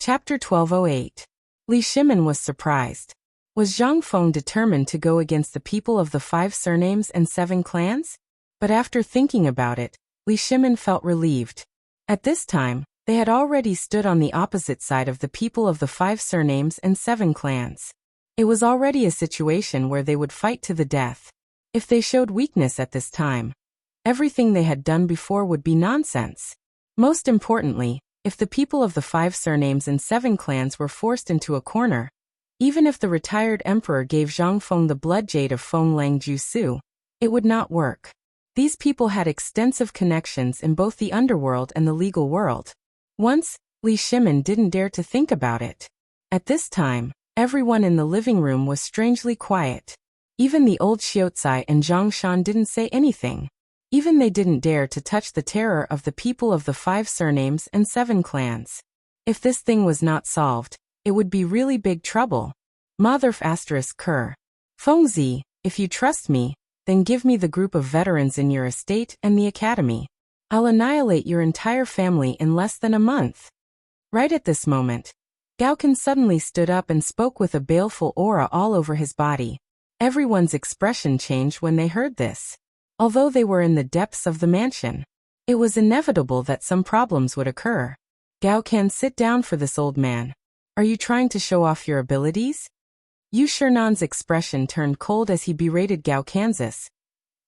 Chapter 1208. Li Shimin was surprised. Was Zhang Feng determined to go against the people of the 5 surnames and 7 clans? But after thinking about it, Li Shimin felt relieved. At this time, they had already stood on the opposite side of the people of the 5 surnames and 7 clans. It was already a situation where they would fight to the death. If they showed weakness at this time, everything they had done before would be nonsense. Most importantly, if the people of the 5 surnames and 7 clans were forced into a corner, even if the retired emperor gave Zhang Feng the blood jade of Feng Lang Jutsu, it would not work. These people had extensive connections in both the underworld and the legal world. Once, Li Shimin didn't dare to think about it. At this time, everyone in the living room was strangely quiet. Even the old Xiaocai and Zhang Shan didn't say anything. Even they didn't dare to touch the terror of the people of the 5 surnames and 7 clans. If this thing was not solved, it would be really big trouble. Motherf *****. Fengzi, if you trust me, then give me the group of veterans in your estate and the academy. I'll annihilate your entire family in less than a month. Right at this moment, Gaokan suddenly stood up and spoke with a baleful aura all over his body. Everyone's expression changed when they heard this. Although they were in the depths of the mansion, it was inevitable that some problems would occur. Gaokan, sit down for this old man. Are you trying to show off your abilities? Yu Shernan's expression turned cold as he berated Gaokan's.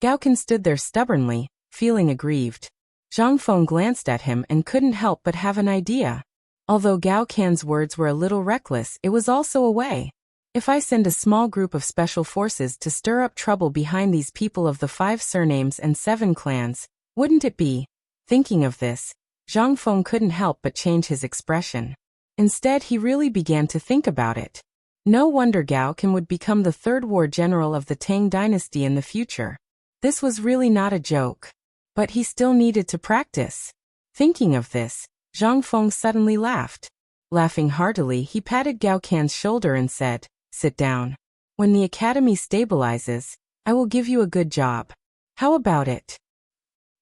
Gaokan stood there stubbornly, feeling aggrieved. Zhang Feng glanced at him and couldn't help but have an idea. Although Gaokan's words were a little reckless, it was also a way. If I send a small group of special forces to stir up trouble behind these people of the 5 surnames and 7 clans, wouldn't it be? Thinking of this, Zhang Feng couldn't help but change his expression. Instead, he really began to think about it. No wonder Gaokan would become the 3rd war general of the Tang dynasty in the future. This was really not a joke. But he still needed to practice. Thinking of this, Zhang Feng suddenly laughed. Laughing heartily, he patted Gaokan's shoulder and said, "Sit down. When the academy stabilizes, I will give you a good job. How about it?"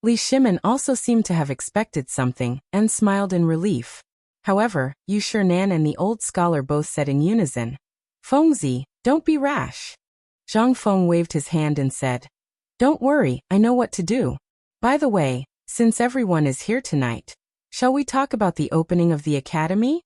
Li Shimin also seemed to have expected something, and smiled in relief. However, Yu Shernan and the old scholar both said in unison, "Fengzi, don't be rash." Zhang Feng waved his hand and said, "Don't worry, I know what to do. By the way, since everyone is here tonight, shall we talk about the opening of the academy?"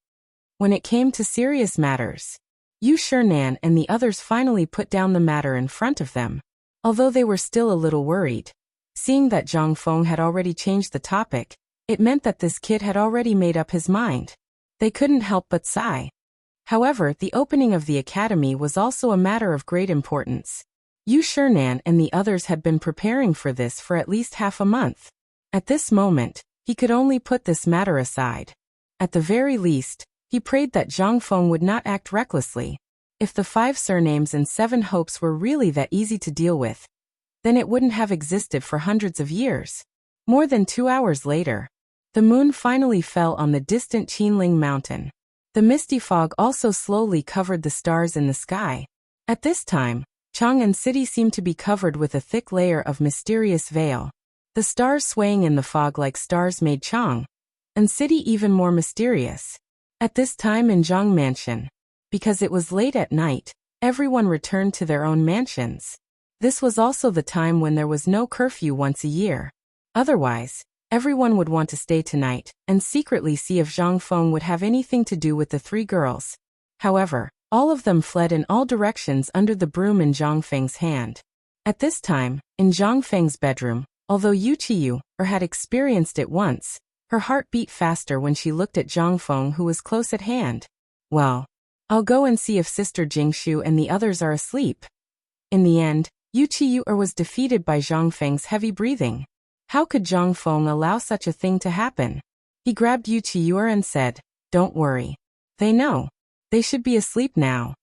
When it came to serious matters, Yu Shernan and the others finally put down the matter in front of them, although they were still a little worried. Seeing that Zhang Feng had already changed the topic, it meant that this kid had already made up his mind. They couldn't help but sigh. However, the opening of the academy was also a matter of great importance. Yu Shernan and the others had been preparing for this for at least half a month. At this moment, he could only put this matter aside. At the very least, he prayed that Zhang Feng would not act recklessly. If the 5 surnames and 7 hopes were really that easy to deal with, then it wouldn't have existed for hundreds of years. More than 2 hours later, the moon finally fell on the distant Qinling mountain. The misty fog also slowly covered the stars in the sky. At this time, Chang'an City seemed to be covered with a thick layer of mysterious veil. The stars swaying in the fog like stars made Chang'an City even more mysterious. At this time in Zhang Mansion, because it was late at night, everyone returned to their own mansions. This was also the time when there was no curfew once a year. Otherwise, everyone would want to stay tonight and secretly see if Zhang Feng would have anything to do with the 3 girls. However, all of them fled in all directions under the broom in Zhang Feng's hand. At this time, in Zhang Feng's bedroom, although Yu Qiyu had experienced it once, her heart beat faster when she looked at Zhang Feng, who was close at hand. "Well, I'll go and see if Sister Jingshu and the others are asleep." In the end, Yu Qiyu was defeated by Zhang Feng's heavy breathing. How could Zhang Feng allow such a thing to happen? He grabbed Yu Qiyu and said, "Don't worry. They know. They should be asleep now."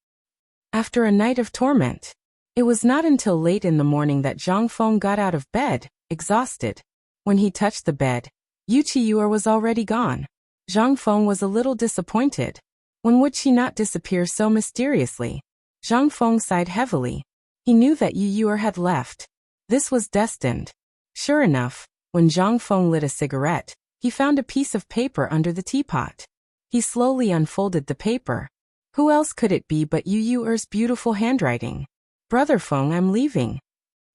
After a night of torment, it was not until late in the morning that Zhang Feng got out of bed, exhausted. When he touched the bed, Yu Qiyu was already gone. Zhang Feng was a little disappointed. When would she not disappear so mysteriously? Zhang Feng sighed heavily. He knew that Yu had left. This was destined. Sure enough, when Zhang Feng lit a cigarette, he found a piece of paper under the teapot. He slowly unfolded the paper. Who else could it be but Yu's beautiful handwriting? Brother Feng, I'm leaving.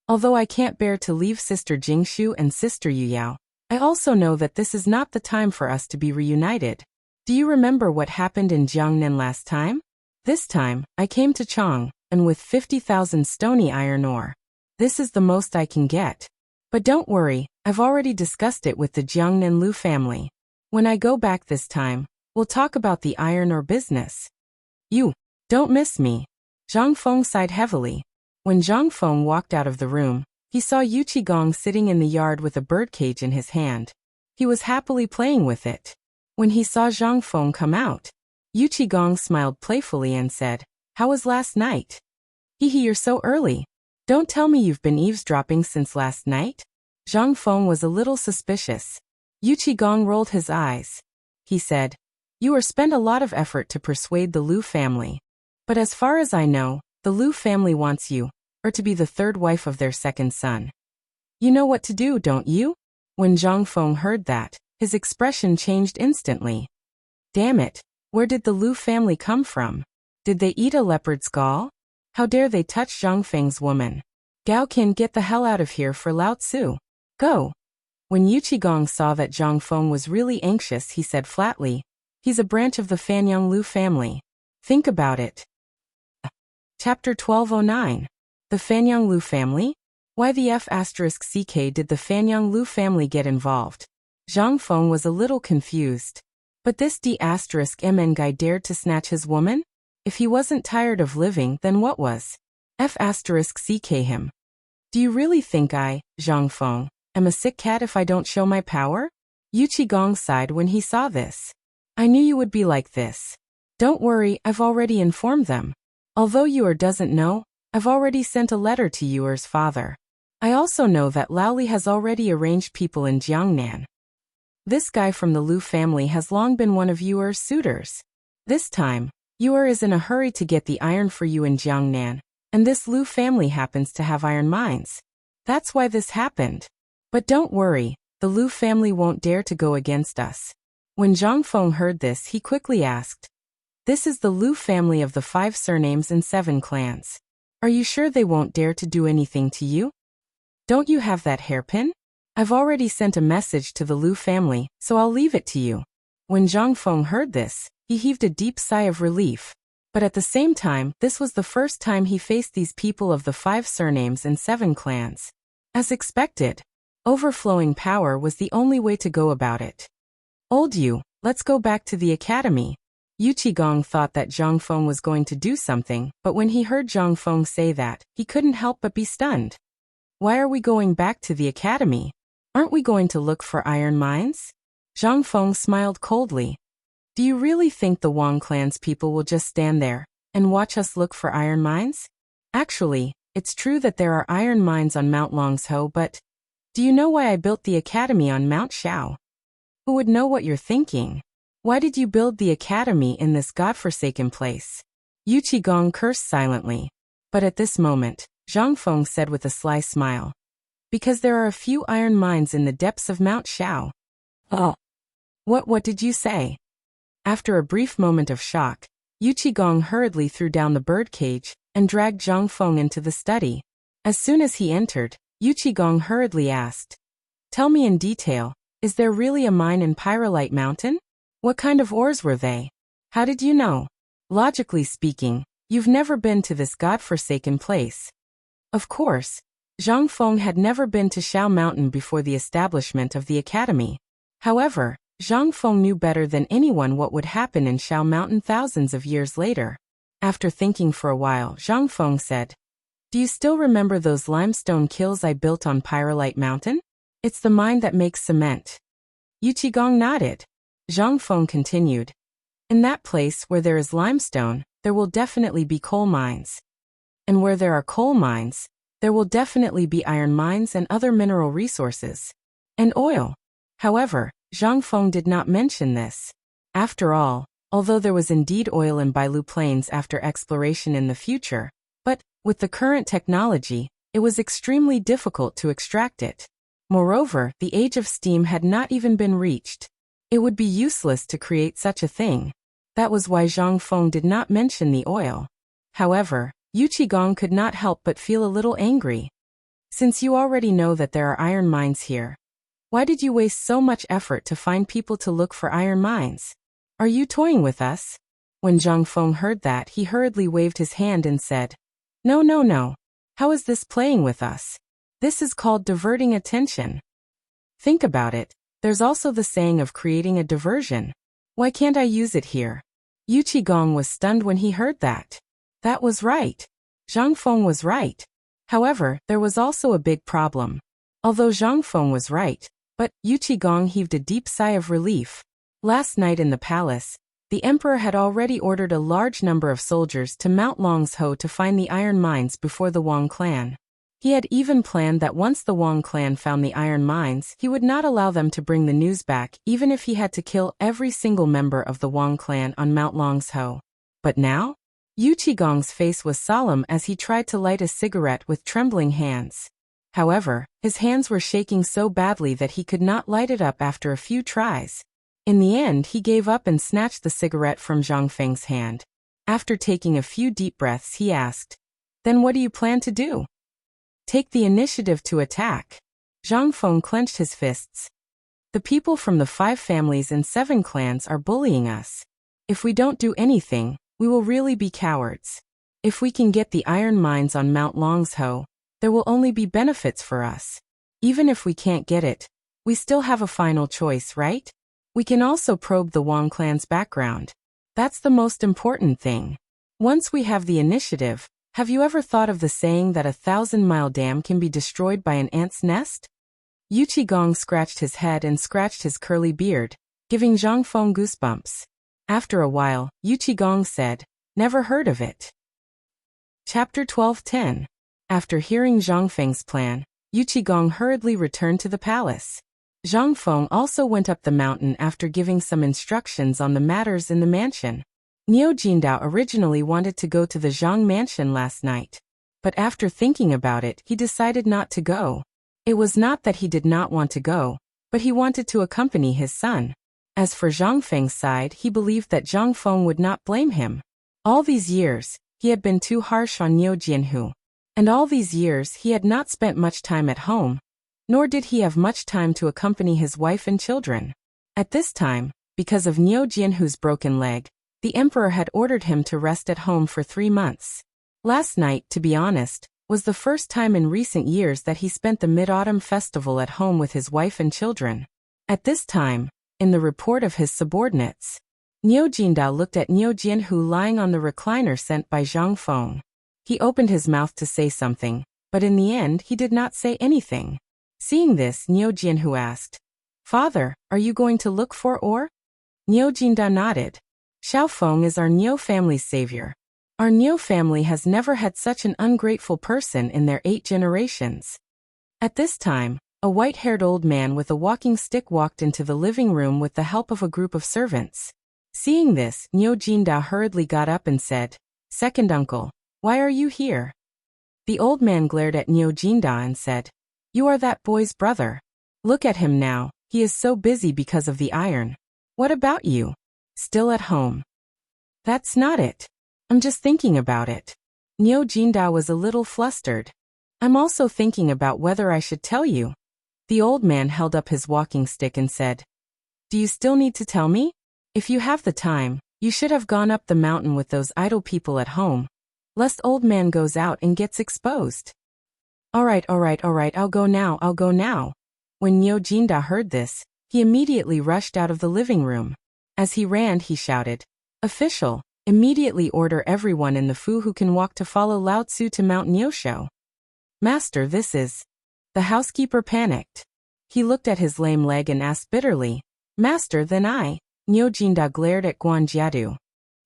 Although I can't bear to leave Sister Jingshu and Sister Yuyao, I also know that this is not the time for us to be reunited. Do you remember what happened in Jiangnan last time? This time, I came to Chang, and with 50,000 stony iron ore. This is the most I can get. But don't worry, I've already discussed it with the Jiangnan Lu family. When I go back this time, we'll talk about the iron ore business. You don't miss me. Zhang Feng sighed heavily. When Zhang Feng walked out of the room, he saw Yu Qigong sitting in the yard with a birdcage in his hand. He was happily playing with it. When he saw Zhang Feng come out, Yu Qigong smiled playfully and said, "How was last night?" "Hehe, you're so early. Don't tell me you've been eavesdropping since last night?" Zhang Feng was a little suspicious. Yu Qigong rolled his eyes. He said, "You are spend a lot of effort to persuade the Lu family. But as far as I know, the Lu family wants you, or to be the third wife of their second son. You know what to do, don't you?" When Zhang Feng heard that, his expression changed instantly. Damn it, where did the Lu family come from? Did they eat a leopard's gall? How dare they touch Zhang Feng's woman? Gao Qin, get the hell out of here for Lao Tzu. Go. When Yu Qigong saw that Zhang Feng was really anxious, he said flatly, "He's a branch of the Fanyang Lu family. Think about it." Chapter 1209. The Fanyang Lu family? Why the F***ck did the Fanyang Lu family get involved? Zhang Feng was a little confused. But this D***mn guy dared to snatch his woman? If he wasn't tired of living, then what was? F***ck him. Do you really think I, Zhang Feng, am a sick cat if I don't show my power? Yu Qigong sighed when he saw this. I knew you would be like this. Don't worry, I've already informed them. Although Yuer doesn't know, I've already sent a letter to Yuer's father. I also know that Laoli has already arranged people in Jiangnan. This guy from the Lu family has long been one of Yuer's suitors. This time, Yuer is in a hurry to get the iron for you in Jiangnan, and this Lu family happens to have iron mines. That's why this happened. But don't worry, the Lu family won't dare to go against us. When Zhang Feng heard this, he quickly asked, "This is the Lu family of the 5 surnames and 7 clans. Are you sure they won't dare to do anything to you? Don't you have that hairpin? I've already sent a message to the Lu family, so I'll leave it to you." When Zhang Feng heard this, he heaved a deep sigh of relief. But at the same time, this was the first time he faced these people of the 5 surnames and 7 clans. As expected, overflowing power was the only way to go about it. "Old Yu, let's go back to the academy." Yu Qigong thought that Zhang Feng was going to do something, but when he heard Zhang Feng say that, he couldn't help but be stunned. "Why are we going back to the academy? Aren't we going to look for iron mines?" Zhang Feng smiled coldly. "Do you really think the Wang clan's people will just stand there and watch us look for iron mines? Actually, it's true that there are iron mines on Mount Longsho, but do you know why I built the academy on Mount Shao? Who would know what you're thinking? Why did you build the academy in this godforsaken place?" Yu Qigong cursed silently. But at this moment, Zhang Feng said with a sly smile, "Because there are a few iron mines in the depths of Mount Shao." "Oh. What did you say?" After a brief moment of shock, Yu Qigong hurriedly threw down the birdcage and dragged Zhang Feng into the study. As soon as he entered, Yu Qigong hurriedly asked, "Tell me in detail, is there really a mine in Pyrolite Mountain? What kind of ores were they? How did you know? Logically speaking, you've never been to this godforsaken place." Of course, Zhang Feng had never been to Shao Mountain before the establishment of the academy. However, Zhang Feng knew better than anyone what would happen in Shao Mountain thousands of years later. After thinking for a while, Zhang Feng said, "Do you still remember those limestone kilns I built on Pyrolite Mountain? It's the mine that makes cement." Yu Qigong nodded. Zhang Feng continued, "In that place where there is limestone, there will definitely be coal mines. And where there are coal mines, there will definitely be iron mines and other mineral resources. And oil." However, Zhang Feng did not mention this. After all, although there was indeed oil in Bailu Plains after exploration in the future, but, with the current technology, it was extremely difficult to extract it. Moreover, the age of steam had not even been reached. It would be useless to create such a thing. That was why Zhang Feng did not mention the oil. However, Yu Qigong could not help but feel a little angry. Since you already know that there are iron mines here, why did you waste so much effort to find people to look for iron mines? Are you toying with us? When Zhang Feng heard that, he hurriedly waved his hand and said, No, no, no. How is this playing with us? This is called diverting attention. Think about it. There's also the saying of creating a diversion. Why can't I use it here? Yu Qigong was stunned when he heard that. That was right. Zhang Feng was right. However, there was also a big problem. Although Zhang Feng was right, but Yu Qigong heaved a deep sigh of relief. Last night in the palace, the emperor had already ordered a large number of soldiers to Mount Longsho to find the iron mines before the Wang clan. He had even planned that once the Wang clan found the iron mines, he would not allow them to bring the news back, even if he had to kill every single member of the Wang clan on Mount Longsho. But now? Yu Qigong's face was solemn as he tried to light a cigarette with trembling hands. However, his hands were shaking so badly that he could not light it up after a few tries. In the end, he gave up and snatched the cigarette from Zhang Feng's hand. After taking a few deep breaths, he asked, Then what do you plan to do? Take the initiative to attack. Zhang Feng clenched his fists. The people from the 5 families and 7 clans are bullying us. If we don't do anything, we will really be cowards. If we can get the iron mines on Mount Longsho, there will only be benefits for us. Even if we can't get it, we still have a final choice, right? We can also probe the Wang clan's background. That's the most important thing. Once we have the initiative, have you ever thought of the saying that a 1,000-mile dam can be destroyed by an ant's nest? Yu Qigong scratched his head and scratched his curly beard, giving Zhang Feng goosebumps. After a while, Yu Qigong said, Never heard of it. Chapter 12:10. After hearing Zhang Feng's plan, Yu Qigong hurriedly returned to the palace. Zhang Feng also went up the mountain after giving some instructions on the matters in the mansion. Niu Jindao originally wanted to go to the Zhang mansion last night. But after thinking about it, he decided not to go. It was not that he did not want to go, but he wanted to accompany his son. As for Zhang Feng's side, he believed that Zhang Feng would not blame him. All these years, he had been too harsh on Niu Jianhu. And all these years he had not spent much time at home, nor did he have much time to accompany his wife and children. At this time, because of Niu Jianhu's broken leg, the emperor had ordered him to rest at home for 3 months. Last night, to be honest, was the first time in recent years that he spent the Mid-Autumn Festival at home with his wife and children. At this time, in the report of his subordinates, Niu Jindao looked at Niu Jianhu lying on the recliner sent by Zhang Feng. He opened his mouth to say something, but in the end he did not say anything. Seeing this, Niu Jianhu asked, Father, are you going to look for ore? Niu Jindao nodded. Xiao Feng is our Niu family's savior. Our Niu family has never had such an ungrateful person in their 8 generations. At this time, a white-haired old man with a walking stick walked into the living room with the help of a group of servants. Seeing this, Niu Jindao hurriedly got up and said, Second uncle, why are you here? The old man glared at Niu Jindao and said, You are that boy's brother. Look at him now, he is so busy because of the iron. What about you? Still at home? That's not it. I'm just thinking about it. Niu Jindao was a little flustered. I'm also thinking about whether I should tell you. The old man held up his walking stick and said, Do you still need to tell me? If you have the time, you should have gone up the mountain with those idle people at home, lest old man goes out and gets exposed. All right, I'll go now. When Niu Jindao heard this, he immediately rushed out of the living room. As he ran, he shouted, Official, immediately order everyone in the Fu who can walk to follow Lao Tzu to Mount Niushou. Master, this is... The housekeeper panicked. He looked at his lame leg and asked bitterly, Master, then I... Niu Jindao glared at Guan Jiadu.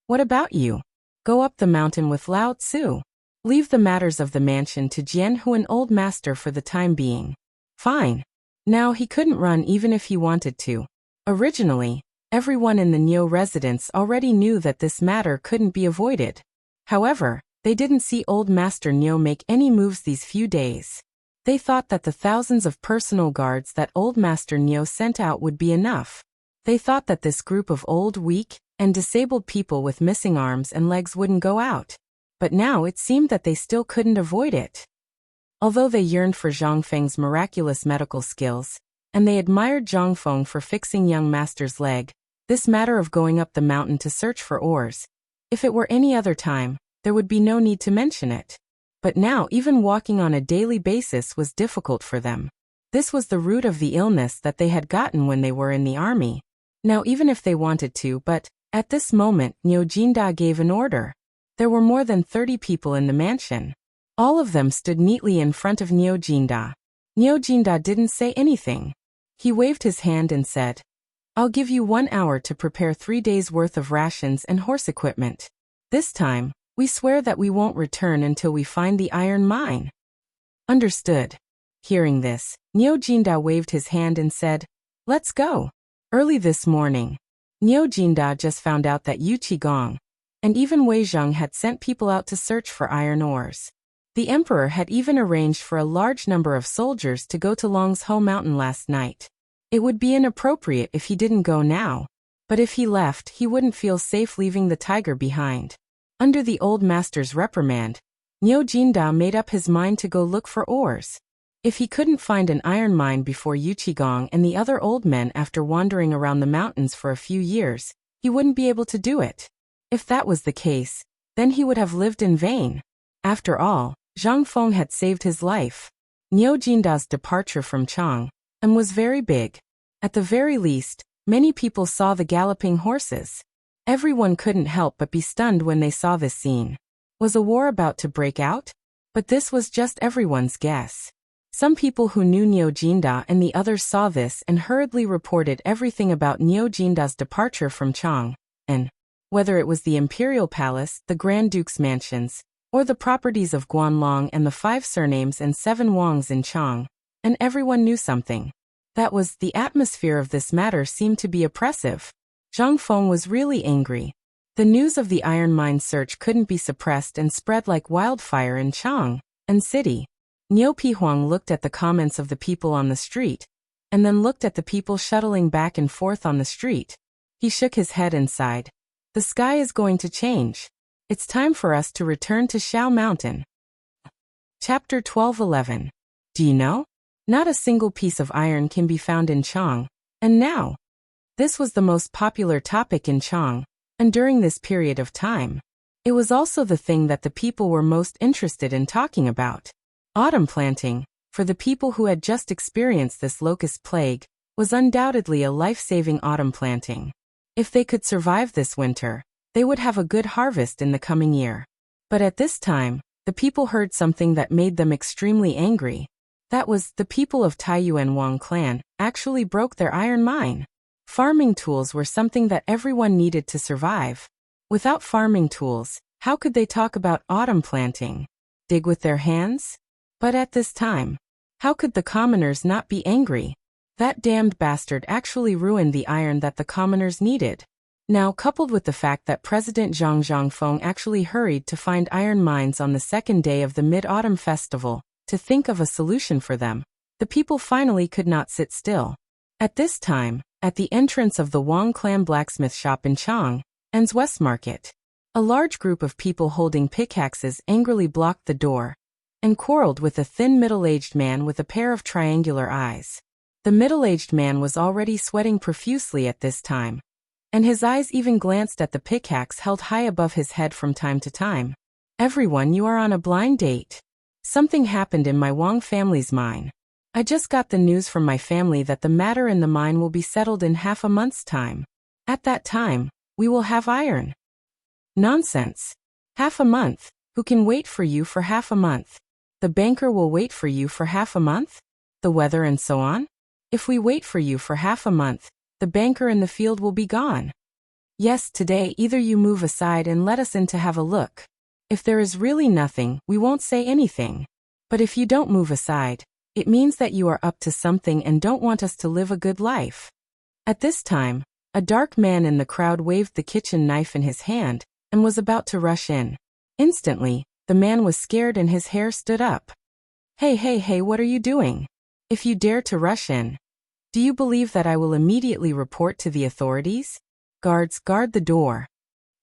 What about you? Go up the mountain with Lao Tzu. Leave the matters of the mansion to Jianhu and old master for the time being. Fine. Now he couldn't run even if he wanted to. Originally, everyone in the Niu residence already knew that this matter couldn't be avoided. However, they didn't see old master Niu make any moves these few days. They thought that the thousands of personal guards that old master Niu sent out would be enough. They thought that this group of old, weak, and disabled people with missing arms and legs wouldn't go out. But now it seemed that they still couldn't avoid it. Although they yearned for Zhang Feng's miraculous medical skills, and they admired Zhang Feng for fixing young master's leg, this matter of going up the mountain to search for ores, if it were any other time, there would be no need to mention it. But now even walking on a daily basis was difficult for them. This was the root of the illness that they had gotten when they were in the army. Now even if they wanted to, but at this moment Niu Jinda gave an order. There were more than 30 people in the mansion. All of them stood neatly in front of Niu Jinda. Niu Jinda didn't say anything. He waved his hand and said, "I'll give you 1 hour to prepare 3 days' worth of rations and horse equipment. This time, we swear that we won't return until we find the iron mine." Understood. Hearing this, Niu Jinda waved his hand and said, "Let's go." Early this morning, Niu Jinda just found out that Yu Qigong and even Wei Zheng had sent people out to search for iron ores. The emperor had even arranged for a large number of soldiers to go to Longsho Mountain last night. It would be inappropriate if he didn't go now, but if he left, he wouldn't feel safe leaving the tiger behind. Under the old master's reprimand, Niu Jinda made up his mind to go look for ores. If he couldn't find an iron mine before Yu Qigong and the other old men after wandering around the mountains for a few years, he wouldn't be able to do it. If that was the case, then he would have lived in vain. After all, Zhang Feng had saved his life. Niu Jinda's departure from Chang and was very big. At the very least, many people saw the galloping horses. Everyone couldn't help but be stunned when they saw this scene. Was a war about to break out? But this was just everyone's guess. Some people who knew Niu Jinda and the others saw this and hurriedly reported everything about Niu Jinda's departure from Chang, and whether it was the Imperial Palace, the Grand Duke's mansions, or the properties of Guanlong and the 5 surnames and 7 Wangs in Chang, and everyone knew something. That was, the atmosphere of this matter seemed to be oppressive. Zhang Feng was really angry. The news of the iron mine search couldn't be suppressed and spread like wildfire in Chang and city. Niu Pihuang looked at the comments of the people on the street, and then looked at the people shuttling back and forth on the street. He shook his head and sighed. The sky is going to change. It's time for us to return to Shao Mountain. Chapter 12:11. Do you know? Not a single piece of iron can be found in Chang, and now. This was the most popular topic in Chang, and during this period of time, it was also the thing that the people were most interested in talking about. Autumn planting, for the people who had just experienced this locust plague, was undoubtedly a life-saving autumn planting. If they could survive this winter, they would have a good harvest in the coming year. But at this time, the people heard something that made them extremely angry. That was, the people of Taiyuan Wang clan actually broke their iron mine. Farming tools were something that everyone needed to survive. Without farming tools, how could they talk about autumn planting? Dig with their hands? But at this time, how could the commoners not be angry? That damned bastard actually ruined the iron that the commoners needed. Now, coupled with the fact that President Zhang Zhangfeng actually hurried to find iron mines on the second day of the Mid-Autumn Festival, to think of a solution for them, the people finally could not sit still. At this time, at the entrance of the Wang Clan blacksmith shop in Chang's West Market, a large group of people holding pickaxes angrily blocked the door and quarreled with a thin middle-aged man with a pair of triangular eyes. The middle-aged man was already sweating profusely at this time, and his eyes even glanced at the pickaxe held high above his head from time to time. "Everyone, you are on a blind date. Something happened in my Wang family's mine. I just got the news from my family that the matter in the mine will be settled in half a month's time. At that time, we will have iron." "Nonsense. Half a month? Who can wait for you for half a month? The banker will wait for you for half a month? The weather and so on? If we wait for you for half a month, the banker in the field will be gone. Yes, today either you move aside and let us in to have a look. If there is really nothing, we won't say anything. But if you don't move aside, it means that you are up to something and don't want us to live a good life." At this time, a dark man in the crowd waved the kitchen knife in his hand and was about to rush in. Instantly, the man was scared and his hair stood up. Hey, what are you doing? If you dare to rush in, do you believe that I will immediately report to the authorities?" Guards, guard the door.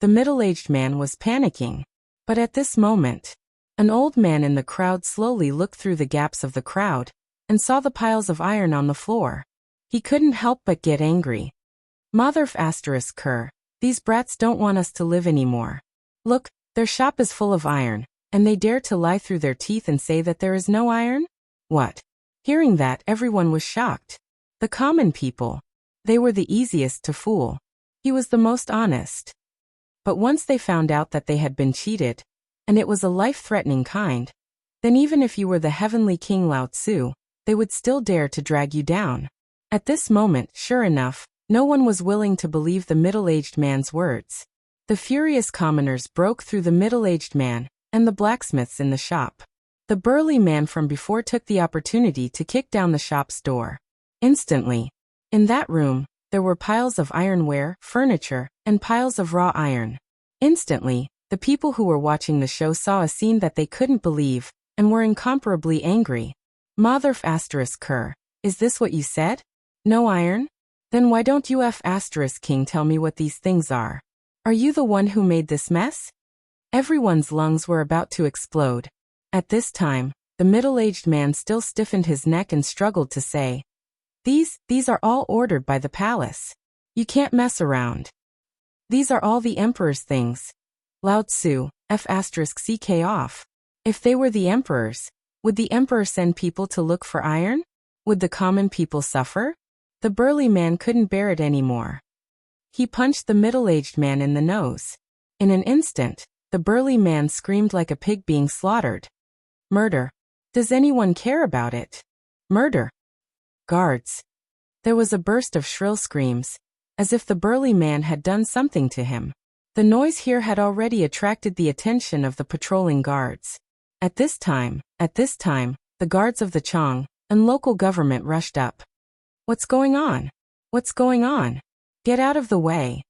The middle-aged man was panicking. But at this moment, an old man in the crowd slowly looked through the gaps of the crowd and saw the piles of iron on the floor. He couldn't help but get angry. Motherf asterisk cur, these brats don't want us to live anymore. Look, their shop is full of iron, and they dare to lie through their teeth and say that there is no iron? What? Hearing that, everyone was shocked. The common people. They were the easiest to fool. He was the most honest. But once they found out that they had been cheated, and it was a life-threatening kind, then even if you were the heavenly King Lao Tzu, they would still dare to drag you down. At this moment, sure enough, no one was willing to believe the middle-aged man's words. The furious commoners broke through the middle-aged man and the blacksmiths in the shop. The burly man from before took the opportunity to kick down the shop's door. Instantly, in that room, there were piles of ironware, furniture, and piles of raw iron. Instantly, the people who were watching the show saw a scene that they couldn't believe and were incomparably angry. Motherf asterisk cur, is this what you said? No iron? Then why don't you asterisk king tell me what these things are? Are you the one who made this mess? Everyone's lungs were about to explode. At this time, the middle-aged man still stiffened his neck and struggled to say, These are all ordered by the palace. You can't mess around. These are all the emperor's things. Lao Tzu, *ck off. If they were the emperor's, would the emperor send people to look for iron? Would the common people suffer? The burly man couldn't bear it anymore. He punched the middle-aged man in the nose. In an instant, the burly man screamed like a pig being slaughtered. Murder. Does anyone care about it? Murder. Guards. There was a burst of shrill screams, as if the burly man had done something to him. The noise here had already attracted the attention of the patrolling guards. At this time, the guards of the Chang and local government rushed up. What's going on? What's going on? Get out of the way.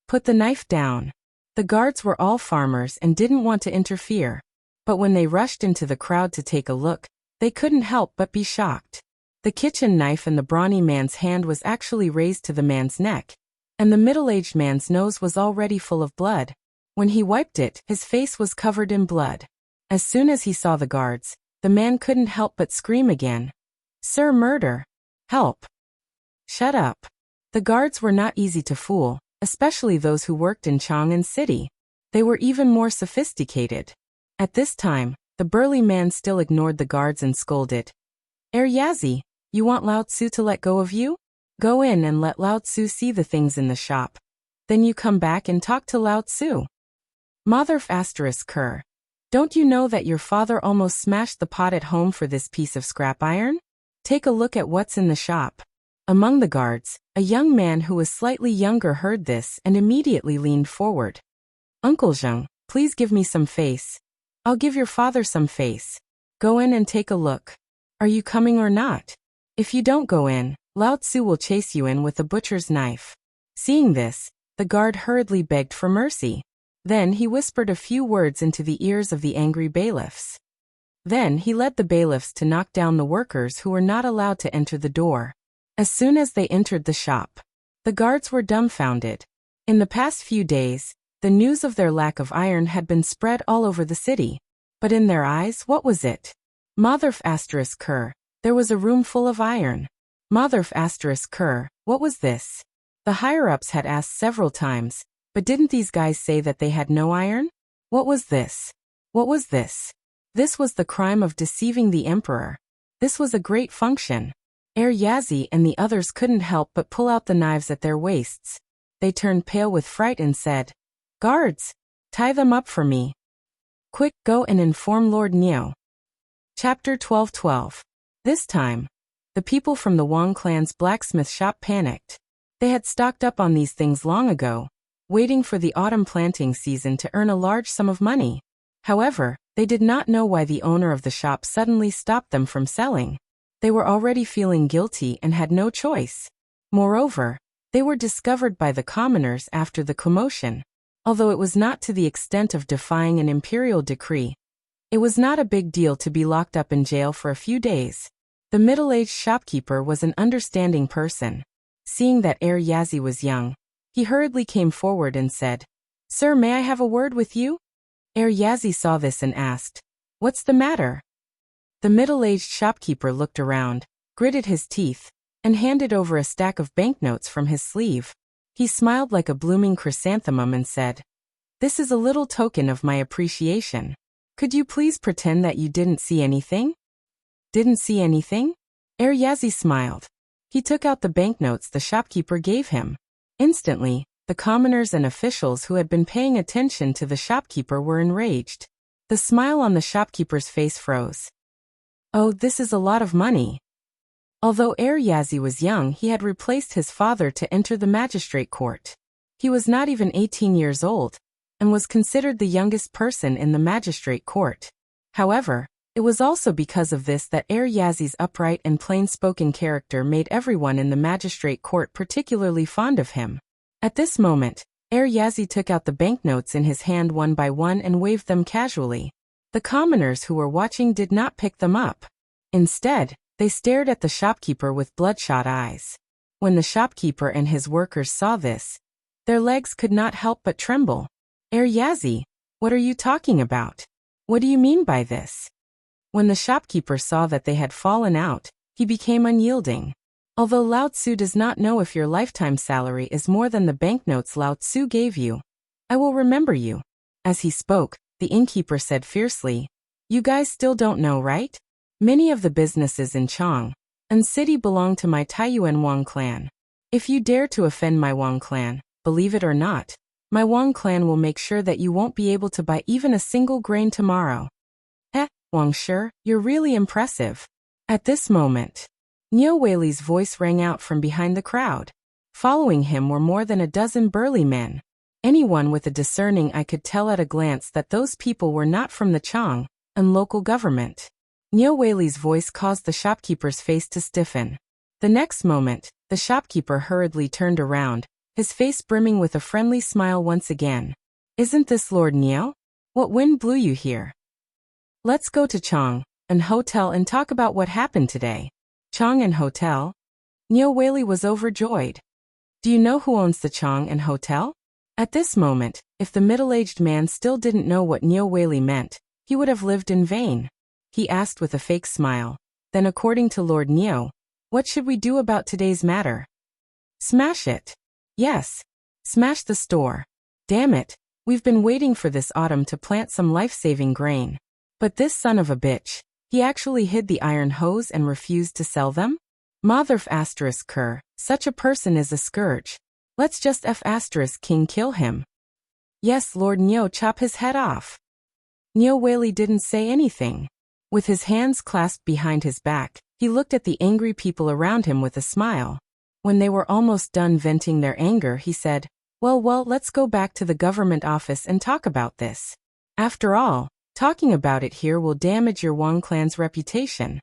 Put the knife down. The guards were all farmers and didn't want to interfere. But when they rushed into the crowd to take a look, they couldn't help but be shocked. The kitchen knife in the brawny man's hand was actually raised to the man's neck, and the middle-aged man's nose was already full of blood. When he wiped it, his face was covered in blood. As soon as he saw the guards, the man couldn't help but scream again. Sir, murder! Help! Shut up! The guards were not easy to fool, especially those who worked in Chang'an City. They were even more sophisticated. At this time, the burly man still ignored the guards and scolded. Yazi, you want Lao Tzu to let go of you? Go in and let Lao Tzu see the things in the shop. Then you come back and talk to Lao Tzu. Motherf asterisk cur. Don't you know that your father almost smashed the pot at home for this piece of scrap iron? Take a look at what's in the shop. Among the guards, a young man who was slightly younger heard this and immediately leaned forward. Uncle Zheng, please give me some face. I'll give your father some face. Go in and take a look. Are you coming or not? If you don't go in, Lao Tzu will chase you in with a butcher's knife. Seeing this, the guard hurriedly begged for mercy. Then he whispered a few words into the ears of the angry bailiffs. Then he led the bailiffs to knock down the workers who were not allowed to enter the door. As soon as they entered the shop, the guards were dumbfounded. In the past few days, the news of their lack of iron had been spread all over the city. But in their eyes, what was it? Motherf asterisk cur, there was a room full of iron. Motherf asterisk cur, what was this? The higher-ups had asked several times, but didn't these guys say that they had no iron? What was this? What was this? This was the crime of deceiving the emperor. This was a great function. Yazi and the others couldn't help but pull out the knives at their waists. They turned pale with fright and said, Guards, tie them up for me. Quick, go and inform Lord Niu. Chapter 12:12. This time, the people from the Wang clan's blacksmith shop panicked. They had stocked up on these things long ago, waiting for the autumn planting season to earn a large sum of money. However, they did not know why the owner of the shop suddenly stopped them from selling. They were already feeling guilty and had no choice. Moreover, they were discovered by the commoners after the commotion. Although it was not to the extent of defying an imperial decree, it was not a big deal to be locked up in jail for a few days. The middle-aged shopkeeper was an understanding person. Seeing that Yazi was young, He hurriedly came forward and said, "Sir, may I have a word with you?" Yazi saw this and asked, "What's the matter?" The middle-aged shopkeeper looked around, gritted his teeth, and handed over a stack of banknotes from his sleeve. He smiled like a blooming chrysanthemum and said, "This is a little token of my appreciation. Could you please pretend that you didn't see anything?" "Didn't see anything?" Yazi smiled. He took out the banknotes the shopkeeper gave him. Instantly, the commoners and officials who had been paying attention to the shopkeeper were enraged. The smile on the shopkeeper's face froze. "Oh, this is a lot of money." Although Yazi was young, he had replaced his father to enter the magistrate court. He was not even 18 years old, and was considered the youngest person in the magistrate court. However, it was also because of this that Yazi's upright and plain-spoken character made everyone in the magistrate court particularly fond of him. At this moment, Yazi took out the banknotes in his hand one by one and waved them casually. The commoners who were watching did not pick them up. Instead, they stared at the shopkeeper with bloodshot eyes. When the shopkeeper and his workers saw this, their legs could not help but tremble. "Yazi, what are you talking about? What do you mean by this?" When the shopkeeper saw that they had fallen out, he became unyielding. "Although Lao Tzu does not know if your lifetime salary is more than the banknotes Lao Tzu gave you, I will remember you." As he spoke, the innkeeper said fiercely, "You guys still don't know, right? Many of the businesses in Chang and city belong to my Taiyuan Wang clan. If you dare to offend my Wang clan, believe it or not, my Wang clan will make sure that you won't be able to buy even a single grain tomorrow." "Wang Shi, you're really impressive." At this moment, Niu Weili's voice rang out from behind the crowd. Following him were more than a dozen burly men. Anyone with a discerning eye could tell at a glance that those people were not from the Chang and local government. Niu Weili's voice caused the shopkeeper's face to stiffen. The next moment, the shopkeeper hurriedly turned around, his face brimming with a friendly smile once again. "Isn't this Lord Niu? What wind blew you here? Let's go to Chang and hotel and talk about what happened today." "Chang and hotel?" Niu Weili was overjoyed. "Do you know who owns the Chang and hotel?" At this moment, if the middle-aged man still didn't know what Niu Weili meant, he would have lived in vain. He asked with a fake smile, "Then according to Lord Niu, what should we do about today's matter?" "Smash it." "Yes. Smash the store. Damn it, we've been waiting for this autumn to plant some life-saving grain. But this son of a bitch, he actually hid the iron hose and refused to sell them? Motherf asterisk cur, such a person is a scourge. Let's just King kill him." "Yes, Lord Niu, chop his head off." Niu Weili didn't say anything. With his hands clasped behind his back, he looked at the angry people around him with a smile. When they were almost done venting their anger, he said, Well, let's go back to the government office and talk about this. After all, talking about it here will damage your Wang clan's reputation."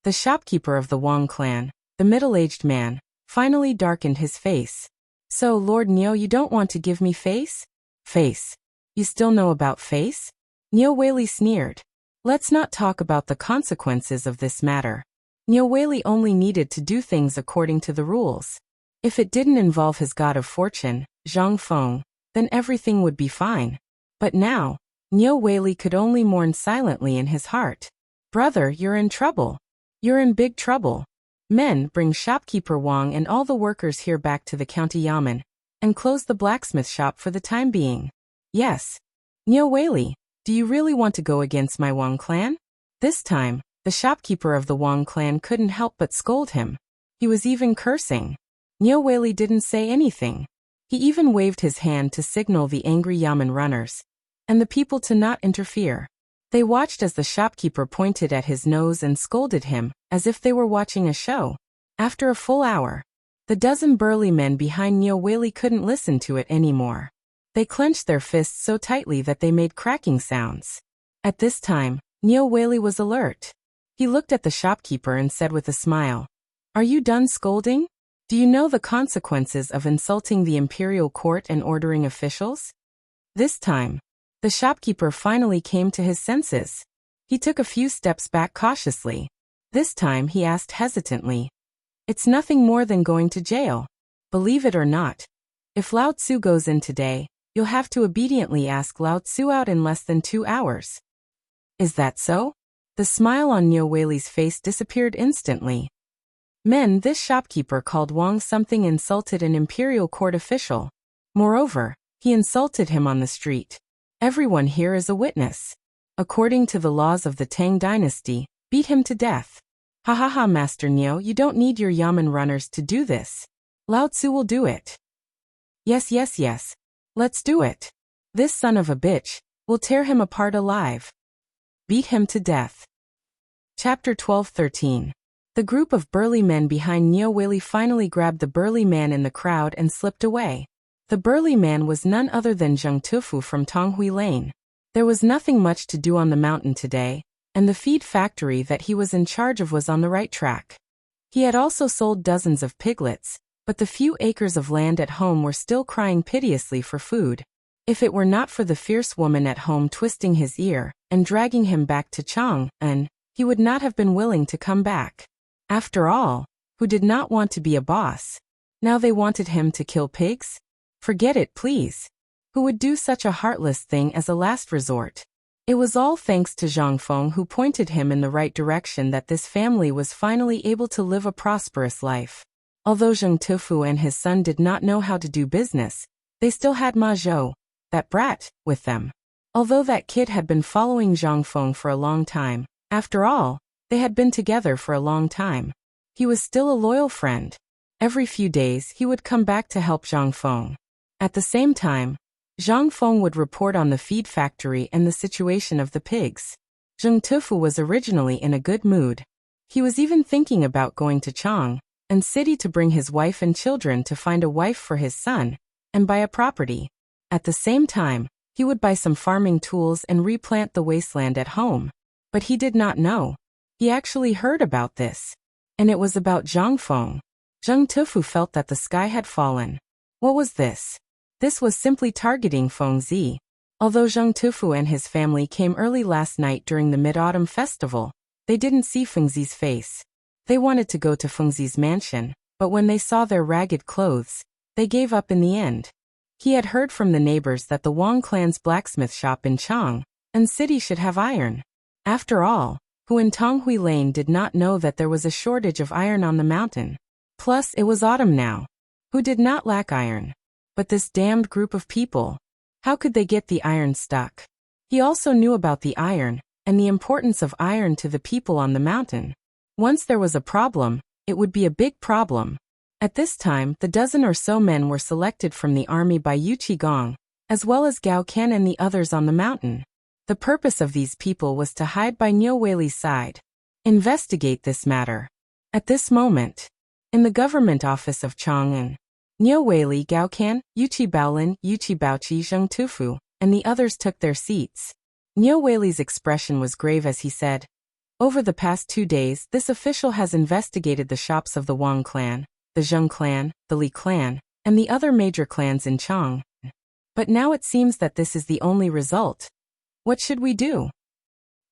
The shopkeeper of the Wang clan, the middle-aged man, finally darkened his face. "So, Lord Niu, you don't want to give me face?" "Face? You still know about face?" Niu Weili sneered. "Let's not talk about the consequences of this matter." Niu Weili only needed to do things according to the rules. If it didn't involve his god of fortune, Zhang Feng, then everything would be fine. But now, Niu Weili could only mourn silently in his heart. "Brother, you're in trouble. You're in big trouble. Men, bring shopkeeper Wang and all the workers here back to the county yamen, and close the blacksmith shop for the time being." "Yes. Niu Weili, do you really want to go against my Wang clan?" This time, the shopkeeper of the Wang clan couldn't help but scold him. He was even cursing. Niu Weili didn't say anything. He even waved his hand to signal the angry yamen runners and the people to not interfere. They watched as the shopkeeper pointed at his nose and scolded him, as if they were watching a show. After a full hour, the dozen burly men behind Niu Weili couldn't listen to it anymore. They clenched their fists so tightly that they made cracking sounds. At this time, Niu Weili was alert. He looked at the shopkeeper and said with a smile, "Are you done scolding? Do you know the consequences of insulting the imperial court and ordering officials?" This time, the shopkeeper finally came to his senses. He took a few steps back cautiously. This time he asked hesitantly, "It's nothing more than going to jail. Believe it or not, If Lao Tzu goes in today, you'll have to obediently ask Lao Tzu out in less than 2 hours. Is that so? The smile on Niu Weili's face disappeared instantly. Men, this shopkeeper called Wang something insulted an imperial court official. Moreover, he insulted him on the street. Everyone here is a witness. According to the laws of the Tang dynasty, beat him to death. Ha ha ha, Master Niu, you don't need your yamen runners to do this. Lao Tzu will do it. Yes, yes, yes. Let's do it. This son of a bitch, we'll tear him apart alive. Beat him to death. Chapter 12-13. The group of burly men behind Niu Weili finally grabbed the burly man in the crowd and slipped away. The burly man was none other than Zheng Tufu from Tonghui Lane. There was nothing much to do on the mountain today, and the feed factory that he was in charge of was on the right track. He had also sold dozens of piglets, but the few acres of land at home were still crying piteously for food. If it were not for the fierce woman at home twisting his ear and dragging him back to Chang'an, he would not have been willing to come back. After all, who did not want to be a boss? Now they wanted him to kill pigs? Forget it, please. Who would do such a heartless thing as a last resort? It was all thanks to Zhang Feng who pointed him in the right direction that this family was finally able to live a prosperous life. Although Zheng Tufu and his son did not know how to do business, they still had Ma Zhou, that brat, with them. Although that kid had been following Zhang Feng for a long time, after all, they had been together for a long time. He was still a loyal friend. Every few days he would come back to help Zhang Feng. At the same time, Zhang Feng would report on the feed factory and the situation of the pigs. Zheng Tufu was originally in a good mood. He was even thinking about going to Chang'an City to bring his wife and children to find a wife for his son, and buy a property. At the same time, he would buy some farming tools and replant the wasteland at home. But he did not know. He actually heard about this. And it was about Zhang Feng. Zheng Tufu felt that the sky had fallen. What was this? This was simply targeting Feng Zi. Although Zheng Tufu and his family came early last night during the Mid-Autumn Festival, they didn't see Feng Zi's face. They wanted to go to Feng Zi's mansion, but when they saw their ragged clothes, they gave up in the end. He had heard from the neighbors that the Wang clan's blacksmith shop in Chang'an City should have iron. After all, who in Tonghui Lane did not know that there was a shortage of iron on the mountain? Plus, it was autumn now. Who did not lack iron? But this damned group of people. How could they get the iron stuck? He also knew about the iron, and the importance of iron to the people on the mountain. Once there was a problem, it would be a big problem. At this time, the dozen or so men were selected from the army by Yu Qigong, as well as Gao Ken and the others on the mountain. The purpose of these people was to hide by Niu Weili's side. Investigate this matter. At this moment, in the government office of Chang'an, Niu Weili, Gao Ken, Yu Baolin, Yu Baoqi, Zheng Tufu, and the others took their seats. Niu Weili's expression was grave as he said, "Over the past 2 days, this official has investigated the shops of the Wang clan, the Zheng clan, the Li clan, and the other major clans in Chang'an. But now it seems that this is the only result. What should we do?"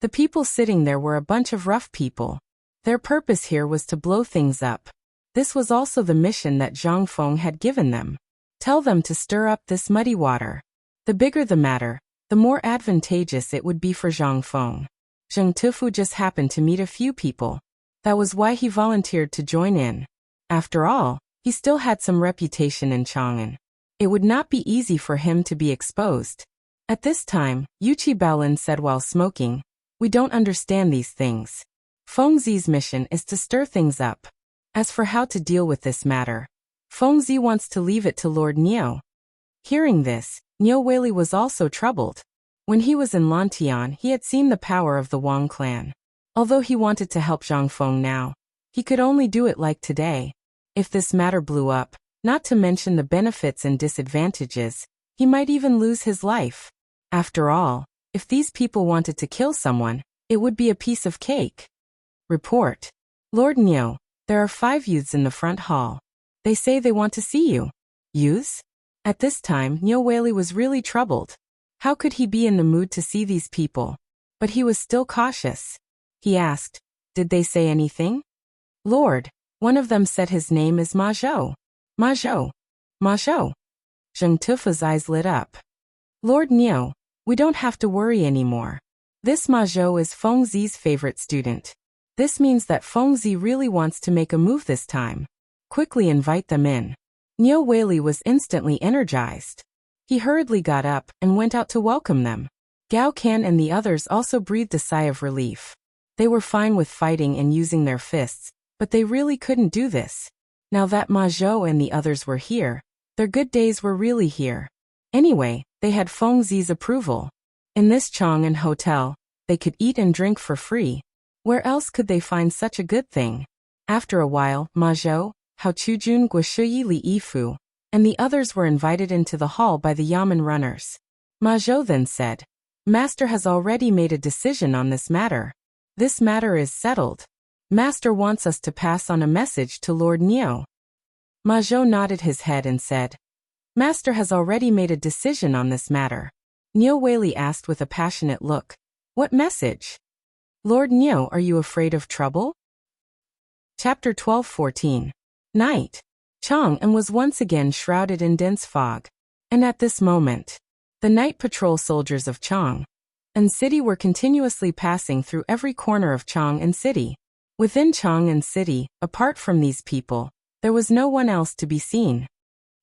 The people sitting there were a bunch of rough people. Their purpose here was to blow things up. This was also the mission that Zhang Feng had given them. Tell them to stir up this muddy water. The bigger the matter, the more advantageous it would be for Zhang Feng. Zheng Tufu just happened to meet a few people. That was why he volunteered to join in. After all, he still had some reputation in Chang'an. It would not be easy for him to be exposed. At this time, Yu Baolin said while smoking, "We don't understand these things. Feng Zi's mission is to stir things up. As for how to deal with this matter, Feng Zi wants to leave it to Lord Niu." Hearing this, Niu Weili was also troubled. When he was in Lantian, he had seen the power of the Wang clan. Although he wanted to help Zhang Feng now, he could only do it like today. If this matter blew up, not to mention the benefits and disadvantages, he might even lose his life. After all, if these people wanted to kill someone, it would be a piece of cake. Report. Lord Niu, there are 5 youths in the front hall. They say they want to see you. Youths? At this time, Niu Weili was really troubled. How could he be in the mood to see these people? But he was still cautious. He asked, "Did they say anything?" "Lord, one of them said his name is Ma Zhou." "Ma Zhou? Ma Zhou?" Zheng Tufa's eyes lit up. Lord Niu, we don't have to worry anymore. This Ma Zhou is Feng Zi's favorite student. This means that Feng Zi really wants to make a move this time. Quickly invite them in. Niu Weili was instantly energized. He hurriedly got up and went out to welcome them. Gao Can and the others also breathed a sigh of relief. They were fine with fighting and using their fists, but they really couldn't do this. Now that Ma Zhou and the others were here, their good days were really here. Anyway, they had Feng Zi's approval. In this Chang'an hotel, they could eat and drink for free. Where else could they find such a good thing? After a while, Ma Zhou, Hao Chujun, Guoshuyi Li Yifu, and the others were invited into the hall by the Yamen runners. Ma Zhou then said, Master has already made a decision on this matter. This matter is settled. Master wants us to pass on a message to Lord Niu. Ma Zhou nodded his head and said, Master has already made a decision on this matter. Niu Weili asked with a passionate look, What message? Lord Niu, are you afraid of trouble? Chapter 12:14. Night. Chang'an was once again shrouded in dense fog. And at this moment, the night patrol soldiers of Chang'an City were continuously passing through every corner of Chang'an City. Within Chang'an City, apart from these people, there was no one else to be seen.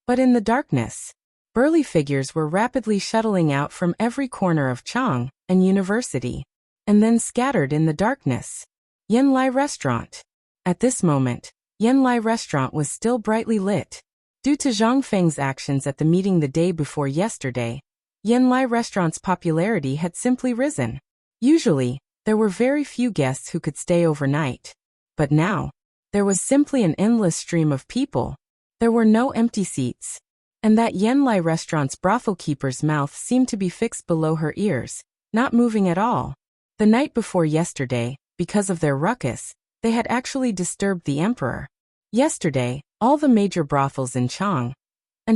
But in the darkness, burly figures were rapidly shuttling out from every corner of Chang'an University. And then scattered in the darkness. Yanlai Restaurant. At this moment, Yanlai Restaurant was still brightly lit. Due to Zhang Feng's actions at the meeting the day before yesterday, Yanlai Restaurant's popularity had simply risen. Usually, there were very few guests who could stay overnight. But now, there was simply an endless stream of people. There were no empty seats. And that Yanlai Restaurant's brothel keeper's mouth seemed to be fixed below her ears, not moving at all. The night before yesterday, because of their ruckus, they had actually disturbed the emperor. Yesterday, all the major brothels in Chang'an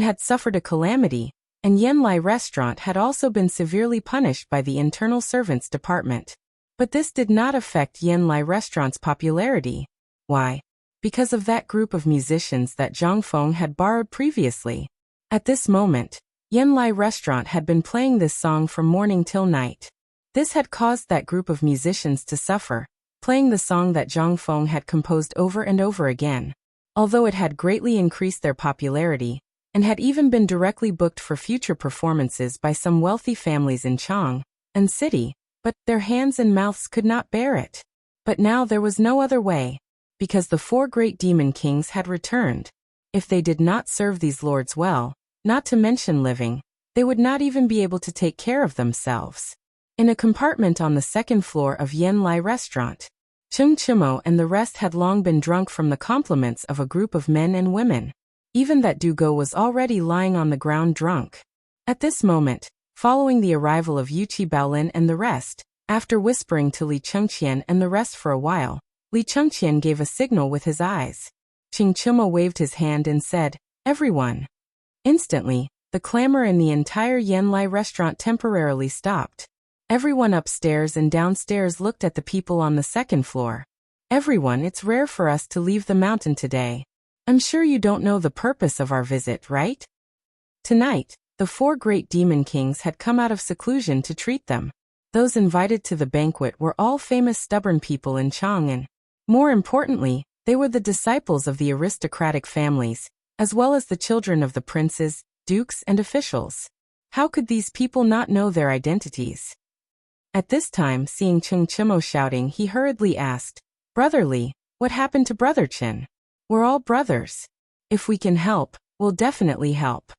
had suffered a calamity, and Yanlai Restaurant had also been severely punished by the internal servants department. But this did not affect Yanlai Restaurant's popularity. Why? Because of that group of musicians that Zhang Feng had borrowed previously. At this moment, Yanlai Restaurant had been playing this song from morning till night. This had caused that group of musicians to suffer, playing the song that Zhang Feng had composed over and over again. Although it had greatly increased their popularity, and had even been directly booked for future performances by some wealthy families in Chang'an City, but their hands and mouths could not bear it. But now there was no other way, because the 4 great demon kings had returned. If they did not serve these lords well, not to mention living, they would not even be able to take care of themselves. In a compartment on the 2nd floor of Yanlai Restaurant, Cheng Chimo and the rest had long been drunk from the compliments of a group of men and women. Even that Dugo was already lying on the ground drunk. At this moment, following the arrival of Yuqi Baolin and the rest, after whispering to Li Chengqian and the rest for a while, Li Chengqian gave a signal with his eyes. Cheng Chimo waved his hand and said, Everyone. Instantly, the clamor in the entire Yanlai Restaurant temporarily stopped. Everyone upstairs and downstairs looked at the people on the 2nd floor. Everyone, it's rare for us to leave the mountain today. I'm sure you don't know the purpose of our visit, right? Tonight, the 4 great demon kings had come out of seclusion to treat them. Those invited to the banquet were all famous stubborn people in Chang'an. More importantly, they were the disciples of the aristocratic families, as well as the children of the princes, dukes, and officials. How could these people not know their identities? At this time, seeing Cheng Chimo shouting, he hurriedly asked, Brother Li, what happened to Brother Chen? We're all brothers. If we can help, we'll definitely help.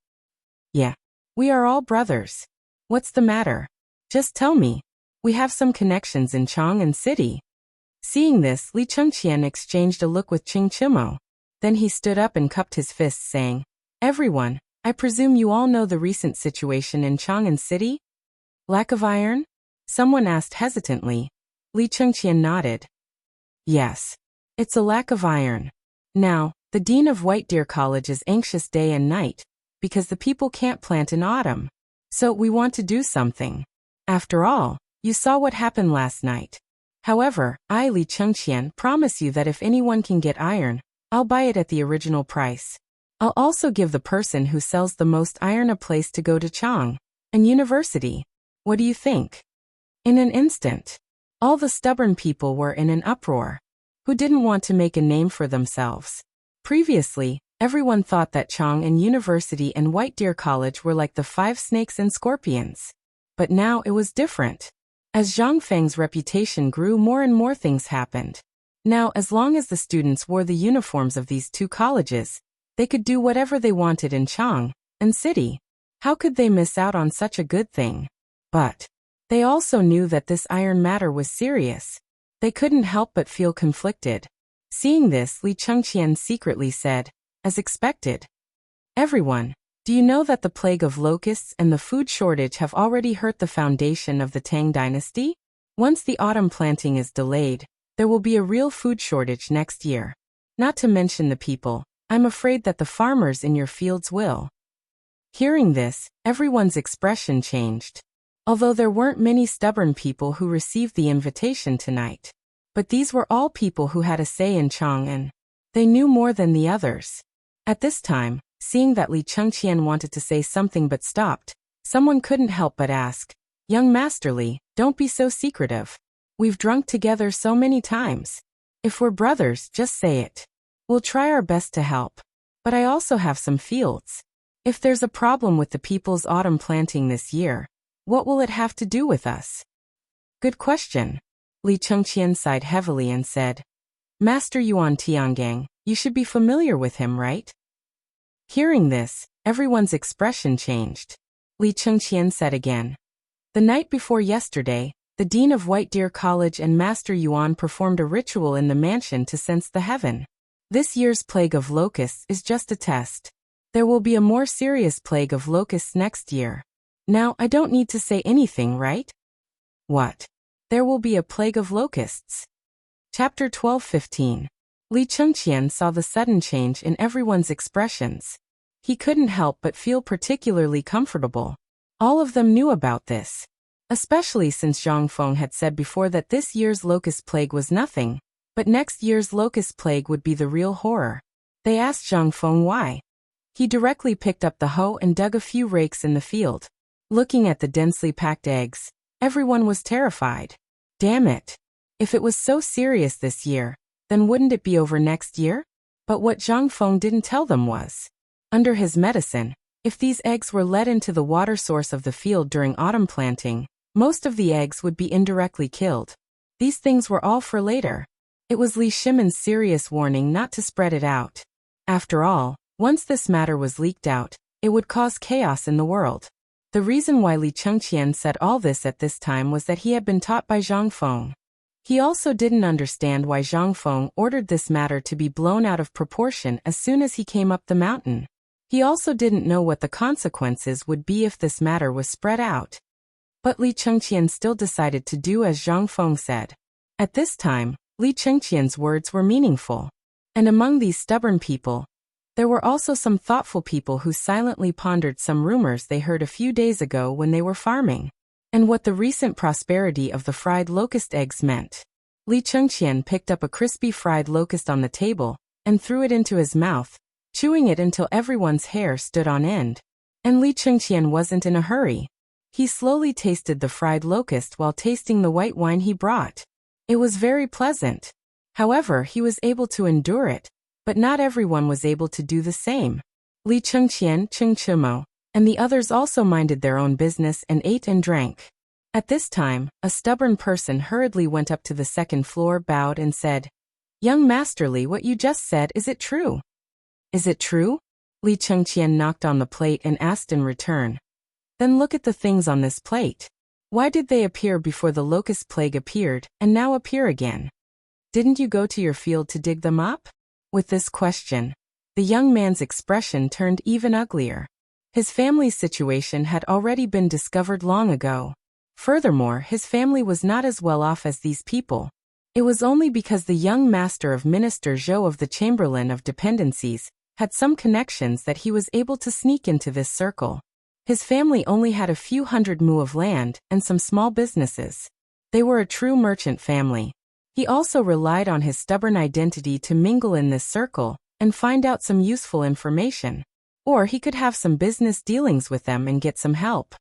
Yeah, we are all brothers. What's the matter? Just tell me. We have some connections in Chang'an City. Seeing this, Li Chengqian exchanged a look with Cheng Chimo. Then he stood up and cupped his fists, saying, Everyone, I presume you all know the recent situation in Chang'an City? Lack of iron? Someone asked hesitantly. Li Chengqian nodded. Yes. It's a lack of iron. Now, the dean of White Deer College is anxious day and night, because the people can't plant in autumn. So we want to do something. After all, you saw what happened last night. However, I, Li Chengqian, promise you that if anyone can get iron, I'll buy it at the original price. I'll also give the person who sells the most iron a place to go to Tang and university. What do you think? In an instant, all the stubborn people were in an uproar. Who didn't want to make a name for themselves? Previously, everyone thought that Tang and University and White Deer College were like the 5 snakes and scorpions. But now it was different. As Zhang Feng's reputation grew, more and more things happened. Now, as long as the students wore the uniforms of these 2 colleges, they could do whatever they wanted in Tang and city. How could they miss out on such a good thing? But they also knew that this iron matter was serious. They couldn't help but feel conflicted. Seeing this, Li Chengqian secretly said, as expected, "Everyone, do you know that the plague of locusts and the food shortage have already hurt the foundation of the Tang dynasty? Once the autumn planting is delayed, there will be a real food shortage next year. Not to mention the people. I'm afraid that the farmers in your fields will." Hearing this, everyone's expression changed. Although there weren't many stubborn people who received the invitation tonight. But these were all people who had a say in Tang and they knew more than the others. At this time, seeing that Li Chengqian wanted to say something but stopped, someone couldn't help but ask, "Young Master Li, don't be so secretive. We've drunk together so many times. If we're brothers, just say it. We'll try our best to help. But I also have some fields. If there's a problem with the people's autumn planting this year, what will it have to do with us?" Good question. Li Chengqian sighed heavily and said, "Master Yuan Tiangang, you should be familiar with him, right?" Hearing this, everyone's expression changed. Li Chengqian said again, "The night before yesterday, the Dean of White Deer College and Master Yuan performed a ritual in the mansion to sense the heaven. This year's plague of locusts is just a test. There will be a more serious plague of locusts next year. Now, I don't need to say anything, right?" What? There will be a plague of locusts. Chapter 12:15. Li Chengqian saw the sudden change in everyone's expressions. He couldn't help but feel particularly comfortable. All of them knew about this. Especially since Zhang Feng had said before that this year's locust plague was nothing, but next year's locust plague would be the real horror. They asked Zhang Feng why. He directly picked up the hoe and dug a few rakes in the field. Looking at the densely packed eggs, everyone was terrified. Damn it. If it was so serious this year, then wouldn't it be over next year? But what Zhang Feng didn't tell them was, under his medicine, if these eggs were let into the water source of the field during autumn planting, most of the eggs would be indirectly killed. These things were all for later. It was Li Shimon's serious warning not to spread it out. After all, once this matter was leaked out, it would cause chaos in the world. The reason why Li Chengqian said all this at this time was that he had been taught by Zhang Feng. He also didn't understand why Zhang Feng ordered this matter to be blown out of proportion as soon as he came up the mountain. He also didn't know what the consequences would be if this matter was spread out. But Li Chengqian still decided to do as Zhang Feng said. At this time, Li Chengqian's words were meaningful. And among these stubborn people, there were also some thoughtful people who silently pondered some rumors they heard a few days ago when they were farming, and what the recent prosperity of the fried locust eggs meant. Li Chengqian picked up a crispy fried locust on the table and threw it into his mouth, chewing it until everyone's hair stood on end. And Li Chengqian wasn't in a hurry. He slowly tasted the fried locust while tasting the white wine he brought. It was very pleasant. However, he was able to endure it, but not everyone was able to do the same. Li Chengqian, Cheng Chimo, and the others also minded their own business and ate and drank. At this time, a stubborn person hurriedly went up to the second floor, bowed and said, "Young Master Li, what you just said, is it true?" "Is it true?" Li Chengqian knocked on the plate and asked in return. "Then look at the things on this plate. Why did they appear before the locust plague appeared, and now appear again? Didn't you go to your field to dig them up?" With this question, the young man's expression turned even uglier. His family's situation had already been discovered long ago. Furthermore, his family was not as well off as these people. It was only because the young master of Minister Zhou of the Chamberlain of Dependencies had some connections that he was able to sneak into this circle. His family only had a few hundred mu of land and some small businesses. They were a true merchant family. He also relied on his stubborn identity to mingle in this circle and find out some useful information. Or he could have some business dealings with them and get some help.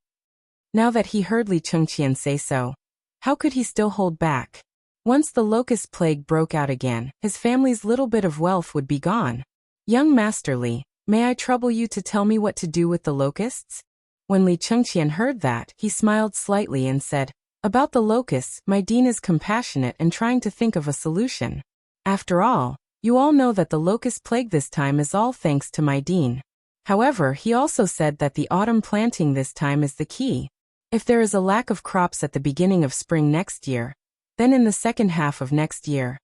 Now that he heard Li Chengqian say so, how could he still hold back? Once the locust plague broke out again, his family's little bit of wealth would be gone. Young Master Li, may I trouble you to tell me what to do with the locusts? When Li Chengqian heard that, he smiled slightly and said, about the locusts, my dean is compassionate and trying to think of a solution. After all, you all know that the locust plague this time is all thanks to my dean. However, he also said that the autumn planting this time is the key. If there is a lack of crops at the beginning of spring next year, then in the second half of next year,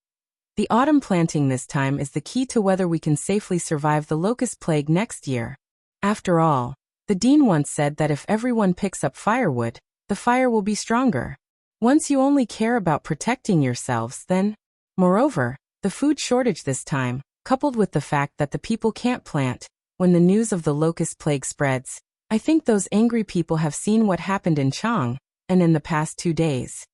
the autumn planting this time is the key to whether we can safely survive the locust plague next year. After all, the dean once said that if everyone picks up firewood, the fire will be stronger. Once you only care about protecting yourselves, then, moreover, the food shortage this time, coupled with the fact that the people can't plant, when the news of the locust plague spreads, I think those angry people have seen what happened in Chang, and in the past 2 days.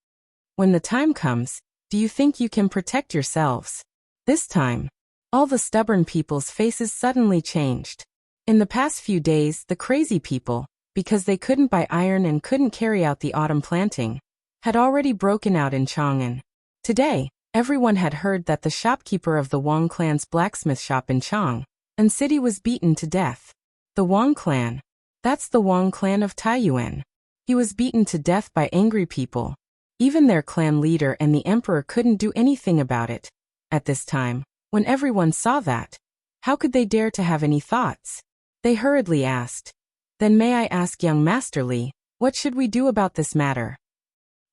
When the time comes, do you think you can protect yourselves? This time, all the stubborn people's faces suddenly changed. In the past few days, the crazy people, because they couldn't buy iron and couldn't carry out the autumn planting, had already broken out in Chang'an. Today, everyone had heard that the shopkeeper of the Wang clan's blacksmith shop in Chang'an City was beaten to death. The Wang clan. That's the Wang clan of Taiyuan. He was beaten to death by angry people. Even their clan leader and the emperor couldn't do anything about it. At this time, when everyone saw that, how could they dare to have any thoughts? They hurriedly asked, then may I ask young Master Li, what should we do about this matter?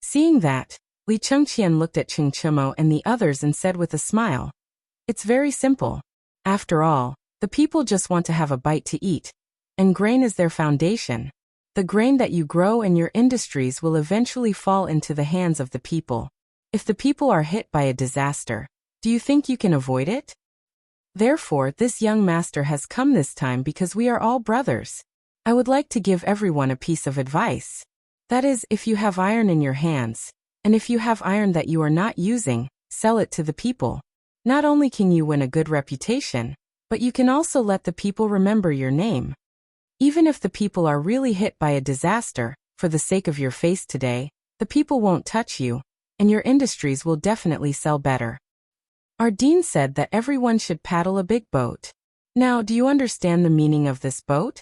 Seeing that, Li Chengqian looked at Cheng Chimo and the others and said with a smile, it's very simple. After all, the people just want to have a bite to eat, and grain is their foundation. The grain that you grow and your industries will eventually fall into the hands of the people. If the people are hit by a disaster, do you think you can avoid it? Therefore, this young master has come this time because we are all brothers. I would like to give everyone a piece of advice. That is, if you have iron in your hands, and if you have iron that you are not using, sell it to the people. Not only can you win a good reputation, but you can also let the people remember your name. Even if the people are really hit by a disaster, for the sake of your face today, the people won't touch you, and your industries will definitely sell better. Our dean said that everyone should paddle a big boat. Now, do you understand the meaning of this boat?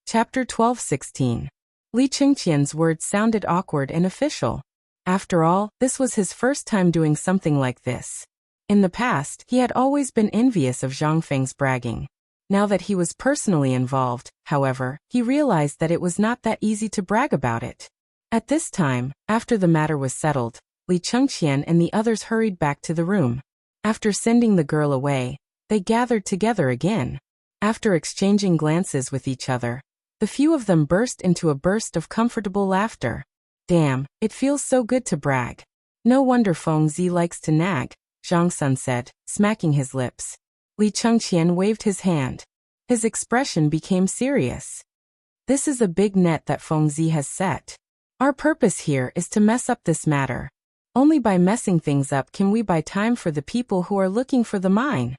Chapter 12:16. Li Chengqian's words sounded awkward and official. After all, this was his first time doing something like this. In the past, he had always been envious of Zhang Feng's bragging. Now that he was personally involved, however, he realized that it was not that easy to brag about it. At this time, after the matter was settled, Li Chengqian and the others hurried back to the room. After sending the girl away, they gathered together again. After exchanging glances with each other, the few of them burst into a burst of comfortable laughter. Damn, it feels so good to brag. No wonder Feng Zi likes to nag, Zhang Sun said, smacking his lips. Li Chengqian waved his hand. His expression became serious. This is a big net that Feng Zi has set. Our purpose here is to mess up this matter. Only by messing things up can we buy time for the people who are looking for the mine.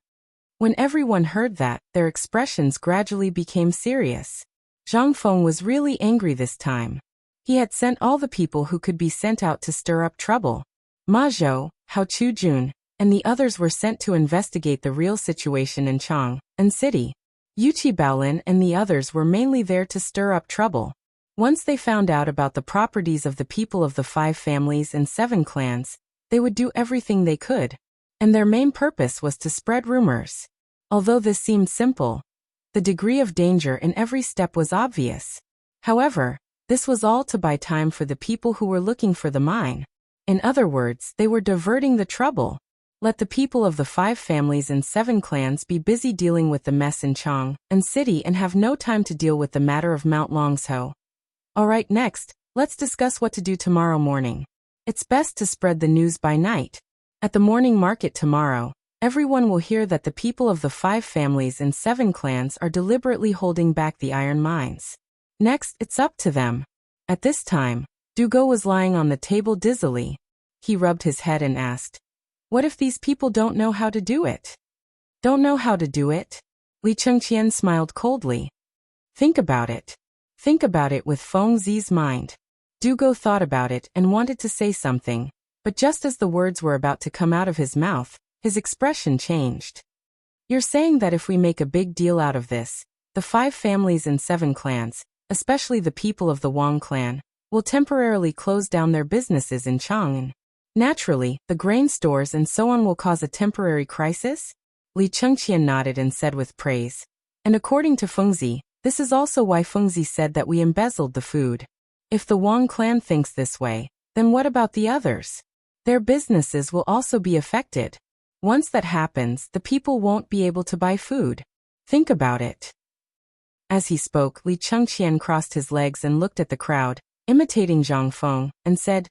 When everyone heard that, their expressions gradually became serious. Zhang Feng was really angry this time. He had sent all the people who could be sent out to stir up trouble. Ma Zhou, Hao Chujun, and the others were sent to investigate the real situation in Chang'an City. Yuqi Baolin and the others were mainly there to stir up trouble. Once they found out about the properties of the people of the 5 families and 7 clans, they would do everything they could. And their main purpose was to spread rumors. Although this seemed simple, the degree of danger in every step was obvious. However, this was all to buy time for the people who were looking for the mine. In other words, they were diverting the trouble. Let the people of the 5 families and 7 clans be busy dealing with the mess in Chang'an City and have no time to deal with the matter of Mount Longzhou. Alright, next, let's discuss what to do tomorrow morning. It's best to spread the news by night. At the morning market tomorrow, everyone will hear that the people of the 5 families and 7 clans are deliberately holding back the iron mines. Next, it's up to them. At this time, Dugo was lying on the table dizzily. He rubbed his head and asked, what if these people don't know how to do it? Don't know how to do it? Li Chengqian smiled coldly. Think about it. Think about it with Feng Zi's mind. Dugo thought about it and wanted to say something, but just as the words were about to come out of his mouth, his expression changed. You're saying that if we make a big deal out of this, the 5 families and 7 clans, especially the people of the Wang clan, will temporarily close down their businesses in Chang'an. Naturally, the grain stores and so on will cause a temporary crisis? Li Chengqian nodded and said with praise. And according to Feng Zi, this is also why Feng Zi said that we embezzled the food. If the Wang clan thinks this way, then what about the others? Their businesses will also be affected. Once that happens, the people won't be able to buy food. Think about it. As he spoke, Li Chengqian crossed his legs and looked at the crowd, imitating Zhang Feng, and said,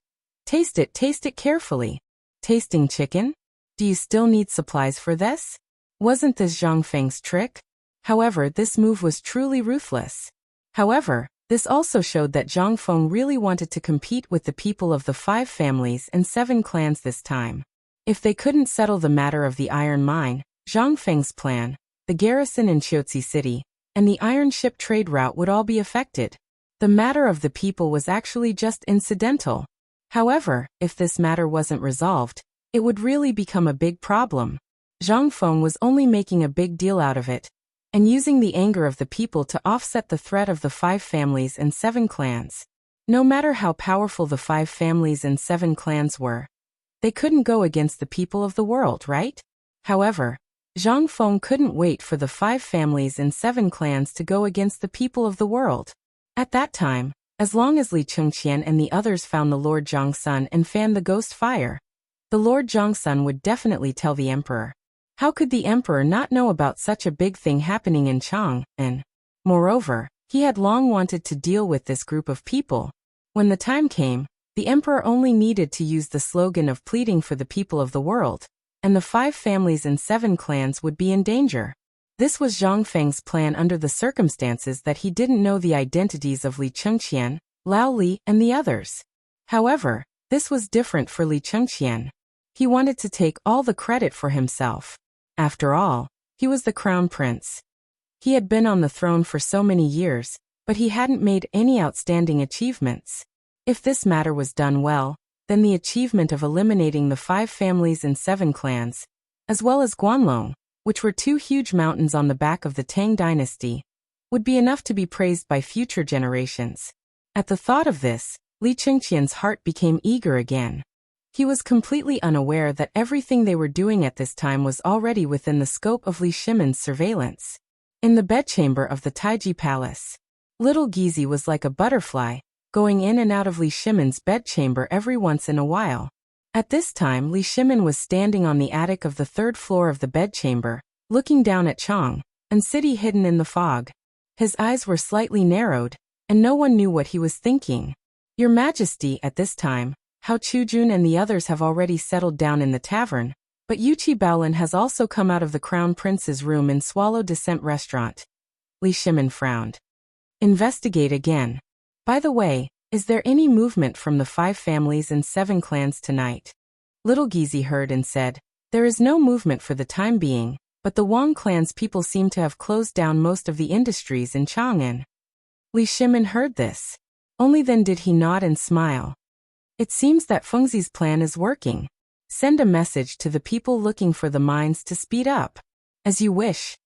taste it carefully. Tasting chicken? Do you still need supplies for this? Wasn't this Zhang Feng's trick? However, this move was truly ruthless. However, this also showed that Zhang Feng really wanted to compete with the people of the 5 families and 7 clans this time. If they couldn't settle the matter of the iron mine, Zhang Feng's plan, the garrison in Qiuzi City, and the iron ship trade route would all be affected. The matter of the people was actually just incidental. However, if this matter wasn't resolved, it would really become a big problem. Zhang Feng was only making a big deal out of it, and using the anger of the people to offset the threat of the 5 families and 7 clans. No matter how powerful the 5 families and 7 clans were, they couldn't go against the people of the world, right? However, Zhang Feng couldn't wait for the 5 families and 7 clans to go against the people of the world. At that time, as long as Li Chengqian and the others found the Lord Zhongsun and fanned the ghost fire, the Lord Zhongsun would definitely tell the emperor. How could the emperor not know about such a big thing happening in Chang'an? Moreover, he had long wanted to deal with this group of people. When the time came, the emperor only needed to use the slogan of pleading for the people of the world, and the 5 families and 7 clans would be in danger. This was Zhang Feng's plan under the circumstances that he didn't know the identities of Li Chengqian, Lao Li, and the others. However, this was different for Li Chengqian. He wanted to take all the credit for himself. After all, he was the crown prince. He had been on the throne for so many years, but he hadn't made any outstanding achievements. If this matter was done well, then the achievement of eliminating the 5 families and 7 clans, as well as Guanlong, which were 2 huge mountains on the back of the Tang dynasty, would be enough to be praised by future generations. At the thought of this, Li Chengqian's heart became eager again. He was completely unaware that everything they were doing at this time was already within the scope of Li Shimin's surveillance. In the bedchamber of the Taiji Palace, little Gizi was like a butterfly, going in and out of Li Shimin's bedchamber every once in a while. At this time, Li Shimin was standing on the attic of the 3rd floor of the bedchamber, looking down at Chang'an City hidden in the fog. His eyes were slightly narrowed, and no one knew what he was thinking. Your Majesty, at this time, Hao Chujun and the others have already settled down in the tavern, but Yuchi Baolin has also come out of the Crown Prince's room in Swallow Descent Restaurant. Li Shimin frowned. Investigate again. By the way, is there any movement from the 5 families and 7 clans tonight? Little Gizi heard and said, there is no movement for the time being, but the Wang clan's people seem to have closed down most of the industries in Chang'an. Li Shimin heard this. Only then did he nod and smile. It seems that Feng Zi's plan is working. Send a message to the people looking for the mines to speed up. As you wish.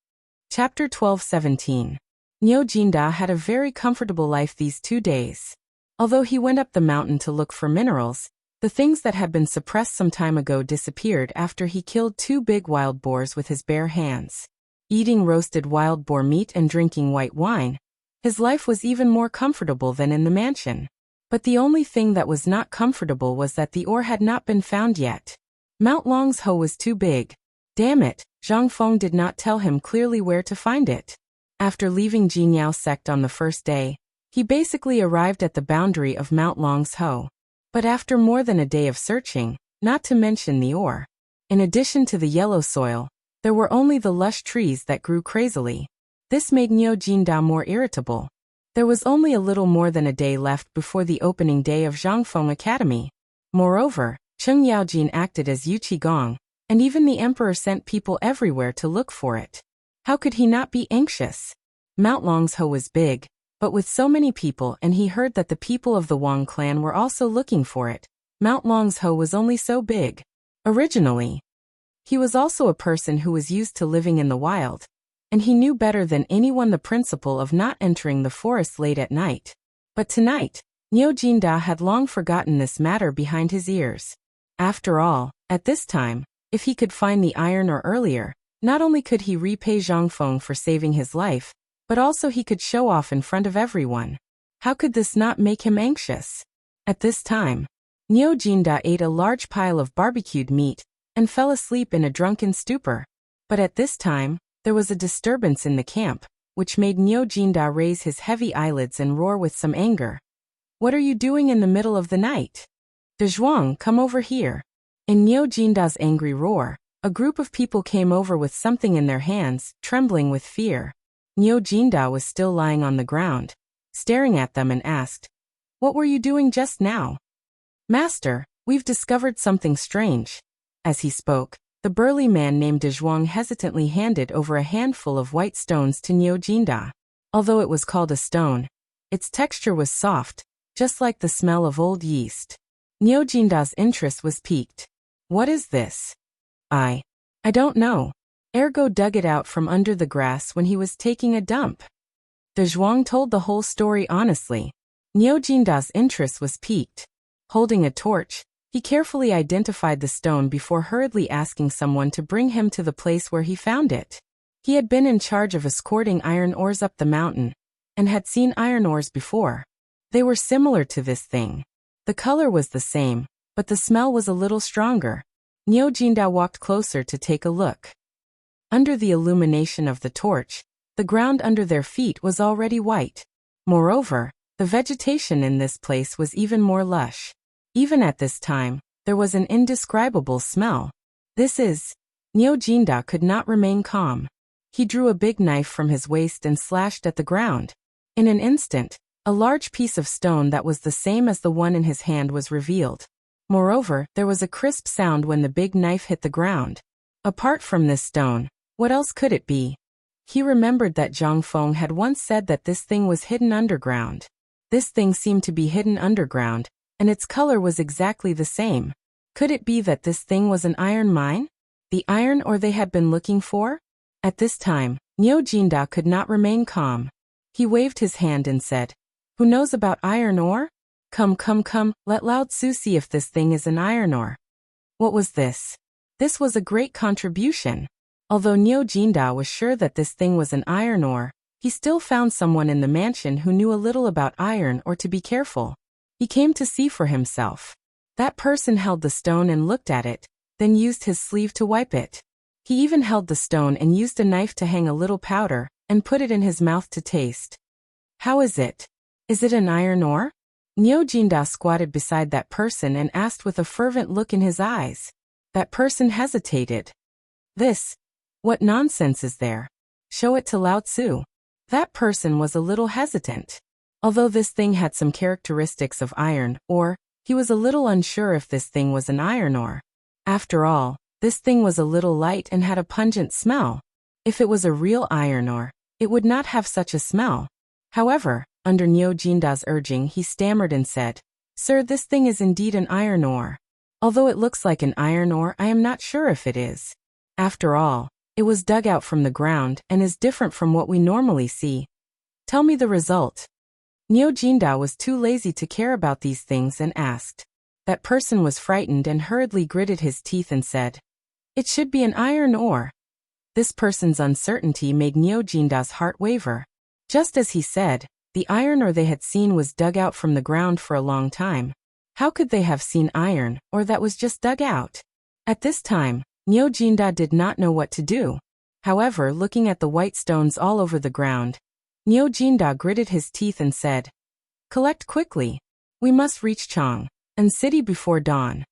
Chapter 12:17. Niu Jinda had a very comfortable life these 2 days. Although he went up the mountain to look for minerals, the things that had been suppressed some time ago disappeared after he killed 2 big wild boars with his bare hands. Eating roasted wild boar meat and drinking white wine, his life was even more comfortable than in the mansion. But the only thing that was not comfortable was that the ore had not been found yet. Mount Long's hoe was too big. Damn it, Zhang Feng did not tell him clearly where to find it. After leaving Jinyao sect on the first day, he basically arrived at the boundary of Mount Long's hoe. But after more than a day of searching, not to mention the ore, in addition to the yellow soil, there were only the lush trees that grew crazily. This made Niu Jinda more irritable. There was only a little more than a day left before the opening day of Zhangfeng Academy. Moreover, Cheng Yaojin acted as Yuchi Gong, and even the emperor sent people everywhere to look for it. How could he not be anxious? Mount Longsho was big, but with so many people and he heard that the people of the Wang clan were also looking for it, Mount Longsho was only so big. Originally, he was also a person who was used to living in the wild, and he knew better than anyone the principle of not entering the forest late at night. But tonight, Niu Jinda had long forgotten this matter behind his ears. After all, at this time, if he could find the iron or earlier, not only could he repay Zhang Feng for saving his life, but also he could show off in front of everyone. How could this not make him anxious? At this time, Niu Jinda ate a large pile of barbecued meat and fell asleep in a drunken stupor. But at this time, there was a disturbance in the camp, which made Niu Jinda raise his heavy eyelids and roar with some anger. What are you doing in the middle of the night? De Zhuang, come over here. In Niu Jinda's angry roar, a group of people came over with something in their hands, trembling with fear. Niu Jinda was still lying on the ground, staring at them and asked, "What were you doing just now?" "Master, we've discovered something strange." As he spoke, the burly man named De Zhuang hesitantly handed over a handful of white stones to Niu Jinda. Although it was called a stone, its texture was soft, just like the smell of old yeast. Niu Jinda's interest was piqued. "What is this?" I don't know. Ergo dug it out from under the grass when he was taking a dump." De Zhuang told the whole story honestly. Niu Jinda's interest was piqued. Holding a torch, he carefully identified the stone before hurriedly asking someone to bring him to the place where he found it. He had been in charge of escorting iron ores up the mountain, and had seen iron ores before. They were similar to this thing. The color was the same, but the smell was a little stronger. Niu Jinda walked closer to take a look. Under the illumination of the torch, the ground under their feet was already white. Moreover, the vegetation in this place was even more lush. Even at this time, there was an indescribable smell. Niu Jinda could not remain calm. He drew a big knife from his waist and slashed at the ground. In an instant, a large piece of stone that was the same as the one in his hand was revealed. Moreover, there was a crisp sound when the big knife hit the ground. Apart from this stone, what else could it be? He remembered that Zhang Feng had once said that this thing was hidden underground. This thing seemed to be hidden underground, and its color was exactly the same. Could it be that this thing was an iron mine? The iron ore they had been looking for? At this time, Niu Jinda could not remain calm. He waved his hand and said, "Who knows about iron ore? Come, let Lao Tzu see if this thing is an iron ore." What was this? This was a great contribution. Although Niu Jinda was sure that this thing was an iron ore, he still found someone in the mansion who knew a little about iron ore to be careful. He came to see for himself. That person held the stone and looked at it, then used his sleeve to wipe it. He even held the stone and used a knife to hang a little powder, and put it in his mouth to taste. "How is it? Is it an iron ore?" Niu Jinda squatted beside that person and asked with a fervent look in his eyes. That person hesitated. What nonsense is there? Show it to Lao Tzu." That person was a little hesitant. Although this thing had some characteristics of iron ore, he was a little unsure if this thing was an iron ore. After all, this thing was a little light and had a pungent smell. If it was a real iron ore, it would not have such a smell. However, under Niu Jinda's urging, he stammered and said, "Sir, this thing is indeed an iron ore. Although it looks like an iron ore, I am not sure if it is. After all, it was dug out from the ground and is different from what we normally see. Tell me the result." Niu Jinda was too lazy to care about these things and asked. That person was frightened and hurriedly gritted his teeth and said, "It should be an iron ore." This person's uncertainty made Niu Jinda's heart waver. Just as he said, the iron ore they had seen was dug out from the ground for a long time. How could they have seen iron ore that was just dug out? At this time, Niu Jinda did not know what to do. However, looking at the white stones all over the ground, Niu Jinda gritted his teeth and said, "Collect quickly. We must reach Chang and city before dawn."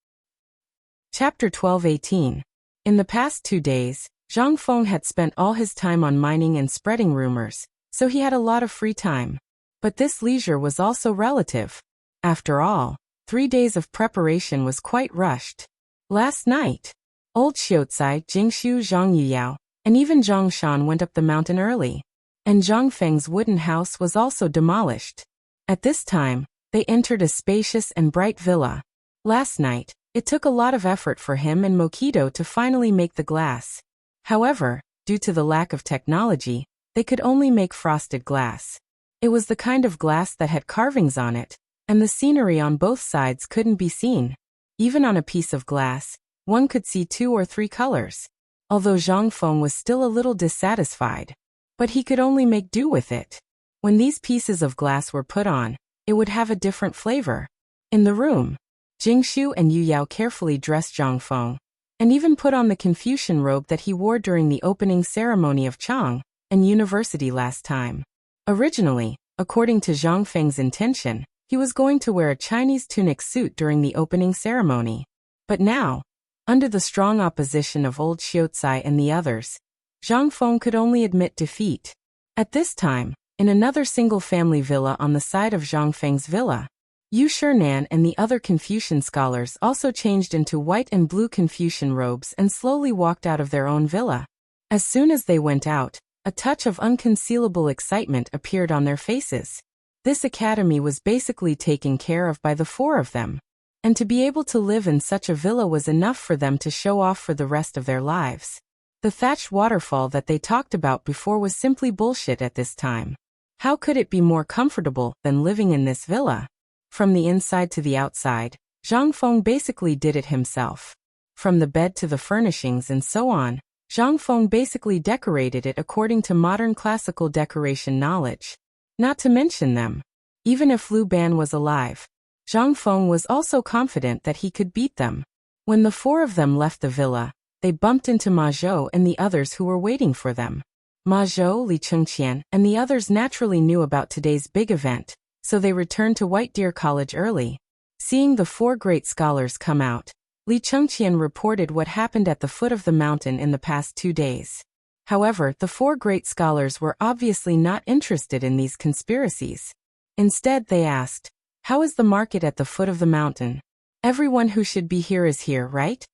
Chapter 12:18. In the past 2 days, Zhang Feng had spent all his time on mining and spreading rumors, so he had a lot of free time. But this leisure was also relative. After all, 3 days of preparation was quite rushed. Last night, Old Xiaocai, Jingshu, Zhang Yuyao, and even Zhang Shan went up the mountain early. And Zhang Feng's wooden house was also demolished. At this time, they entered a spacious and bright villa. Last night, it took a lot of effort for him and Mokido to finally make the glass. However, due to the lack of technology, they could only make frosted glass. It was the kind of glass that had carvings on it, and the scenery on both sides couldn't be seen. Even on a piece of glass, one could see 2 or 3 colors. Although Zhang Feng was still a little dissatisfied, but he could only make do with it. When these pieces of glass were put on, it would have a different flavor. In the room, Jingshu and Yu Yao carefully dressed Zhang Feng, and even put on the Confucian robe that he wore during the opening ceremony of Chang and University last time. Originally, according to Zhang Feng's intention, he was going to wear a Chinese tunic suit during the opening ceremony. But now, under the strong opposition of Old Xiaocai and the others, Zhang Feng could only admit defeat. At this time, in another single-family villa on the side of Zhang Feng's villa, Yu Shinan and the other Confucian scholars also changed into white and blue Confucian robes and slowly walked out of their own villa. As soon as they went out, a touch of unconcealable excitement appeared on their faces. This academy was basically taken care of by the 4 of them, and to be able to live in such a villa was enough for them to show off for the rest of their lives. The thatched waterfall that they talked about before was simply bullshit at this time. How could it be more comfortable than living in this villa? From the inside to the outside, Zhang Feng basically did it himself. From the bed to the furnishings and so on, Zhang Feng basically decorated it according to modern classical decoration knowledge. Not to mention them. Even if Lu Ban was alive, Zhang Feng was also confident that he could beat them. When the 4 of them left the villa, they bumped into Ma Zhou and the others who were waiting for them. Ma Zhou, Li Chengqian, and the others naturally knew about today's big event, so they returned to White Deer College early. Seeing the 4 great scholars come out, Li Chengqian reported what happened at the foot of the mountain in the past 2 days. However, the 4 great scholars were obviously not interested in these conspiracies. Instead, they asked, "How is the market at the foot of the mountain? Everyone who should be here is here, right?"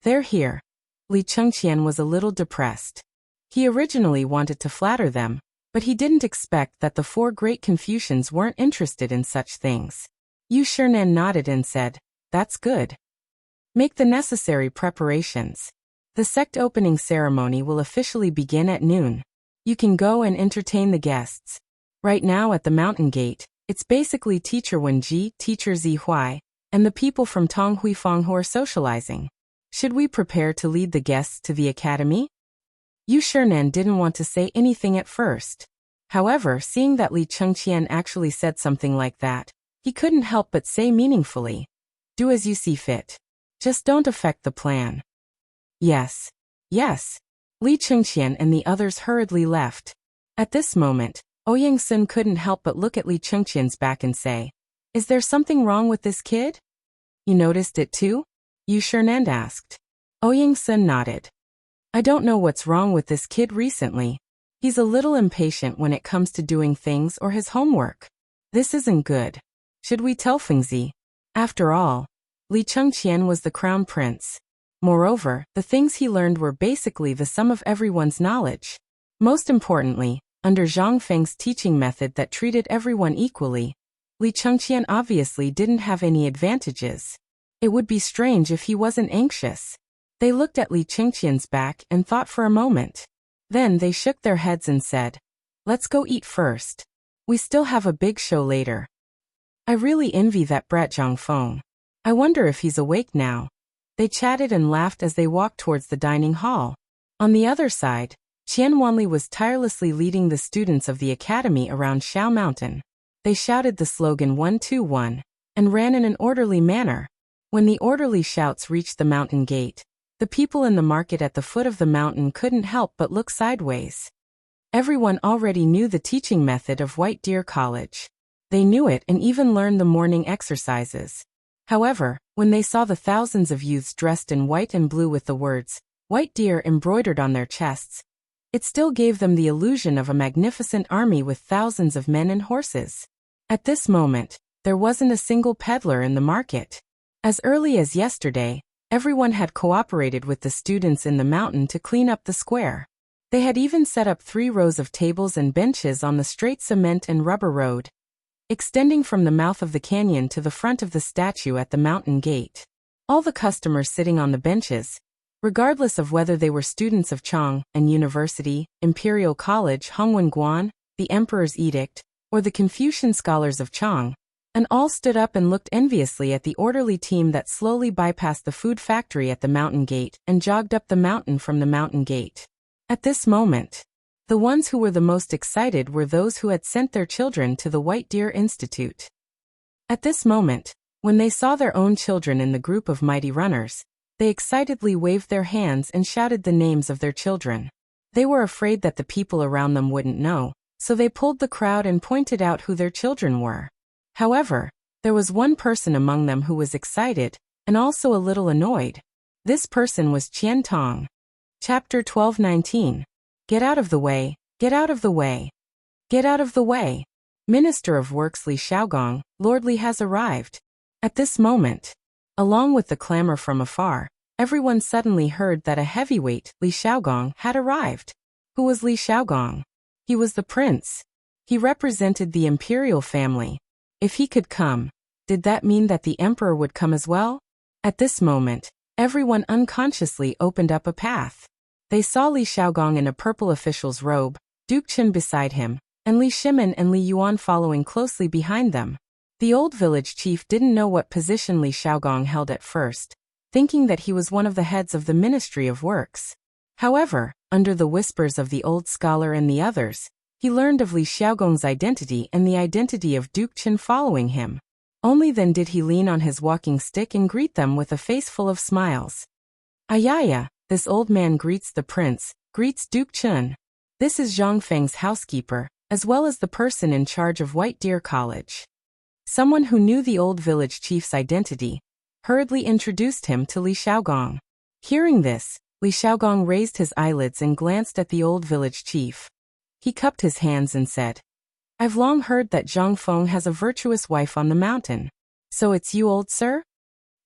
"They're here." Li Chengqian was a little depressed. He originally wanted to flatter them, but he didn't expect that the 4 great Confucians weren't interested in such things. Yu Shinan nodded and said, "That's good. Make the necessary preparations. The sect opening ceremony will officially begin at noon. You can go and entertain the guests. Right now at the mountain gate, it's basically Teacher Wenji, Teacher Zi Huai, and the people from Tong Huifang who are socializing. Should we prepare to lead the guests to the academy?" Yu Shinan didn't want to say anything at first. However, seeing that Li Chengqian actually said something like that, he couldn't help but say meaningfully, "Do as you see fit. Just don't affect the plan." "Yes. Yes." Li Chengqian and the others hurriedly left. At this moment, Ouyang Sun couldn't help but look at Li Chengqian's back and say, "Is there something wrong with this kid?" "You noticed it too?" Yu Shinan asked. Ouyang Sun nodded. "I don't know what's wrong with this kid recently. He's a little impatient when it comes to doing things or his homework. This isn't good. Should we tell Fengzi?" After all, Li Chengqian was the crown prince. Moreover, the things he learned were basically the sum of everyone's knowledge. Most importantly, under Zhang Feng's teaching method that treated everyone equally, Li Chengqian obviously didn't have any advantages. It would be strange if he wasn't anxious. They looked at Li Chengqian's back and thought for a moment. Then they shook their heads and said, "Let's go eat first. We still have a big show later." "I really envy that brat Zhang Feng. I wonder if he's awake now." They chatted and laughed as they walked towards the dining hall. On the other side, Qian Wanli was tirelessly leading the students of the academy around Xiao Mountain. They shouted the slogan 121 and ran in an orderly manner. When the orderly shouts reached the mountain gate, the people in the market at the foot of the mountain couldn't help but look sideways. Everyone already knew the teaching method of White Deer College. They knew it and even learned the morning exercises. However, when they saw the thousands of youths dressed in white and blue with the words, "White Deer" embroidered on their chests, it still gave them the illusion of a magnificent army with thousands of men and horses. At this moment, there wasn't a single peddler in the market. As early as yesterday, Everyone had cooperated with the students in the mountain to clean up the square. They had even set up 3 rows of tables and benches on the straight cement and rubber road, extending from the mouth of the canyon to the front of the statue at the mountain gate. All the customers sitting on the benches, regardless of whether they were students of Chang and University, Imperial College Hongwen-Guan, the Emperor's Edict, or the Confucian scholars of Chang, and all stood up and looked enviously at the orderly team that slowly bypassed the food factory at the mountain gate and jogged up the mountain from the mountain gate. At this moment, the ones who were the most excited were those who had sent their children to the White Deer Institute. At this moment, when they saw their own children in the group of mighty runners, they excitedly waved their hands and shouted the names of their children. They were afraid that the people around them wouldn't know, so they pulled the crowd and pointed out who their children were. However, there was one person among them who was excited, and also a little annoyed. This person was Tang. Chapter 12:19. Get out of the way, get out of the way. Get out of the way. Minister of Works Li Xiaogong, Lord Li has arrived. At this moment, along with the clamor from afar, everyone suddenly heard that a heavyweight, Li Xiaogong, had arrived. Who was Li Xiaogong? He was the prince. He represented the imperial family. If he could come, did that mean that the emperor would come as well? At this moment, everyone unconsciously opened up a path. They saw Li Xiaogong in a purple official's robe, Duke Chen beside him, and Li Shimin and Li Yuan following closely behind them. The old village chief didn't know what position Li Xiaogong held at first, thinking that he was one of the heads of the Ministry of Works. However, under the whispers of the old scholar and the others, he learned of Li Xiaogong's identity and the identity of Duke Chen following him. Only then did he lean on his walking stick and greet them with a face full of smiles. Ayaya, this old man greets the prince, greets Duke Chen. This is Zhang Feng's housekeeper, as well as the person in charge of White Deer College. Someone who knew the old village chief's identity hurriedly introduced him to Li Xiaogong. Hearing this, Li Xiaogong raised his eyelids and glanced at the old village chief. He cupped his hands and said, I've long heard that Zhang Feng has a virtuous wife on the mountain. So it's you, old sir?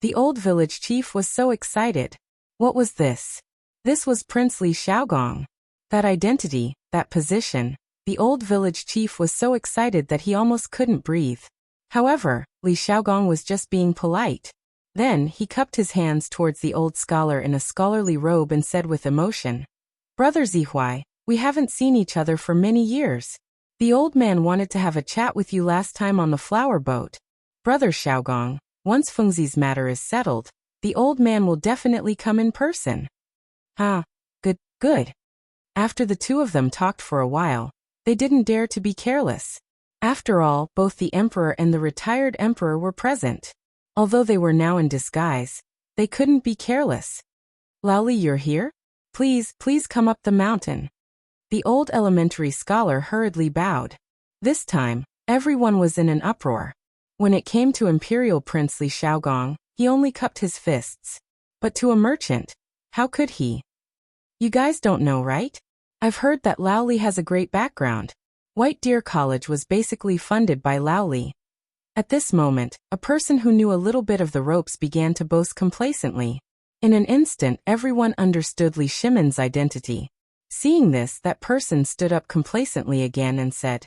The old village chief was so excited. What was this? This was Prince Li Xiaogong. That identity, that position. The old village chief was so excited that he almost couldn't breathe. However, Li Xiaogong was just being polite. Then he cupped his hands towards the old scholar in a scholarly robe and said with emotion, Brother Zihuai, we haven't seen each other for many years. The old man wanted to have a chat with you last time on the flower boat. Brother Xiaogong, once Fengzi's matter is settled, the old man will definitely come in person. Good. After the two of them talked for a while, they didn't dare to be careless. After all, both the emperor and the retired emperor were present. Although they were now in disguise, they couldn't be careless. Laoli, you're here? Please come up the mountain. The old elementary scholar hurriedly bowed. This time, everyone was in an uproar. When it came to Imperial Prince Li Xiaogong, he only cupped his fists. But to a merchant, how could he? You guys don't know, right? I've heard that Laoli has a great background. White Deer College was basically funded by Laoli. At this moment, a person who knew a little bit of the ropes began to boast complacently. In an instant, everyone understood Li Shimin's identity. Seeing this, that person stood up complacently again and said,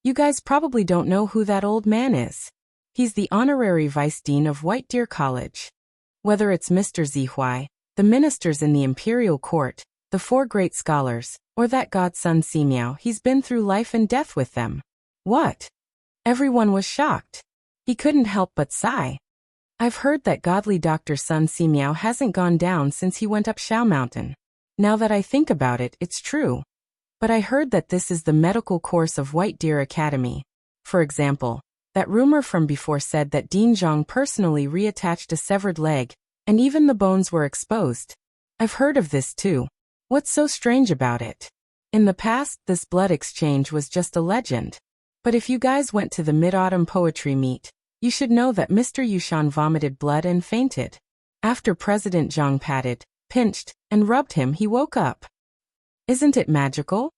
You guys probably don't know who that old man is. He's the honorary vice dean of White Deer College. Whether it's Mr. Zihuai, the ministers in the imperial court, the 4 great scholars, or that godson Simiao, he's been through life and death with them. What? Everyone was shocked. He couldn't help but sigh. I've heard that godly Dr. Sun Simiao hasn't gone down since he went up Shao Mountain. Now that I think about it, it's true. But I heard that this is the medical course of White Deer Academy. For example, that rumor from before said that Dean Zhang personally reattached a severed leg, and even the bones were exposed. I've heard of this too. What's so strange about it? In the past, this blood exchange was just a legend. But if you guys went to the Mid-Autumn Poetry Meet, you should know that Mr. Yushan vomited blood and fainted. After President Zhang patted, pinched, and rubbed him, he woke up. Isn't it magical?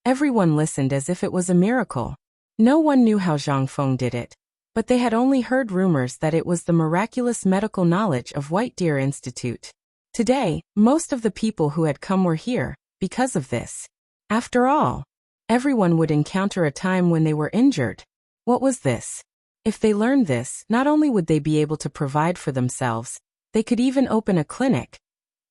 Everyone listened as if it was a miracle. No one knew how Zhang Feng did it. but they had only heard rumors that it was the miraculous medical knowledge of White Deer Institute. Today, most of the people who had come were here, because of this. After all, everyone would encounter a time when they were injured. What was this? If they learned this, not only would they be able to provide for themselves, they could even open a clinic.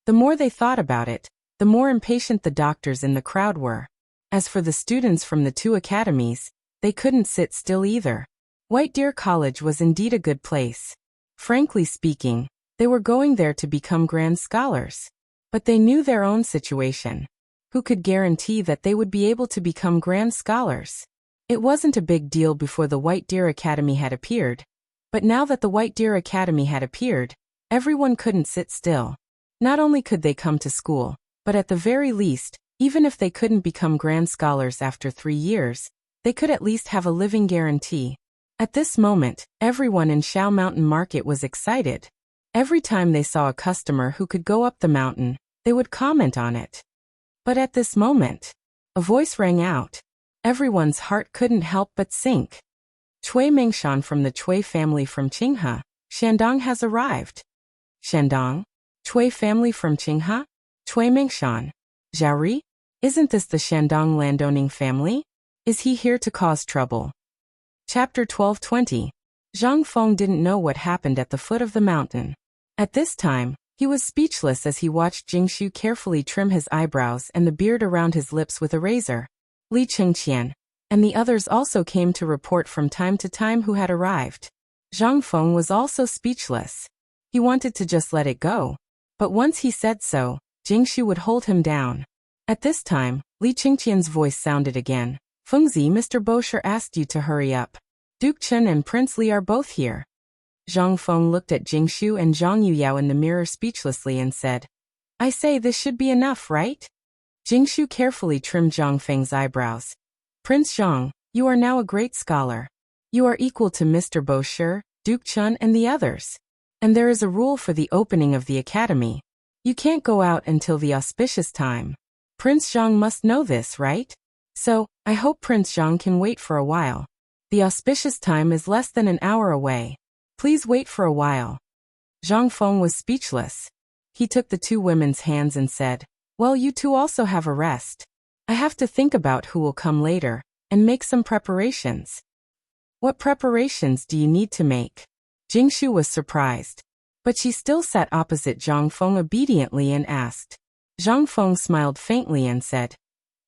The more they thought about it, the more impatient the doctors in the crowd were. As for the students from the two academies, they couldn't sit still either. White Deer College was indeed a good place. Frankly speaking, they were going there to become grand scholars. But they knew their own situation. Who could guarantee that they would be able to become grand scholars? It wasn't a big deal before the White Deer Academy had appeared, but now that the White Deer Academy had appeared, everyone couldn't sit still. Not only could they come to school, but at the very least, even if they couldn't become grand scholars after 3 years, they could at least have a living guarantee. At this moment, everyone in Shao Mountain Market was excited. Every time they saw a customer who could go up the mountain, they would comment on it. But at this moment, a voice rang out. Everyone's heart couldn't help but sink. Cui Mengshan from the Cui family from Qinghe, Shandong has arrived. Shandong? Cui family from Qinghe? Cui Mengshan. Zhaori? Isn't this the Shandong landowning family? Is he here to cause trouble? Chapter 1220. Zhang Feng didn't know what happened at the foot of the mountain. At this time, he was speechless as he watched Jingshu carefully trim his eyebrows and the beard around his lips with a razor. Li Chengqian and the others also came to report from time to time who had arrived. Zhang Feng was also speechless. He wanted to just let it go. But once he said so, Jingshu would hold him down. At this time, Li Chengqian's voice sounded again. Fengzi, Mr. Bosher asked you to hurry up. Duke Chen and Prince Li are both here. Zhang Feng looked at Jingshu and Zhang Yuyao in the mirror speechlessly and said, I say this should be enough, right? Jingshu carefully trimmed Zhang Feng's eyebrows. Prince Zhang, you are now a great scholar. You are equal to Mr. Bosher, Duke Chen and the others. And there is a rule for the opening of the academy. You can't go out until the auspicious time. Prince Zhang must know this, right? So, I hope Prince Zhang can wait for a while. The auspicious time is less than an hour away. Please wait for a while. Zhang Feng was speechless. He took the two women's hands and said, Well, you two also have a rest. I have to think about who will come later, and make some preparations. What preparations do you need to make? Jingshu was surprised. But she still sat opposite Zhang Feng obediently and asked. Zhang Feng smiled faintly and said,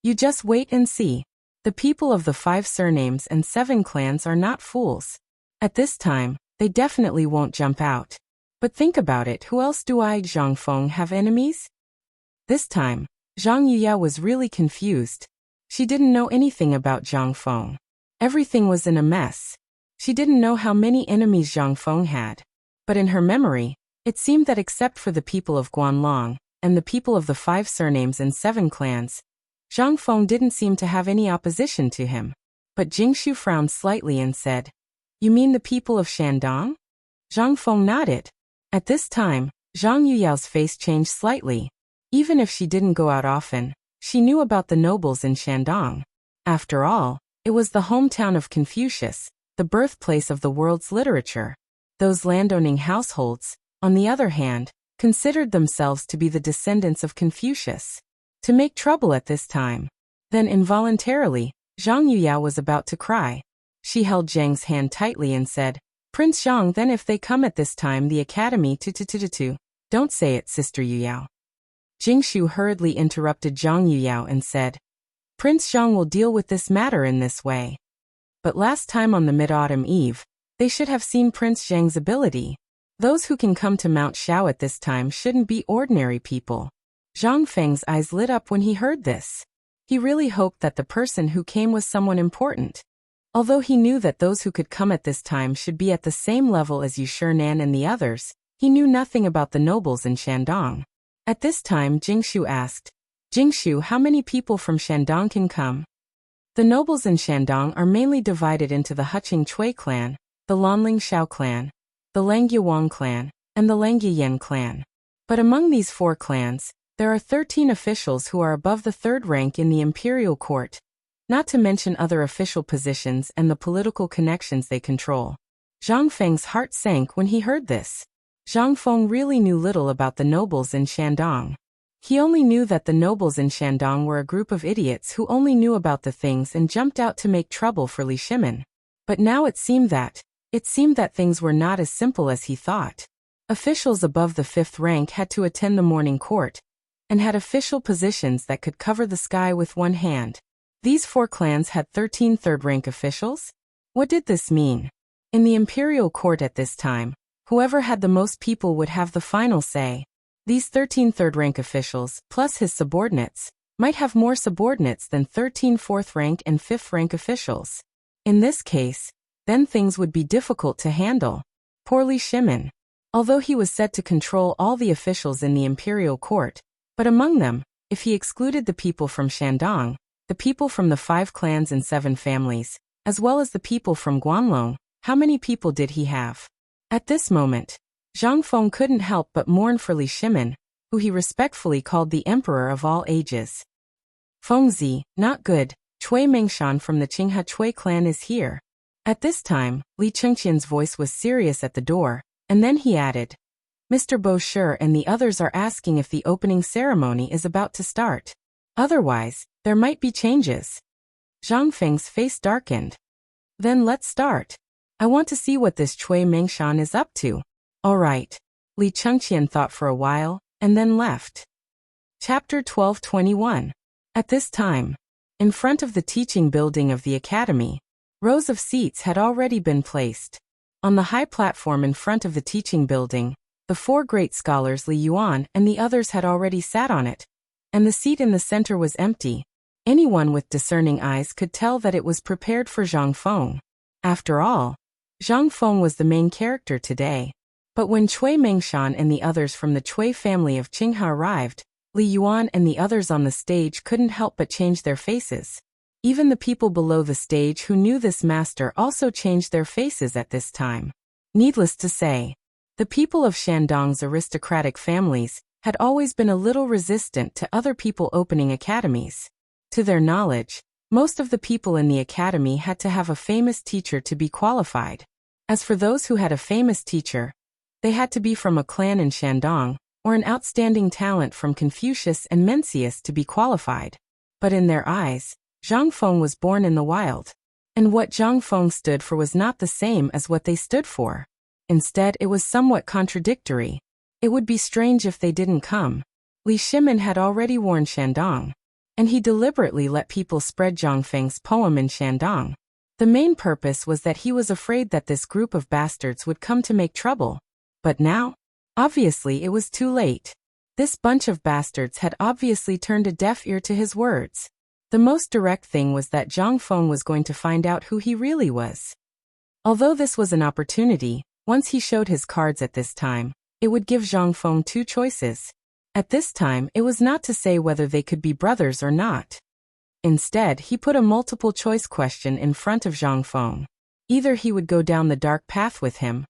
You just wait and see. The people of the 5 surnames and 7 clans are not fools. At this time, they definitely won't jump out. But think about it, who else do I, Zhang Feng, have enemies? This time, Zhang Yuyao was really confused. She didn't know anything about Zhang Feng. Everything was in a mess. She didn't know how many enemies Zhang Feng had. But in her memory, it seemed that except for the people of Guanlong, and the people of the 5 surnames and 7 clans, Zhang Feng didn't seem to have any opposition to him. But Jingshu frowned slightly and said, You mean the people of Shandong? Zhang Feng nodded. At this time, Zhang Yuyao's face changed slightly. Even if she didn't go out often, she knew about the nobles in Shandong. After all, it was the hometown of Confucius, the birthplace of the world's literature. Those landowning households, on the other hand, considered themselves to be the descendants of Confucius. To make trouble at this time. Then involuntarily, Zhang Yuyao was about to cry. She held Zhang's hand tightly and said, Prince Zhang, then if they come at this time the academy to. Don't say it, Sister Yuyao. Jingshu hurriedly interrupted Zhang Yuyao and said, Prince Zhang will deal with this matter in this way. But last time on the Mid-Autumn Eve, they should have seen Prince Zhang's ability. Those who can come to Mount Shao at this time shouldn't be ordinary people. Zhang Feng's eyes lit up when he heard this. He really hoped that the person who came was someone important. Although he knew that those who could come at this time should be at the same level as Yu Shinan and the others, he knew nothing about the nobles in Shandong. At this time Jingshu asked, Jingshu, how many people from Shandong can come? The nobles in Shandong are mainly divided into the Huqing Cui clan, the Lanling Shao clan, the Langyue Wang clan, and the Langyue Yen clan. But among these 4 clans, there are 13 officials who are above the 3rd rank in the imperial court, not to mention other official positions and the political connections they control. Zhang Feng's heart sank when he heard this. Zhang Feng really knew little about the nobles in Shandong. He only knew that the nobles in Shandong were a group of idiots who only knew about the things and jumped out to make trouble for Li Shimin. But now it seemed that things were not as simple as he thought. Officials above the 5th rank had to attend the morning court, and had official positions that could cover the sky with one hand. These 4 clans had 13 third-rank officials? What did this mean? In the imperial court at this time, whoever had the most people would have the final say. These 13 third-rank officials, plus his subordinates, might have more subordinates than 13 4th-rank and 5th-rank officials. In this case, then things would be difficult to handle. Poor Li Shimin. Although he was said to control all the officials in the imperial court, but among them, if he excluded the people from Shandong, the people from the 5 clans and 7 families, as well as the people from Guanlong, how many people did he have? At this moment, Zhang Feng couldn't help but mourn for Li Shimin, who he respectfully called the emperor of all ages. Fengzi, not good, Cui Mengshan from the Qinghe Cui clan is here. At this time, Li Chengqian's voice was serious at the door, and then he added, Mr. Bo Shi and the others are asking if the opening ceremony is about to start. Otherwise, there might be changes. Zhang Feng's face darkened. Then let's start. I want to see what this Cui Mengshan is up to. All right. Li Chengqian thought for a while, and then left. Chapter 12:21. At this time, in front of the teaching building of the academy, rows of seats had already been placed. On the high platform in front of the teaching building, the 4 great scholars Li Yuan and the others had already sat on it, and the seat in the center was empty. Anyone with discerning eyes could tell that it was prepared for Zhang Feng. After all, Zhang Feng was the main character today. But when Cui Mengshan and the others from the Cui family of Qinghe arrived, Li Yuan and the others on the stage couldn't help but change their faces. Even the people below the stage who knew this master also changed their faces at this time. Needless to say, the people of Shandong's aristocratic families had always been a little resistant to other people opening academies. To their knowledge, most of the people in the academy had to have a famous teacher to be qualified. As for those who had a famous teacher, they had to be from a clan in Shandong, or an outstanding talent from Confucius and Mencius to be qualified. But in their eyes, Zhang Feng was born in the wild. And what Zhang Feng stood for was not the same as what they stood for. Instead, it was somewhat contradictory. It would be strange if they didn't come. Li Shimin had already warned Shandong, and he deliberately let people spread Zhang Feng's poem in Shandong. The main purpose was that he was afraid that this group of bastards would come to make trouble. But now, obviously it was too late. This bunch of bastards had obviously turned a deaf ear to his words. The most direct thing was that Zhang Feng was going to find out who he really was. Although this was an opportunity, once he showed his cards at this time, it would give Zhang Feng 2 choices. At this time, it was not to say whether they could be brothers or not. Instead, he put a multiple-choice question in front of Zhang Feng. Either he would go down the dark path with him,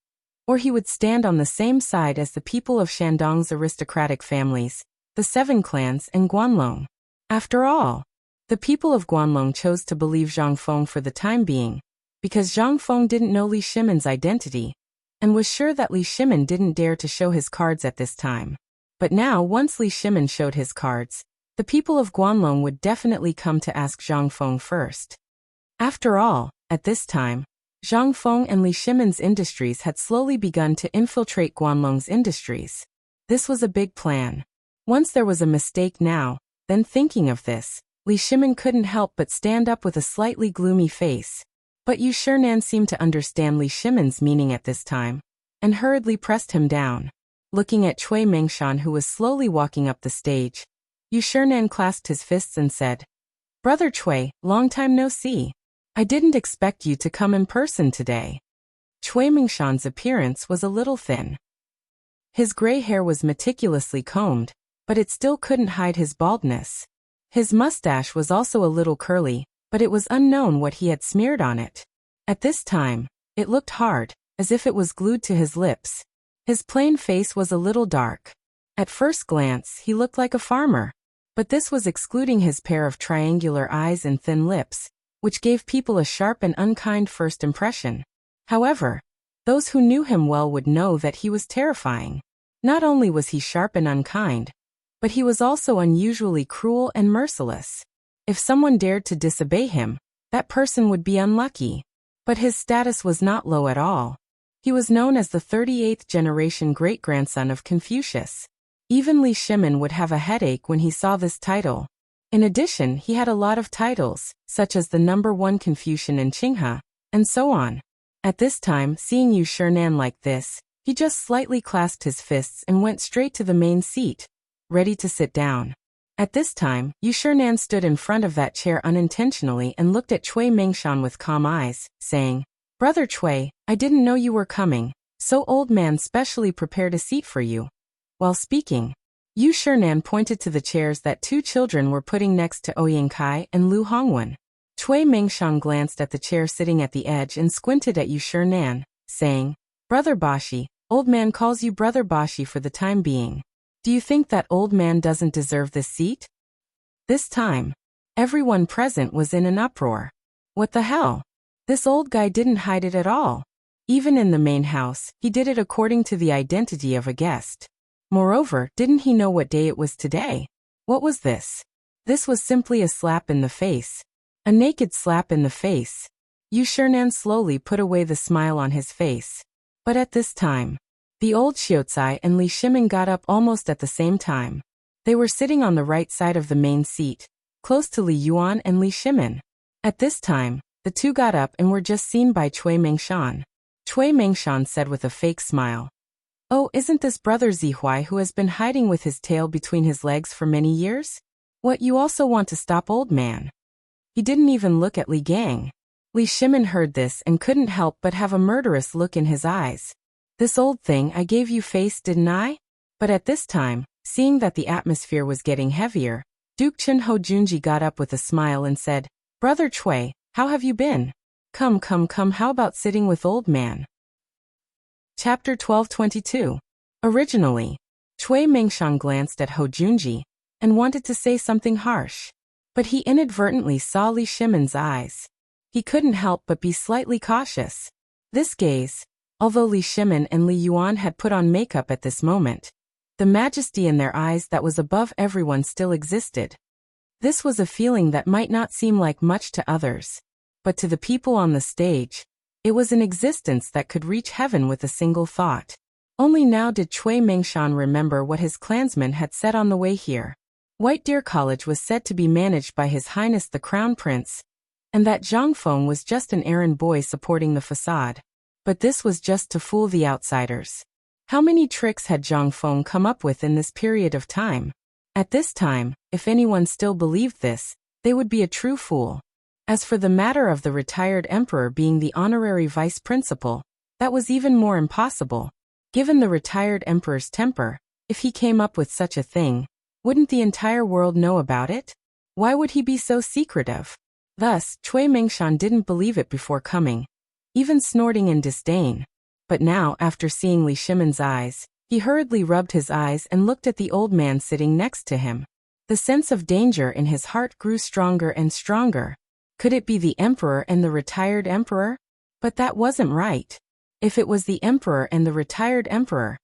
or he would stand on the same side as the people of Shandong's aristocratic families, the 7 clans and Guanlong. After all, the people of Guanlong chose to believe Zhang Feng for the time being, because Zhang Feng didn't know Li Shimin's identity, and was sure that Li Shimin didn't dare to show his cards at this time. But now, once Li Shimin showed his cards, the people of Guanlong would definitely come to ask Zhang Feng first. After all, at this time, Zhang Feng and Li Shimin's industries had slowly begun to infiltrate Guanlong's industries. This was a big plan. Once there was a mistake now, then thinking of this, Li Shimin couldn't help but stand up with a slightly gloomy face. But Yu Shinan seemed to understand Li Shimin's meaning at this time, and hurriedly pressed him down. Looking at Cui Mengshan, who was slowly walking up the stage, Yu Shinan clasped his fists and said, "Brother Cui, long time no see. I didn't expect you to come in person today." Cui Mengshan's appearance was a little thin. His gray hair was meticulously combed, but it still couldn't hide his baldness. His mustache was also a little curly, but it was unknown what he had smeared on it. At this time, it looked hard, as if it was glued to his lips. His plain face was a little dark. At first glance, he looked like a farmer, but this was excluding his pair of triangular eyes and thin lips, which gave people a sharp and unkind first impression. However, Those who knew him well would know that he was terrifying. Not only was he sharp and unkind, but he was also unusually cruel and merciless. If someone dared to disobey him, that person would be unlucky. But his status was not low at all. He was known as the 38th generation great-grandson of Confucius. Even Li Shimin would have a headache when he saw this title. In addition, he had a lot of titles, such as the #1 Confucian in Qinghe, and so on. At this time, seeing Yu Shinan like this, he just slightly clasped his fists and went straight to the main seat, ready to sit down. At this time, Yu Shinan stood in front of that chair unintentionally and looked at Cui Mengshan with calm eyes, saying, "Brother Cui, I didn't know you were coming, so old man specially prepared a seat for you." While speaking, Yu Shinan pointed to the chairs that two children were putting next to Ouyang Kai and Lu Hongwen. Cui Mengshan glanced at the chair sitting at the edge and squinted at Yu Shinan, saying, "Brother Bashi, old man calls you Brother Bashi for the time being. Do you think that old man doesn't deserve this seat?" This time, everyone present was in an uproar. What the hell? This old guy didn't hide it at all. Even in the main house, he did it according to the identity of a guest. Moreover, didn't he know what day it was today? What was this? This was simply a slap in the face. A naked slap in the face. Yu Shinan slowly put away the smile on his face. But at this time, the old Xiaocai and Li Shimin got up almost at the same time. They were sitting on the right side of the main seat, close to Li Yuan and Li Shimin. At this time, the two got up and were just seen by Cui Mengshan. Cui Mengshan said with a fake smile, "Oh, isn't this Brother Zihuai who has been hiding with his tail between his legs for many years? What, you also want to stop old man?" He didn't even look at Li Gang. Li Shimin heard this and couldn't help but have a murderous look in his eyes. "This old thing, I gave you face, didn't I?" But at this time, seeing that the atmosphere was getting heavier, Duke Chen Ho Junji got up with a smile and said, "Brother Cui, how have you been? Come, how about sitting with old man?" Chapter 1222. Originally, Cui Mengshan glanced at Ho Junji and wanted to say something harsh. But he inadvertently saw Li Shimin's eyes. He couldn't help but be slightly cautious. This gaze, although Li Shimin and Li Yuan had put on makeup at this moment, the majesty in their eyes that was above everyone still existed. This was a feeling that might not seem like much to others, but to the people on the stage, it was an existence that could reach heaven with a single thought. Only now did Cui Mengshan remember what his clansmen had said on the way here. White Deer College was said to be managed by His Highness the Crown Prince, and that Zhang Feng was just an errand boy supporting the facade. But this was just to fool the outsiders. How many tricks had Zhang Feng come up with in this period of time? At this time, if anyone still believed this, they would be a true fool. As for the matter of the retired emperor being the honorary vice principal, that was even more impossible. Given the retired emperor's temper, if he came up with such a thing, wouldn't the entire world know about it? Why would he be so secretive? Thus, Cui Mengshan didn't believe it before coming, even snorting in disdain. But now, after seeing Li Shimin's eyes, he hurriedly rubbed his eyes and looked at the old man sitting next to him. The sense of danger in his heart grew stronger and stronger. Could it be the emperor and the retired emperor? But that wasn't right. If it was the emperor and the retired emperor,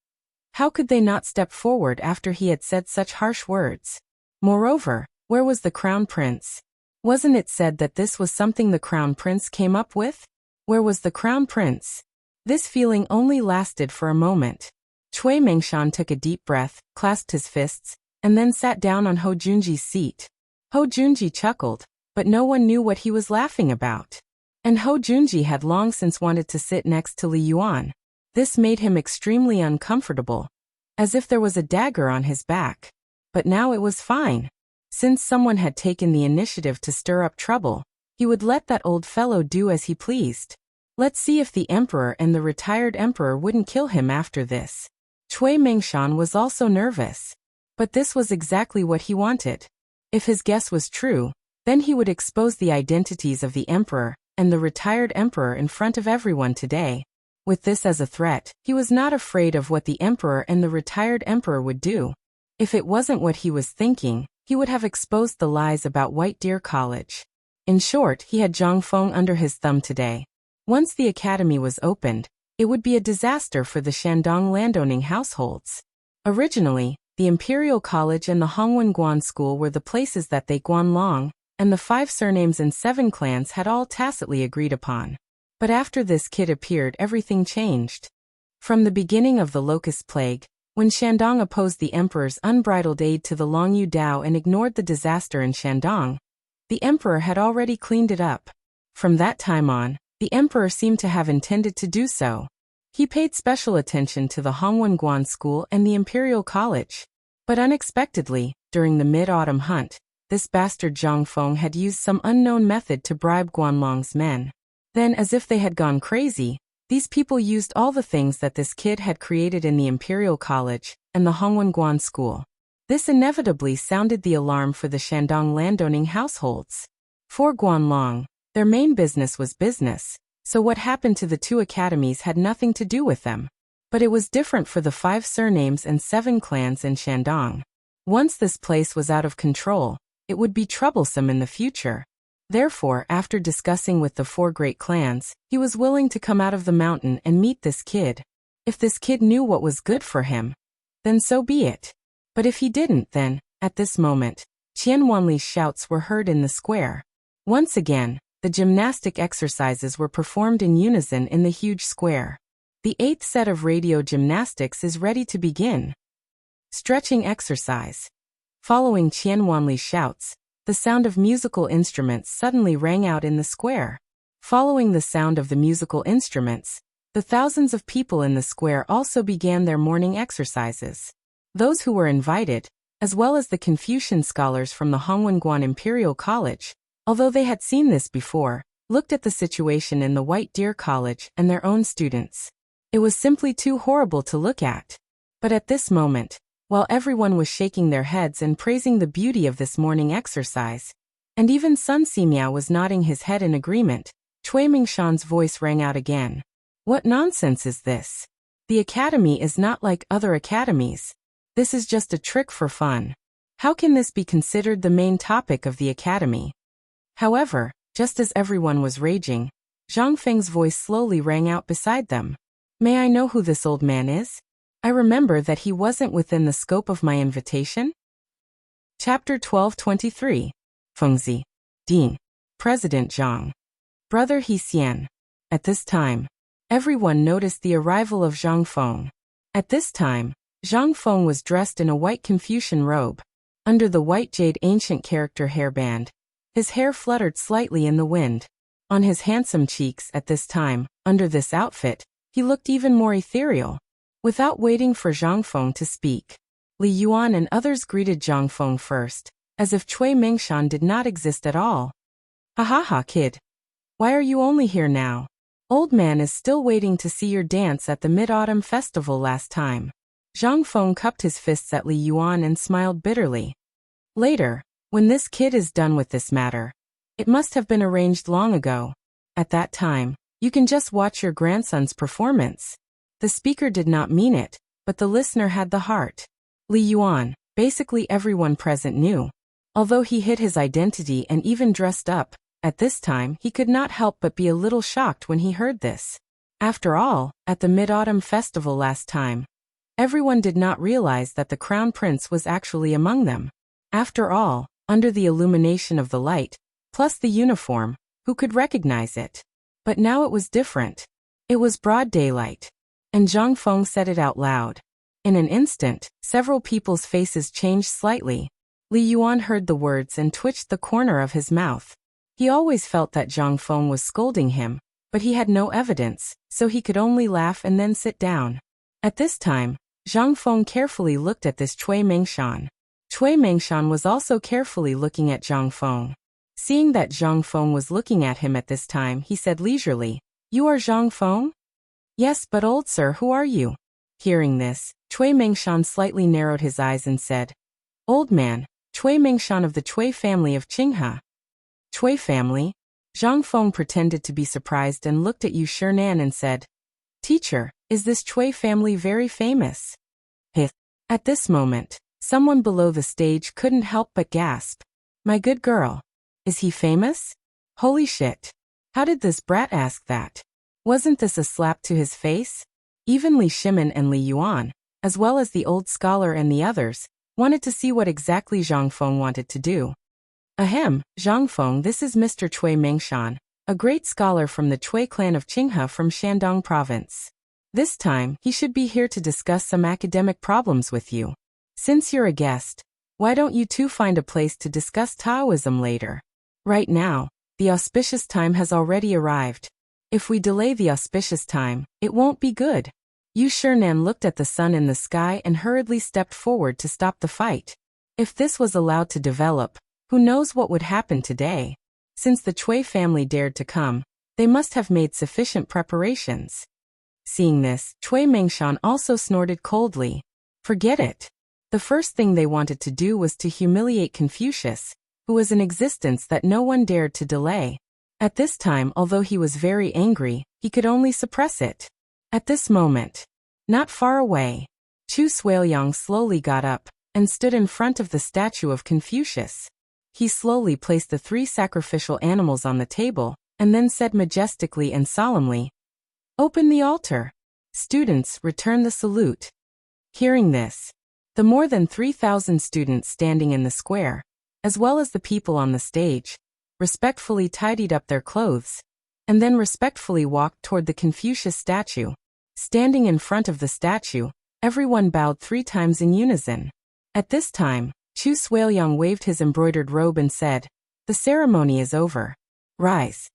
how could they not step forward after he had said such harsh words? Moreover, where was the crown prince? Wasn't it said that this was something the crown prince came up with? Where was the crown prince? This feeling only lasted for a moment. Cui Mengshan took a deep breath, clasped his fists, and then sat down on Ho Junji's seat. Ho Junji chuckled, but no one knew what he was laughing about. And Ho Junji had long since wanted to sit next to Li Yuan. This made him extremely uncomfortable, as if there was a dagger on his back. But now it was fine. Since someone had taken the initiative to stir up trouble, he would let that old fellow do as he pleased. Let's see if the emperor and the retired emperor wouldn't kill him after this. Cui Mengshan was also nervous. But this was exactly what he wanted. If his guess was true, then he would expose the identities of the emperor and the retired emperor in front of everyone today. With this as a threat, he was not afraid of what the emperor and the retired emperor would do. If it wasn't what he was thinking, he would have exposed the lies about White Deer College. In short, he had Zhang Feng under his thumb today. Once the academy was opened, it would be a disaster for the Shandong landowning households. Originally, the Imperial College and the Hongwen Guan School were the places that they Guanlong, and the 5 surnames and 7 clans had all tacitly agreed upon. But after this kid appeared, everything changed. From the beginning of the Locust Plague, when Shandong opposed the Emperor's unbridled aid to the Longyu Dao and ignored the disaster in Shandong, the Emperor had already cleaned it up. From that time on, the Emperor seemed to have intended to do so. He paid special attention to the Hongwen Guan School and the Imperial College. But unexpectedly, during the mid-autumn hunt, this bastard Zhang Feng had used some unknown method to bribe Guanlong's men. Then, as if they had gone crazy, these people used all the things that this kid had created in the Imperial College and the Hongwen Guan School. This inevitably sounded the alarm for the Shandong landowning households. For Guanlong, their main business was business, so what happened to the 2 academies had nothing to do with them. But it was different for the 5 surnames and 7 clans in Shandong. Once this place was out of control, it would be troublesome in the future. Therefore, after discussing with the 4 great clans, he was willing to come out of the mountain and meet this kid. If this kid knew what was good for him, then so be it. But if he didn't, then, at this moment, Qian Wanli's shouts were heard in the square. Once again, the gymnastic exercises were performed in unison in the huge square. The 8th set of radio gymnastics is ready to begin. Stretching exercise. Following Qian Wanli's shouts, the sound of musical instruments suddenly rang out in the square. Following the sound of the musical instruments, the thousands of people in the square also began their morning exercises. Those who were invited, as well as the Confucian scholars from the Hongwen Imperial College, although they had seen this before, looked at the situation in the White Deer College and their own students. It was simply too horrible to look at. But at this moment, while everyone was shaking their heads and praising the beauty of this morning exercise, and even Sun Simiao was nodding his head in agreement, Cui Mingshan's voice rang out again. What nonsense is this? The academy is not like other academies. This is just a trick for fun. How can this be considered the main topic of the academy? However, just as everyone was raging, Zhang Feng's voice slowly rang out beside them. May I know who this old man is? I remember that he wasn't within the scope of my invitation. Chapter 1223. Fengzi. Dean. President Zhang. Brother He Xian. At this time, everyone noticed the arrival of Zhang Feng. At this time, Zhang Feng was dressed in a white Confucian robe. Under the white jade ancient character hairband, his hair fluttered slightly in the wind. On his handsome cheeks at this time, under this outfit, he looked even more ethereal. Without waiting for Zhang Feng to speak, Li Yuan and others greeted Zhang Feng first, as if Cui Mingshan did not exist at all. Ha ha ha, kid. Why are you only here now? Old man is still waiting to see your dance at the Mid-Autumn Festival last time. Zhang Feng cupped his fists at Li Yuan and smiled bitterly. Later, when this kid is done with this matter, it must have been arranged long ago. At that time, you can just watch your grandson's performance. The speaker did not mean it, but the listener had the heart. Li Yuan, basically everyone present knew. Although he hid his identity and even dressed up, at this time he could not help but be a little shocked when he heard this. After all, at the Mid-Autumn Festival last time, everyone did not realize that the Crown Prince was actually among them. After all, under the illumination of the light, plus the uniform, who could recognize it? But now it was different. It was broad daylight. And Zhang Feng said it out loud. In an instant, several people's faces changed slightly. Li Yuan heard the words and twitched the corner of his mouth. He always felt that Zhang Feng was scolding him, but he had no evidence, so he could only laugh and then sit down. At this time, Zhang Feng carefully looked at this Cui Mingshan. Cui Mingshan was also carefully looking at Zhang Feng. Seeing that Zhang Feng was looking at him at this time, he said leisurely, "You are Zhang Feng?" "Yes, but old sir, who are you?" Hearing this, Cui Mingshan slightly narrowed his eyes and said, "Old man, Cui Mingshan of the Cui family of Qinghe." "Cui family?" Zhang Feng pretended to be surprised and looked at Yu Shinan and said, "Teacher, is this Cui family very famous?" Hith. At this moment, someone below the stage couldn't help but gasp. "My good girl. Is he famous? Holy shit. How did this brat ask that?" Wasn't this a slap to his face? Even Li Shimin and Li Yuan, as well as the old scholar and the others, wanted to see what exactly Zhang Feng wanted to do. Ahem, Zhang Feng, this is Mr. Cui Mengshan, a great scholar from the Cui clan of Qinghe from Shandong province. This time, he should be here to discuss some academic problems with you. Since you're a guest, why don't you two find a place to discuss Taoism later? Right now, the auspicious time has already arrived. If we delay the auspicious time, it won't be good. Yu Shinan looked at the sun in the sky and hurriedly stepped forward to stop the fight. If this was allowed to develop, who knows what would happen today? Since the Cui family dared to come, they must have made sufficient preparations. Seeing this, Cui Mengshan also snorted coldly. Forget it. The first thing they wanted to do was to humiliate Confucius, who was in existence that no one dared to delay. At this time, although he was very angry, he could only suppress it. At this moment, not far away, Chu Suiliang slowly got up and stood in front of the statue of Confucius. He slowly placed the 3 sacrificial animals on the table and then said majestically and solemnly, "Open the altar." Students, return the salute. Hearing this, the more than 3,000 students standing in the square, as well as the people on the stage, respectfully tidied up their clothes, and then respectfully walked toward the Confucius statue. Standing in front of the statue, everyone bowed 3 times in unison. At this time, Chu Suiliang waved his embroidered robe and said, "The ceremony is over. Rise."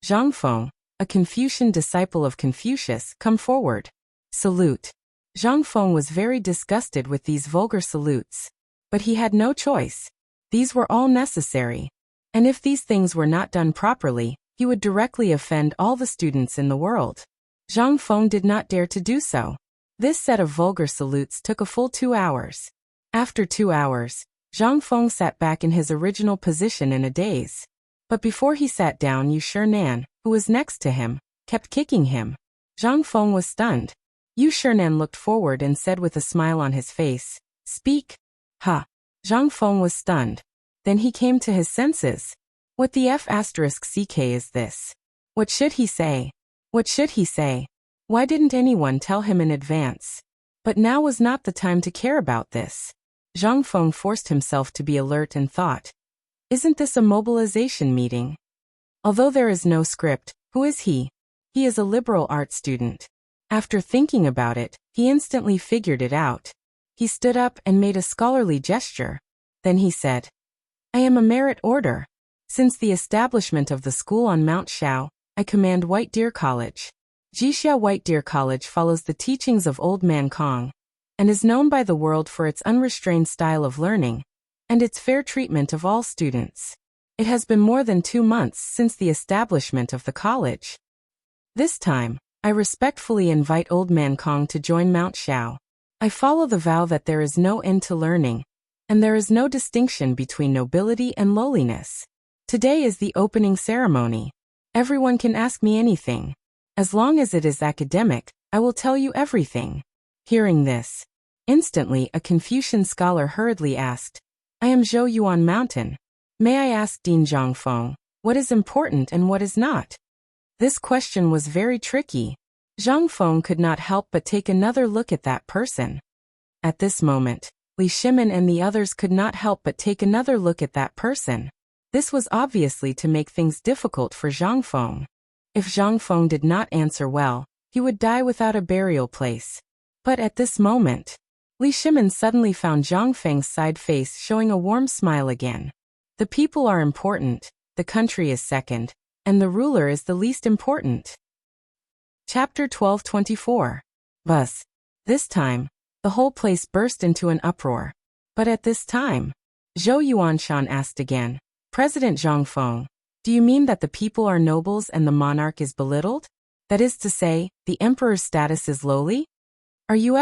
Zhang Feng, a Confucian disciple of Confucius, come forward. Salute. Zhang Feng was very disgusted with these vulgar salutes. But he had no choice. These were all necessary. And if these things were not done properly, he would directly offend all the students in the world. Zhang Feng did not dare to do so. This set of vulgar salutes took a full 2 hours. After 2 hours, Zhang Feng sat back in his original position in a daze. But before he sat down, Yu Shinan, who was next to him, kept kicking him. Zhang Feng was stunned. Yu Shinan looked forward and said with a smile on his face, "Speak." Ha! Zhang Feng was stunned. Then he came to his senses. What the F***ck is this? What should he say? What should he say? Why didn't anyone tell him in advance? But now was not the time to care about this. Zhang Feng forced himself to be alert and thought, "Isn't this a mobilization meeting? Although there is no script, who is he? He is a liberal arts student." After thinking about it, he instantly figured it out. He stood up and made a scholarly gesture. Then he said, "I am a merit order. Since the establishment of the school on Mount Shao, I command White Deer College. Jixia White Deer College follows the teachings of Old Man Kong, and is known by the world for its unrestrained style of learning, and its fair treatment of all students. It has been more than 2 months since the establishment of the college. This time, I respectfully invite Old Man Kong to join Mount Shao. I follow the vow that there is no end to learning, and there is no distinction between nobility and lowliness. Today is the opening ceremony. Everyone can ask me anything. As long as it is academic, I will tell you everything." Hearing this, instantly a Confucian scholar hurriedly asked, "I am Zhou Yuan Mountain. May I ask Dean Zhang Feng, what is important and what is not?" This question was very tricky. Zhang Feng could not help but take another look at that person. At this moment, Li Shimin and the others could not help but take another look at that person. This was obviously to make things difficult for Zhang Feng. If Zhang Feng did not answer well, he would die without a burial place. But at this moment, Li Shimin suddenly found Zhang Feng's side face showing a warm smile again. The people are important, the country is second, and the ruler is the least important. Chapter 12:24. Bus. This time, the whole place burst into an uproar. But at this time, Zhou Yuanshan asked again, "President Zhang Feng, do you mean that the people are nobles and the monarch is belittled? That is to say, the emperor's status is lowly? Are you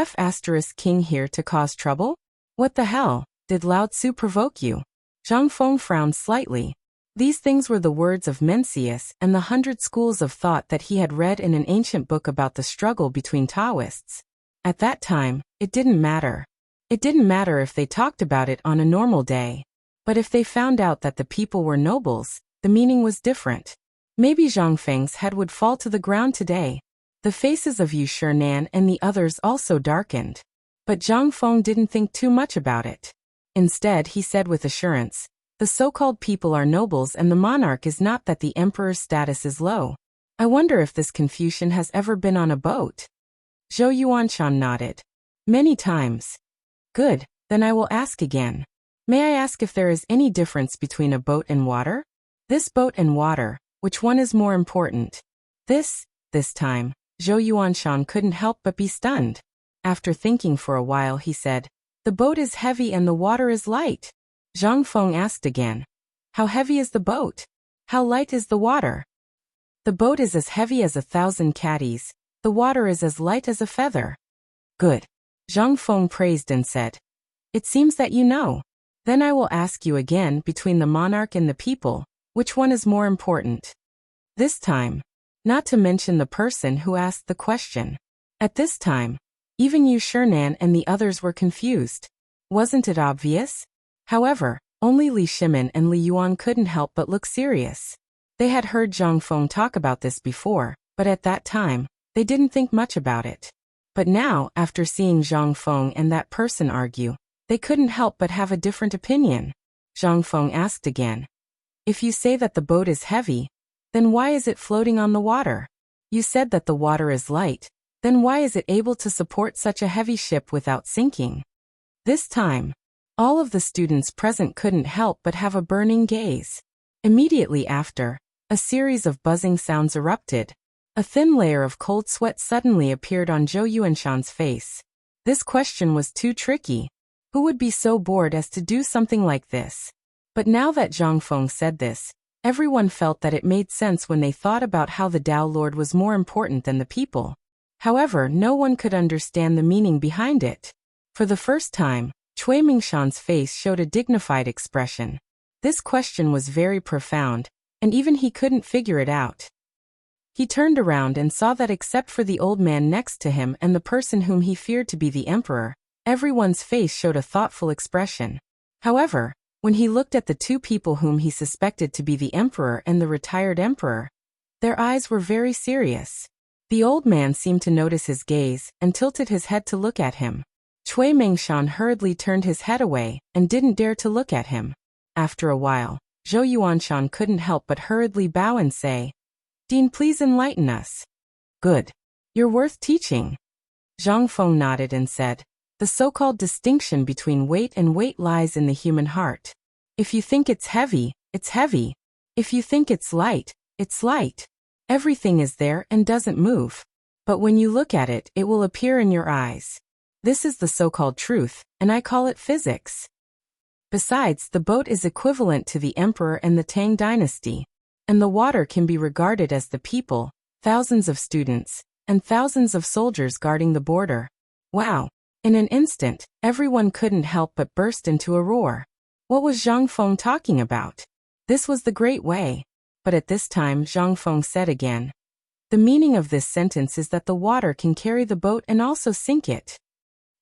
King here to cause trouble? What the hell, did Lao Tzu provoke you?" Zhang Feng frowned slightly. These things were the words of Mencius and the 100 schools of thought that he had read in an ancient book about the struggle between Taoists. At that time, it didn't matter. It didn't matter if they talked about it on a normal day. But if they found out that the people were nobles, the meaning was different. Maybe Zhang Feng's head would fall to the ground today. The faces of Yu Shinan and the others also darkened. But Zhang Feng didn't think too much about it. Instead, he said with assurance, the so-called people are nobles and the monarch is not, that the emperor's status is low. I wonder if this Confucian has ever been on a boat. Zhou Yuanshan nodded. Many times. Good, then I will ask again. May I ask if there is any difference between a boat and water? This boat and water, which one is more important? This time, Zhou Yuanshan couldn't help but be stunned. After thinking for a while he said, the boat is heavy and the water is light. Zhang Feng asked again, how heavy is the boat? How light is the water? The boat is as heavy as 1,000 caddies, the water is as light as a feather. Good. Zhang Feng praised and said, it seems that you know. Then I will ask you again, between the monarch and the people, which one is more important? This time, not to mention the person who asked the question. At this time, even Yu Shinan and the others were confused. Wasn't it obvious? However, only Li Shimin and Li Yuan couldn't help but look serious. They had heard Zhang Feng talk about this before, but at that time, they didn't think much about it. But now, after seeing Zhang Feng and that person argue, they couldn't help but have a different opinion. Zhang Feng asked again, if you say that the boat is heavy, then why is it floating on the water? You said that the water is light, then why is it able to support such a heavy ship without sinking? This time, all of the students present couldn't help but have a burning gaze. Immediately after, a series of buzzing sounds erupted. A thin layer of cold sweat suddenly appeared on Zhou Yuanshan's face. This question was too tricky. Who would be so bored as to do something like this? But now that Zhang Feng said this, everyone felt that it made sense when they thought about how the Tao Lord was more important than the people. However, no one could understand the meaning behind it. For the first time, Cui Mingshan's face showed a dignified expression. This question was very profound, and even he couldn't figure it out. He turned around and saw that except for the old man next to him and the person whom he feared to be the emperor, everyone's face showed a thoughtful expression. However, when he looked at the two people whom he suspected to be the emperor and the retired emperor, their eyes were very serious. The old man seemed to notice his gaze and tilted his head to look at him. Cui Mingshan hurriedly turned his head away and didn't dare to look at him. After a while, Zhou Yuanshan couldn't help but hurriedly bow and say, Dean, please enlighten us. Good. You're worth teaching. Zhang Feng nodded and said, the so-called distinction between weight and weight lies in the human heart. If you think it's heavy, it's heavy. If you think it's light, it's light. Everything is there and doesn't move. But when you look at it, it will appear in your eyes. This is the so-called truth, and I call it physics. Besides, the boat is equivalent to the emperor and the Tang dynasty. And the water can be regarded as the people, thousands of students, and thousands of soldiers guarding the border. Wow! In an instant, everyone couldn't help but burst into a roar. What was Zhang Feng talking about? This was the Great Way. But at this time Zhang Feng said again, the meaning of this sentence is that the water can carry the boat and also sink it.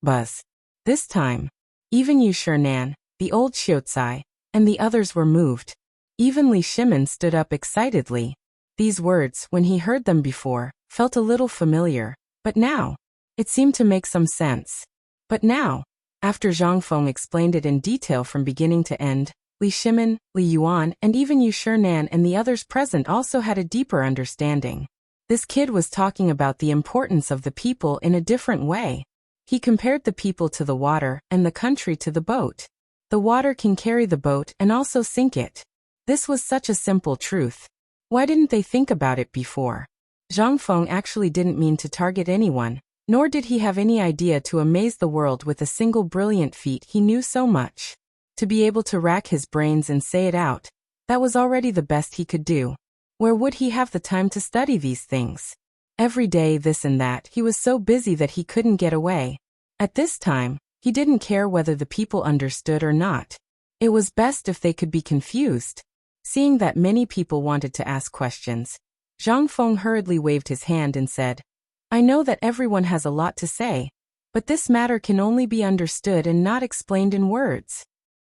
Buzz. This time, even Yu Shinan, the old Xiucai, and the others were moved. Even Li Shimin stood up excitedly. These words, when he heard them before, felt a little familiar, but now, it seemed to make some sense. But now, after Zhang Feng explained it in detail from beginning to end, Li Shimin, Li Yuan, and even Yu Shinan and the others present also had a deeper understanding. This kid was talking about the importance of the people in a different way. He compared the people to the water and the country to the boat. The water can carry the boat and also sink it. This was such a simple truth. Why didn't they think about it before? Zhang Feng actually didn't mean to target anyone, nor did he have any idea to amaze the world with a single brilliant feat he knew so much. To be able to rack his brains and say it out, that was already the best he could do. Where would he have the time to study these things? Every day this and that, he was so busy that he couldn't get away. At this time, he didn't care whether the people understood or not. It was best if they could be confused. Seeing that many people wanted to ask questions, Zhang Feng hurriedly waved his hand and said, I know that everyone has a lot to say, but this matter can only be understood and not explained in words.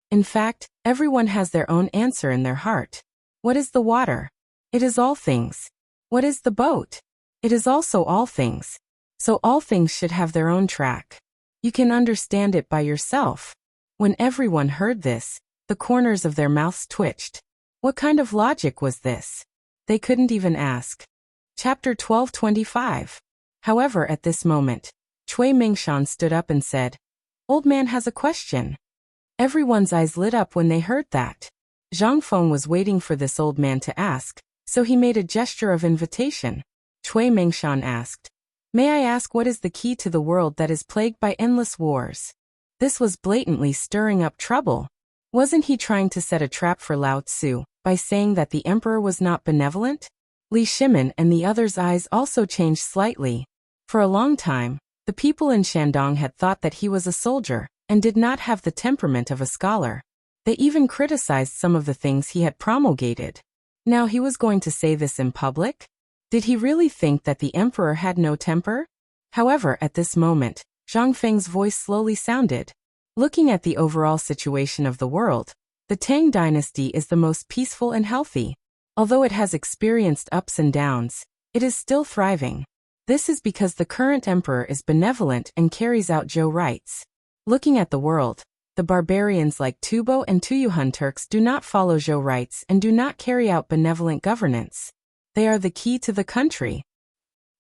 In fact, everyone has their own answer in their heart. What is the water? It is all things. What is the boat? It is also all things. So all things should have their own track. You can understand it by yourself. When everyone heard this, the corners of their mouths twitched. What kind of logic was this? They couldn't even ask. Chapter 12:25. However, at this moment, Cui Mingshan stood up and said, "Old man has a question." Everyone's eyes lit up when they heard that. Zhang Feng was waiting for this old man to ask, so he made a gesture of invitation. Cui Mingshan asked, "May I ask what is the key to the world that is plagued by endless wars?" This was blatantly stirring up trouble. Wasn't he trying to set a trap for Lao Tzu by saying that the emperor was not benevolent? Li Shimin and the others' eyes also changed slightly. For a long time, the people in Shandong had thought that he was a soldier and did not have the temperament of a scholar. They even criticized some of the things he had promulgated. Now he was going to say this in public? Did he really think that the emperor had no temper? However, at this moment, Zhang Feng's voice slowly sounded. Looking at the overall situation of the world, the Tang dynasty is the most peaceful and healthy. Although it has experienced ups and downs, it is still thriving. This is because the current emperor is benevolent and carries out Zhou rights. Looking at the world, the barbarians like Tubo and Tuyuhun Turks do not follow Zhou rights and do not carry out benevolent governance. They are the key to the country.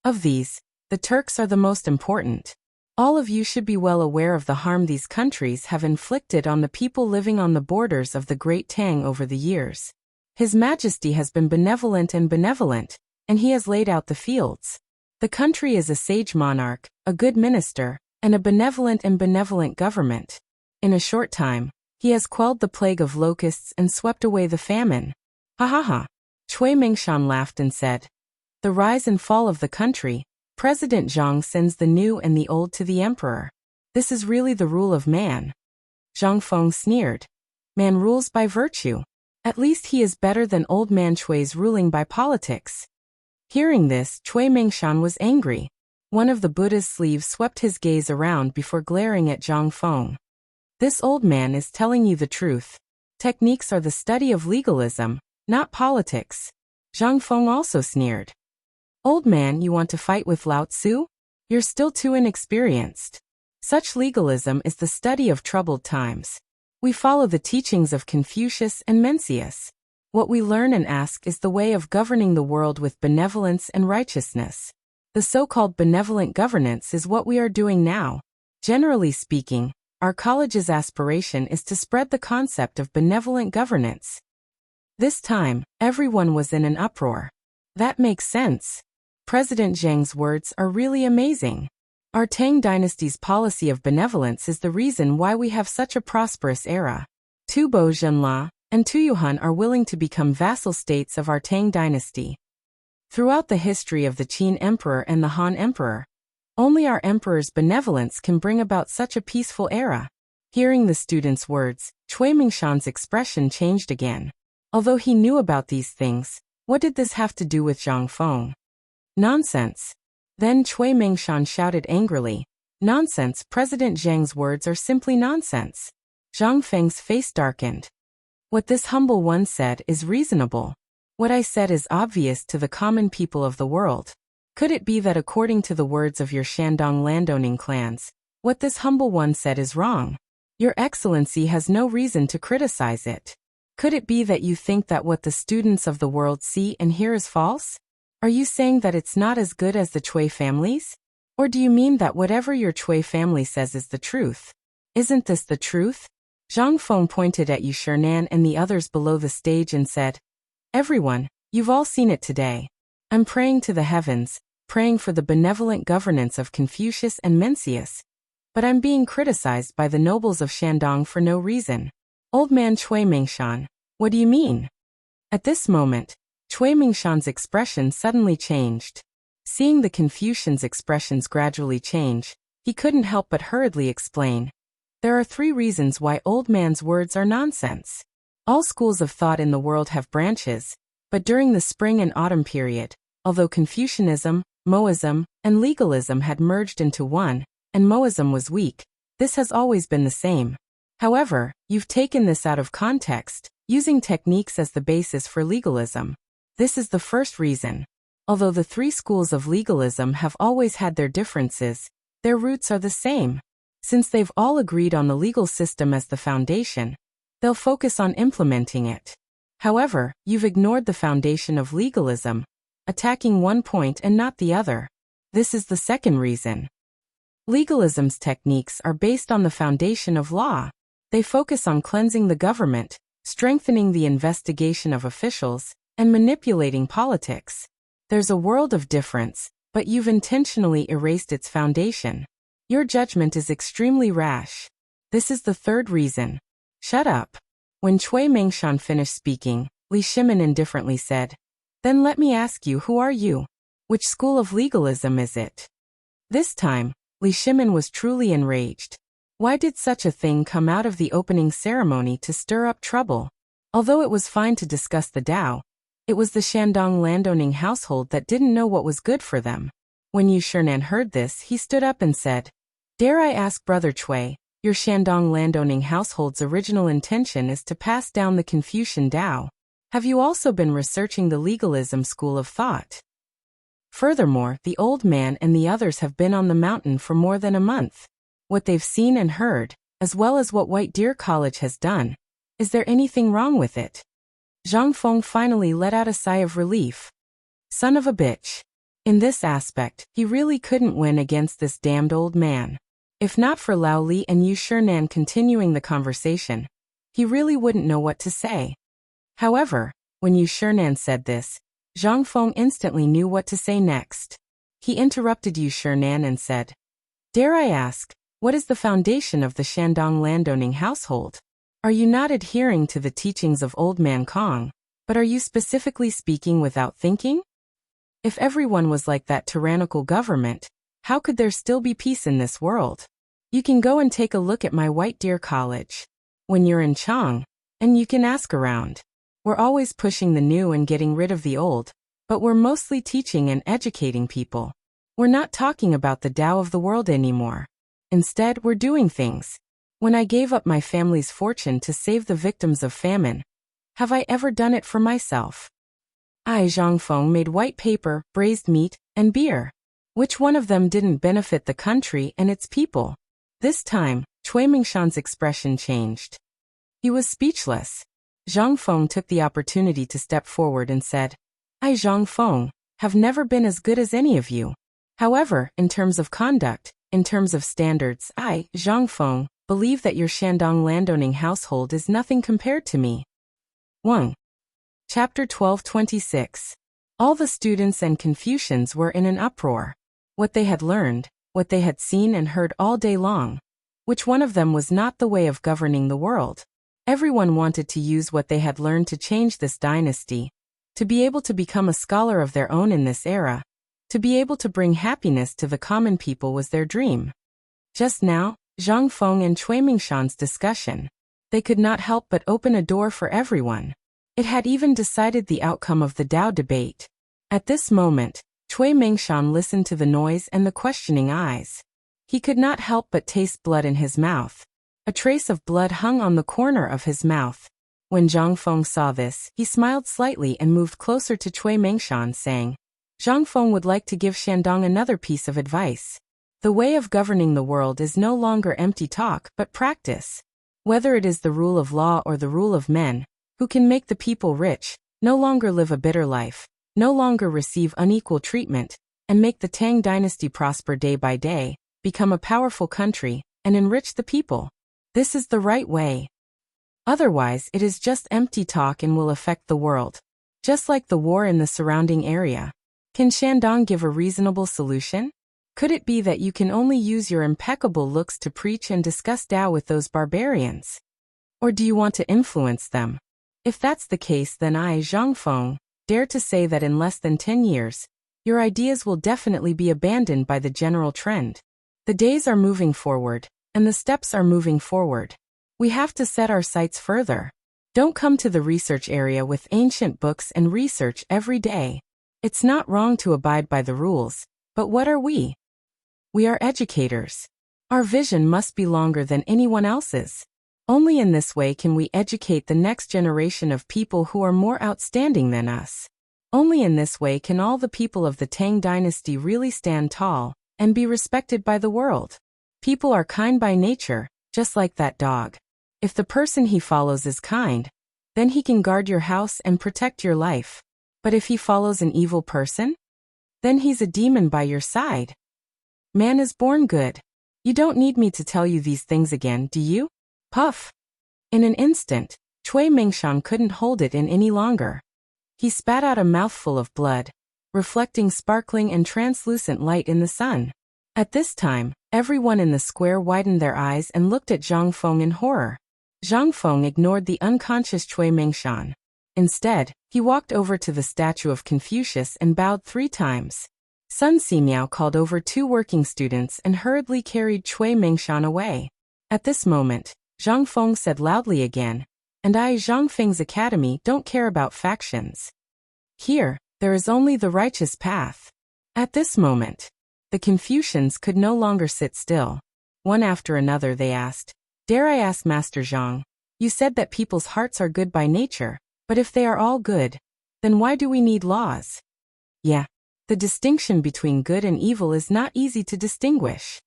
Of these, the Turks are the most important. All of you should be well aware of the harm these countries have inflicted on the people living on the borders of the Great Tang over the years. His Majesty has been benevolent, and he has laid out the fields. The country is a sage monarch, a good minister, and a benevolent government. In a short time, he has quelled the plague of locusts and swept away the famine. Ha ha ha. Cui Mingshan laughed and said, "The rise and fall of the country, President Zhang sends the new and the old to the emperor. This is really the rule of man." Zhang Feng sneered. Man rules by virtue. At least he is better than old man Cui's ruling by politics. Hearing this, Cui Mingshan was angry. One of the Buddha's sleeves swept his gaze around before glaring at Zhang Feng. This old man is telling you the truth. Techniques are the study of legalism, not politics. Zhang Feng also sneered. Old man, you want to fight with Lao Tzu? You're still too inexperienced. Such legalism is the study of troubled times. We follow the teachings of Confucius and Mencius. What we learn and ask is the way of governing the world with benevolence and righteousness. The so-called benevolent governance is what we are doing now. Generally speaking, our college's aspiration is to spread the concept of benevolent governance. This time, everyone was in an uproar. That makes sense. President Zhang's words are really amazing. Our Tang dynasty's policy of benevolence is the reason why we have such a prosperous era. Tubo Zhenla and Tuyuhun are willing to become vassal states of our Tang dynasty. Throughout the history of the Qin Emperor and the Han Emperor, only our emperor's benevolence can bring about such a peaceful era. Hearing the student's words, Cui Mingshan's expression changed again. Although he knew about these things, what did this have to do with Zhang Feng? Nonsense. Then Cui Mingshan shouted angrily, "Nonsense! President Zhang's words are simply nonsense." Zhang Feng's face darkened. What this humble one said is reasonable. What I said is obvious to the common people of the world. Could it be that according to the words of your Shandong landowning clans, what this humble one said is wrong? Your Excellency has no reason to criticize it. Could it be that you think that what the students of the world see and hear is false? Are you saying that it's not as good as the Cui families? Or do you mean that whatever your Cui family says is the truth? Isn't this the truth? Zhang Feng pointed at Yu Shernan and the others below the stage and said, "Everyone, you've all seen it today. I'm praying to the heavens, praying for the benevolent governance of Confucius and Mencius. But I'm being criticized by the nobles of Shandong for no reason. Old man Cui Mingshan, what do you mean?" At this moment, Cui Mingshan's expression suddenly changed. Seeing the Confucian's expressions gradually change, he couldn't help but hurriedly explain. There are 3 reasons why old man's words are nonsense. All schools of thought in the world have branches, but during the spring and autumn period, although Confucianism, Moism, and legalism had merged into one, and Moism was weak, this has always been the same. However, you've taken this out of context, using techniques as the basis for legalism. This is the first reason. Although the three schools of legalism have always had their differences, their roots are the same. Since they've all agreed on the legal system as the foundation, they'll focus on implementing it. However, you've ignored the foundation of legalism, attacking one point and not the other. This is the second reason. Legalism's techniques are based on the foundation of law. They focus on cleansing the government, strengthening the investigation of officials, and manipulating politics. There's a world of difference, but you've intentionally erased its foundation. Your judgment is extremely rash. This is the third reason. Shut up. When Cui Mengshan finished speaking, Li Shimin indifferently said, "Then let me ask you, who are you? Which school of legalism is it?" This time, Li Shimin was truly enraged. Why did such a thing come out of the opening ceremony to stir up trouble? Although it was fine to discuss the Tao, it was the Shandong landowning household that didn't know what was good for them. When Yu Shinan heard this, he stood up and said, "Dare I ask Brother Cui, your Shandong landowning household's original intention is to pass down the Confucian Tao. Have you also been researching the legalism school of thought?" Furthermore, the old man and the others have been on the mountain for more than a month. What they've seen and heard, as well as what White Deer College has done, is there anything wrong with it? Zhang Feng finally let out a sigh of relief. Son of a bitch. In this aspect, he really couldn't win against this damned old man. If not for Lao Li and Yu Shinan continuing the conversation, he really wouldn't know what to say. However, when Yu Shinan said this, Zhang Feng instantly knew what to say next. He interrupted Yu Shinan and said, "Dare I ask, what is the foundation of the Shandong landowning household? Are you not adhering to the teachings of Old Man Kong, but are you specifically speaking without thinking? If everyone was like that tyrannical government, how could there still be peace in this world? You can go and take a look at my White Deer College when you're in Chang, and you can ask around. We're always pushing the new and getting rid of the old, but we're mostly teaching and educating people. We're not talking about the Tao of the world anymore. Instead, we're doing things. When I gave up my family's fortune to save the victims of famine, have I ever done it for myself? I, Zhang Feng, made white paper, braised meat, and beer. Which one of them didn't benefit the country and its people?" This time, Cui Mengshan's expression changed. He was speechless. Zhang Feng took the opportunity to step forward and said, "I, Zhang Feng, have never been as good as any of you. However, in terms of conduct, in terms of standards, I, Zhang Feng, believe that your Shandong landowning household is nothing compared to me." 1. Chapter 12:26. All the students and Confucians were in an uproar. What they had learned, what they had seen and heard all day long, which one of them was not the way of governing the world? Everyone wanted to use what they had learned to change this dynasty, to be able to become a scholar of their own in this era, to be able to bring happiness to the common people was their dream. Just now, Zhang Feng and Cui Mengshan's discussion, they could not help but open a door for everyone. It had even decided the outcome of the Tao debate. At this moment, Cui Mengshan listened to the noise and the questioning eyes. He could not help but taste blood in his mouth. A trace of blood hung on the corner of his mouth. When Zhang Feng saw this, he smiled slightly and moved closer to Cui Mengshan, saying, "Zhang Feng would like to give Shandong another piece of advice. The way of governing the world is no longer empty talk but practice. Whether it is the rule of law or the rule of men, who can make the people rich, no longer live a bitter life, no longer receive unequal treatment, and make the Tang dynasty prosper day by day, become a powerful country, and enrich the people. This is the right way. Otherwise, it is just empty talk and will affect the world, just like the war in the surrounding area. Can Shandong give a reasonable solution? Could it be that you can only use your impeccable looks to preach and discuss Tao with those barbarians? Or do you want to influence them? If that's the case, then I, Zhang Feng, dare to say that in less than 10 years, your ideas will definitely be abandoned by the general trend. The days are moving forward, and the steps are moving forward. We have to set our sights further. Don't come to the research area with ancient books and research every day. It's not wrong to abide by the rules, but what are we? We are educators. Our vision must be longer than anyone else's. Only in this way can we educate the next generation of people who are more outstanding than us. Only in this way can all the people of the Tang dynasty really stand tall and be respected by the world. People are kind by nature, just like that dog. If the person he follows is kind, then he can guard your house and protect your life. But if he follows an evil person, then he's a demon by your side. Man is born good. You don't need me to tell you these things again, do you? Puff. In an instant, Cui Mingshan couldn't hold it in any longer. He spat out a mouthful of blood, reflecting sparkling and translucent light in the sun. At this time, everyone in the square widened their eyes and looked at Zhang Feng in horror. Zhang Feng ignored the unconscious Cui Mingshan. Instead, he walked over to the statue of Confucius and bowed 3 times. Sun Simiao called over 2 working students and hurriedly carried Cui Mingshan away. At this moment, Zhang Feng said loudly again, "And I, Zhang Feng's academy, don't care about factions. Here, there is only the righteous path." At this moment, the Confucians could no longer sit still. One after another they asked, "Dare I ask Master Zhang, you said that people's hearts are good by nature, but if they are all good, then why do we need laws?" Yeah, the distinction between good and evil is not easy to distinguish.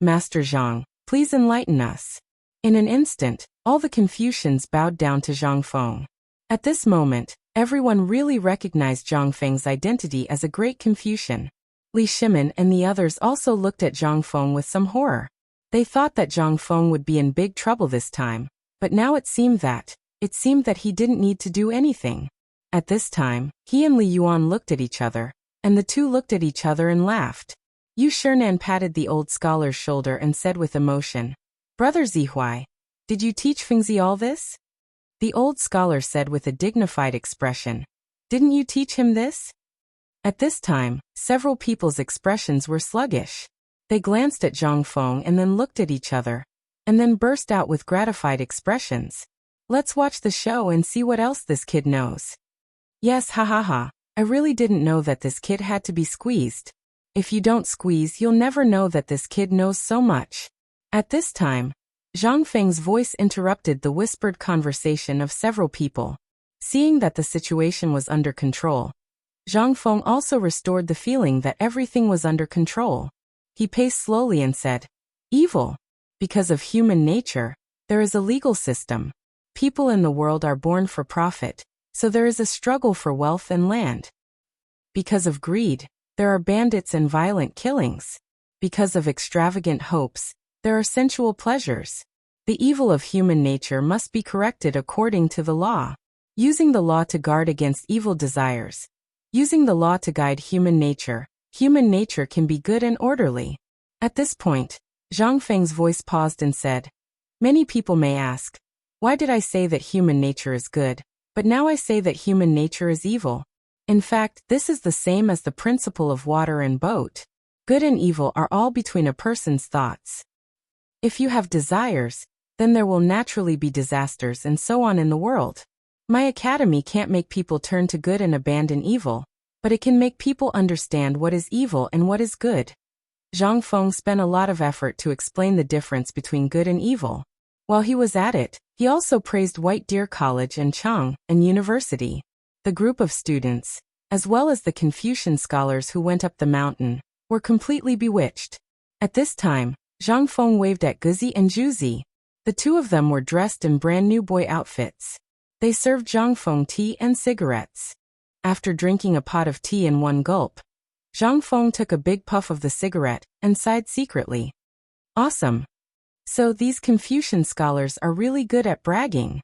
Master Zhang, please enlighten us. In an instant, all the Confucians bowed down to Zhang Feng. At this moment, everyone really recognized Zhang Feng's identity as a great Confucian. Li Shimin and the others also looked at Zhang Feng with some horror. They thought that Zhang Feng would be in big trouble this time, but now it seemed that he didn't need to do anything. At this time, he and Li Yuan looked at each other, and the two looked at each other and laughed. Yu Shernan patted the old scholar's shoulder and said with emotion, "Brother Zihuai, did you teach Fengzi all this?" The old scholar said with a dignified expression, "Didn't you teach him this?" At this time, several people's expressions were sluggish. They glanced at Zhang Feng and then looked at each other, and then burst out with gratified expressions. "Let's watch the show and see what else this kid knows." Yes, ha ha ha, I really didn't know that this kid had to be squeezed. If you don't squeeze, you'll never know that this kid knows so much. At this time, Zhang Feng's voice interrupted the whispered conversation of several people. Seeing that the situation was under control, Zhang Feng also restored the feeling that everything was under control. He paced slowly and said, "Evil. Because of human nature, there is a legal system. People in the world are born for profit, so there is a struggle for wealth and land. Because of greed, there are bandits and violent killings. Because of extravagant hopes, there are sensual pleasures. The evil of human nature must be corrected according to the law. Using the law to guard against evil desires. Using the law to guide human nature can be good and orderly." At this point, Zhang Feng's voice paused and said, "Many people may ask, why did I say that human nature is good, but now I say that human nature is evil? In fact, this is the same as the principle of water and boat. Good and evil are all between a person's thoughts. If you have desires, then there will naturally be disasters and so on in the world. My academy can't make people turn to good and abandon evil, but it can make people understand what is evil and what is good." Zhang Feng spent a lot of effort to explain the difference between good and evil. While he was at it, he also praised White Deer College and Chang and University. The group of students, as well as the Confucian scholars who went up the mountain, were completely bewitched. At this time, Zhang Feng waved at Guzi and Juzi. The two of them were dressed in brand new boy outfits. They served Zhang Feng tea and cigarettes. After drinking a pot of tea in one gulp, Zhang Feng took a big puff of the cigarette and sighed secretly. Awesome. So these Confucian scholars are really good at bragging.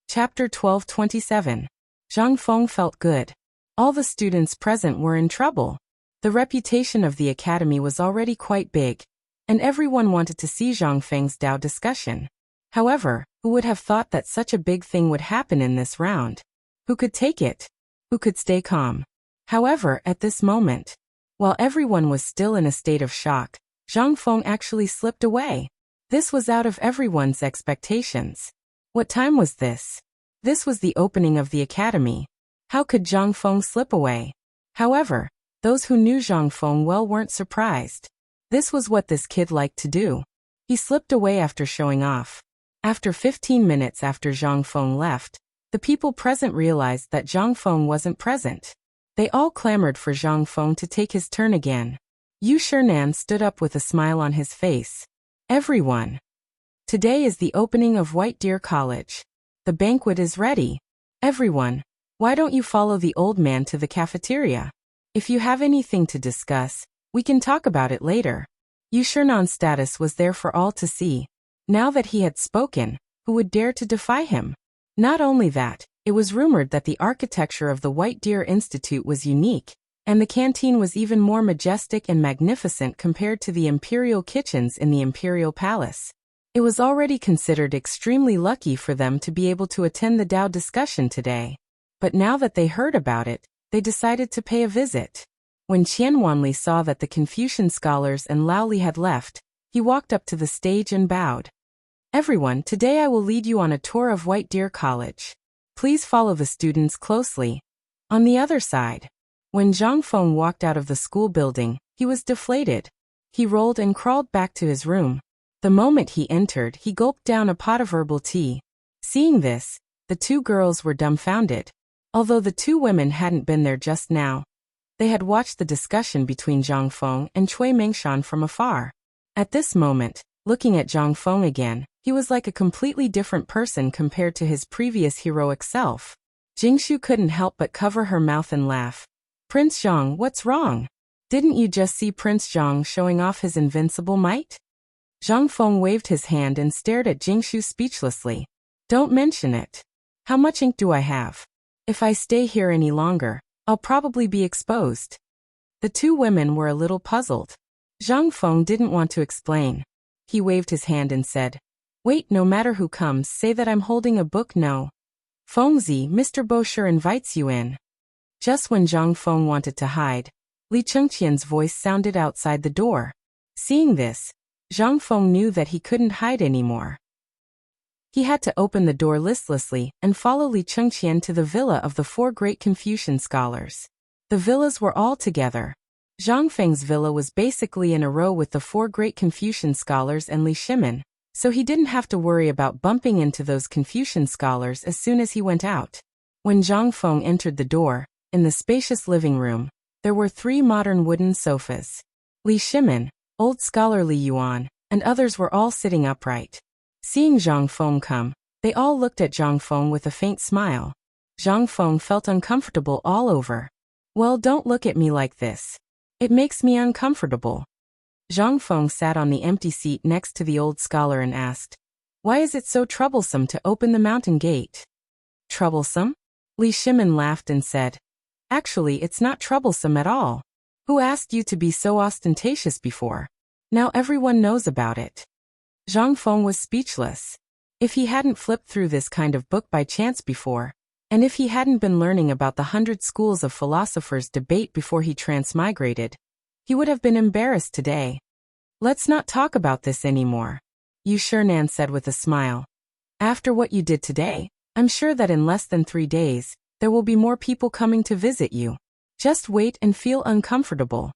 Chapter 12:27. Zhang Feng felt good. All the students present were in trouble. The reputation of the academy was already quite big, and everyone wanted to see Zhang Feng's Tao discussion. However, who would have thought that such a big thing would happen in this round? Who could take it? Who could stay calm? However, at this moment, while everyone was still in a state of shock, Zhang Feng actually slipped away. This was out of everyone's expectations. What time was this? This was the opening of the academy. How could Zhang Feng slip away? However, those who knew Zhang Feng well weren't surprised. This was what this kid liked to do. He slipped away after showing off. After 15 minutes after Zhang Feng left, the people present realized that Zhang Feng wasn't present. They all clamored for Zhang Feng to take his turn again. Yu Shernan stood up with a smile on his face. Everyone. Today is the opening of White Deer College. The banquet is ready. Everyone, why don't you follow the old man to the cafeteria? If you have anything to discuss, we can talk about it later. Yu Shernan's status was there for all to see. Now that he had spoken, who would dare to defy him? Not only that, it was rumored that the architecture of the White Deer Institute was unique, and the canteen was even more majestic and magnificent compared to the imperial kitchens in the imperial palace. It was already considered extremely lucky for them to be able to attend the Dao discussion today. But now that they heard about it, they decided to pay a visit. When Qian Wanli saw that the Confucian scholars and Lao Li had left, he walked up to the stage and bowed. Everyone, today I will lead you on a tour of White Deer College. Please follow the students closely. On the other side, when Zhang Feng walked out of the school building, he was deflated. He rolled and crawled back to his room. The moment he entered, he gulped down a pot of herbal tea. Seeing this, the two girls were dumbfounded. Although the two women hadn't been there just now, they had watched the discussion between Zhang Feng and Cui Mengshan from afar. At this moment, looking at Zhang Feng again, he was like a completely different person compared to his previous heroic self. Jingshu couldn't help but cover her mouth and laugh. Prince Zhang, what's wrong? Didn't you just see Prince Zhang showing off his invincible might? Zhang Feng waved his hand and stared at Jingshu speechlessly. Don't mention it. How much ink do I have? If I stay here any longer, I'll probably be exposed. The two women were a little puzzled. Zhang Feng didn't want to explain. He waved his hand and said, Wait, no matter who comes, say that I'm holding a book. No. Fengzi, Mr. Bosher invites you in. Just when Zhang Feng wanted to hide, Li Chengqian's voice sounded outside the door. Seeing this, Zhang Feng knew that he couldn't hide anymore. He had to open the door listlessly and follow Li Chengqian to the villa of the four great Confucian scholars. The villas were all together. Zhang Feng's villa was basically in a row with the four great Confucian scholars and Li Shimin, so he didn't have to worry about bumping into those Confucian scholars as soon as he went out. When Zhang Feng entered the door, in the spacious living room, there were 3 modern wooden sofas. Li Shimin, old scholar Li Yuan, and others were all sitting upright. Seeing Zhang Feng come, they all looked at Zhang Feng with a faint smile. Zhang Feng felt uncomfortable all over. Well, don't look at me like this. It makes me uncomfortable. Zhang Feng sat on the empty seat next to the old scholar and asked, Why is it so troublesome to open the mountain gate? Troublesome? Li Shimin laughed and said, Actually, it's not troublesome at all. Who asked you to be so ostentatious before? Now everyone knows about it. Zhang Feng was speechless. If he hadn't flipped through this kind of book by chance before, and if he hadn't been learning about the 100 schools of philosophers debate before he transmigrated, he would have been embarrassed today. Let's not talk about this anymore, Yu Shernan said with a smile. After what you did today, I'm sure that in less than 3 days, there will be more people coming to visit you. Just wait and feel uncomfortable.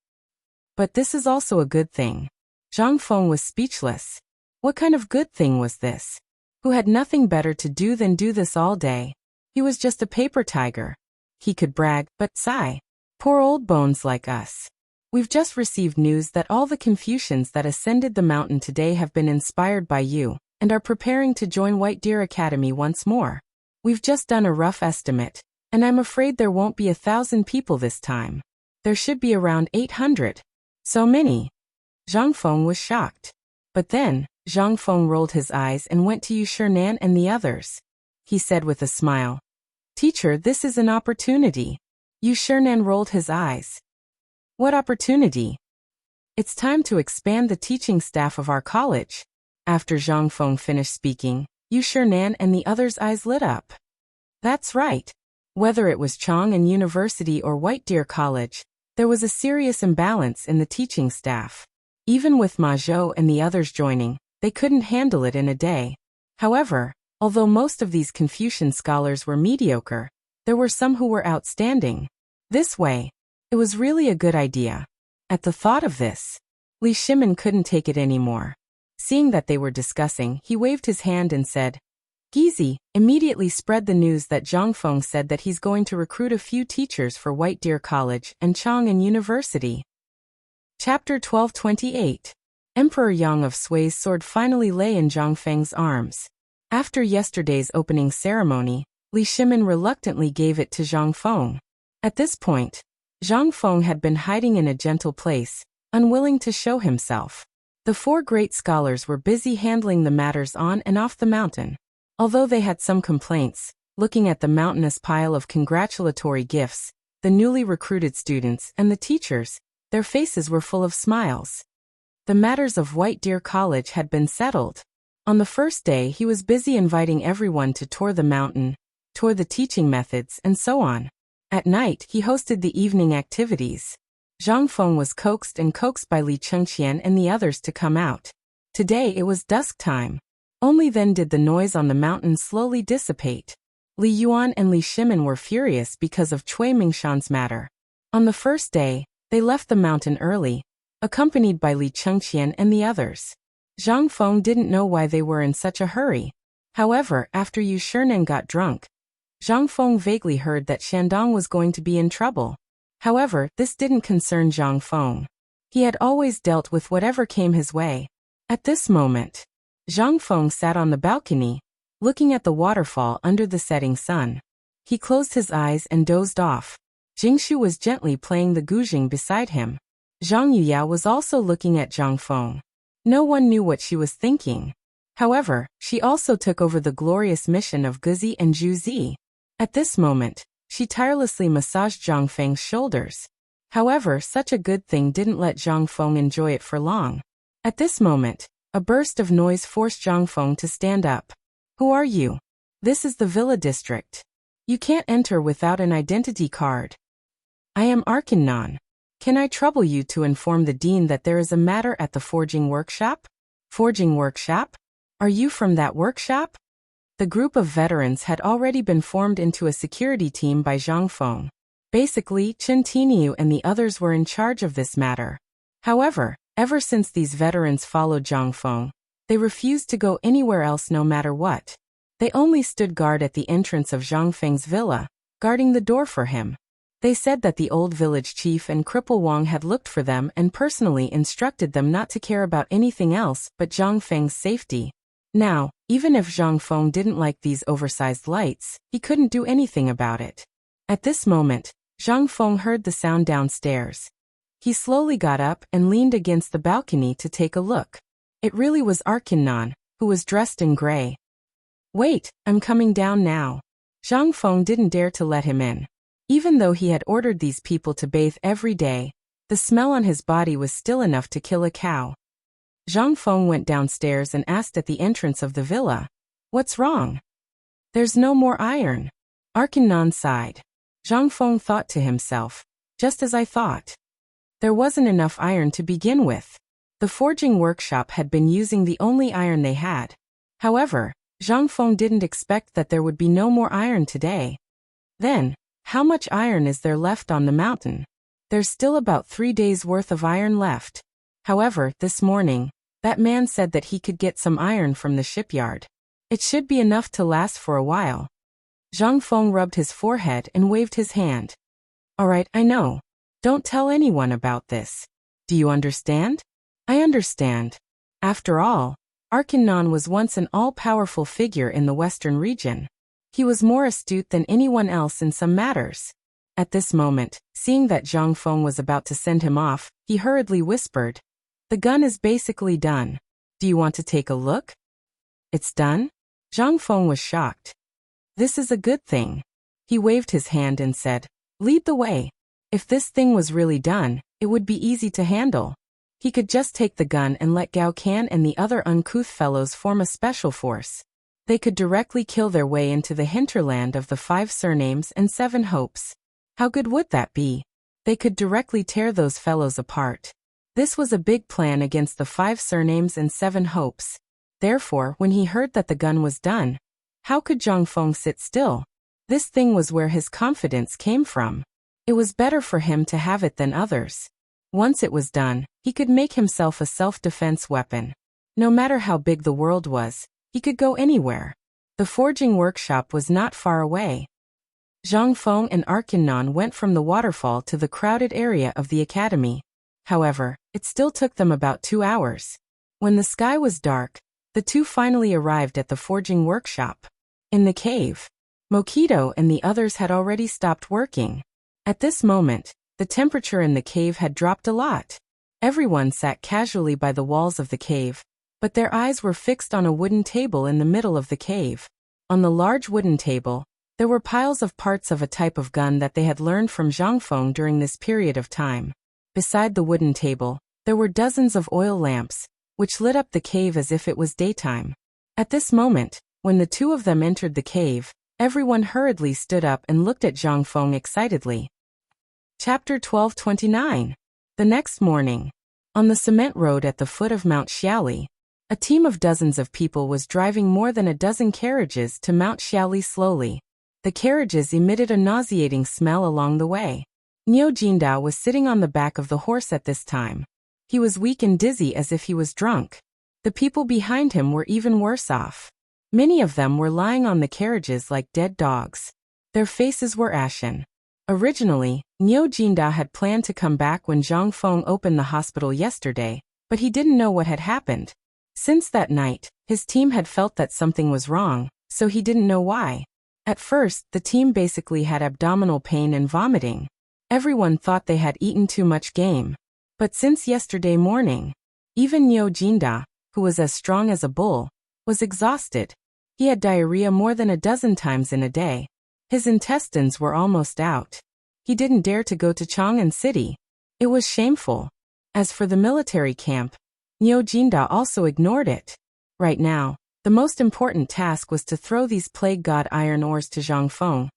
But this is also a good thing. Zhang Feng was speechless. What kind of good thing was this? Who had nothing better to do than do this all day? He was just a paper tiger. He could brag, but sigh. Poor old bones like us. We've just received news that all the Confucians that ascended the mountain today have been inspired by you, and are preparing to join White Deer Academy once more. We've just done a rough estimate, and I'm afraid there won't be 1,000 people this time. There should be around 800. So many. Zhang Feng was shocked. But then, Zhang Feng rolled his eyes and went to Yu Shernan and the others. He said with a smile, Teacher, this is an opportunity. Yu Shernan rolled his eyes. What opportunity? It's time to expand the teaching staff of our college. After Zhang Feng finished speaking, Yu Shernan and the others' eyes lit up. That's right. Whether it was Chang'an University or White Deer College, there was a serious imbalance in the teaching staff. Even with Ma Zhou and the others joining, they couldn't handle it in a day. However, although most of these Confucian scholars were mediocre, there were some who were outstanding. This way, it was really a good idea. At the thought of this, Li Shimin couldn't take it anymore. Seeing that they were discussing, he waved his hand and said, Gizi immediately spread the news that Zhang Feng said that he's going to recruit a few teachers for White Deer College and Chang'an University. Chapter 1228. Emperor Yang of Sui's sword finally lay in Zhang Feng's arms. After yesterday's opening ceremony, Li Shimin reluctantly gave it to Zhang Feng. At this point, Zhang Feng had been hiding in a gentle place, unwilling to show himself. The four great scholars were busy handling the matters on and off the mountain. Although they had some complaints, looking at the mountainous pile of congratulatory gifts, the newly recruited students and the teachers, their faces were full of smiles. The matters of White Deer College had been settled. On the first day he was busy inviting everyone to tour the mountain, tour the teaching methods, and so on. At night he hosted the evening activities. Zhang Feng was coaxed by Li Chengqian and the others to come out. Today it was dusk time. Only then did the noise on the mountain slowly dissipate. Li Yuan and Li Shimin were furious because of Cui Mingshan's matter. On the first day, they left the mountain early, accompanied by Li Chengqian and the others. Zhang Feng didn't know why they were in such a hurry. However, after Yu Shirnen got drunk, Zhang Feng vaguely heard that Shandong was going to be in trouble. However, this didn't concern Zhang Feng. He had always dealt with whatever came his way. At this moment, Zhang Feng sat on the balcony, looking at the waterfall under the setting sun. He closed his eyes and dozed off. Jingshu was gently playing the guzheng beside him. Zhang Yuyao was also looking at Zhang Feng. No one knew what she was thinking. However, she also took over the glorious mission of Guzi and Zhuzi. At this moment, she tirelessly massaged Zhang Feng's shoulders. However, such a good thing didn't let Zhang Feng enjoy it for long. At this moment, a burst of noise forced Zhang Feng to stand up. Who are you? This is the Villa District. You can't enter without an identity card. I am Arkannan. Can I trouble you to inform the dean that there is a matter at the forging workshop? Forging workshop? Are you from that workshop? The group of veterans had already been formed into a security team by Zhang Feng. Basically, Chen Tiniu and the others were in charge of this matter. However, ever since these veterans followed Zhang Feng, they refused to go anywhere else no matter what. They only stood guard at the entrance of Zhang Feng's villa, guarding the door for him. They said that the old village chief and cripple Wang had looked for them and personally instructed them not to care about anything else but Zhang Feng's safety. Now, even if Zhang Feng didn't like these oversized lights, he couldn't do anything about it. At this moment, Zhang Feng heard the sound downstairs. He slowly got up and leaned against the balcony to take a look. It really was Arkannan, who was dressed in gray. Wait, I'm coming down now. Zhang Feng didn't dare to let him in. Even though he had ordered these people to bathe every day, the smell on his body was still enough to kill a cow. Zhang Feng went downstairs and asked at the entrance of the villa, "What's wrong?" "There's no more iron." Arkannan sighed. Zhang Feng thought to himself, "Just as I thought. There wasn't enough iron to begin with." The forging workshop had been using the only iron they had. However, Zhang Feng didn't expect that there would be no more iron today. Then, how much iron is there left on the mountain? There's still about 3 days' worth of iron left. However, this morning, that man said that he could get some iron from the shipyard. It should be enough to last for a while. Zhang Feng rubbed his forehead and waved his hand. "All right, I know. Don't tell anyone about this. Do you understand?" "I understand." After all, Arkannan was once an all-powerful figure in the western region. He was more astute than anyone else in some matters. At this moment, seeing that Zhang Feng was about to send him off, he hurriedly whispered, "The gun is basically done. Do you want to take a look?" "It's done?" Zhang Feng was shocked. "This is a good thing." He waved his hand and said, "Lead the way. If this thing was really done, it would be easy to handle." He could just take the gun and let Gao Can and the other uncouth fellows form a special force. They could directly kill their way into the hinterland of the 5 surnames and 7 hopes. How good would that be? They could directly tear those fellows apart. This was a big plan against the 5 surnames and 7 hopes. Therefore, when he heard that the gun was done, how could Zhang Feng sit still? This thing was where his confidence came from. It was better for him to have it than others. Once it was done, he could make himself a self-defense weapon. No matter how big the world was, he could go anywhere. The forging workshop was not far away. Zhang Feng and Arkannan went from the waterfall to the crowded area of the academy. However, it still took them about 2 hours. When the sky was dark, the two finally arrived at the forging workshop. In the cave, Mokido and the others had already stopped working. At this moment, the temperature in the cave had dropped a lot. Everyone sat casually by the walls of the cave, but their eyes were fixed on a wooden table in the middle of the cave. On the large wooden table, there were piles of parts of a type of gun that they had learned from Zhang Feng during this period of time. Beside the wooden table, there were dozens of oil lamps, which lit up the cave as if it was daytime. At this moment, when the two of them entered the cave, everyone hurriedly stood up and looked at Zhang Feng excitedly. Chapter 1229. The next morning, on the cement road at the foot of Mount Xiaoli, a team of dozens of people was driving more than a dozen carriages to Mount Xiaoli slowly. The carriages emitted a nauseating smell along the way. Niu Jindao was sitting on the back of the horse at this time. He was weak and dizzy as if he was drunk. The people behind him were even worse off. Many of them were lying on the carriages like dead dogs. Their faces were ashen. Originally, Niu Jindao had planned to come back when Zhang Feng opened the hospital yesterday, but he didn't know what had happened. Since that night, his team had felt that something was wrong, so he didn't know why. At first, the team basically had abdominal pain and vomiting. Everyone thought they had eaten too much game. But since yesterday morning, even Niu Jindao, who was as strong as a bull, was exhausted. He had diarrhea more than a dozen times in a day. His intestines were almost out. He didn't dare to go to Chang'an City. It was shameful. As for the military camp, Niu Jindao also ignored it. Right now, the most important task was to throw these plague god iron ores to Zhang Feng,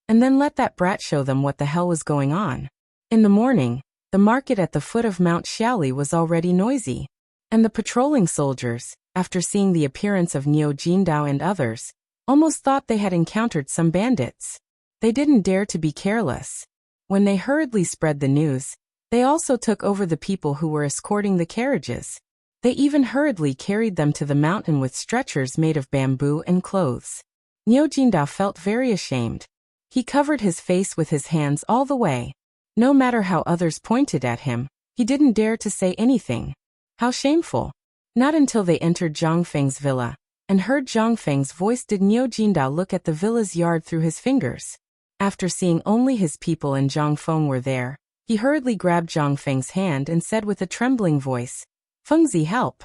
and then let that brat show them what the hell was going on. In the morning, the market at the foot of Mount Xiaoli was already noisy, and the patrolling soldiers, after seeing the appearance of Niu Jindao and others, almost thought they had encountered some bandits. They didn't dare to be careless. When they hurriedly spread the news, they also took over the people who were escorting the carriages. They even hurriedly carried them to the mountain with stretchers made of bamboo and clothes. Niu Jindao felt very ashamed. He covered his face with his hands all the way. No matter how others pointed at him, he didn't dare to say anything. How shameful. Not until they entered Zhang Feng's villa and heard Zhang Feng's voice did Niu Jindao look at the villa's yard through his fingers. After seeing only his people and Zhang Feng were there, he hurriedly grabbed Zhang Feng's hand and said with a trembling voice, "Fengzi, help."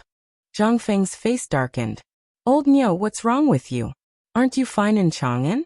Zhang Feng's face darkened. "Old Niu, what's wrong with you? Aren't you fine in Chang'an?"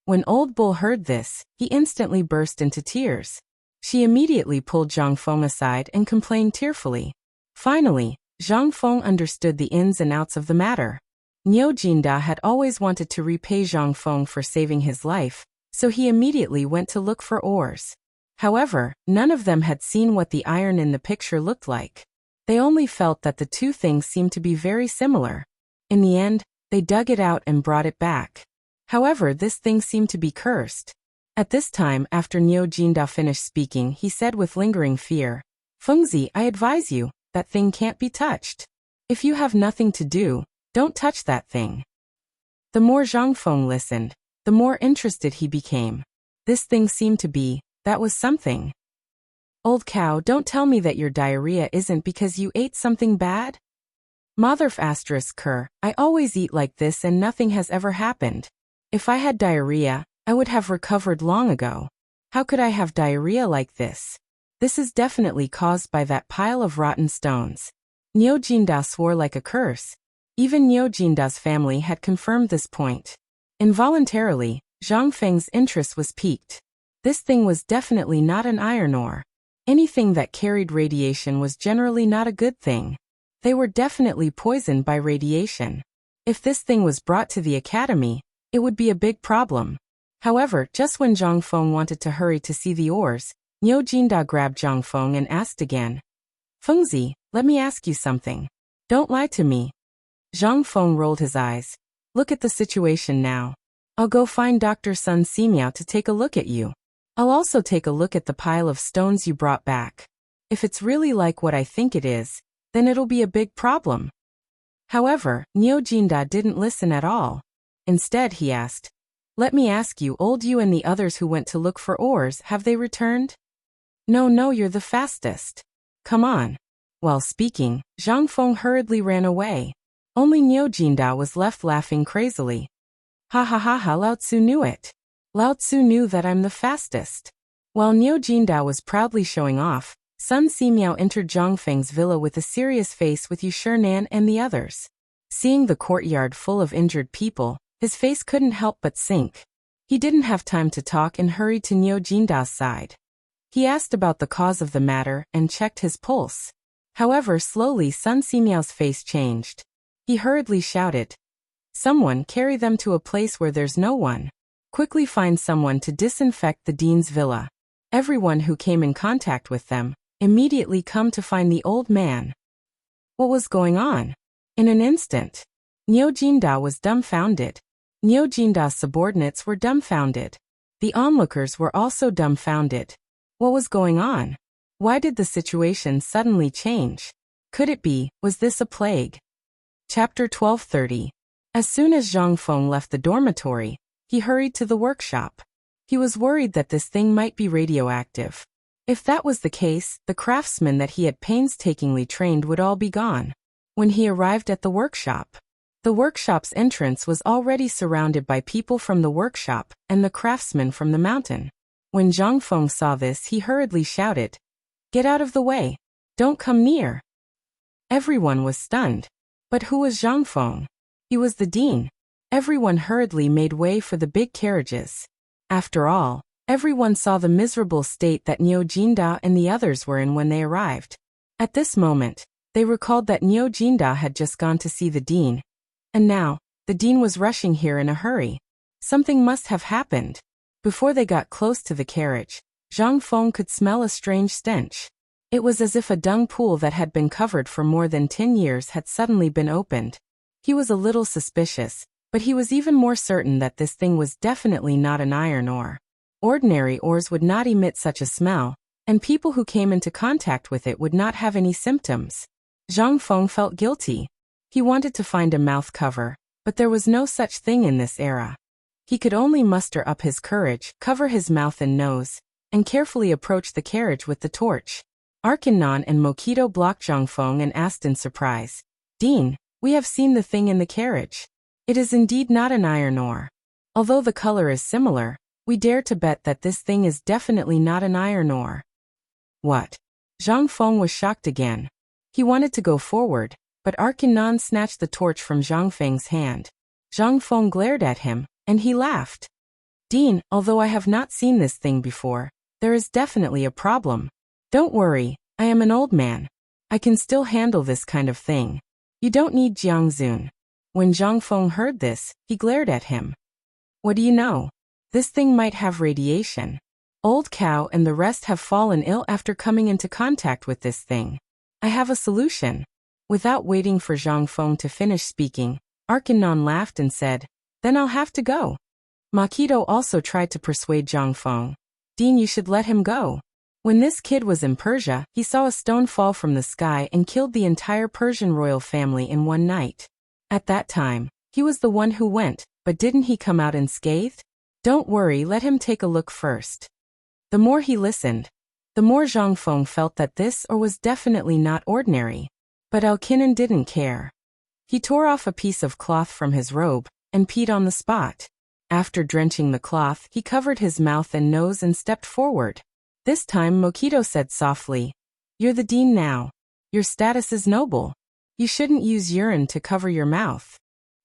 When Old Bull heard this, he instantly burst into tears. She immediately pulled Zhang Feng aside and complained tearfully. Finally, Zhang Feng understood the ins and outs of the matter. Niu Jindao had always wanted to repay Zhang Feng for saving his life, so he immediately went to look for ores. However, none of them had seen what the iron in the picture looked like. They only felt that the two things seemed to be very similar. In the end, they dug it out and brought it back. However, this thing seemed to be cursed. At this time, after Niu Jindao finished speaking, he said with lingering fear, "Fengzi, I advise you, that thing can't be touched. If you have nothing to do, don't touch that thing." The more Zhang Feng listened, the more interested he became. This thing seemed to be, that was something. "Old cow, don't tell me that your diarrhea isn't because you ate something bad?" Motherf ***, I always eat like this and nothing has ever happened. If I had diarrhea, I would have recovered long ago. How could I have diarrhea like this? This is definitely caused by that pile of rotten stones. Niu Jindao swore like a curse. Even Niu Jindao's family had confirmed this point. Involuntarily, Zhang Feng's interest was piqued. This thing was definitely not an iron ore. Anything that carried radiation was generally not a good thing. They were definitely poisoned by radiation. If this thing was brought to the academy, it would be a big problem. However, just when Zhang Feng wanted to hurry to see the ores, Niu Jindao grabbed Zhang Feng and asked again, "Fengzi, let me ask you something. Don't lie to me." Zhang Feng rolled his eyes. "Look at the situation now. I'll go find Dr. Sun Simiao to take a look at you. I'll also take a look at the pile of stones you brought back. If it's really like what I think it is, then it'll be a big problem." However, Niu Jindao didn't listen at all. Instead, he asked, "Let me ask you, old you and the others who went to look for ores, have they returned?" No, you're the fastest. Come on." While speaking, Zhang Feng hurriedly ran away. Only Niu Jinda was left laughing crazily. Ha ha ha ha, Lao Tzu knew it. Lao Tzu knew that I'm the fastest. While Niu Jinda was proudly showing off, Sun Simiao entered Zhang Feng's villa with a serious face with Yu Nan and the others. Seeing the courtyard full of injured people, his face couldn't help but sink. He didn't have time to talk and hurried to Niu Jinda's side. He asked about the cause of the matter and checked his pulse. However, slowly Sun Simiao's face changed. He hurriedly shouted, "Someone carry them to a place where there's no one. Quickly find someone to disinfect the dean's villa. Everyone who came in contact with them, immediately come to find the old man." What was going on? In an instant, Niu Jinda was dumbfounded. Niu Jinda's subordinates were dumbfounded. The onlookers were also dumbfounded. What was going on? Why did the situation suddenly change? Could it be, was this a plague? Chapter 12:30. As soon as Zhang Feng left the dormitory, he hurried to the workshop. He was worried that this thing might be radioactive. If that was the case, the craftsmen that he had painstakingly trained would all be gone. When he arrived at the workshop's entrance was already surrounded by people from the workshop and the craftsmen from the mountain. When Zhang Feng saw this, he hurriedly shouted, "Get out of the way! Don't come near!" Everyone was stunned. But who was Zhang Feng? He was the dean. Everyone hurriedly made way for the big carriages. After all, everyone saw the miserable state that Niu Jinda and the others were in when they arrived. At this moment, they recalled that Niu Jinda had just gone to see the dean. And now, the dean was rushing here in a hurry. Something must have happened. Before they got close to the carriage, Zhang Feng could smell a strange stench. It was as if a dung pool that had been covered for more than 10 years had suddenly been opened. He was a little suspicious, but he was even more certain that this thing was definitely not an iron ore. Ordinary ores would not emit such a smell, and people who came into contact with it would not have any symptoms. Zhang Feng felt guilty. He wanted to find a mouth cover, but there was no such thing in this era. He could only muster up his courage, cover his mouth and nose, and carefully approach the carriage with the torch. Arkanon and Mokito blocked Zhang Feng and asked in surprise, "Dean, we have seen the thing in the carriage. It is indeed not an iron ore. Although the color is similar, we dare to bet that this thing is definitely not an iron ore." What? Zhang Feng was shocked again. He wanted to go forward, but Arkanon snatched the torch from Zhang Feng's hand. Zhang Feng glared at him, and he laughed. "Dean, although I have not seen this thing before, there is definitely a problem. Don't worry, I am an old man. I can still handle this kind of thing. You don't need Jiangzun." When Zhang Feng heard this, he glared at him. "What do you know? This thing might have radiation. Old Cow and the rest have fallen ill after coming into contact with this thing. I have a solution." Without waiting for Zhang Feng to finish speaking, Arkanon laughed and said, "Then I'll have to go." Makito also tried to persuade Zhang Feng. "Dean, you should let him go. When this kid was in Persia, he saw a stone fall from the sky and killed the entire Persian royal family in one night. At that time, he was the one who went, but didn't he come out unscathed? Don't worry, let him take a look first." The more he listened, the more Zhang Feng felt that this or was definitely not ordinary. But Alkinen didn't care. He tore off a piece of cloth from his robe and peed on the spot. After drenching the cloth, he covered his mouth and nose and stepped forward. This time Mokito said softly, "You're the dean now. Your status is noble. You shouldn't use urine to cover your mouth."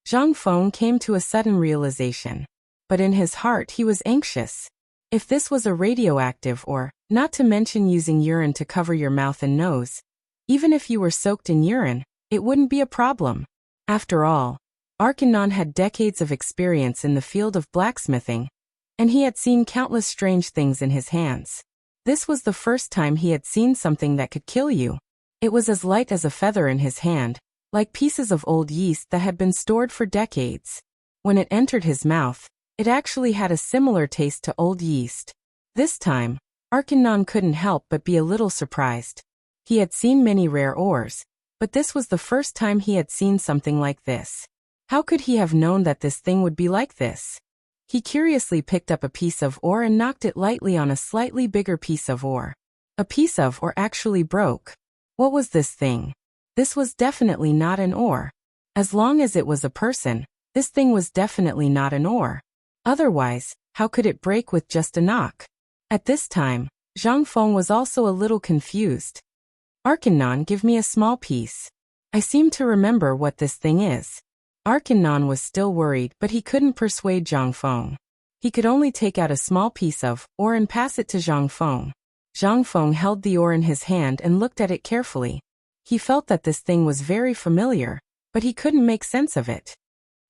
Zhang Feng came to a sudden realization. But in his heart he was anxious. If this was a radioactive ore, not to mention using urine to cover your mouth and nose, even if you were soaked in urine, it wouldn't be a problem. After all, Arkanon had decades of experience in the field of blacksmithing, and he had seen countless strange things in his hands. This was the first time he had seen something that could kill you. It was as light as a feather in his hand, like pieces of old yeast that had been stored for decades. When it entered his mouth, it actually had a similar taste to old yeast. This time, Arkanon couldn't help but be a little surprised. He had seen many rare ores, but this was the first time he had seen something like this. How could he have known that this thing would be like this? He curiously picked up a piece of ore and knocked it lightly on a slightly bigger piece of ore. A piece of ore actually broke. What was this thing? This was definitely not an ore. As long as it was a person, this thing was definitely not an ore. Otherwise, how could it break with just a knock? At this time, Zhang Feng was also a little confused. Arkanon, give me a small piece. I seem to remember what this thing is. Arkanon was still worried, but he couldn't persuade Zhang Feng. He could only take out a small piece of ore and pass it to Zhang Feng. Zhang Feng held the ore in his hand and looked at it carefully. He felt that this thing was very familiar, but he couldn't make sense of it.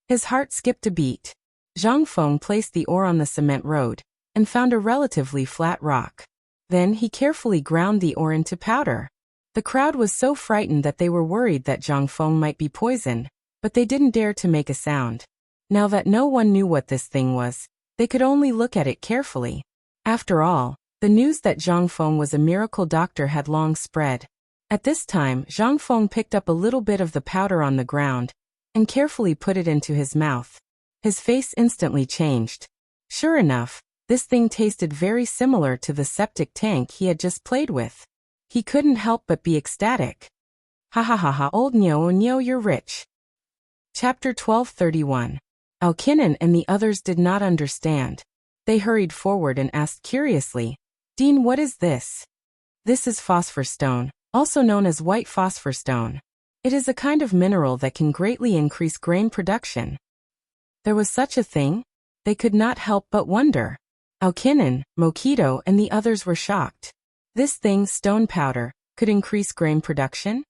His heart skipped a beat. Zhang Feng placed the ore on the cement road and found a relatively flat rock. Then he carefully ground the ore into powder. The crowd was so frightened that they were worried that Zhang Feng might be poisoned, but they didn't dare to make a sound. Now that no one knew what this thing was, they could only look at it carefully. After all, the news that Zhang Feng was a miracle doctor had long spread. At this time, Zhang Feng picked up a little bit of the powder on the ground and carefully put it into his mouth. His face instantly changed. Sure enough, this thing tasted very similar to the septic tank he had just played with. He couldn't help but be ecstatic. Ha ha ha ha, old Nyo, you're rich. Chapter 1231. Alkinon and the others did not understand. They hurried forward and asked curiously, Dean, what is this? This is phosphor stone, also known as white phosphor stone. It is a kind of mineral that can greatly increase grain production. There was such a thing? They could not help but wonder. Alkinon, Mokito, and the others were shocked. This thing, stone powder, could increase grain production?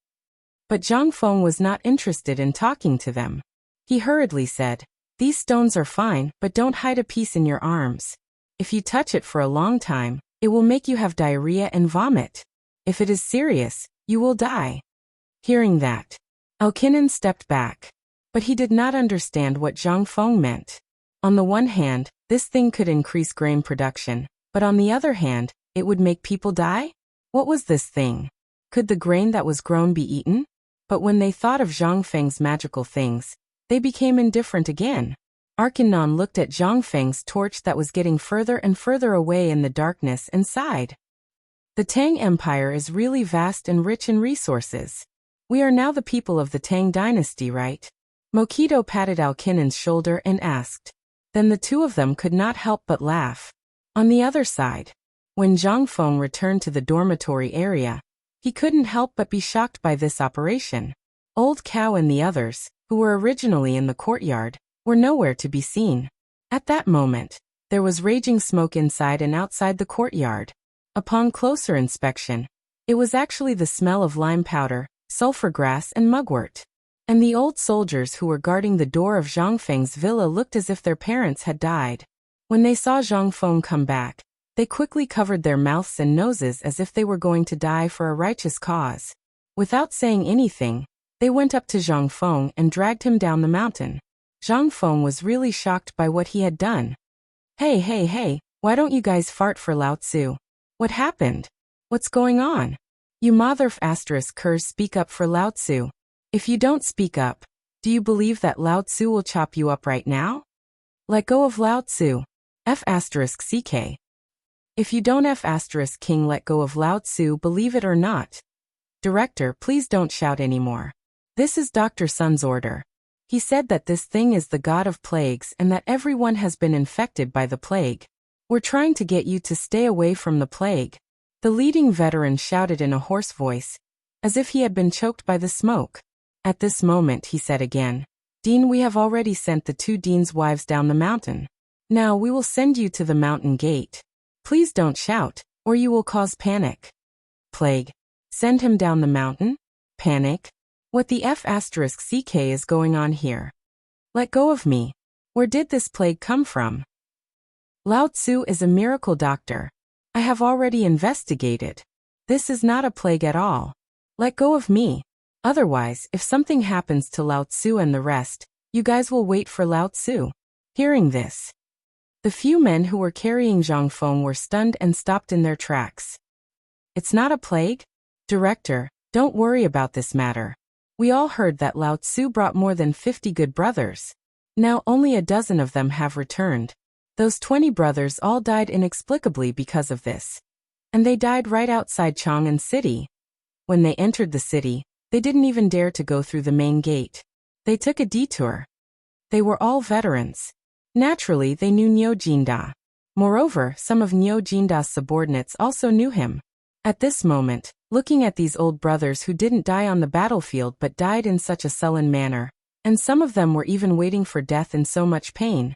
But Zhang Feng was not interested in talking to them. He hurriedly said, These stones are fine, but don't hide a piece in your arms. If you touch it for a long time, it will make you have diarrhea and vomit. If it is serious, you will die. Hearing that, Alkinon stepped back. But he did not understand what Zhang Feng meant. On the one hand, this thing could increase grain production, but on the other hand, it would make people die? What was this thing? Could the grain that was grown be eaten? But when they thought of Zhang Feng's magical things, they became indifferent again. Arkanon looked at Zhang Feng's torch that was getting further and further away in the darkness and sighed. The Tang Empire is really vast and rich in resources. We are now the people of the Tang dynasty, right? Mokito patted Alkinon's shoulder and asked. Then the two of them could not help but laugh. On the other side, when Zhang Feng returned to the dormitory area, he couldn't help but be shocked by this operation. Old Cow and the others, who were originally in the courtyard, were nowhere to be seen. At that moment, there was raging smoke inside and outside the courtyard. Upon closer inspection, it was actually the smell of lime powder, sulfur grass, and mugwort. And the old soldiers who were guarding the door of Zhang Feng's villa looked as if their parents had died. When they saw Zhang Feng come back, they quickly covered their mouths and noses as if they were going to die for a righteous cause. Without saying anything, they went up to Zhang Feng and dragged him down the mountain. Zhang Feng was really shocked by what he had done. Hey, why don't you guys fart for Lao Tzu? What happened? What's going on? You mother curs, speak up for Lao Tzu. If you don't speak up, do you believe that Lao Tzu will chop you up right now? Let go of Lao Tzu. F***ck. If you don't F***king let go of Lao Tzu, believe it or not. Director, please don't shout anymore. This is Dr. Sun's order. He said that this thing is the god of plagues and that everyone has been infected by the plague. We're trying to get you to stay away from the plague. The leading veteran shouted in a hoarse voice, as if he had been choked by the smoke. At this moment he said again, Dean, we have already sent the two dean's wives down the mountain. Now we will send you to the mountain gate. Please don't shout, or you will cause panic. Plague. Send him down the mountain? Panic? What the F***ck is going on here? Let go of me. Where did this plague come from? Lao Tzu is a miracle doctor. I have already investigated. This is not a plague at all. Let go of me. Otherwise, if something happens to Lao Tzu and the rest, you guys will wait for Lao Tzu. Hearing this, the few men who were carrying Zhang Feng were stunned and stopped in their tracks. It's not a plague? Director, don't worry about this matter. We all heard that Lao Tzu brought more than 50 good brothers. Now only a dozen of them have returned. Those 20 brothers all died inexplicably because of this. And they died right outside Chang'an City. When they entered the city, they didn't even dare to go through the main gate. They took a detour. They were all veterans. Naturally, they knew Niu Jinda. Moreover, some of Niu Jinda's subordinates also knew him. At this moment, looking at these old brothers who didn't die on the battlefield but died in such a sullen manner, and some of them were even waiting for death in so much pain,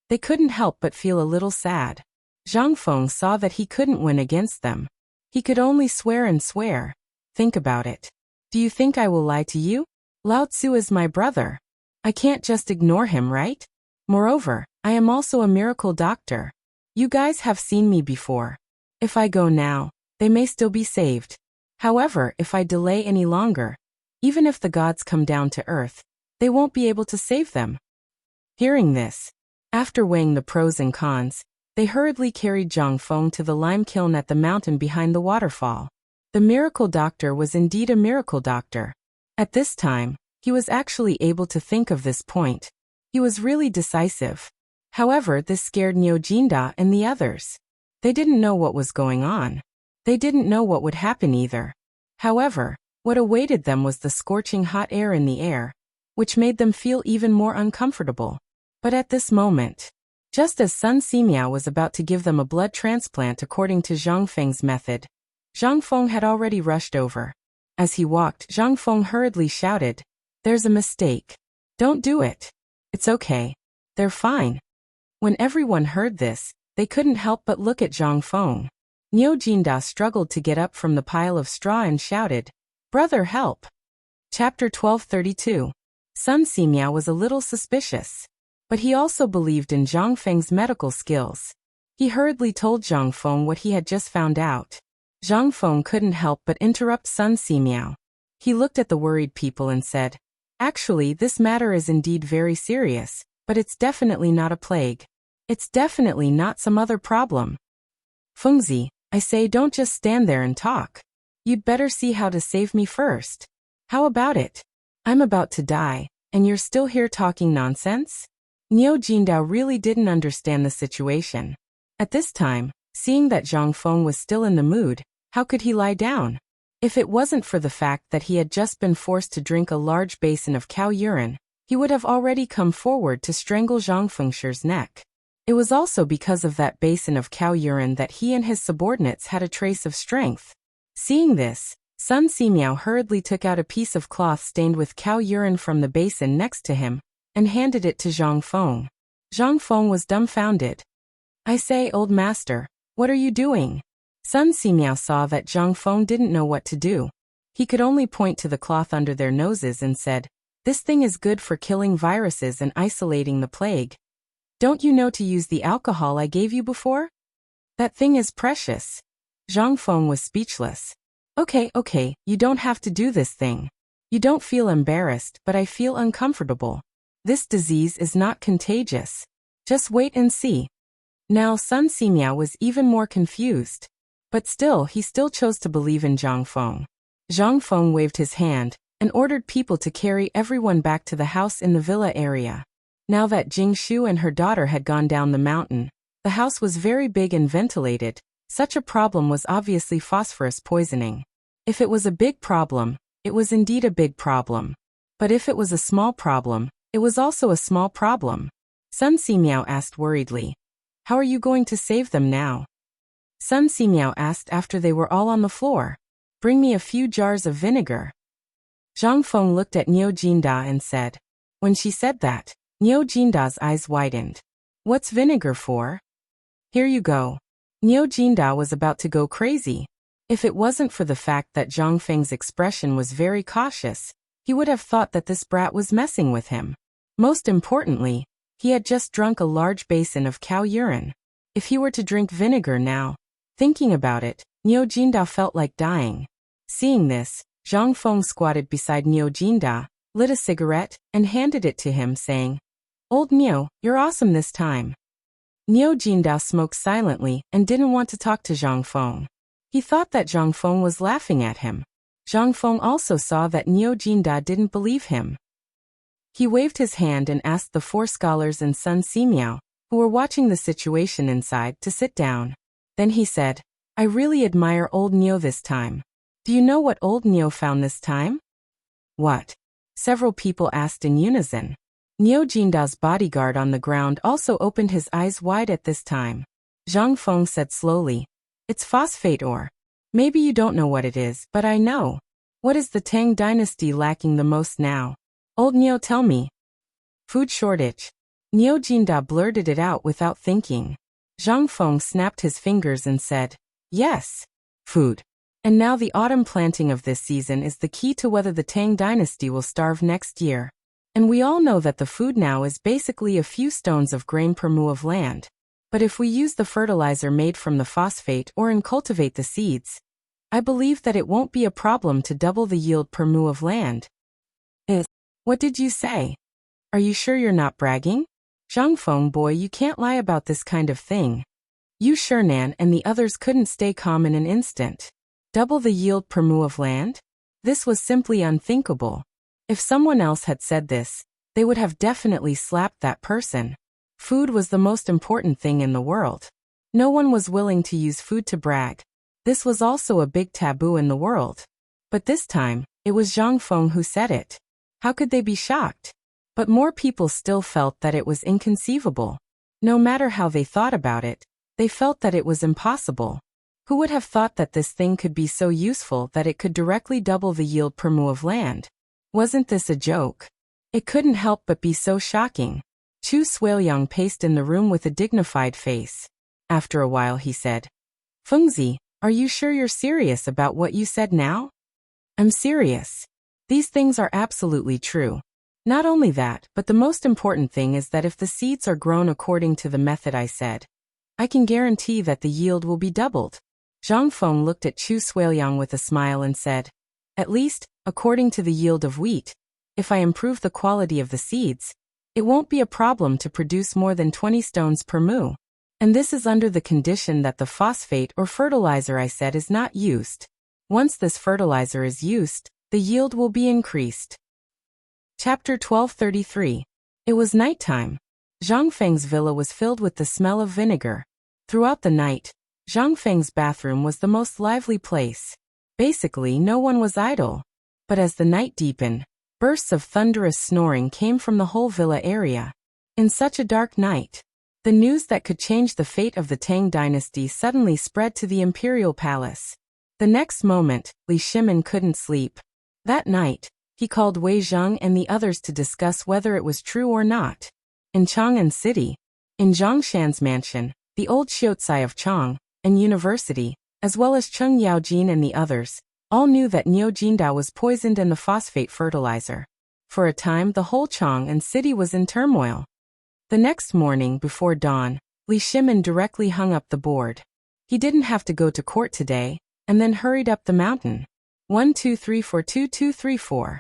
they couldn't help but feel a little sad. Zhang Feng saw that he couldn't win against them. He could only swear and swear. Think about it. Do you think I will lie to you? Lao Tzu is my brother. I can't just ignore him, right? Moreover, I am also a miracle doctor. You guys have seen me before. If I go now, they may still be saved. However, if I delay any longer, even if the gods come down to earth, they won't be able to save them. Hearing this, after weighing the pros and cons, they hurriedly carried Zhang Feng to the lime kiln at the mountain behind the waterfall. The miracle doctor was indeed a miracle doctor. At this time, he was actually able to think of this point. He was really decisive. However, this scared Niu Jinda and the others. They didn't know what was going on. They didn't know what would happen either. However, what awaited them was the scorching hot air in the air, which made them feel even more uncomfortable. But at this moment, just as Sun Simiao was about to give them a blood transplant according to Zhang Feng's method, Zhang Feng had already rushed over. As he walked, Zhang Feng hurriedly shouted, "There's a mistake. Don't do it. It's okay. They're fine." When everyone heard this, they couldn't help but look at Zhang Feng. Niu Jinda struggled to get up from the pile of straw and shouted, "Brother, help!" Chapter 1232. Sun Simiao was a little suspicious. But he also believed in Zhang Feng's medical skills. He hurriedly told Zhang Feng what he had just found out. Zhang Feng couldn't help but interrupt Sun Simiao. He looked at the worried people and said, "Actually, this matter is indeed very serious, but it's definitely not a plague. It's definitely not some other problem. Fengzi, I say don't just stand there and talk. You'd better see how to save me first. How about it? I'm about to die, and you're still here talking nonsense?" Niu Jinda really didn't understand the situation. At this time, seeing that Zhang Feng was still in the mood, how could he lie down? If it wasn't for the fact that he had just been forced to drink a large basin of cow urine, he would have already come forward to strangle Zhang Fengshi's neck. It was also because of that basin of cow urine that he and his subordinates had a trace of strength. Seeing this, Sun Simiao hurriedly took out a piece of cloth stained with cow urine from the basin next to him, and handed it to Zhang Feng. Zhang Feng was dumbfounded. "I say, old master, what are you doing?" Sun Simiao saw that Zhang Feng didn't know what to do. He could only point to the cloth under their noses and said, "This thing is good for killing viruses and isolating the plague. Don't you know to use the alcohol I gave you before? That thing is precious." Zhang Feng was speechless. Okay, you don't have to do this thing. You don't feel embarrassed, but I feel uncomfortable. This disease is not contagious. Just wait and see." Now Sun Simiao was even more confused. But still, he still chose to believe in Zhang Feng. Zhang Feng waved his hand and ordered people to carry everyone back to the house in the villa area. Now that Jing Shu and her daughter had gone down the mountain, the house was very big and ventilated. Such a problem was obviously phosphorus poisoning. If it was a big problem, it was indeed a big problem. But if it was a small problem, it was also a small problem. Sun Simiao asked worriedly, "How are you going to save them now?" Sun Simiao asked after they were all on the floor. "Bring me a few jars of vinegar." Zhang Feng looked at Niu Jinda and said. When she said that, Niu Jinda's eyes widened. "What's vinegar for?" "Here you go." Niu Jinda was about to go crazy. If it wasn't for the fact that Zhang Feng's expression was very cautious, he would have thought that this brat was messing with him. Most importantly, he had just drunk a large basin of cow urine. If he were to drink vinegar now, thinking about it, Niu Jinda felt like dying. Seeing this, Zhang Feng squatted beside Niu Jinda, lit a cigarette, and handed it to him saying, "Old Niu, you're awesome this time." Niu Jinda smoked silently and didn't want to talk to Zhang Feng. He thought that Zhang Feng was laughing at him. Zhang Feng also saw that Niu Jinda didn't believe him. He waved his hand and asked the 4 scholars and Sun Simiao, who were watching the situation inside, to sit down. Then he said, I really admire old Niu this time. Do you know what old Niu found this time? What? Several people asked in unison. Niu Jinda's bodyguard on the ground also opened his eyes wide at this time. Zhang Feng said slowly, It's phosphate ore. Maybe you don't know what it is, but I know. What is the Tang dynasty lacking the most now? Old Niu, tell me. Food shortage. Niu Jinda blurted it out without thinking. Zhang Feng snapped his fingers and said, Yes. Food. And now the autumn planting of this season is the key to whether the Tang dynasty will starve next year. And we all know that the food now is basically a few stones of grain per mu of land. But if we use the fertilizer made from the phosphate ore and cultivate the seeds, I believe that it won't be a problem to double the yield per mu of land. What did you say? Are you sure you're not bragging? Zhang Feng, boy, you can't lie about this kind of thing. Yu Shinan and the others couldn't stay calm in an instant. Double the yield per mu of land? This was simply unthinkable. If someone else had said this, they would have definitely slapped that person. Food was the most important thing in the world. No one was willing to use food to brag. This was also a big taboo in the world. But this time, it was Zhang Feng who said it. How could they be shocked? But more people still felt that it was inconceivable. No matter how they thought about it, they felt that it was impossible. Who would have thought that this thing could be so useful that it could directly double the yield per mu of land? Wasn't this a joke? It couldn't help but be so shocking. Chu Suiliang paced in the room with a dignified face. After a while he said, Fengzi, are you sure you're serious about what you said now? I'm serious. These things are absolutely true. Not only that, but the most important thing is that if the seeds are grown according to the method I said, I can guarantee that the yield will be doubled. Zhang Feng looked at Chu Suiliang with a smile and said, At least, according to the yield of wheat, if I improve the quality of the seeds, it won't be a problem to produce more than 20 stones per mu. And this is under the condition that the phosphate or fertilizer I said is not used. Once this fertilizer is used, the yield will be increased. Chapter 1233. It was nighttime. Zhang Feng's villa was filled with the smell of vinegar. Throughout the night, Zhang Feng's bathroom was the most lively place. Basically, no one was idle. But as the night deepened, bursts of thunderous snoring came from the whole villa area. In such a dark night, the news that could change the fate of the Tang dynasty suddenly spread to the imperial palace. The next moment, Li Shimin couldn't sleep. That night, he called Wei Zheng and the others to discuss whether it was true or not. In Chang'an City, in Zhang Shan's mansion, the old Xiaocai of Chang and University, as well as Cheng Yaojin and the others, all knew that Niu Jinda was poisoned in the phosphate fertilizer. For a time, the whole Chang'an City was in turmoil. The next morning, before dawn, Li Shimin directly hung up the board. He didn't have to go to court today, and then hurried up the mountain. 123422234.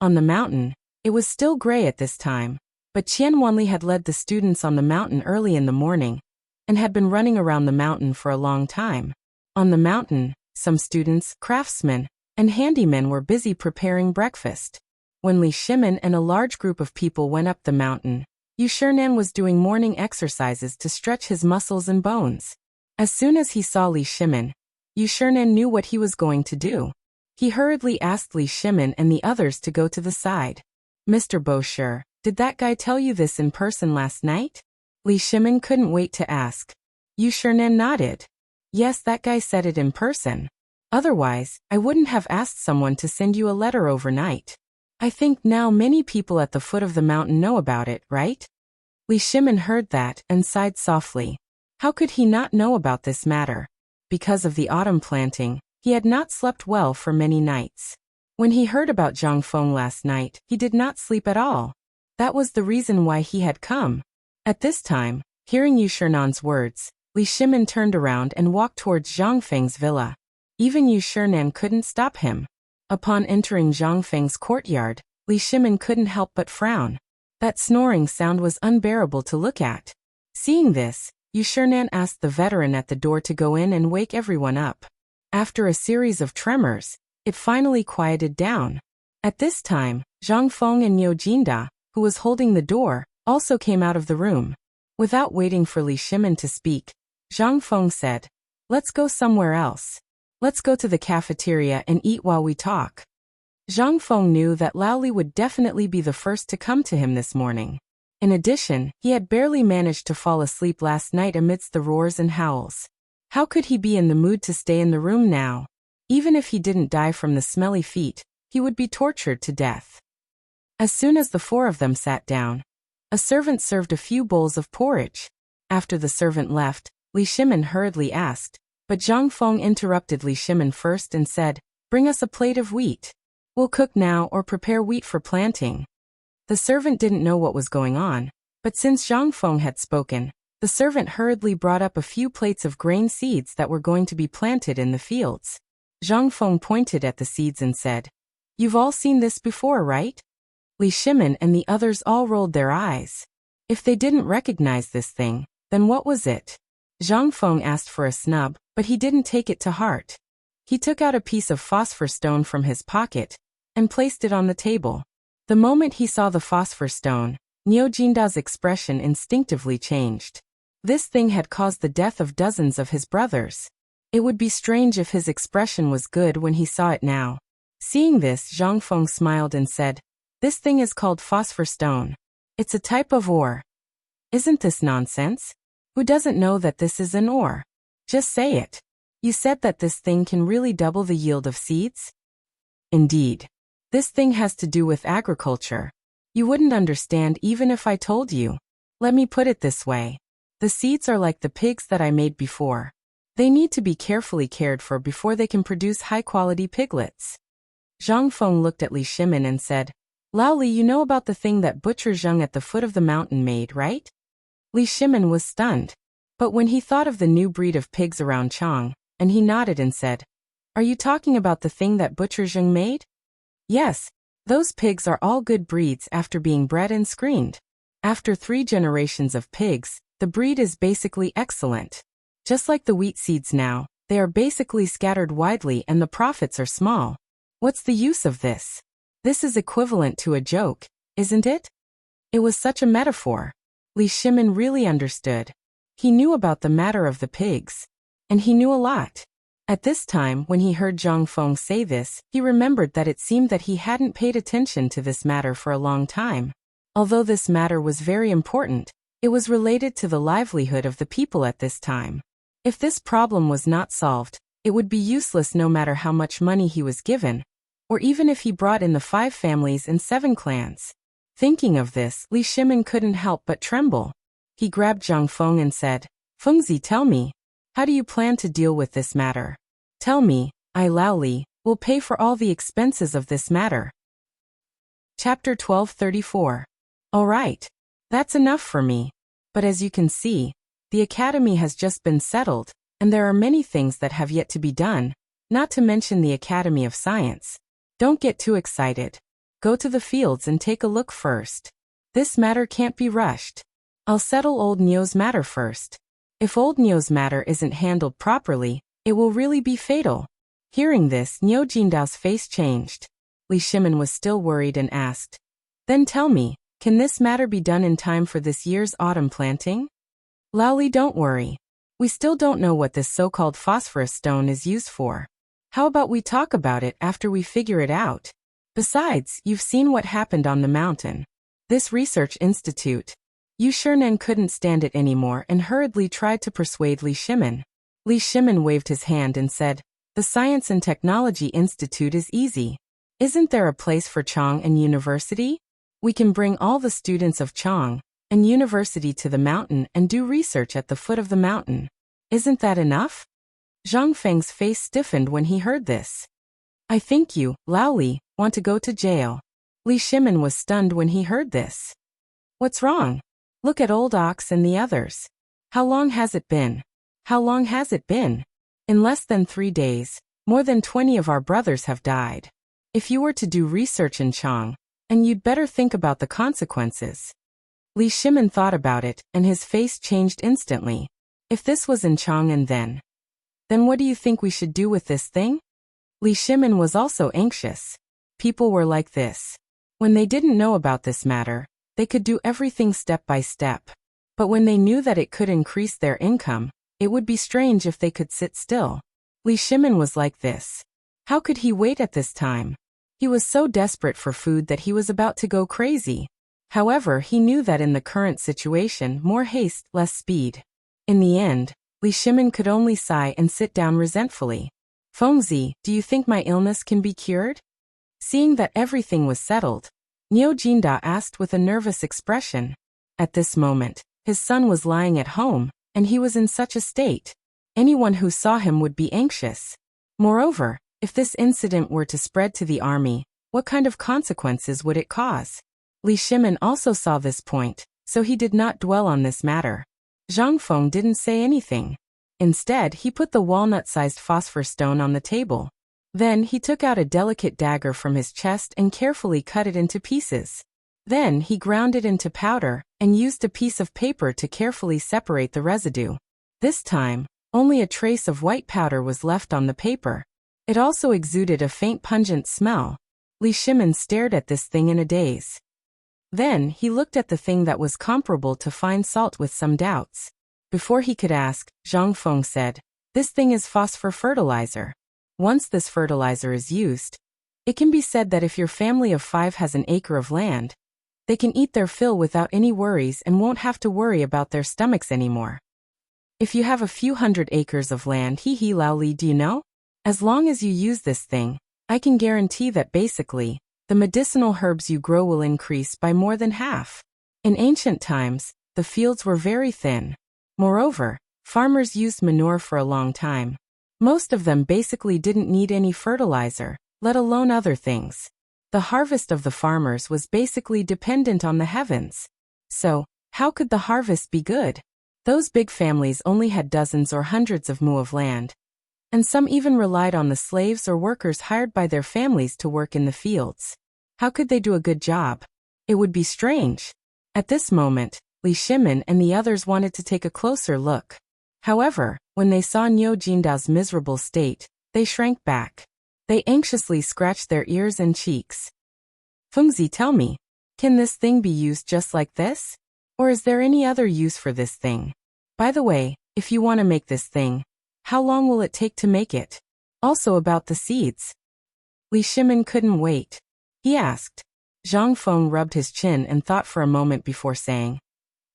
On the mountain, it was still gray at this time, but Qian Wanli had led the students on the mountain early in the morning, and had been running around the mountain for a long time. On the mountain, some students, craftsmen, and handymen were busy preparing breakfast. When Li Shimin and a large group of people went up the mountain, Yu Shinan was doing morning exercises to stretch his muscles and bones. As soon as he saw Li Shimin, Yu Shinan knew what he was going to do. He hurriedly asked Li Shimin and the others to go to the side. Mr. Bosher, did that guy tell you this in person last night? Li Shimin couldn't wait to ask. Yu Shinan nodded. Yes, that guy said it in person. Otherwise, I wouldn't have asked someone to send you a letter overnight. I think now many people at the foot of the mountain know about it, right? Li Shimin heard that and sighed softly. How could he not know about this matter? Because of the autumn planting, he had not slept well for many nights. When he heard about Zhang Feng last night, he did not sleep at all. That was the reason why he had come. At this time, hearing Yu Shinan's words, Li Shimin turned around and walked towards Zhang Feng's villa. Even Yu Shinan couldn't stop him. Upon entering Zhang Feng's courtyard, Li Shimin couldn't help but frown. That snoring sound was unbearable to look at. Seeing this, Yu Shinan asked the veteran at the door to go in and wake everyone up. After a series of tremors, It finally quieted down. At this time, Zhang Feng and Niu Jinda, who was holding the door, also came out of the room. Without waiting for Li Shimin to speak, Zhang Feng said, "Let's go somewhere else. Let's go to the cafeteria and eat while we talk." Zhang Feng knew that Lao Li would definitely be the first to come to him this morning. In addition, he had barely managed to fall asleep last night amidst the roars and howls. How could he be in the mood to stay in the room now? Even if he didn't die from the smelly feet, he would be tortured to death. As soon as the four of them sat down, a servant served a few bowls of porridge. After the servant left, Li Shimin hurriedly asked, but Zhang Feng interrupted Li Shimin first and said, "Bring us a plate of wheat. We'll cook now or prepare wheat for planting." The servant didn't know what was going on, but since Zhang Feng had spoken, the servant hurriedly brought up a few plates of grain seeds that were going to be planted in the fields. Zhang Feng pointed at the seeds and said, "You've all seen this before, right?" Li Shimin and the others all rolled their eyes. If they didn't recognize this thing, then what was it? Zhang Feng asked for a snub, but he didn't take it to heart. He took out a piece of phosphor stone from his pocket and placed it on the table. The moment he saw the phosphor stone, Niu Jinda's expression instinctively changed. This thing had caused the death of dozens of his brothers. It would be strange if his expression was good when he saw it now. Seeing this, Zhang Feng smiled and said, "This thing is called phosphor stone. It's a type of ore." "Isn't this nonsense? Who doesn't know that this is an ore? Just say it. You said that this thing can really double the yield of seeds?" "Indeed. This thing has to do with agriculture. You wouldn't understand even if I told you. Let me put it this way. The seeds are like the pigs that I made before. They need to be carefully cared for before they can produce high-quality piglets." Zhang Feng looked at Li Shimin and said, "Lao Li, you know about the thing that Butcher Zheng at the foot of the mountain made, right?" Li Shimin was stunned. But when he thought of the new breed of pigs around Chang, and he nodded and said, "Are you talking about the thing that Butcher Zheng made?" "Yes. Those pigs are all good breeds after being bred and screened. After 3 generations of pigs, the breed is basically excellent. Just like the wheat seeds now, they are basically scattered widely and the profits are small. What's the use of this? This is equivalent to a joke, isn't it?" It was such a metaphor. Li Shimin really understood. He knew about the matter of the pigs. And he knew a lot. At this time, when he heard Zhang Feng say this, he remembered that it seemed that he hadn't paid attention to this matter for a long time. Although this matter was very important, it was related to the livelihood of the people at this time. If this problem was not solved, it would be useless no matter how much money he was given, or even if he brought in the 5 families and 7 clans. Thinking of this, Li Shimin couldn't help but tremble. He grabbed Zhang Feng and said, "Fengzi, tell me, how do you plan to deal with this matter? Tell me, I Lao Li will pay for all the expenses of this matter." Chapter 1234. All right. That's enough for me. But as you can see, the academy has just been settled, and there are many things that have yet to be done, not to mention the Academy of Science. Don't get too excited. Go to the fields and take a look first. This matter can't be rushed. I'll settle old Niu's matter first. If old Niu's matter isn't handled properly, it will really be fatal. Hearing this, Niu Jindao's face changed. Li Shimin was still worried and asked, "Then tell me, can this matter be done in time for this year's autumn planting?" "Lao Li, don't worry. We still don't know what this so-called phosphorus stone is used for. How about we talk about it after we figure it out? Besides, you've seen what happened on the mountain. This research institute." Yu Shirnen couldn't stand it anymore and hurriedly tried to persuade Li Shimin. Li Shimin waved his hand and said, "The Science and Technology Institute is easy. Isn't there a place for Chang and University? We can bring all the students of Chang and University to the mountain and do research at the foot of the mountain. Isn't that enough?" Zhang Feng's face stiffened when he heard this. "I think you, Lao Li, want to go to jail." Li Shimin was stunned when he heard this. "What's wrong? Look at Old Ox and the others. How long has it been? How long has it been? In less than 3 days, more than 20 of our brothers have died. If you were to do research in Chang, and you'd better think about the consequences." Li Shimin thought about it, and his face changed instantly. If this was in Chang and then what do you think we should do with this thing? Li Shimin was also anxious. People were like this. When they didn't know about this matter, they could do everything step by step. But when they knew that it could increase their income, it would be strange if they could sit still. Li Shimin was like this. How could he wait at this time? He was so desperate for food that he was about to go crazy. However, he knew that in the current situation, more haste, less speed. In the end, Li Shimin could only sigh and sit down resentfully. Fengzi, do you think my illness can be cured? Seeing that everything was settled, Niu Jinda asked with a nervous expression. At this moment, his son was lying at home, and he was in such a state. Anyone who saw him would be anxious. Moreover, if this incident were to spread to the army, what kind of consequences would it cause? Li Shimin also saw this point, so he did not dwell on this matter. Zhang Feng didn't say anything. Instead, he put the walnut-sized phosphor stone on the table. Then he took out a delicate dagger from his chest and carefully cut it into pieces. Then he ground it into powder and used a piece of paper to carefully separate the residue. This time, only a trace of white powder was left on the paper. It also exuded a faint pungent smell. Li Shimin stared at this thing in a daze. Then he looked at the thing that was comparable to fine salt with some doubts. Before he could ask, Zhang Feng said, "This thing is phosphor fertilizer. Once this fertilizer is used, it can be said that if your family of 5 has an acre of land, they can eat their fill without any worries and won't have to worry about their stomachs anymore. If you have a few hundred acres of land, Lao Li, do you know? As long as you use this thing, I can guarantee that basically, the medicinal herbs you grow will increase by more than half." In ancient times, the fields were very thin. Moreover, farmers used manure for a long time. Most of them basically didn't need any fertilizer, let alone other things. The harvest of the farmers was basically dependent on the heavens. So, how could the harvest be good? Those big families only had dozens or hundreds of mu of land. And some even relied on the slaves or workers hired by their families to work in the fields. How could they do a good job? It would be strange. At this moment, Li Shimin and the others wanted to take a closer look. However, when they saw Niu Jindao's miserable state, they shrank back. They anxiously scratched their ears and cheeks. "Fengzi, tell me, can this thing be used just like this? Or is there any other use for this thing? By the way, if you want to make this thing, how long will it take to make it? Also about the seeds." Li Shimin couldn't wait. He asked. Zhang Feng rubbed his chin and thought for a moment before saying,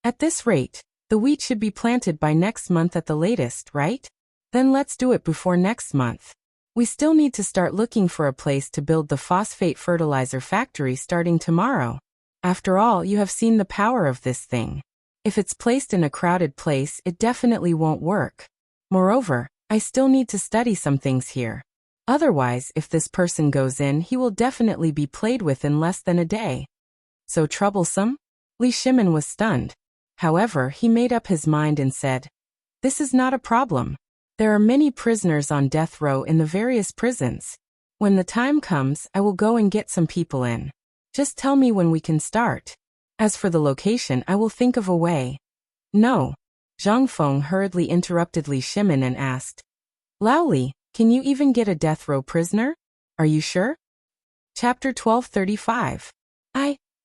"At this rate, the wheat should be planted by next month at the latest, right? Then let's do it before next month. We still need to start looking for a place to build the phosphate fertilizer factory starting tomorrow. After all, you have seen the power of this thing. If it's placed in a crowded place, it definitely won't work. Moreover, I still need to study some things here. Otherwise, if this person goes in, he will definitely be played with in less than a day." So troublesome? Li Shimin was stunned. However, he made up his mind and said, "This is not a problem. There are many prisoners on death row in the various prisons. When the time comes, I will go and get some people in. Just tell me when we can start. As for the location, I will think of a way." "No." Zhang Feng hurriedly interrupted Li Shimin and asked, "Lao Li, can you even get a death row prisoner? Are you sure?" Chapter 1235.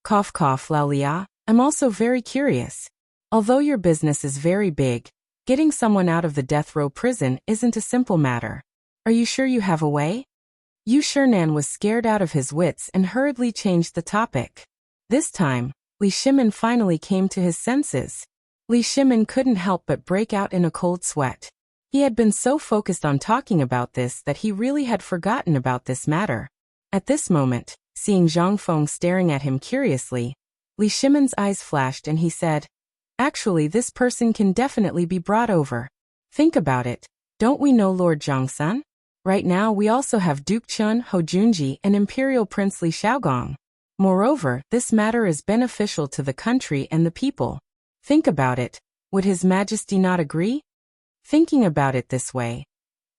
Cough, Lao Li, I'm also very curious. Although your business is very big, getting someone out of the death row prison isn't a simple matter. Are you sure you have a way?" Yu Shernan was scared out of his wits and hurriedly changed the topic. This time, Li Shimin finally came to his senses. Li Shimin couldn't help but break out in a cold sweat. He had been so focused on talking about this that he really had forgotten about this matter. At this moment, seeing Zhang Feng staring at him curiously, Li Shimin's eyes flashed and he said, "Actually, this person can definitely be brought over. Think about it, don't we know Lord Zhangsun? Right now we also have Duke Chun Ho Junji and Imperial Prince Li Xiaogong. Moreover, this matter is beneficial to the country and the people. Think about it, would His Majesty not agree?" Thinking about it this way,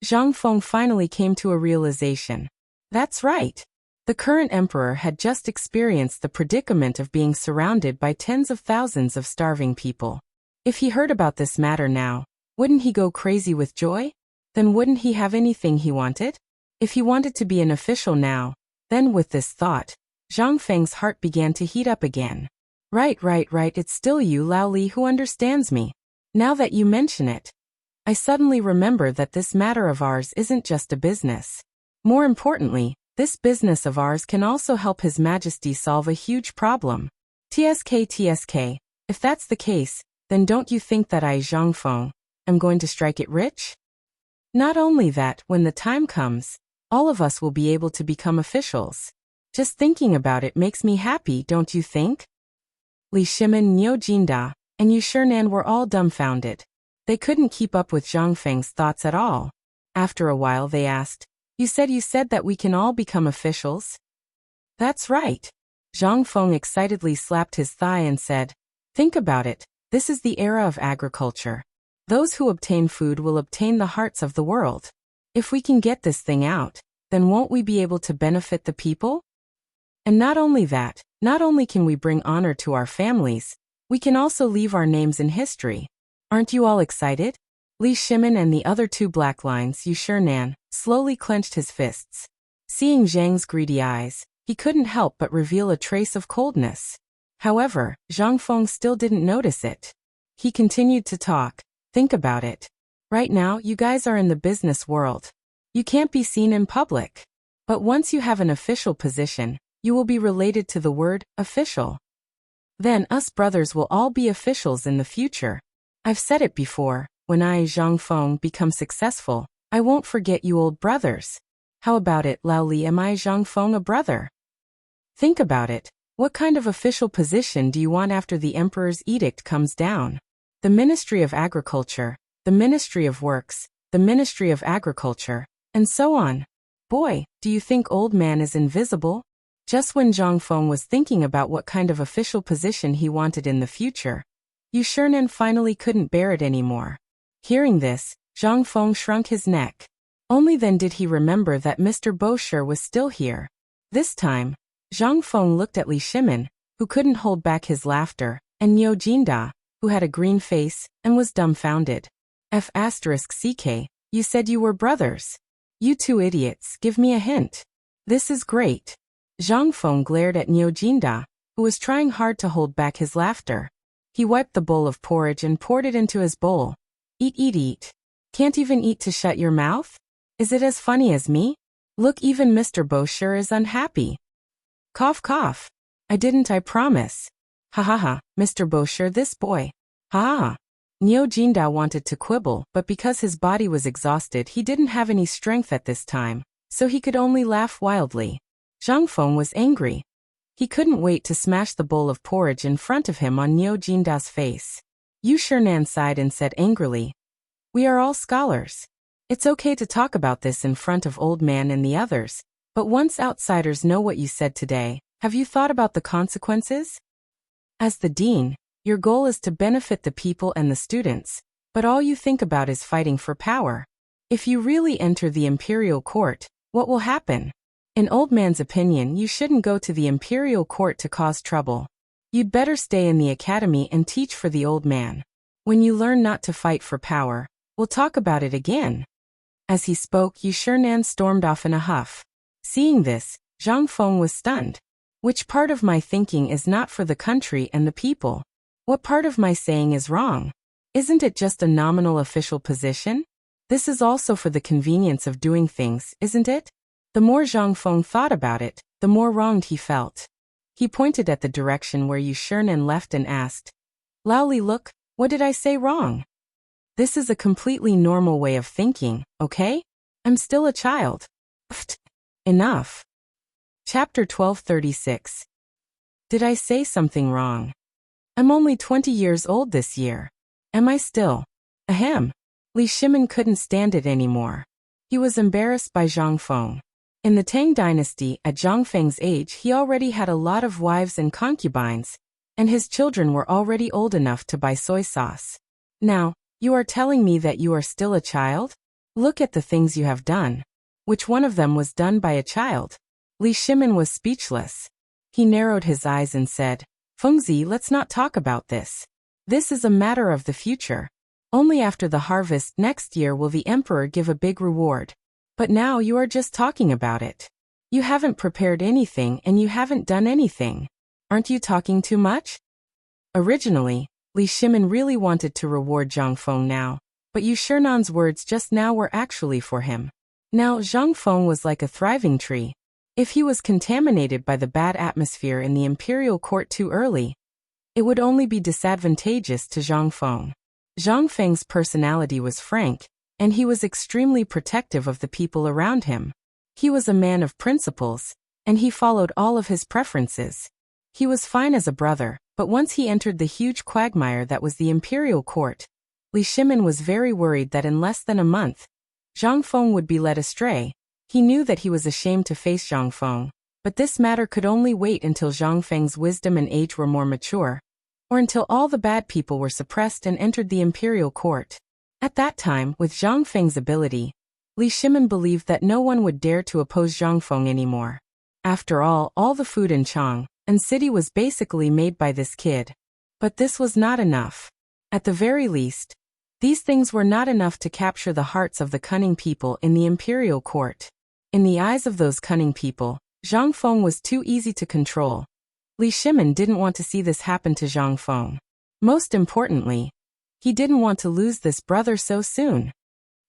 Zhang Feng finally came to a realization. That's right. The current emperor had just experienced the predicament of being surrounded by tens of thousands of starving people. If he heard about this matter now, wouldn't he go crazy with joy? Then wouldn't he have anything he wanted? If he wanted to be an official now, then with this thought, Zhang Feng's heart began to heat up again. Right, it's still you, Lao Li, who understands me. Now that you mention it, I suddenly remember that this matter of ours isn't just a business. More importantly, this business of ours can also help His Majesty solve a huge problem. TSK, if that's the case, then don't you think that I, Zhang Feng, am going to strike it rich? Not only that, when the time comes, all of us will be able to become officials. Just thinking about it makes me happy, don't you think? Li Shimin, Niu Jinda, and Yu Shinan were all dumbfounded. They couldn't keep up with Zhang Feng's thoughts at all. After a while they asked, You said that we can all become officials? That's right. Zhang Feng excitedly slapped his thigh and said, Think about it, this is the era of agriculture. Those who obtain food will obtain the hearts of the world. If we can get this thing out, then won't we be able to benefit the people? And not only that, not only can we bring honor to our families, we can also leave our names in history. Aren't you all excited? Li Shimin and the other two black lines, Yu Shinan, slowly clenched his fists. Seeing Zhang's greedy eyes, he couldn't help but reveal a trace of coldness. However, Zhang Feng still didn't notice it. He continued to talk. Think about it. Right now, you guys are in the business world. You can't be seen in public. But once you have an official position, you will be related to the word official. Then us brothers will all be officials in the future. I've said it before, when I, Zhang Feng, become successful, I won't forget you old brothers. How about it, Lao Li, am I, Zhang Feng, a brother? Think about it. What kind of official position do you want after the emperor's edict comes down? The Ministry of Agriculture, the Ministry of Works, the Ministry of Agriculture, and so on. Boy, do you think old man is invisible? Just when Zhang Feng was thinking about what kind of official position he wanted in the future, Yu Shinan finally couldn't bear it anymore. Hearing this, Zhang Feng shrunk his neck. Only then did he remember that Mr. Bosher was still here. This time, Zhang Feng looked at Li Shimin, who couldn't hold back his laughter, and Niu Jinda, who had a green face and was dumbfounded. F***ck, you said you were brothers. You two idiots, give me a hint. This is great. Zhang Feng glared at Niu Jinda, who was trying hard to hold back his laughter. He wiped the bowl of porridge and poured it into his bowl. Eat. Can't even eat to shut your mouth? Is it as funny as me? Look, even Mr. Bosher is unhappy. Cough. I promise. Ha, Mr. Bosher, this boy. Ha. Niu Jinda wanted to quibble, but because his body was exhausted he didn't have any strength at this time, so he could only laugh wildly. Zhang Feng was angry. He couldn't wait to smash the bowl of porridge in front of him on Niu Jinda's face. Yu Shinan sighed and said angrily, We are all scholars. It's okay to talk about this in front of old man and the others, but once outsiders know what you said today, have you thought about the consequences? As the dean, your goal is to benefit the people and the students, but all you think about is fighting for power. If you really enter the imperial court, what will happen? In old man's opinion, you shouldn't go to the imperial court to cause trouble. You'd better stay in the academy and teach for the old man. When you learn not to fight for power, we'll talk about it again. As he spoke, Yu Shinan stormed off in a huff. Seeing this, Zhang Feng was stunned. Which part of my thinking is not for the country and the people? What part of my saying is wrong? Isn't it just a nominal official position? This is also for the convenience of doing things, isn't it? The more Zhang Feng thought about it, the more wronged he felt. He pointed at the direction where Yu Shinan left and asked, Lao Li, look, what did I say wrong? This is a completely normal way of thinking, okay? I'm still a child. Pfft. Enough. Chapter 1236. Did I say something wrong? I'm only 20 years old this year. Am I still? Ahem. Li Shimin couldn't stand it anymore. He was embarrassed by Zhang Feng. In the Tang dynasty, at Zhang Feng's age, he already had a lot of wives and concubines, and his children were already old enough to buy soy sauce. Now, you are telling me that you are still a child? Look at the things you have done. Which one of them was done by a child? Li Shimin was speechless. He narrowed his eyes and said, Fengzi, let's not talk about this. This is a matter of the future. Only after the harvest next year will the emperor give a big reward. But now you are just talking about it. You haven't prepared anything and you haven't done anything. Aren't you talking too much? Originally, Li Shimin really wanted to reward Zhang Feng now, but Yu Shernan's words just now were actually for him. Now Zhang Feng was like a thriving tree. If he was contaminated by the bad atmosphere in the imperial court too early, it would only be disadvantageous to Zhang Feng. Zhang Feng's personality was frank, and he was extremely protective of the people around him. He was a man of principles, and he followed all of his preferences. He was fine as a brother, but once he entered the huge quagmire that was the imperial court, Li Shimin was very worried that in less than a month, Zhang Feng would be led astray. He knew that he was ashamed to face Zhang Feng, but this matter could only wait until Zhang Feng's wisdom and age were more mature, or until all the bad people were suppressed and entered the imperial court. At that time, with Zhang Feng's ability, Li Shimin believed that no one would dare to oppose Zhang Feng anymore. After all the food in Chang and city was basically made by this kid. But this was not enough. At the very least, these things were not enough to capture the hearts of the cunning people in the imperial court. In the eyes of those cunning people, Zhang Feng was too easy to control. Li Shimin didn't want to see this happen to Zhang Feng. Most importantly, he didn't want to lose this brother so soon.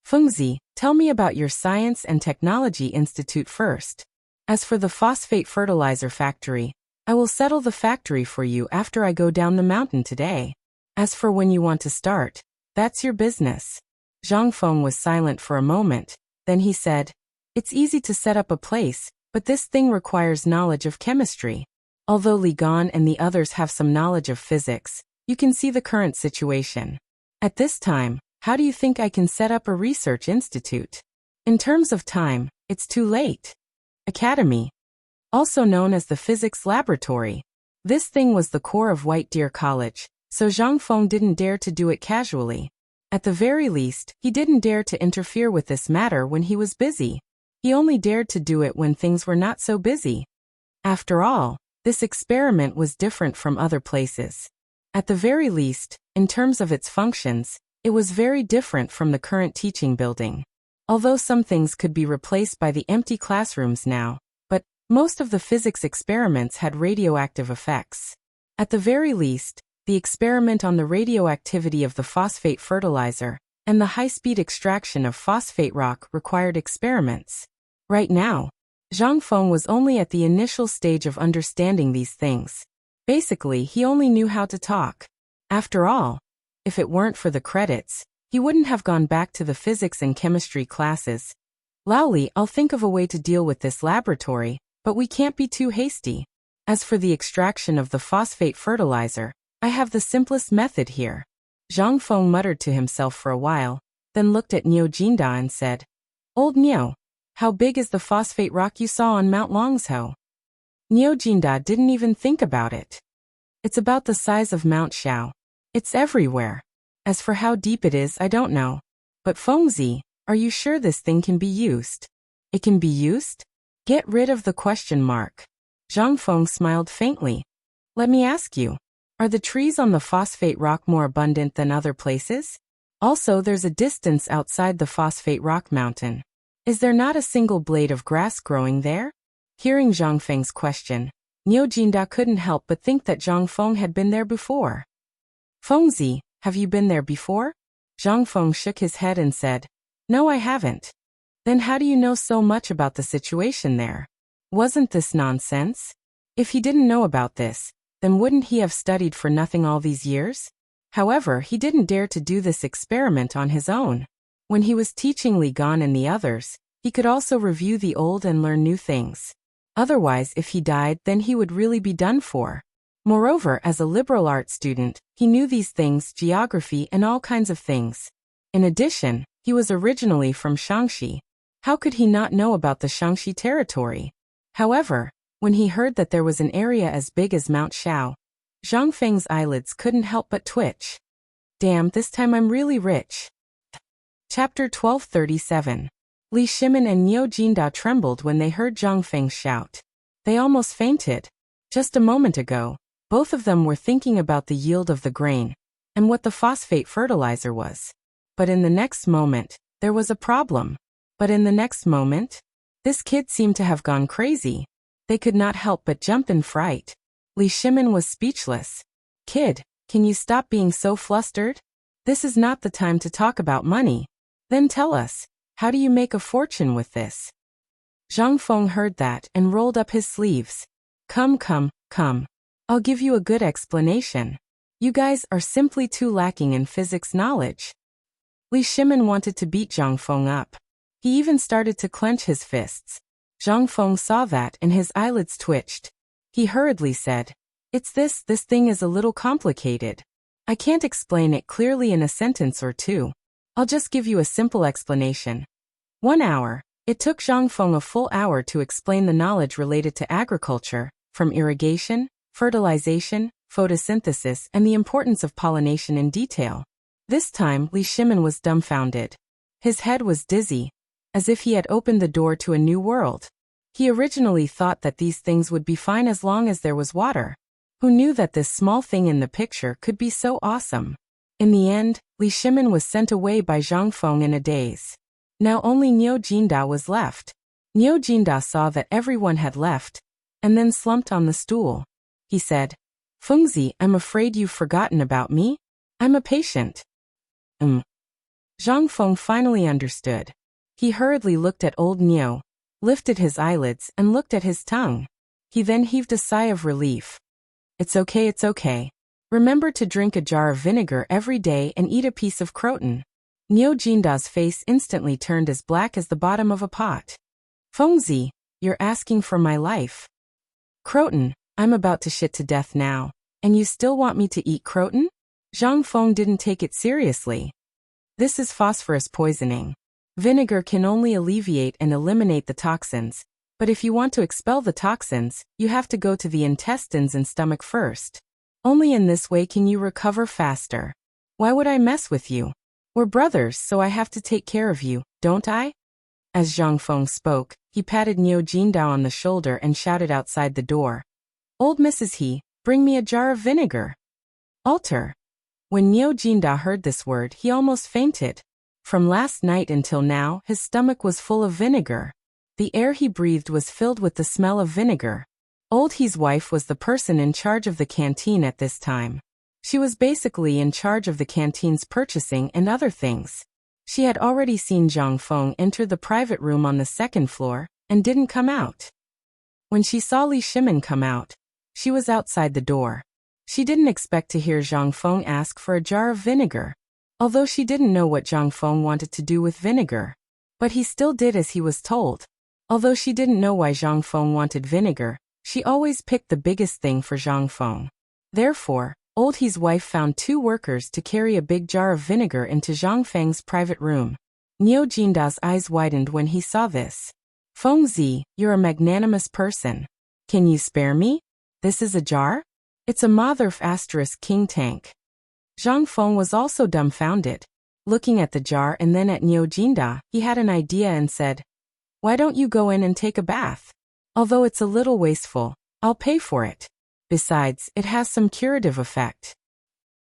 Fengzi, tell me about your Science and Technology Institute first. As for the phosphate fertilizer factory, I will settle the factory for you after I go down the mountain today. As for when you want to start, that's your business. Zhang Feng was silent for a moment, then he said, it's easy to set up a place, but this thing requires knowledge of chemistry. Although Li Gan and the others have some knowledge of physics, you can see the current situation. At this time, how do you think I can set up a research institute? In terms of time, it's too late. Academy, also known as the physics laboratory. This thing was the core of White Deer College, so Zhang Feng didn't dare to do it casually. At the very least, he didn't dare to interfere with this matter when he was busy. He only dared to do it when things were not so busy. After all, this experiment was different from other places. At the very least, in terms of its functions, it was very different from the current teaching building. Although some things could be replaced by the empty classrooms now, but most of the physics experiments had radioactive effects. At the very least, the experiment on the radioactivity of the phosphate fertilizer and the high-speed extraction of phosphate rock required experiments. Right now, Zhang Feng was only at the initial stage of understanding these things. Basically, he only knew how to talk. After all, if it weren't for the credits, he wouldn't have gone back to the physics and chemistry classes. Laoli, I'll think of a way to deal with this laboratory, but we can't be too hasty. As for the extraction of the phosphate fertilizer, I have the simplest method here. Zhang Feng muttered to himself for a while, then looked at Niu Jinda and said, Old Niu, how big is the phosphate rock you saw on Mount Longzhou? Niu Jinda didn't even think about it. It's about the size of Mount Shao. It's everywhere. As for how deep it is, I don't know. But Fengzi, are you sure this thing can be used? It can be used? Get rid of the question mark. Zhang Feng smiled faintly. Let me ask you, are the trees on the phosphate rock more abundant than other places? Also, there's a distance outside the phosphate rock mountain. Is there not a single blade of grass growing there? Hearing Zhang Feng's question, Niu Jinda couldn't help but think that Zhang Feng had been there before. Fengzi, have you been there before? Zhang Feng shook his head and said, No, I haven't. Then how do you know so much about the situation there? Wasn't this nonsense? If he didn't know about this, then wouldn't he have studied for nothing all these years? However, he didn't dare to do this experiment on his own. When he was teaching Li Gan and the others, he could also review the old and learn new things. Otherwise, if he died, then he would really be done for. Moreover, as a liberal arts student, he knew these things, geography and all kinds of things. In addition, he was originally from Shaanxi. How could he not know about the Shaanxi territory? However, when he heard that there was an area as big as Mount Shao, Zhang Feng's eyelids couldn't help but twitch. Damn, this time I'm really rich. Chapter 1237. Li Shimin and Niu Jinda trembled when they heard Zhang Feng shout. They almost fainted. Just a moment ago, both of them were thinking about the yield of the grain and what the phosphate fertilizer was. But in the next moment, there was a problem. But in the next moment, this kid seemed to have gone crazy. They could not help but jump in fright. Li Shimin was speechless. Kid, can you stop being so flustered? This is not the time to talk about money. Then tell us, how do you make a fortune with this? Zhang Feng heard that and rolled up his sleeves. Come. I'll give you a good explanation. You guys are simply too lacking in physics knowledge. Li Shimin wanted to beat Zhang Feng up. He even started to clench his fists. Zhang Feng saw that and his eyelids twitched. He hurriedly said, It's this thing is a little complicated. I can't explain it clearly in a sentence or two. I'll just give you a simple explanation. 1 hour. It took Zhang Feng a full hour to explain the knowledge related to agriculture, from irrigation, fertilization, photosynthesis, and the importance of pollination in detail. This time, Li Shimin was dumbfounded. His head was dizzy, as if he had opened the door to a new world. He originally thought that these things would be fine as long as there was water. Who knew that this small thing in the picture could be so awesome? In the end, Li Shimin was sent away by Zhang Feng in a daze. Now only Niu Jinda was left. Niu Jinda saw that everyone had left, and then slumped on the stool. He said, Fengzi, I'm afraid you've forgotten about me? I'm a patient. Zhang Feng finally understood. He hurriedly looked at old Niu, lifted his eyelids and looked at his tongue. He then heaved a sigh of relief. It's okay. Remember to drink a jar of vinegar every day and eat a piece of croton. Niu Jinda's face instantly turned as black as the bottom of a pot. Fengzi, you're asking for my life. Croton, I'm about to shit to death now, and you still want me to eat croton? Zhang Feng didn't take it seriously. This is phosphorus poisoning. Vinegar can only alleviate and eliminate the toxins, but if you want to expel the toxins, you have to go to the intestines and stomach first. Only in this way can you recover faster. Why would I mess with you? We're brothers, so I have to take care of you, don't I? As Zhang Feng spoke, he patted Niu Jinda on the shoulder and shouted outside the door. Old Mrs. He, bring me a jar of vinegar. Alter. When Niu Jinda heard this word, he almost fainted. From last night until now, his stomach was full of vinegar. The air he breathed was filled with the smell of vinegar. Old He's wife was the person in charge of the canteen at this time. She was basically in charge of the canteen's purchasing and other things. She had already seen Zhang Feng enter the private room on the second floor, and didn't come out. When she saw Li Shimin come out, she was outside the door. She didn't expect to hear Zhang Feng ask for a jar of vinegar, although she didn't know what Zhang Feng wanted to do with vinegar. But he still did as he was told. Although she didn't know why Zhang Feng wanted vinegar, she always picked the biggest thing for Zhang Feng. Therefore, Old He's wife found 2 workers to carry a big jar of vinegar into Zhang Feng's private room. Niu Jinda's eyes widened when he saw this. Fengzi, you're a magnanimous person. Can you spare me? This is a jar? It's a mother * king tank. Zhang Feng was also dumbfounded. Looking at the jar and then at Niu Jinda, he had an idea and said, Why don't you go in and take a bath? Although it's a little wasteful, I'll pay for it. Besides, it has some curative effect.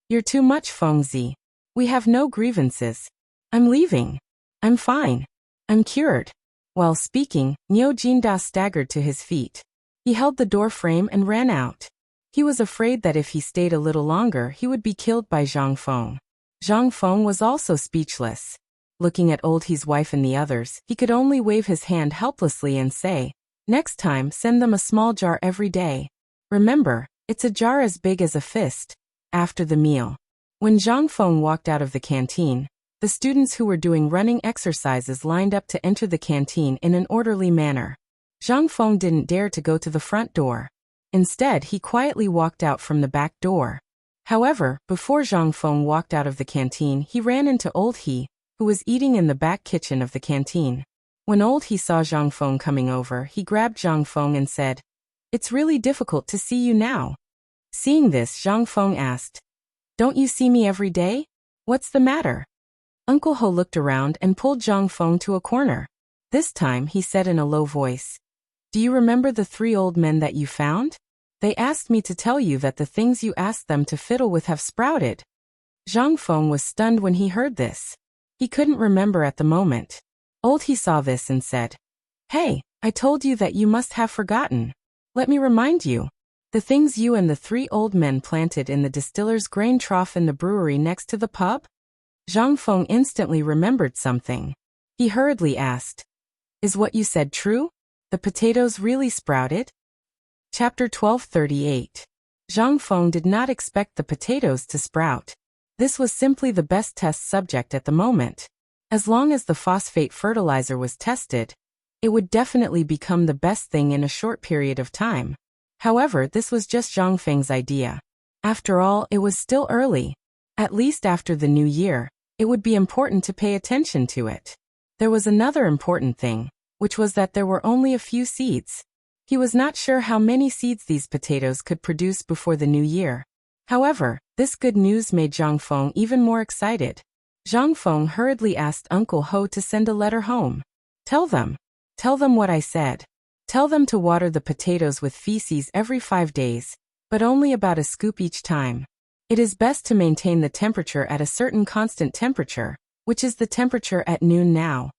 You're too much, Fengzi. We have no grievances. I'm leaving. I'm fine. I'm cured. While speaking, Niu Jinda staggered to his feet. He held the door frame and ran out. He was afraid that if he stayed a little longer he would be killed by Zhang Feng. Zhang Feng was also speechless. Looking at Old He's wife and the others, he could only wave his hand helplessly and say, Next time send them a small jar every day. Remember, it's a jar as big as a fist. After the meal, when Zhang Feng walked out of the canteen, the students who were doing running exercises lined up to enter the canteen in an orderly manner. Zhang Feng didn't dare to go to the front door. Instead, he quietly walked out from the back door. However, before Zhang Feng walked out of the canteen, he ran into Old He, who was eating in the back kitchen of the canteen. When Old He saw Zhang Feng coming over, he grabbed Zhang Feng and said, It's really difficult to see you now. Seeing this, Zhang Feng asked, Don't you see me every day? What's the matter? Uncle Ho looked around and pulled Zhang Feng to a corner. This time, he said in a low voice, Do you remember the 3 old men that you found? They asked me to tell you that the things you asked them to fiddle with have sprouted. Zhang Feng was stunned when he heard this. He couldn't remember at the moment. Old He saw this and said, "Hey, I told you that you must have forgotten. Let me remind you. The things you and the 3 old men planted in the distiller's grain trough in the brewery next to the pub?" Zhang Feng instantly remembered something. He hurriedly asked, "Is what you said true? The potatoes really sprouted?" Chapter 1238. Zhang Feng did not expect the potatoes to sprout. This was simply the best test subject at the moment. As long as the phosphate fertilizer was tested, it would definitely become the best thing in a short period of time. However, this was just Zhang Feng's idea. After all, it was still early. At least after the new year, it would be important to pay attention to it. There was another important thing, which was that there were only a few seeds. He was not sure how many seeds these potatoes could produce before the new year. However, this good news made Zhang Feng even more excited. Zhang Feng hurriedly asked Uncle Ho to send a letter home. Tell them what I said. Tell them to water the potatoes with feces every 5 days, but only about a scoop each time. It is best to maintain the temperature at a certain constant temperature, which is the temperature at noon now.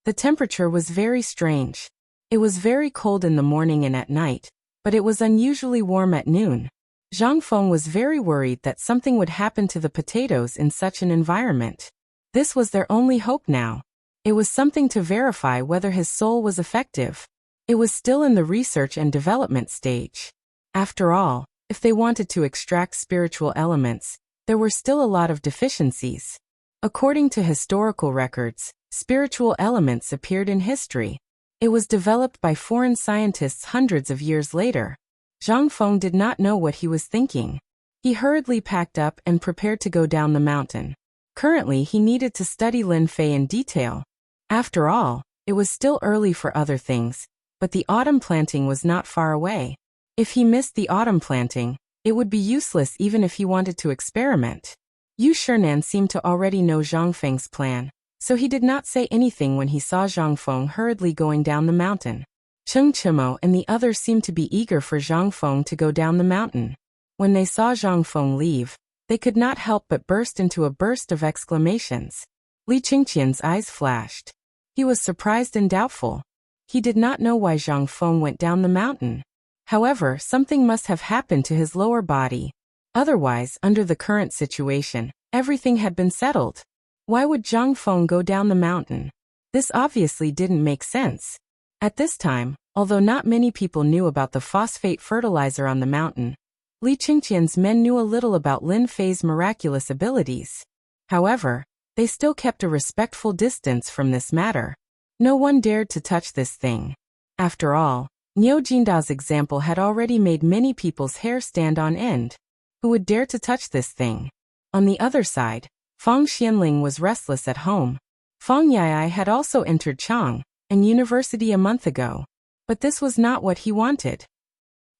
The temperature was very strange. It was very cold in the morning and at night, but it was unusually warm at noon. Zhang Feng was very worried that something would happen to the potatoes in such an environment. This was their only hope now. It was something to verify whether his soul was effective. It was still in the research and development stage. After all, if they wanted to extract spiritual elements, there were still a lot of deficiencies. According to historical records, spiritual elements appeared in history. It was developed by foreign scientists hundreds of years later. Zhang Feng did not know what he was thinking. He hurriedly packed up and prepared to go down the mountain. Currently, he needed to study Lin Fei in detail. After all, it was still early for other things, but the autumn planting was not far away. If he missed the autumn planting, it would be useless even if he wanted to experiment. Yu Shernan seemed to already know Zhang Feng's plan, so he did not say anything when he saw Zhang Feng hurriedly going down the mountain. Cheng Chimo and the others seemed to be eager for Zhang Feng to go down the mountain. When they saw Zhang Feng leave, they could not help but burst into a burst of exclamations. Li Qingqian's eyes flashed. He was surprised and doubtful. He did not know why Zhang Feng went down the mountain. However, something must have happened to his lower body. Otherwise, under the current situation, everything had been settled. Why would Zhang Feng go down the mountain? This obviously didn't make sense. At this time, although not many people knew about the phosphate fertilizer on the mountain, Li Qingqian's men knew a little about Lin Fei's miraculous abilities. However, they still kept a respectful distance from this matter. No one dared to touch this thing. After all, Niu Jinda's example had already made many people's hair stand on end. Who would dare to touch this thing? On the other side, Fang Xianling was restless at home. Fang Yai had also entered Chang and university a month ago, but this was not what he wanted.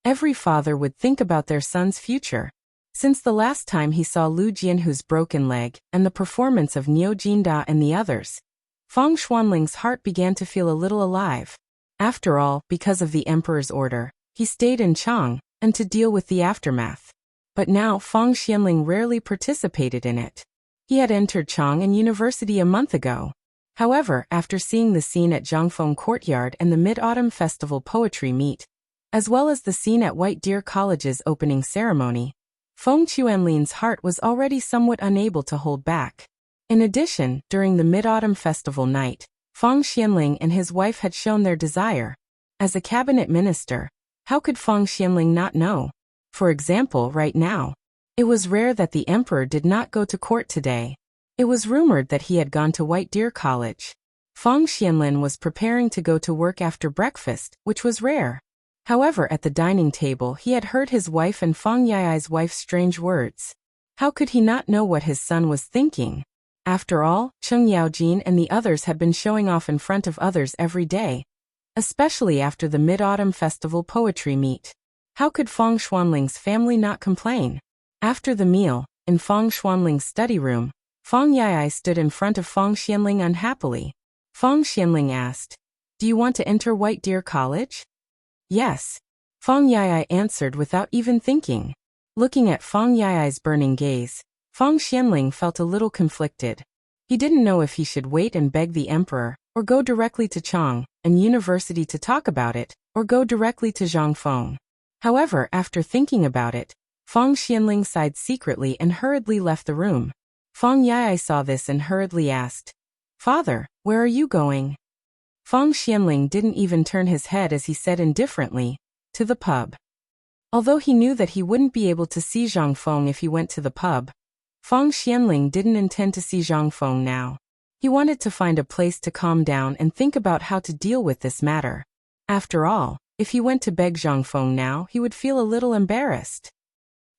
Every father would think about their son's future. Since the last time he saw Lu Jianhu's broken leg and the performance of Niu Jinda and the others, Fang Xuanling's heart began to feel a little alive. After all, because of the emperor's order, he stayed in Chang and to deal with the aftermath. But now Fang Xianling rarely participated in it. He had entered Chang and university a month ago. However, after seeing the scene at Zhangfeng Courtyard and the Mid-Autumn Festival Poetry Meet, as well as the scene at White Deer College's opening ceremony, Feng Chuanlin's heart was already somewhat unable to hold back. In addition, during the Mid-Autumn Festival night, Fang Xianling and his wife had shown their desire. As a cabinet minister, how could Fang Xianling not know? For example, right now, it was rare that the emperor did not go to court today. It was rumored that he had gone to White Deer College. Fang Xianlin was preparing to go to work after breakfast, which was rare. However, at the dining table he had heard his wife and Fang Yai's wife's strange words. How could he not know what his son was thinking? After all, Cheng Yaojin and the others had been showing off in front of others every day, especially after the Mid-Autumn Festival Poetry Meet. How could Fang Xuanling's family not complain? After the meal, in Fang Xuanling's study room, Fang Yai stood in front of Fang Xianling unhappily. Fang Xianling asked, "Do you want to enter White Deer College?" "Yes." Fang Yai answered without even thinking. Looking at Fang Yai's burning gaze, Fang Xianling felt a little conflicted. He didn't know if he should wait and beg the emperor, or go directly to Chang and university to talk about it, or go directly to Zhang Feng. However, after thinking about it, Fang Xianling sighed secretly and hurriedly left the room. Fang Yai saw this and hurriedly asked, "Father, where are you going?" Fang Xianling didn't even turn his head as he said indifferently, "To the pub." Although he knew that he wouldn't be able to see Zhang Feng if he went to the pub, Fang Xianling didn't intend to see Zhang Feng now. He wanted to find a place to calm down and think about how to deal with this matter. After all, if he went to beg Zhang Feng now, he would feel a little embarrassed.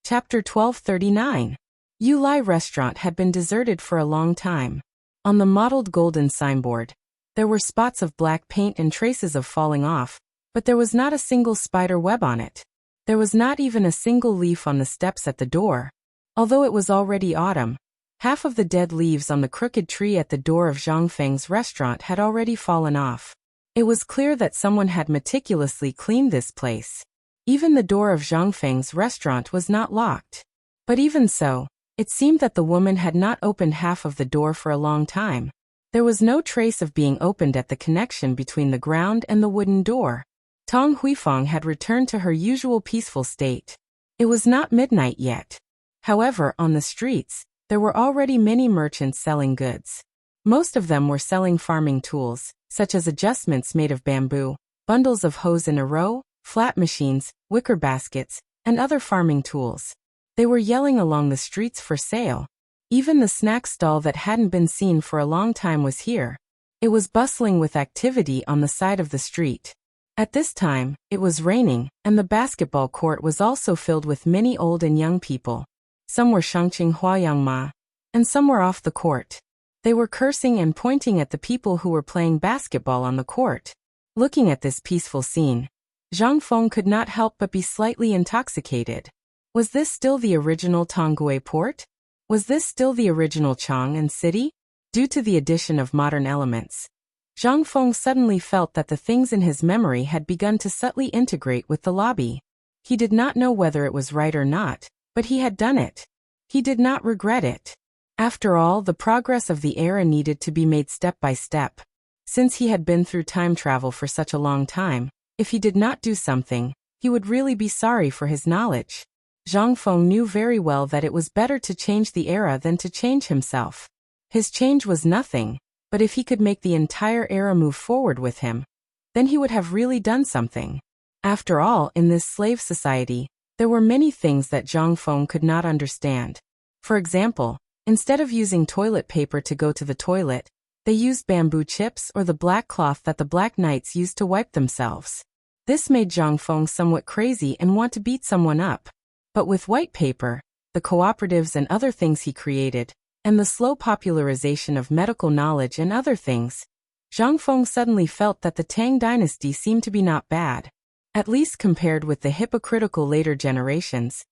Chapter 1239. Yu Lai Restaurant had been deserted for a long time. On the mottled golden signboard, there were spots of black paint and traces of falling off, but there was not a single spider web on it. There was not even a single leaf on the steps at the door. Although it was already autumn, half of the dead leaves on the crooked tree at the door of Zhang Feng's restaurant had already fallen off. It was clear that someone had meticulously cleaned this place. Even the door of Zhang Feng's restaurant was not locked. But even so, it seemed that the woman had not opened half of the door for a long time. There was no trace of being opened at the connection between the ground and the wooden door. Tang Huifang had returned to her usual peaceful state. It was not midnight yet. However, on the streets, there were already many merchants selling goods. Most of them were selling farming tools, such as adjustments made of bamboo, bundles of hose in a row, flat machines, wicker baskets, and other farming tools. They were yelling along the streets for sale. Even the snack stall that hadn't been seen for a long time was here. It was bustling with activity on the side of the street. At this time, it was raining, and the basketball court was also filled with many old and young people. Some were shangqing huayangma, and some were off the court. They were cursing and pointing at the people who were playing basketball on the court. Looking at this peaceful scene, Zhang Feng could not help but be slightly intoxicated. Was this still the original Tonggui port? Was this still the original Chang and city? Due to the addition of modern elements, Zhang Feng suddenly felt that the things in his memory had begun to subtly integrate with the lobby. He did not know whether it was right or not, but he had done it. He did not regret it. After all, the progress of the era needed to be made step by step. Since he had been through time travel for such a long time, if he did not do something, he would really be sorry for his knowledge. Zhang Feng knew very well that it was better to change the era than to change himself. His change was nothing, but if he could make the entire era move forward with him, then he would have really done something. After all, in this slave society, there were many things that Zhang Feng could not understand. For example, instead of using toilet paper to go to the toilet, they used bamboo chips or the black cloth that the Black Knights used to wipe themselves. This made Zhang Feng somewhat crazy and want to beat someone up. But with white paper, the cooperatives and other things he created, and the slow popularization of medical knowledge and other things, Zhang Feng suddenly felt that the Tang dynasty seemed to be not bad. At least compared with the hypocritical later generations.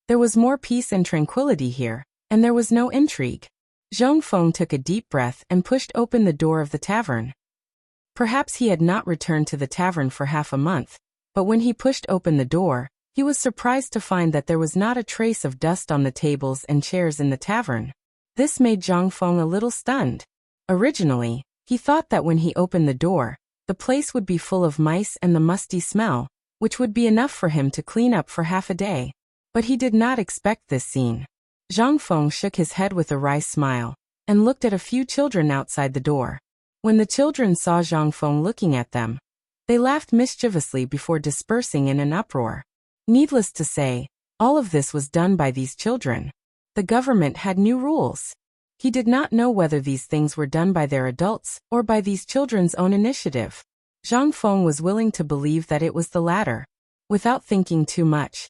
There was more peace and tranquility here, and there was no intrigue. Zhang Feng took a deep breath and pushed open the door of the tavern. Perhaps he had not returned to the tavern for half a month, but when he pushed open the door, he was surprised to find that there was not a trace of dust on the tables and chairs in the tavern. This made Zhang Feng a little stunned. Originally, he thought that when he opened the door, the place would be full of mice and the musty smell, which would be enough for him to clean up for half a day. But he did not expect this scene. Zhang Feng shook his head with a wry smile, and looked at a few children outside the door. When the children saw Zhang Feng looking at them, they laughed mischievously before dispersing in an uproar. Needless to say, all of this was done by these children. The government had new rules. He did not know whether these things were done by their adults or by these children's own initiative. Zhang Feng was willing to believe that it was the latter. Without thinking too much,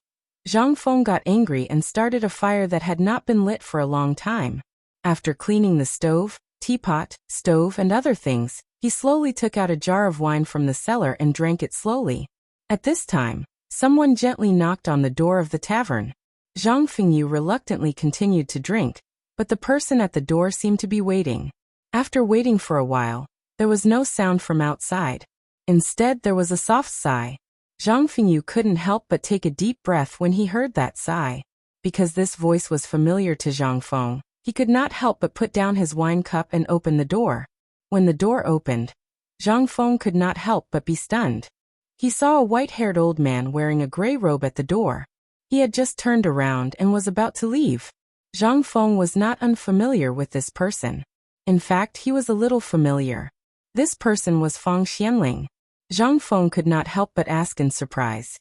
Zhang Feng got angry and started a fire that had not been lit for a long time. After cleaning the stove, teapot, stove and other things, he slowly took out a jar of wine from the cellar and drank it slowly. At this time, someone gently knocked on the door of the tavern. Zhang Fengyu reluctantly continued to drink, but the person at the door seemed to be waiting. After waiting for a while, there was no sound from outside. Instead, there was a soft sigh. Zhang Fengyu couldn't help but take a deep breath when he heard that sigh. Because this voice was familiar to Zhang Feng, he could not help but put down his wine cup and open the door. When the door opened, Zhang Feng could not help but be stunned. He saw a white-haired old man wearing a gray robe at the door. He had just turned around and was about to leave. Zhang Feng was not unfamiliar with this person. In fact, he was a little familiar. This person was Feng Xianling. Zhang Feng could not help but ask in surprise.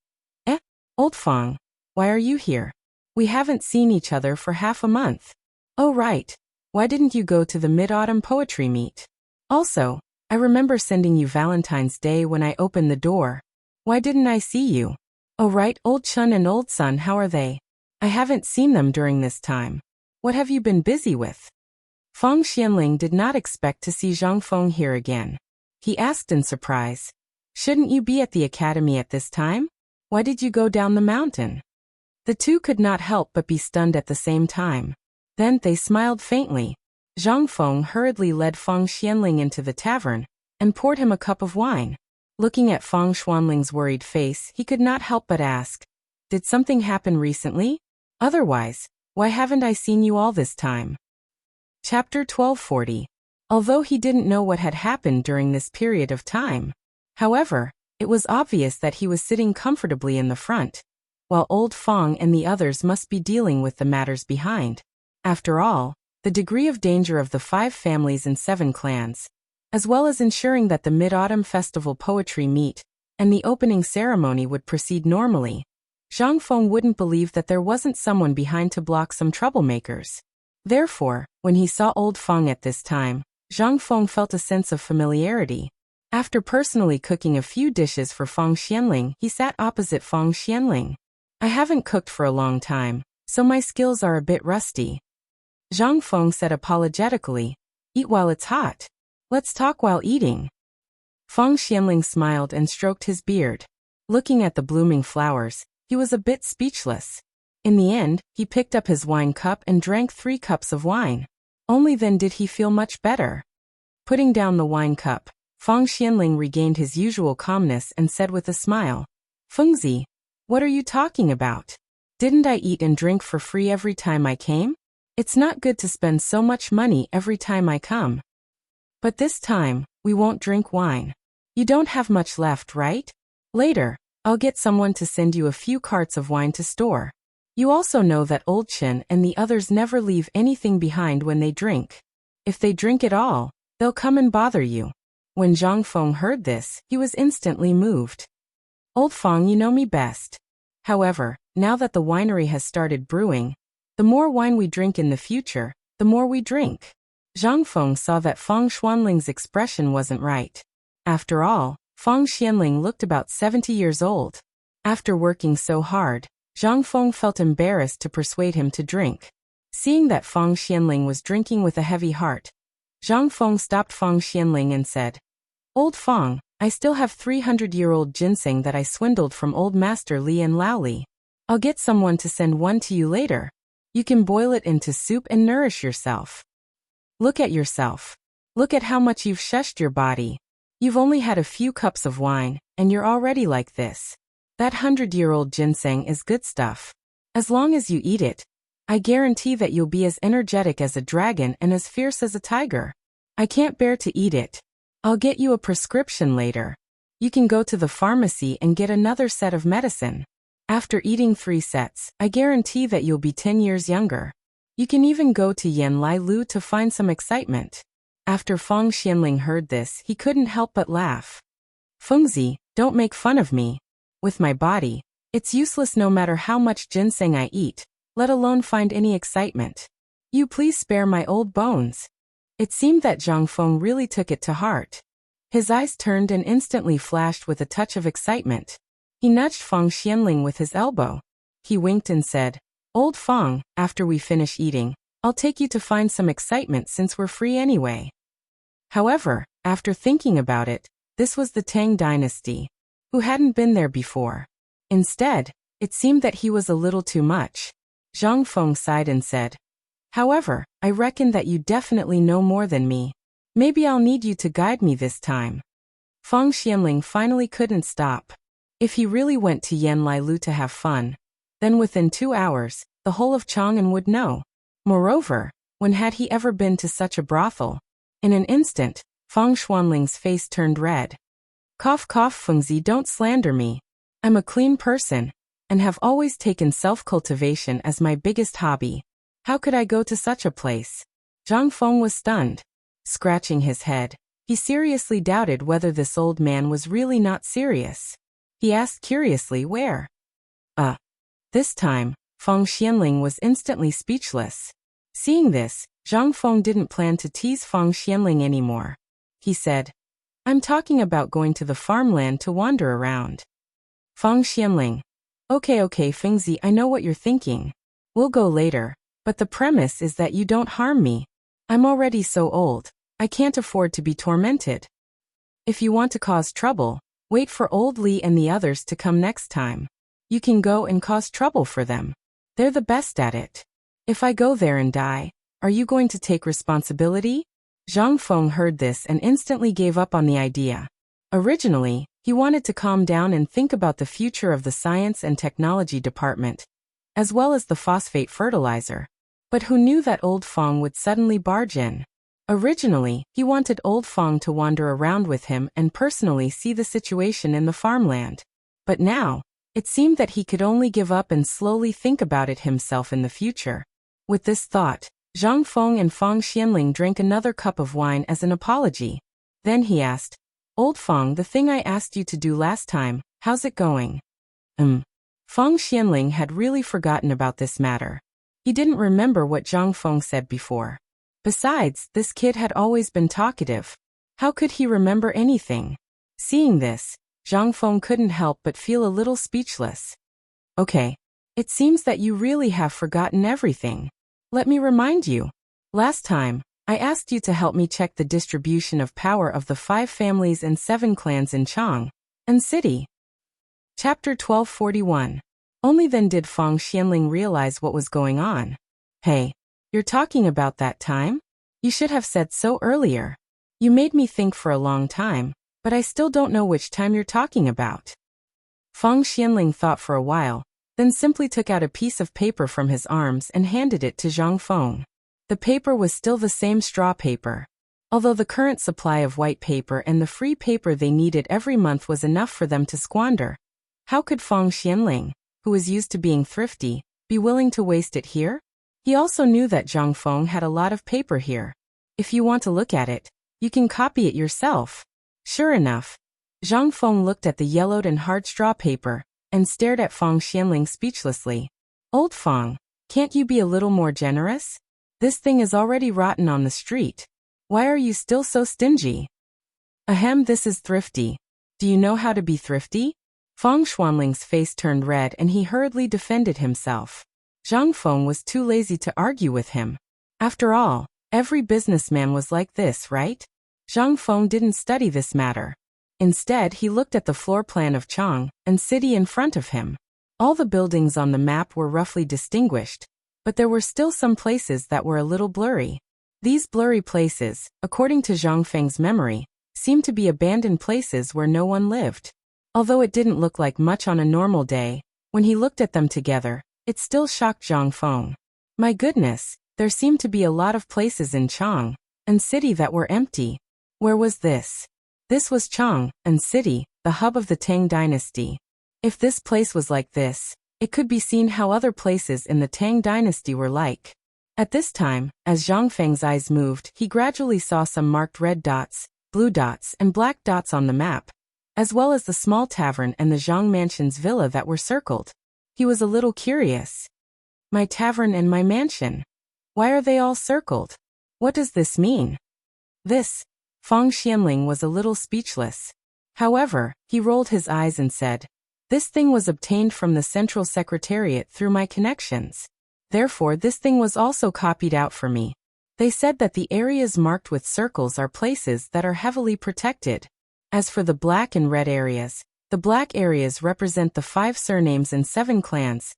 Old Feng, why are you here? We haven't seen each other for half a month. Oh right, why didn't you go to the Mid-Autumn Poetry Meet? Also, I remember sending you Valentine's Day when I opened the door. Why didn't I see you? Oh right, Old Chun and Old Sun, how are they? I haven't seen them during this time. What have you been busy with? Feng Xianling did not expect to see Zhang Feng here again. He asked in surprise, shouldn't you be at the academy at this time? Why did you go down the mountain? The two could not help but be stunned at the same time. Then they smiled faintly. Zhang Feng hurriedly led Feng Xianling into the tavern and poured him a cup of wine. Looking at Feng Xianling's worried face, he could not help but ask, did something happen recently? Otherwise, why haven't I seen you all this time? Chapter 1240. Although he didn't know what had happened during this period of time. However, it was obvious that he was sitting comfortably in the front, while Old Feng and the others must be dealing with the matters behind. After all, the degree of danger of the 5 families and 7 clans, as well as ensuring that the Mid-Autumn Festival Poetry Meet and the opening ceremony would proceed normally, Zhang Feng wouldn't believe that there wasn't someone behind to block some troublemakers. Therefore, when he saw Old Feng at this time, Zhang Feng felt a sense of familiarity. After personally cooking a few dishes for Feng Xianling, he sat opposite Feng Xianling. I haven't cooked for a long time, so my skills are a bit rusty. Zhang Feng said apologetically, eat while it's hot. Let's talk while eating. Feng Xianling smiled and stroked his beard. Looking at the blooming flowers, he was a bit speechless. In the end, he picked up his wine cup and drank 3 cups of wine. Only then did he feel much better. Putting down the wine cup, Feng Xianling regained his usual calmness and said with a smile, Fengzi, what are you talking about? Didn't I eat and drink for free every time I came? It's not good to spend so much money every time I come. But this time, we won't drink wine. You don't have much left, right? Later, I'll get someone to send you a few carts of wine to store. You also know that Old Chin and the others never leave anything behind when they drink. If they drink it all, they'll come and bother you. When Zhang Feng heard this, he was instantly moved. Old Feng, you know me best. However, now that the winery has started brewing, the more wine we drink in the future, the more we drink. Zhang Feng saw that Feng Xianling's expression wasn't right. After all, Feng Xianling looked about 70 years old. After working so hard, Zhang Feng felt embarrassed to persuade him to drink. Seeing that Feng Xianling was drinking with a heavy heart, Zhang Feng stopped Feng Xianling and said, Old Feng, I still have 300-year-old ginseng that I swindled from old master Li and Laoli. I'll get someone to send one to you later. You can boil it into soup and nourish yourself. Look at yourself. Look at how much you've shushed your body. You've only had a few cups of wine, and you're already like this. That 100-year-old ginseng is good stuff. As long as you eat it, I guarantee that you'll be as energetic as a dragon and as fierce as a tiger. I can't bear to eat it. I'll get you a prescription later. You can go to the pharmacy and get another set of medicine. After eating 3 sets, I guarantee that you'll be 10 years younger. You can even go to Yan Lai Lu to find some excitement. After Feng Xianling heard this, he couldn't help but laugh. Fengzi, don't make fun of me. With my body, it's useless no matter how much ginseng I eat, let alone find any excitement. You please spare my old bones. It seemed that Zhang Feng really took it to heart. His eyes turned and instantly flashed with a touch of excitement. He nudged Feng Xianling with his elbow. He winked and said, Old Feng, after we finish eating, I'll take you to find some excitement since we're free anyway. However, after thinking about it, this was the Tang dynasty, who hadn't been there before. Instead, it seemed that he was a little too much. Zhang Feng sighed and said, However, I reckon that you definitely know more than me. Maybe I'll need you to guide me this time. Feng Xianling finally couldn't stop. If he really went to Yan Lai Lu to have fun, then within 2 hours, the whole of Chang'an would know. Moreover, when had he ever been to such a brothel? In an instant, Feng Xuanling's face turned red. Cough cough Fengzi, don't slander me. I'm a clean person, and have always taken self-cultivation as my biggest hobby. How could I go to such a place? Zhang Feng was stunned. Scratching his head, he seriously doubted whether this old man was really not serious. He asked curiously where. This time, Feng Xianling was instantly speechless. Seeing this, Zhang Feng didn't plan to tease Feng Xianling anymore. He said, I'm talking about going to the farmland to wander around. Feng Xianling. Okay, Fengzi, I know what you're thinking. We'll go later, but the premise is that you don't harm me. I'm already so old, I can't afford to be tormented. If you want to cause trouble, wait for old Li and the others to come next time. You can go and cause trouble for them. They're the best at it. If I go there and die, are you going to take responsibility? Zhang Feng heard this and instantly gave up on the idea. Originally, he wanted to calm down and think about the future of the science and technology department, as well as the phosphate fertilizer. But who knew that old Feng would suddenly barge in? Originally, he wanted old Feng to wander around with him and personally see the situation in the farmland. But now, it seemed that he could only give up and slowly think about it himself in the future. With this thought, Zhang Feng and Feng Xianling drank another cup of wine as an apology. Then he asked, Old Feng, the thing I asked you to do last time, how's it going? Feng Xianling had really forgotten about this matter. He didn't remember what Zhang Feng said before. Besides, this kid had always been talkative. How could he remember anything? Seeing this, Zhang Feng couldn't help but feel a little speechless. Okay. It seems that you really have forgotten everything. Let me remind you. Last time, I asked you to help me check the distribution of power of the 5 families and 7 clans in Chang and City. Chapter 1241. Only then did Feng Xianling realize what was going on. Hey, you're talking about that time? You should have said so earlier. You made me think for a long time, but I still don't know which time you're talking about. Feng Xianling thought for a while, then simply took out a piece of paper from his arms and handed it to Zhang Feng. The paper was still the same straw paper. Although the current supply of white paper and the free paper they needed every month was enough for them to squander, how could Feng Xianling, who was used to being thrifty, be willing to waste it here? He also knew that Zhang Feng had a lot of paper here. If you want to look at it, you can copy it yourself. Sure enough, Zhang Feng looked at the yellowed and hard straw paper and stared at Feng Xianling speechlessly. Old Feng, can't you be a little more generous? This thing is already rotten on the street. Why are you still so stingy? Ahem, this is thrifty. Do you know how to be thrifty? Feng Xuanling's face turned red and he hurriedly defended himself. Zhang Feng was too lazy to argue with him. After all, every businessman was like this, right? Zhang Feng didn't study this matter. Instead, he looked at the floor plan of Chang and City in front of him. All the buildings on the map were roughly distinguished, but there were still some places that were a little blurry. These blurry places, according to Zhang Feng's memory, seemed to be abandoned places where no one lived. Although it didn't look like much on a normal day, when he looked at them together, it still shocked Zhang Feng. My goodness, there seemed to be a lot of places in Chang and City that were empty. Where was this? This was Chang and City, the hub of the Tang dynasty. If this place was like this, it could be seen how other places in the Tang dynasty were like. At this time, as Zhang Feng's eyes moved, he gradually saw some marked red dots, blue dots, and black dots on the map, as well as the small tavern and the Zhang Mansion's villa that were circled. He was a little curious. My tavern and my mansion. Why are they all circled? What does this mean? This. Feng Xianling was a little speechless. However, he rolled his eyes and said, this thing was obtained from the Central Secretariat through my connections. Therefore, this thing was also copied out for me. They said that the areas marked with circles are places that are heavily protected. As for the black and red areas, the black areas represent the 5 surnames and 7 clans.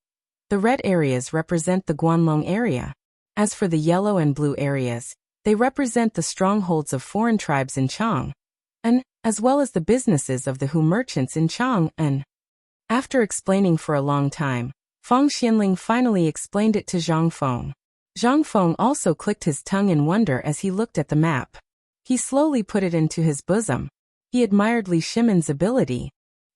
The red areas represent the Guanlong area. As for the yellow and blue areas, they represent the strongholds of foreign tribes in Chang, and, as well as the businesses of the Hu merchants in Chang, and. After explaining for a long time, Feng Xianling finally explained it to Zhang Feng. Zhang Feng also clicked his tongue in wonder as he looked at the map. He slowly put it into his bosom. He admired Li Shimon's ability.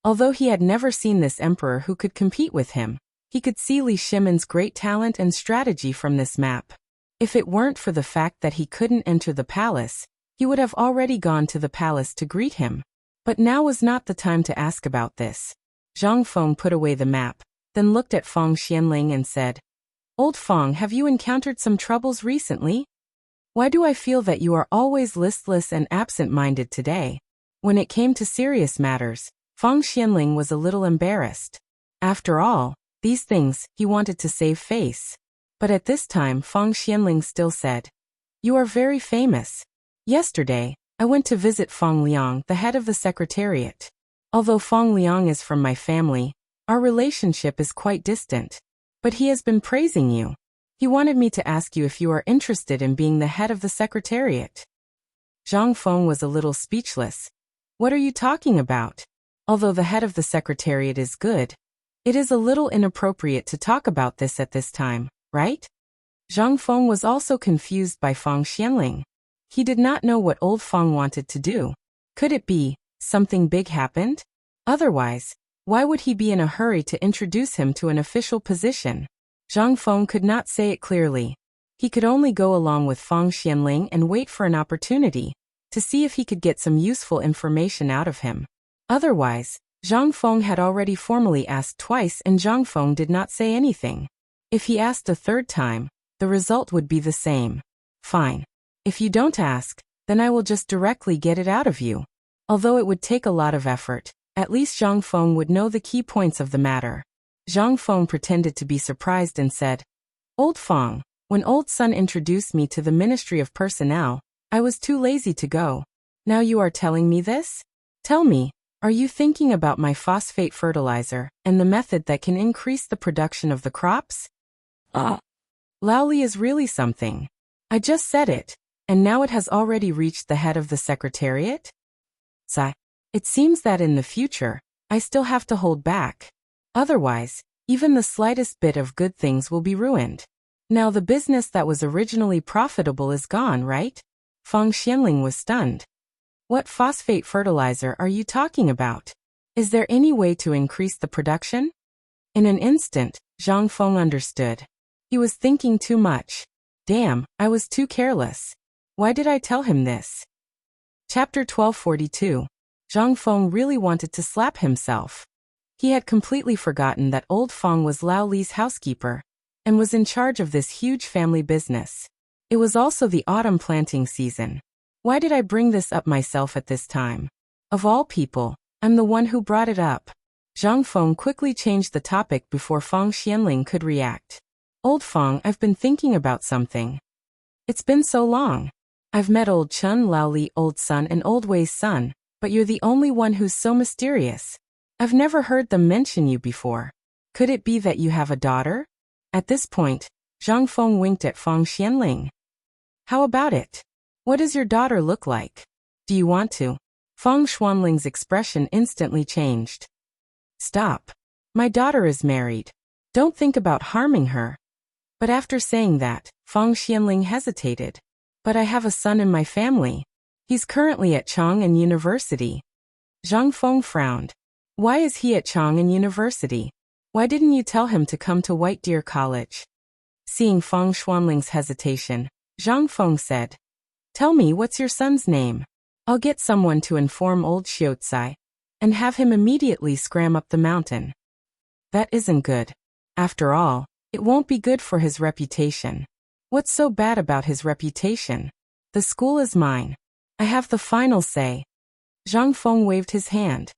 Although he had never seen this emperor who could compete with him, he could see Li Shimon's great talent and strategy from this map. If it weren't for the fact that he couldn't enter the palace, he would have already gone to the palace to greet him. But now was not the time to ask about this. Zhang Feng put away the map, then looked at Feng Xianling and said, "Old Feng, have you encountered some troubles recently? Why do I feel that you are always listless and absent-minded today?" When it came to serious matters, Feng Xianling was a little embarrassed. After all, these things, he wanted to save face. But at this time Feng Xianling still said, "You are very famous. Yesterday, I went to visit Feng Liang, the head of the secretariat. Although Feng Liang is from my family, our relationship is quite distant. But he has been praising you. He wanted me to ask you if you are interested in being the head of the secretariat." Zhang Feng was a little speechless. What are you talking about? Although the head of the secretariat is good, it is a little inappropriate to talk about this at this time, right? Zhang Feng was also confused by Feng Xianling. He did not know what old Feng wanted to do. Could it be something big happened? Otherwise, why would he be in a hurry to introduce him to an official position? Zhang Feng could not say it clearly. He could only go along with Feng Xianling and wait for an opportunity to see if he could get some useful information out of him. Otherwise, Zhang Feng had already formally asked twice and Zhang Feng did not say anything. If he asked a third time, the result would be the same. Fine. If you don't ask, then I will just directly get it out of you. Although it would take a lot of effort, at least Zhang Feng would know the key points of the matter. Zhang Feng pretended to be surprised and said, "Old Feng, when old son introduced me to the Ministry of Personnel, I was too lazy to go. Now you are telling me this? Tell me, are you thinking about my phosphate fertilizer and the method that can increase the production of the crops?" Laoli is really something. I just said it, and now it has already reached the head of the secretariat? It seems that in the future, I still have to hold back. Otherwise, even the slightest bit of good things will be ruined. Now the business that was originally profitable is gone, right? Feng Xianling was stunned. What phosphate fertilizer are you talking about? Is there any way to increase the production? In an instant, Zhang Feng understood. He was thinking too much. Damn, I was too careless. Why did I tell him this? Chapter 1242. Zhang Feng really wanted to slap himself. He had completely forgotten that old Feng was Lao Li's housekeeper and was in charge of this huge family business. It was also the autumn planting season. Why did I bring this up myself at this time? Of all people, I'm the one who brought it up. Zhang Feng quickly changed the topic before Feng Xianling could react. Old Feng, I've been thinking about something. It's been so long. I've met old Chun Lao Li, old son and old Wei's son, but you're the only one who's so mysterious. I've never heard them mention you before. Could it be that you have a daughter? At this point, Zhang Feng winked at Feng Xianling. How about it? What does your daughter look like? Do you want to? Feng Xuanling's expression instantly changed. Stop. My daughter is married. Don't think about harming her. But after saying that, Feng Xianling hesitated. But I have a son in my family. He's currently at Chang'an University. Zhang Feng frowned. Why is he at Chang'an University? Why didn't you tell him to come to White Deer College? Seeing Feng Xuanling's hesitation, Zhang Feng said, Tell me, what's your son's name? I'll get someone to inform old Xiaocai and have him immediately scram up the mountain. That isn't good. After all, it won't be good for his reputation. What's so bad about his reputation? The school is mine. I have the final say. Zhang Feng waved his hand.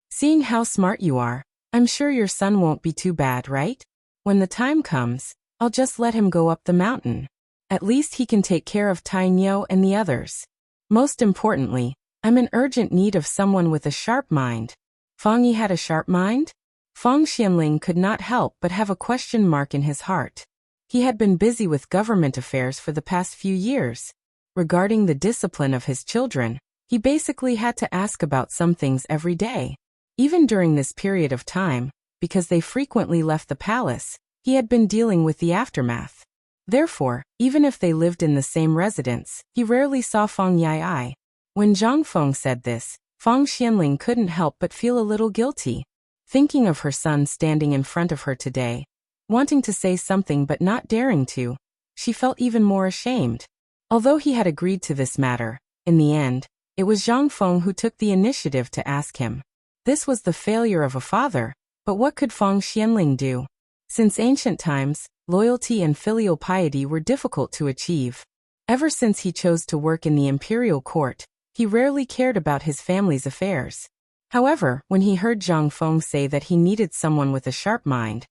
Seeing how smart you are, I'm sure your son won't be too bad, right? When the time comes, I'll just let him go up the mountain. At least he can take care of Tai Niu and the others. Most importantly, I'm in urgent need of someone with a sharp mind. Feng Yi had a sharp mind? Feng Xianling could not help but have a question mark in his heart. He had been busy with government affairs for the past few years. Regarding the discipline of his children, he basically had to ask about some things every day. Even during this period of time, because they frequently left the palace, he had been dealing with the aftermath. Therefore, even if they lived in the same residence, he rarely saw Fang Yai. When Zhang Feng said this, Fang Xianling couldn't help but feel a little guilty. Thinking of her son standing in front of her today, wanting to say something but not daring to, she felt even more ashamed. Although he had agreed to this matter, in the end, it was Zhang Feng who took the initiative to ask him. This was the failure of a father, but what could Fang Xianling do? Since ancient times, loyalty and filial piety were difficult to achieve. Ever since he chose to work in the imperial court, he rarely cared about his family's affairs. However, when he heard Zhang Feng say that he needed someone with a sharp mind,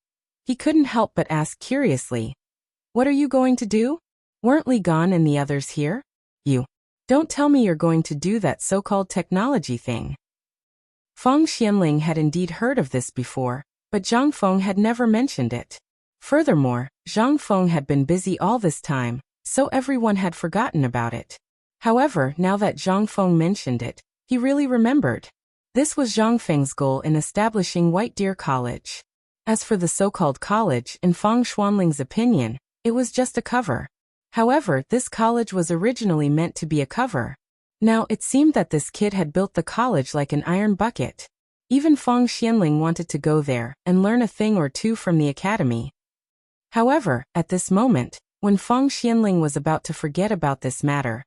he couldn't help but ask curiously, "What are you going to do? Weren't Li Gan and the others here? You don't tell me you're going to do that so-called technology thing." Fang Xianling had indeed heard of this before, but Zhang Feng had never mentioned it. Furthermore, Zhang Feng had been busy all this time, so everyone had forgotten about it. However, now that Zhang Feng mentioned it, he really remembered. This was Zhang Feng's goal in establishing White Deer College. As for the so-called college, in Fang Xuanling's opinion, it was just a cover. However, this college was originally meant to be a cover. Now, it seemed that this kid had built the college like an iron bucket. Even Fang Xianling wanted to go there and learn a thing or two from the academy. However, at this moment, when Fang Xianling was about to forget about this matter,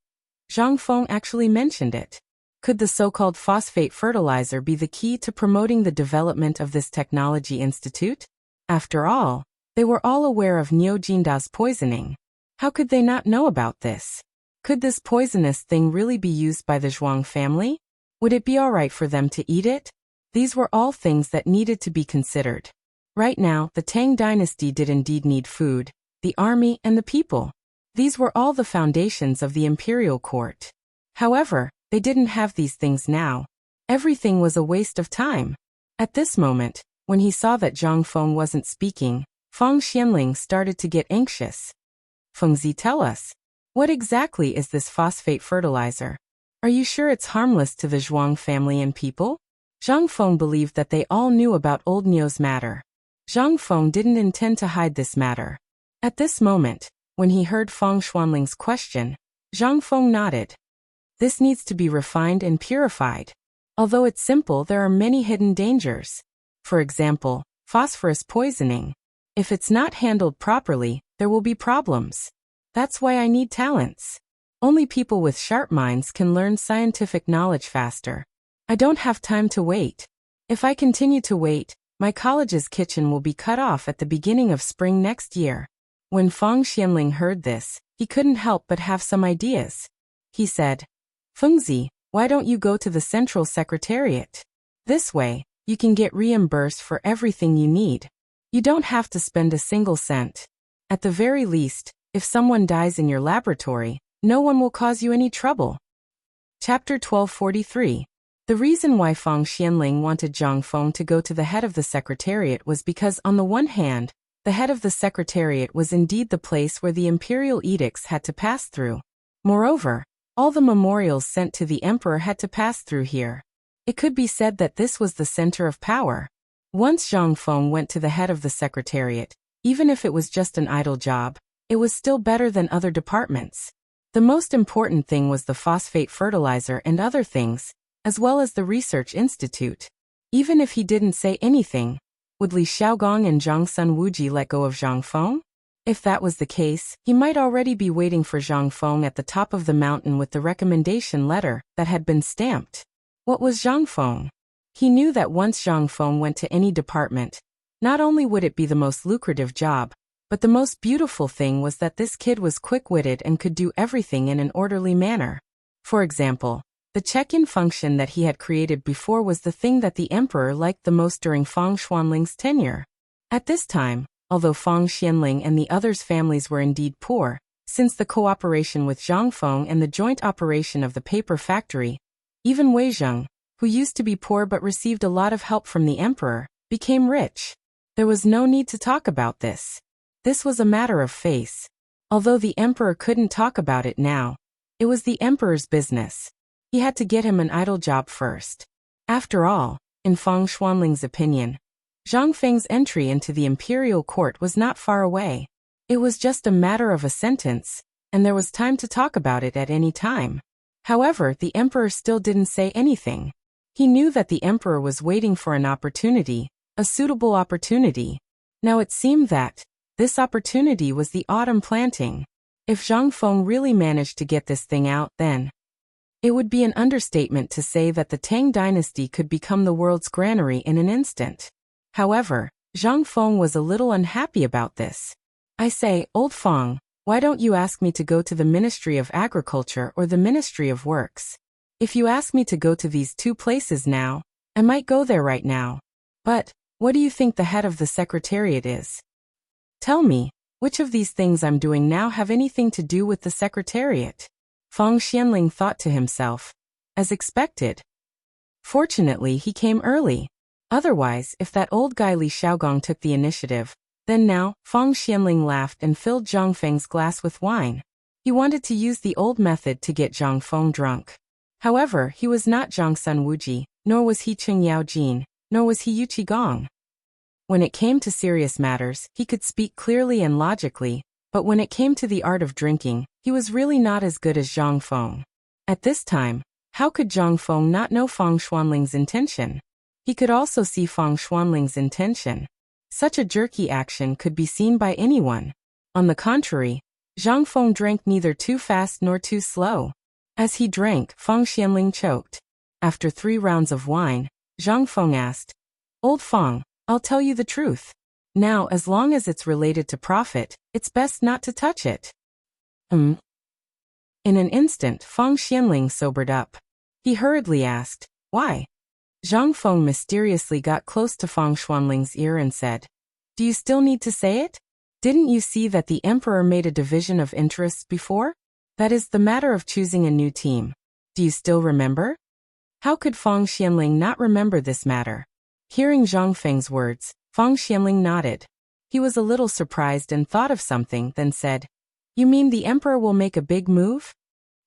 Zhang Feng actually mentioned it. Could the so-called phosphate fertilizer be the key to promoting the development of this technology institute? After all, they were all aware of Niu Jinda's poisoning. How could they not know about this? Could this poisonous thing really be used by the Zhuang family? Would it be alright for them to eat it? These were all things that needed to be considered. Right now, the Tang dynasty did indeed need food, the army, and the people. These were all the foundations of the imperial court. However, they didn't have these things now. Everything was a waste of time. At this moment, when he saw that Zhang Feng wasn't speaking, Fang Xianling started to get anxious. "Fengzi, tell us, what exactly is this phosphate fertilizer? Are you sure it's harmless to the Zhuang family and people?" Zhang Feng believed that they all knew about old Niu's matter. Zhang Feng didn't intend to hide this matter. At this moment, when he heard Fang Xuanling's question, Zhang Feng nodded. This needs to be refined and purified. Although it's simple, there are many hidden dangers. For example, phosphorus poisoning. If it's not handled properly, there will be problems. That's why I need talents. Only people with sharp minds can learn scientific knowledge faster. I don't have time to wait. If I continue to wait, my college's kitchen will be cut off at the beginning of spring next year. When Fang Xianling heard this, he couldn't help but have some ideas. He said, "Fengzi, why don't you go to the central secretariat? This way, you can get reimbursed for everything you need. You don't have to spend a single cent. At the very least, if someone dies in your laboratory, no one will cause you any trouble." Chapter 1243. The reason why Fang Xianling wanted Zhang Feng to go to the head of the secretariat was because, on the one hand, the head of the secretariat was indeed the place where the imperial edicts had to pass through. Moreover, all the memorials sent to the emperor had to pass through here. It could be said that this was the center of power. Once Zhang Feng went to the head of the secretariat, even if it was just an idle job, it was still better than other departments. The most important thing was the phosphate fertilizer and other things, as well as the research institute. Even if he didn't say anything, would Li Xiaogong and Zhang Sun Wuji let go of Zhang Feng? If that was the case, he might already be waiting for Zhang Feng at the top of the mountain with the recommendation letter that had been stamped. What was Zhang Feng? He knew that once Zhang Feng went to any department, not only would it be the most lucrative job, but the most beautiful thing was that this kid was quick-witted and could do everything in an orderly manner. For example, the check-in function that he had created before was the thing that the emperor liked the most during Fang Xuanling's tenure. At this time, although Fang Xianling and the others' families were indeed poor, since the cooperation with Zhang Feng and the joint operation of the paper factory, even Wei Zheng, who used to be poor but received a lot of help from the emperor, became rich. There was no need to talk about this. This was a matter of face. Although the emperor couldn't talk about it now, it was the emperor's business. He had to get him an idle job first. After all, in Fang Xuanling's opinion, Zhang Feng's entry into the imperial court was not far away. It was just a matter of a sentence, and there was time to talk about it at any time. However, the emperor still didn't say anything. He knew that the emperor was waiting for an opportunity, a suitable opportunity. Now it seemed that this opportunity was the autumn planting. If Zhang Feng really managed to get this thing out, then it would be an understatement to say that the Tang dynasty could become the world's granary in an instant. However, Zhang Feng was a little unhappy about this. I say, old Feng, why don't you ask me to go to the Ministry of Agriculture or the Ministry of Works? If you ask me to go to these two places now, I might go there right now. But what do you think the head of the Secretariat is? Tell me, which of these things I'm doing now have anything to do with the Secretariat? Feng Xianling thought to himself. As expected. Fortunately, he came early. Otherwise, if that old guy Li Xiaogong took the initiative, then now, Feng Xianling laughed and filled Zhang Feng's glass with wine. He wanted to use the old method to get Zhang Feng drunk. However, he was not Zhang Sun Wuji, nor was he Cheng Yao Jin, nor was he Yu Qigong. When it came to serious matters, he could speak clearly and logically, but when it came to the art of drinking, he was really not as good as Zhang Feng. At this time, how could Zhang Feng not know Feng Xuanling's intention? He could also see Feng Xuanling's intention. Such a jerky action could be seen by anyone. On the contrary, Zhang Feng drank neither too fast nor too slow. As he drank, Feng Xianling choked. After 3 rounds of wine, Zhang Feng asked, Old Feng, I'll tell you the truth. Now, as long as it's related to profit, it's best not to touch it. In an instant, Feng Xianling sobered up. He hurriedly asked, Why? Zhang Feng mysteriously got close to Feng Xuanling's ear and said, Do you still need to say it? Didn't you see that the emperor made a division of interests before? That is the matter of choosing a new team. Do you still remember? How could Feng Xianling not remember this matter? Hearing Zhang Feng's words, Feng Xianling nodded. He was a little surprised and thought of something, then said, You mean the emperor will make a big move?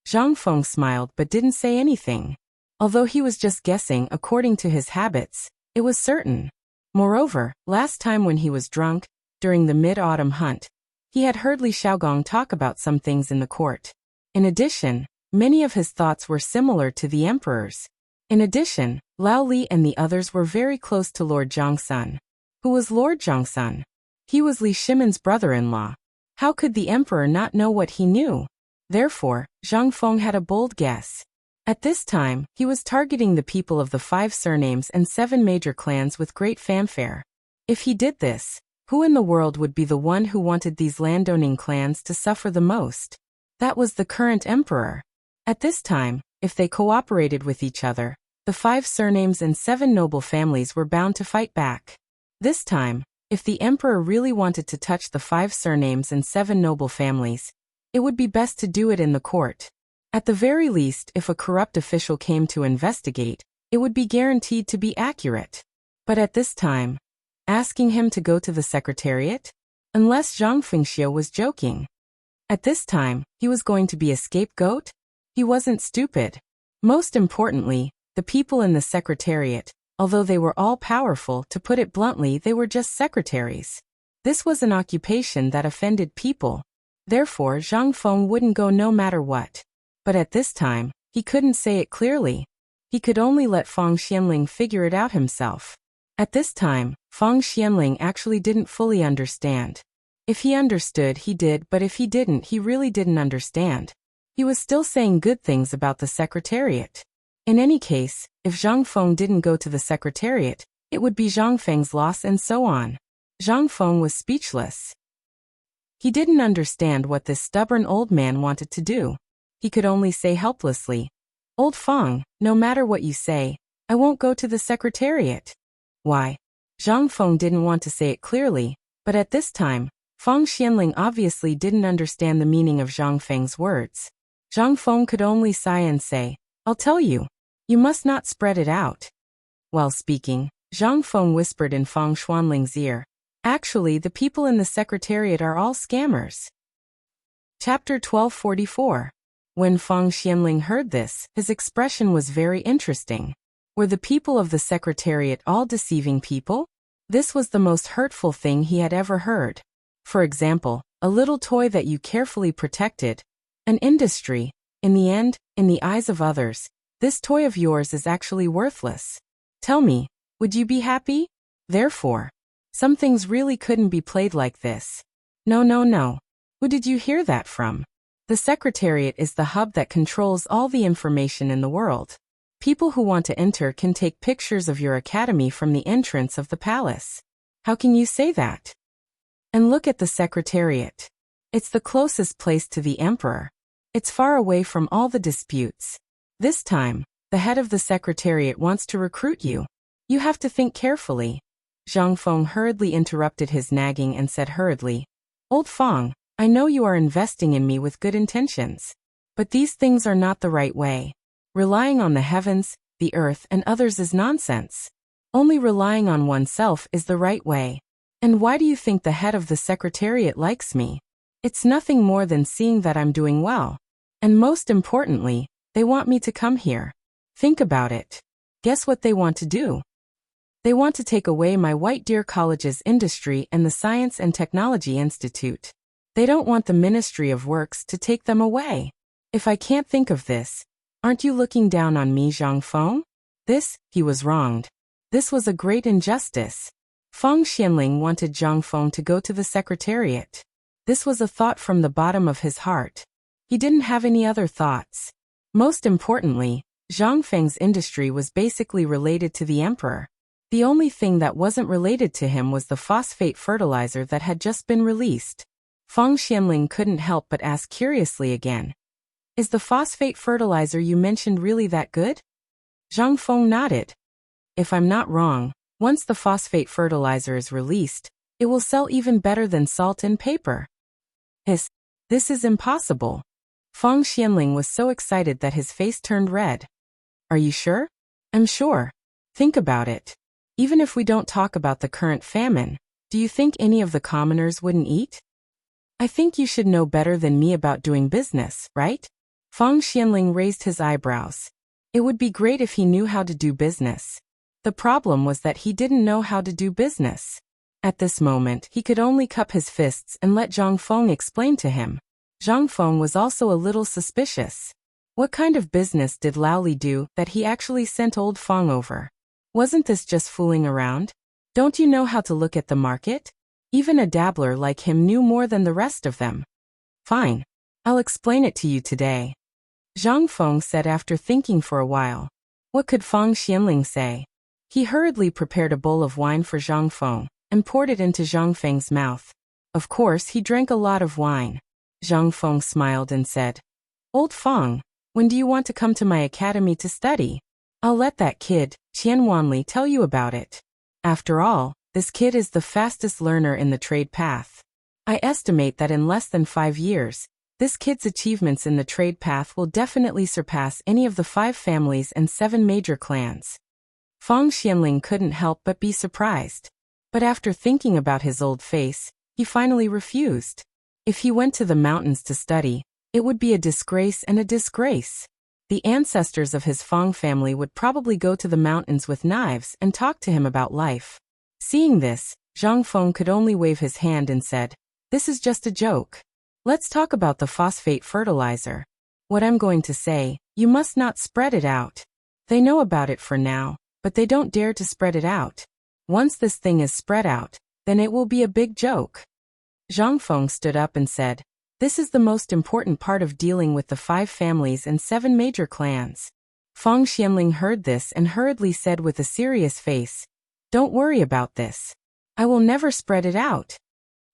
Zhang Feng smiled but didn't say anything. Although he was just guessing according to his habits, it was certain. Moreover, last time when he was drunk, during the mid-autumn hunt, he had heard Li Xiaogong talk about some things in the court. In addition, many of his thoughts were similar to the emperor's. In addition, Lao Li and the others were very close to Lord Zhongsun. Who was Lord Zhongsun? He was Li Shimon's brother-in-law. How could the emperor not know what he knew? Therefore, Zhang Feng had a bold guess. At this time, he was targeting the people of the 5 surnames and 7 major clans with great fanfare. If he did this, who in the world would be the one who wanted these landowning clans to suffer the most? That was the current emperor. At this time, if they cooperated with each other, the 5 surnames and 7 noble families were bound to fight back. This time, if the emperor really wanted to touch the 5 surnames and 7 noble families, it would be best to do it in the court. At the very least, if a corrupt official came to investigate, it would be guaranteed to be accurate. But at this time, asking him to go to the Secretariat? Unless Zhang Fengxiu was joking. At this time, he was going to be a scapegoat? He wasn't stupid. Most importantly, the people in the Secretariat, although they were all powerful, to put it bluntly, they were just secretaries. This was an occupation that offended people. Therefore, Zhang Feng wouldn't go no matter what. But at this time, he couldn't say it clearly. He could only let Feng Xianling figure it out himself. At this time, Feng Xianling actually didn't fully understand. If he understood, he did, but if he didn't, he really didn't understand. He was still saying good things about the Secretariat. In any case, if Zhang Feng didn't go to the Secretariat, it would be Zhang Feng's loss and so on. Zhang Feng was speechless. He didn't understand what this stubborn old man wanted to do. He could only say helplessly, Old Feng, no matter what you say, I won't go to the Secretariat. Why? Zhang Feng didn't want to say it clearly, but at this time, Feng Xianling obviously didn't understand the meaning of Zhang Feng's words. Zhang Feng could only sigh and say, I'll tell you. You must not spread it out. While speaking, Zhang Feng whispered in Feng Xuanling's ear, Actually, the people in the Secretariat are all scammers. Chapter 1244. When Feng Xianling heard this, his expression was very interesting. Were the people of the Secretariat all deceiving people? This was the most hurtful thing he had ever heard. For example, a little toy that you carefully protected, an industry. In the end, in the eyes of others, this toy of yours is actually worthless. Tell me, would you be happy? Therefore, some things really couldn't be played like this. No, no, no. Who did you hear that from? The Secretariat is the hub that controls all the information in the world. People who want to enter can take pictures of your academy from the entrance of the palace. How can you say that? And look at the Secretariat. It's the closest place to the Emperor. It's far away from all the disputes. This time, the head of the Secretariat wants to recruit you. You have to think carefully. Zhang Feng hurriedly interrupted his nagging and said hurriedly, Old Feng, I know you are investing in me with good intentions. But these things are not the right way. Relying on the heavens, the earth, and others is nonsense. Only relying on oneself is the right way. And why do you think the head of the Secretariat likes me? It's nothing more than seeing that I'm doing well. And most importantly, they want me to come here. Think about it. Guess what they want to do? They want to take away my White Deer College's industry and the Science and Technology Institute. They don't want the Ministry of Works to take them away. If I can't think of this, aren't you looking down on me, Zhang Feng? He was wronged. This was a great injustice. Feng Xianling wanted Zhang Feng to go to the Secretariat. This was a thought from the bottom of his heart. He didn't have any other thoughts. Most importantly, Zhang Feng's industry was basically related to the Emperor. The only thing that wasn't related to him was the phosphate fertilizer that had just been released. Feng Xianling couldn't help but ask curiously again. Is the phosphate fertilizer you mentioned really that good? Zhang Feng nodded. If I'm not wrong, once the phosphate fertilizer is released, it will sell even better than salt and paper. This is impossible. Feng Xianling was so excited that his face turned red. Are you sure? I'm sure. Think about it. Even if we don't talk about the current famine, do you think any of the commoners wouldn't eat? I think you should know better than me about doing business, right? Feng Xianling raised his eyebrows. It would be great if he knew how to do business. The problem was that he didn't know how to do business. At this moment, he could only cup his fists and let Zhang Feng explain to him. Zhang Feng was also a little suspicious. What kind of business did Lao Li do that he actually sent old Feng over? Wasn't this just fooling around? Don't you know how to look at the market? Even a dabbler like him knew more than the rest of them. Fine. I'll explain it to you today. Zhang Feng said after thinking for a while. What could Feng Xianling say? He hurriedly prepared a bowl of wine for Zhang Feng and poured it into Zhang Feng's mouth. Of course, he drank a lot of wine. Zhang Feng smiled and said, Old Feng, when do you want to come to my academy to study? I'll let that kid, Qian Wanli, tell you about it. After all, this kid is the fastest learner in the trade path. I estimate that in less than 5 years, this kid's achievements in the trade path will definitely surpass any of the 5 families and 7 major clans. Feng Xianling couldn't help but be surprised. But after thinking about his old face, he finally refused. If he went to the mountains to study, it would be a disgrace and a disgrace. The ancestors of his Feng family would probably go to the mountains with knives and talk to him about life. Seeing this, Zhang Feng could only wave his hand and said, This is just a joke. Let's talk about the phosphate fertilizer. What I'm going to say, you must not spread it out. They know about it for now, but they don't dare to spread it out. Once this thing is spread out, then it will be a big joke. Zhang Feng stood up and said, This is the most important part of dealing with the 5 families and 7 major clans. Feng Xianling heard this and hurriedly said with a serious face, Don't worry about this. I will never spread it out.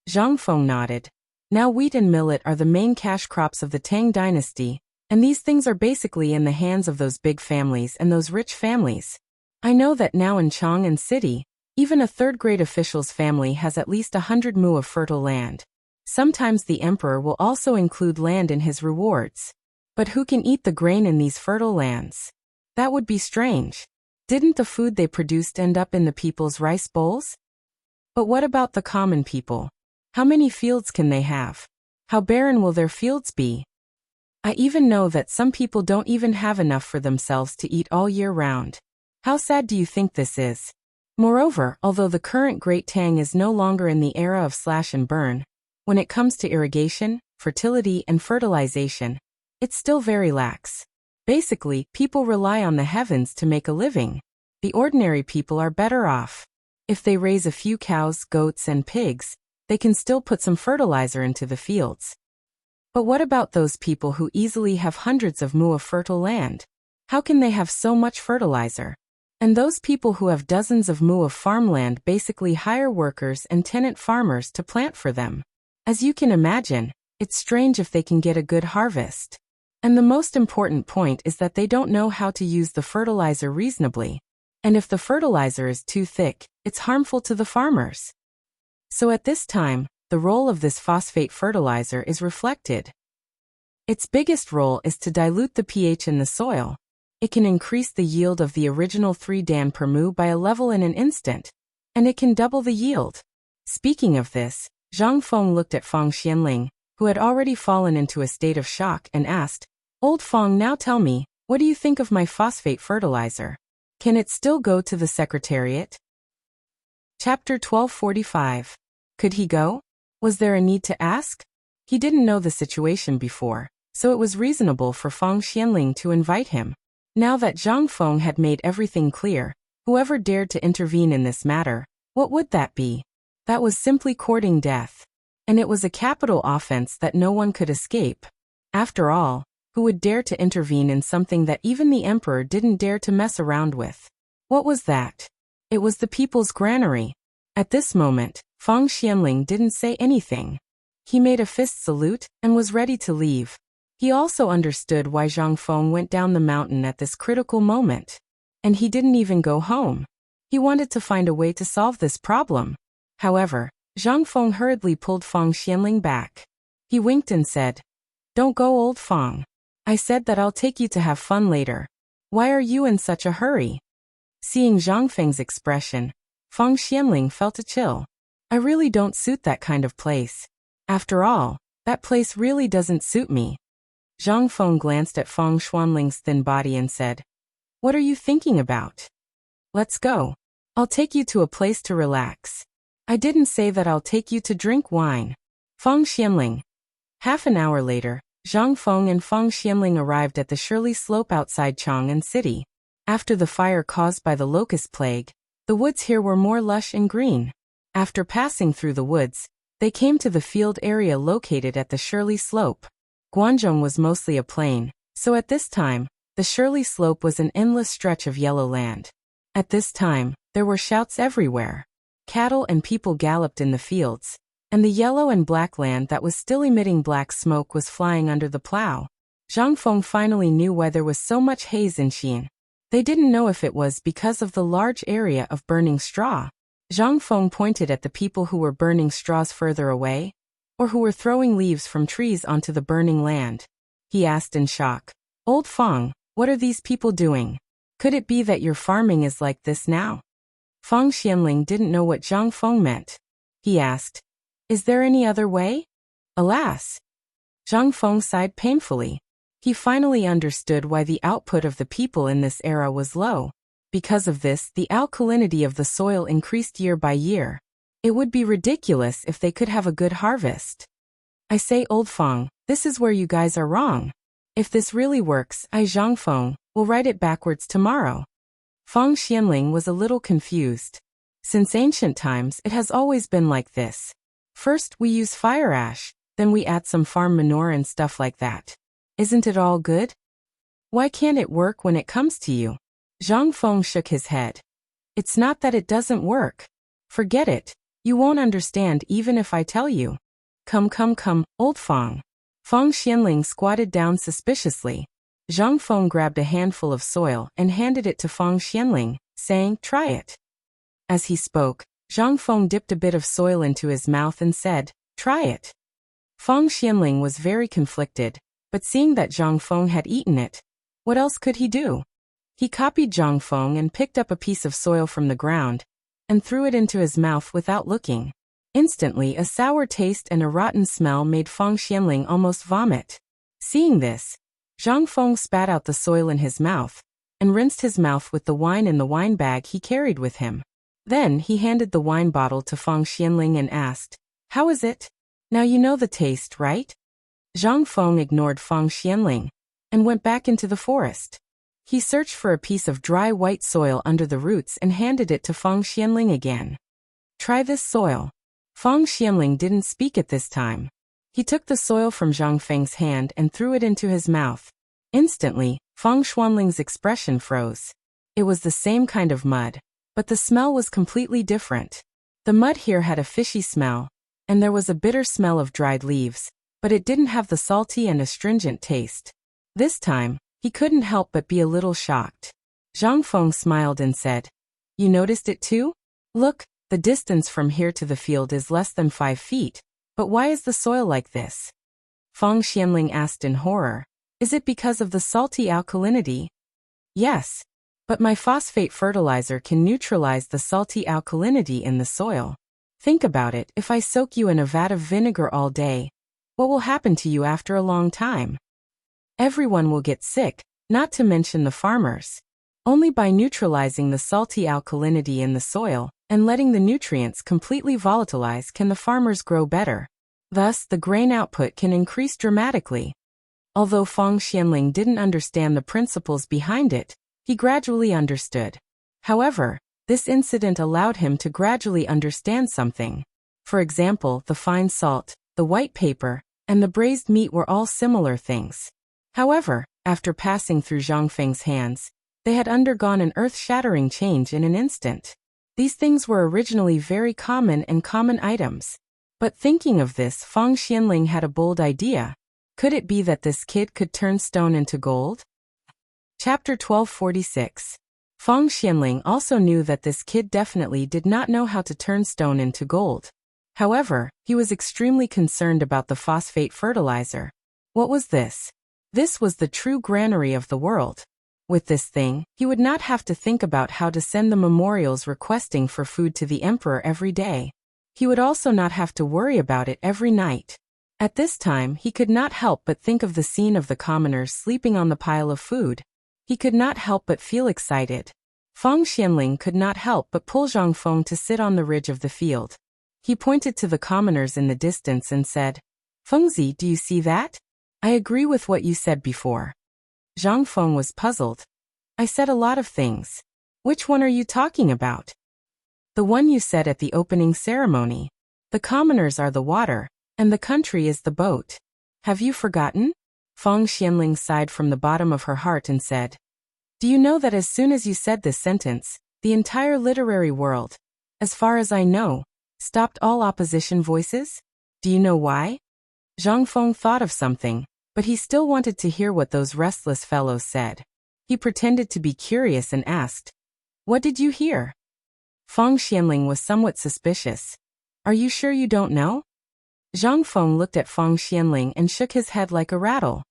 Zhang Feng nodded. Now wheat and millet are the main cash crops of the Tang dynasty, and these things are basically in the hands of those big families and those rich families. I know that now in Chang'an City, even a third-grade official's family has at least 100 mu of fertile land. Sometimes the emperor will also include land in his rewards. But who can eat the grain in these fertile lands? That would be strange. Didn't the food they produced end up in the people's rice bowls? But what about the common people? How many fields can they have? How barren will their fields be? I even know that some people don't even have enough for themselves to eat all year round. How sad do you think this is? Moreover, although the current Great Tang is no longer in the era of slash and burn, when it comes to irrigation, fertility, and fertilization, it's still very lax. Basically, people rely on the heavens to make a living. The ordinary people are better off. If they raise a few cows, goats, and pigs, they can still put some fertilizer into the fields. But what about those people who easily have hundreds of mu of fertile land? How can they have so much fertilizer? And those people who have dozens of mu of farmland basically hire workers and tenant farmers to plant for them. As you can imagine, it's strange if they can get a good harvest. And the most important point is that they don't know how to use the fertilizer reasonably. And if the fertilizer is too thick, it's harmful to the farmers. So at this time, the role of this phosphate fertilizer is reflected. Its biggest role is to dilute the pH in the soil. It can increase the yield of the original 3 dan per mu by a level in an instant, and it can double the yield. Speaking of this, Zhang Feng looked at Feng Xianling, who had already fallen into a state of shock, and asked, "Old Feng, now tell me, what do you think of my phosphate fertilizer? Can it still go to the secretariat?" Chapter 1245. Could he go? Was there a need to ask? He didn't know the situation before, so it was reasonable for Feng Xianling to invite him. Now that Zhang Feng had made everything clear, whoever dared to intervene in this matter, what would that be? That was simply courting death. And it was a capital offense that no one could escape. After all, who would dare to intervene in something that even the emperor didn't dare to mess around with? What was that? It was the people's granary. At this moment, Feng Xianling didn't say anything. He made a fist salute and was ready to leave. He also understood why Zhang Feng went down the mountain at this critical moment. And he didn't even go home. He wanted to find a way to solve this problem. However, Zhang Feng hurriedly pulled Feng Xianling back. He winked and said, "Don't go, old Feng. I said that I'll take you to have fun later. Why are you in such a hurry?" Seeing Zhang Feng's expression, Feng Xianling felt a chill. "I really don't suit that kind of place. After all, that place really doesn't suit me." Zhang Feng glanced at Feng Xianling's thin body and said, "What are you thinking about? Let's go. I'll take you to a place to relax. I didn't say that I'll take you to drink wine." Feng Xianling. Half an hour later, Zhang Feng and Feng Xianling arrived at the Shirley Slope outside Chang'an City. After the fire caused by the locust plague, the woods here were more lush and green. After passing through the woods, they came to the field area located at the Shirley Slope. Guangzhong was mostly a plain, so at this time, the Shirley Slope was an endless stretch of yellow land. At this time, there were shouts everywhere. Cattle and people galloped in the fields, and the yellow and black land that was still emitting black smoke was flying under the plow. Zhang Feng finally knew why there was so much haze in Xi'an. They didn't know if it was because of the large area of burning straw. Zhang Feng pointed at the people who were burning straws further away, or who were throwing leaves from trees onto the burning land. He asked in shock, "Old Feng, what are these people doing? Could it be that your farming is like this now?" Feng Xianling didn't know what Zhang Feng meant. He asked, "Is there any other way?" Alas! Zhang Feng sighed painfully. He finally understood why the output of the people in this era was low. Because of this, the alkalinity of the soil increased year by year. It would be ridiculous if they could have a good harvest. "I say, old Feng, this is where you guys are wrong. If this really works, Zhang Feng, will write it backwards tomorrow." Feng Xianling was a little confused. Since ancient times, it has always been like this. First, we use fire ash, then we add some farm manure and stuff like that. Isn't it all good? Why can't it work when it comes to you? Zhang Feng shook his head. "It's not that it doesn't work. Forget it. You won't understand even if I tell you." Come, old Feng." Feng Xianling squatted down suspiciously. Zhang Feng grabbed a handful of soil and handed it to Feng Xianling, saying, "Try it." As he spoke, Zhang Feng dipped a bit of soil into his mouth and said, "Try it." Feng Xianling was very conflicted, but seeing that Zhang Feng had eaten it, what else could he do? He copied Zhang Feng and picked up a piece of soil from the ground, and threw it into his mouth without looking. Instantly, a sour taste and a rotten smell made Feng Xianling almost vomit. Seeing this, Zhang Feng spat out the soil in his mouth, and rinsed his mouth with the wine in the wine bag he carried with him. Then he handed the wine bottle to Feng Xianling and asked, "How is it?" Now you know the taste, right? Zhang Feng ignored Fang Xianling and went back into the forest. He searched for a piece of dry white soil under the roots and handed it to Fang Xianling again. Try this soil. Fang Xianling didn't speak at this time. He took the soil from Zhang Feng's hand and threw it into his mouth. Instantly, Fang Xuanling's expression froze. It was the same kind of mud, but the smell was completely different. The mud here had a fishy smell, and there was a bitter smell of dried leaves, but it didn't have the salty and astringent taste. This time, he couldn't help but be a little shocked. Zhang Feng smiled and said, "You noticed it too? Look, the distance from here to the field is less than 5 feet, but why is the soil like this?" Fang Xianling asked in horror. "Is it because of the salty alkalinity?" "Yes. But my phosphate fertilizer can neutralize the salty alkalinity in the soil. Think about it, if I soak you in a vat of vinegar all day, what will happen to you after a long time? Everyone will get sick, not to mention the farmers. Only by neutralizing the salty alkalinity in the soil and letting the nutrients completely volatilize can the farmers grow better. Thus, the grain output can increase dramatically." Although Fang Xianling didn't understand the principles behind it, he gradually understood. However, this incident allowed him to gradually understand something. For example, the fine salt, the white paper, and the braised meat were all similar things. However, after passing through Zhang Feng's hands, they had undergone an earth-shattering change in an instant. These things were originally very common items. But thinking of this, Fang Xianling had a bold idea. Could it be that this kid could turn stone into gold? Chapter 1246. Fang Xianling also knew that this kid definitely did not know how to turn stone into gold. However, he was extremely concerned about the phosphate fertilizer. What was this? This was the true granary of the world. With this thing, he would not have to think about how to send the memorials requesting for food to the emperor every day. He would also not have to worry about it every night. At this time, he could not help but think of the scene of the commoners sleeping on the pile of food. He could not help but feel excited. Fang Xianling could not help but pull Zhang Feng to sit on the ridge of the field. He pointed to the commoners in the distance and said, "Fengzi, do you see that? I agree with what you said before." Zhang Feng was puzzled. "I said a lot of things. Which one are you talking about?" "The one you said at the opening ceremony. The commoners are the water, and the country is the boat. Have you forgotten?" Fang Xianling sighed from the bottom of her heart and said, "Do you know that as soon as you said this sentence, the entire literary world, as far as I know, stopped all opposition voices? Do you know why?" Zhang Feng thought of something, but he still wanted to hear what those restless fellows said. He pretended to be curious and asked, "What did you hear?" Fang Xianling was somewhat suspicious. "Are you sure you don't know?" Zhang Feng looked at Fang Xianling and shook his head like a rattle.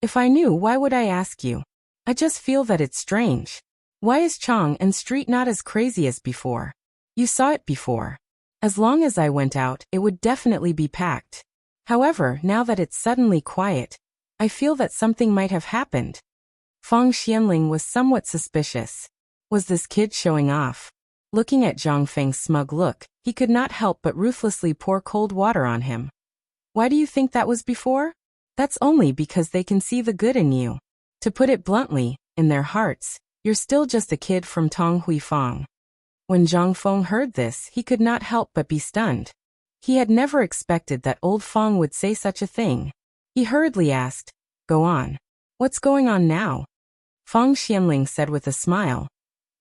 "If I knew, why would I ask you? I just feel that it's strange. Why is Chang and Street not as crazy as before? You saw it before. As long as I went out, it would definitely be packed. However, now that it's suddenly quiet, I feel that something might have happened." Fang Xianling was somewhat suspicious. Was this kid showing off? Looking at Zhang Feng's smug look, he could not help but ruthlessly pour cold water on him. "Why do you think that was before? That's only because they can see the good in you. To put it bluntly, in their hearts, you're still just a kid from Tong Huifang." When Zhang Feng heard this, he could not help but be stunned. He had never expected that old Fang would say such a thing. He hurriedly asked, "Go on. What's going on now?" Fang Xianling said with a smile,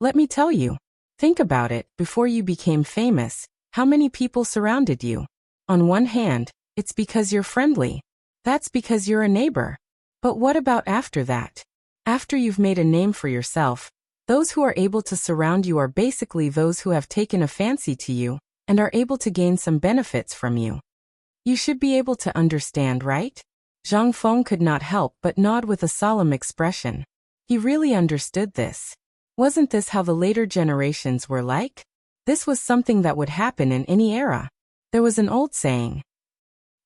"Let me tell you. Think about it, before you became famous, how many people surrounded you? On one hand, it's because you're friendly. That's because you're a neighbor. But what about after that? After you've made a name for yourself, those who are able to surround you are basically those who have taken a fancy to you and are able to gain some benefits from you. You should be able to understand, right?" Zhang Feng could not help but nod with a solemn expression. He really understood this. Wasn't this how the later generations were like? This was something that would happen in any era. There was an old saying.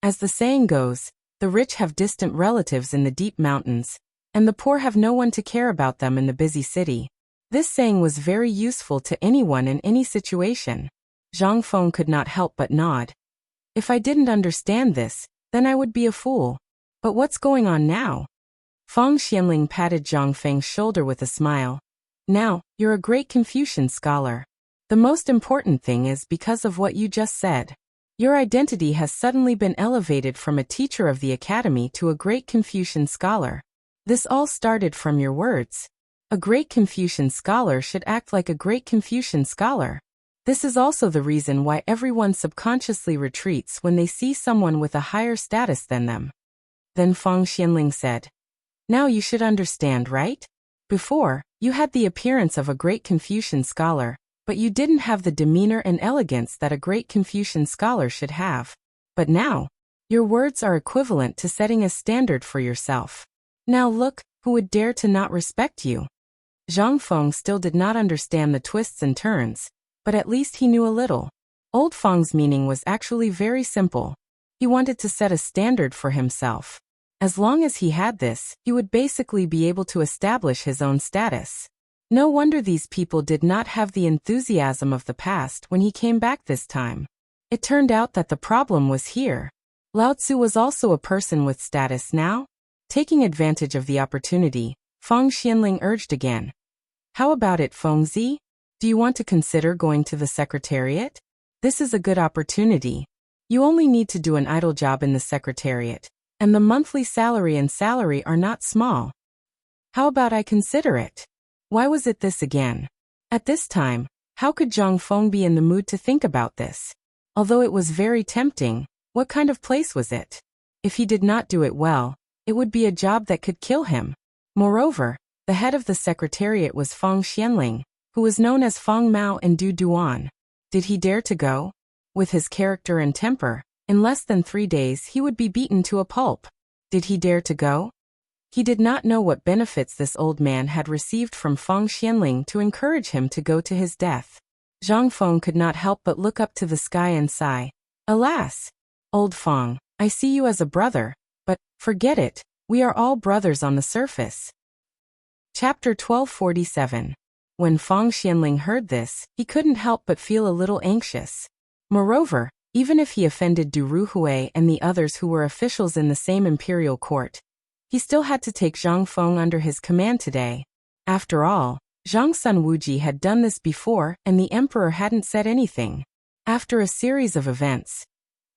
As the saying goes, the rich have distant relatives in the deep mountains, and the poor have no one to care about them in the busy city. This saying was very useful to anyone in any situation. Zhang Feng could not help but nod. If I didn't understand this, then I would be a fool. But what's going on now? Feng Xianling patted Zhang Feng's shoulder with a smile. Now, you're a great Confucian scholar. The most important thing is because of what you just said. Your identity has suddenly been elevated from a teacher of the academy to a great Confucian scholar. This all started from your words. A great Confucian scholar should act like a great Confucian scholar. This is also the reason why everyone subconsciously retreats when they see someone with a higher status than them. Then Feng Xianling said, Now you should understand, right? Before, you had the appearance of a great Confucian scholar, but you didn't have the demeanor and elegance that a great Confucian scholar should have. But now, your words are equivalent to setting a standard for yourself. Now look, who would dare to not respect you? Zhang Feng still did not understand the twists and turns, but at least he knew a little. Old Feng's meaning was actually very simple. He wanted to set a standard for himself. As long as he had this, he would basically be able to establish his own status. No wonder these people did not have the enthusiasm of the past when he came back this time. It turned out that the problem was here. Lao Tzu was also a person with status now. Taking advantage of the opportunity, Feng Xianling urged again. How about it, Feng Zi? Do you want to consider going to the secretariat? This is a good opportunity. You only need to do an idle job in the secretariat, and the monthly salary are not small. How about I consider it? Why was it this again? At this time, how could Zhang Feng be in the mood to think about this? Although it was very tempting, what kind of place was it? If he did not do it well, it would be a job that could kill him. Moreover, the head of the secretariat was Feng Xianling, who was known as Feng Mao and Du Duan. Did he dare to go? With his character and temper, in less than 3 days he would be beaten to a pulp. Did he dare to go? He did not know what benefits this old man had received from Feng Xianling to encourage him to go to his death. Zhang Feng could not help but look up to the sky and sigh. Alas! Old Feng, I see you as a brother, but, forget it, we are all brothers on the surface. Chapter 1247. When Feng Xianling heard this, he couldn't help but feel a little anxious. Moreover, even if he offended Du Ruhui and the others who were officials in the same imperial court, he still had to take Zhang Feng under his command today. After all, Zhang Sun Wuji had done this before and the emperor hadn't said anything. After a series of events,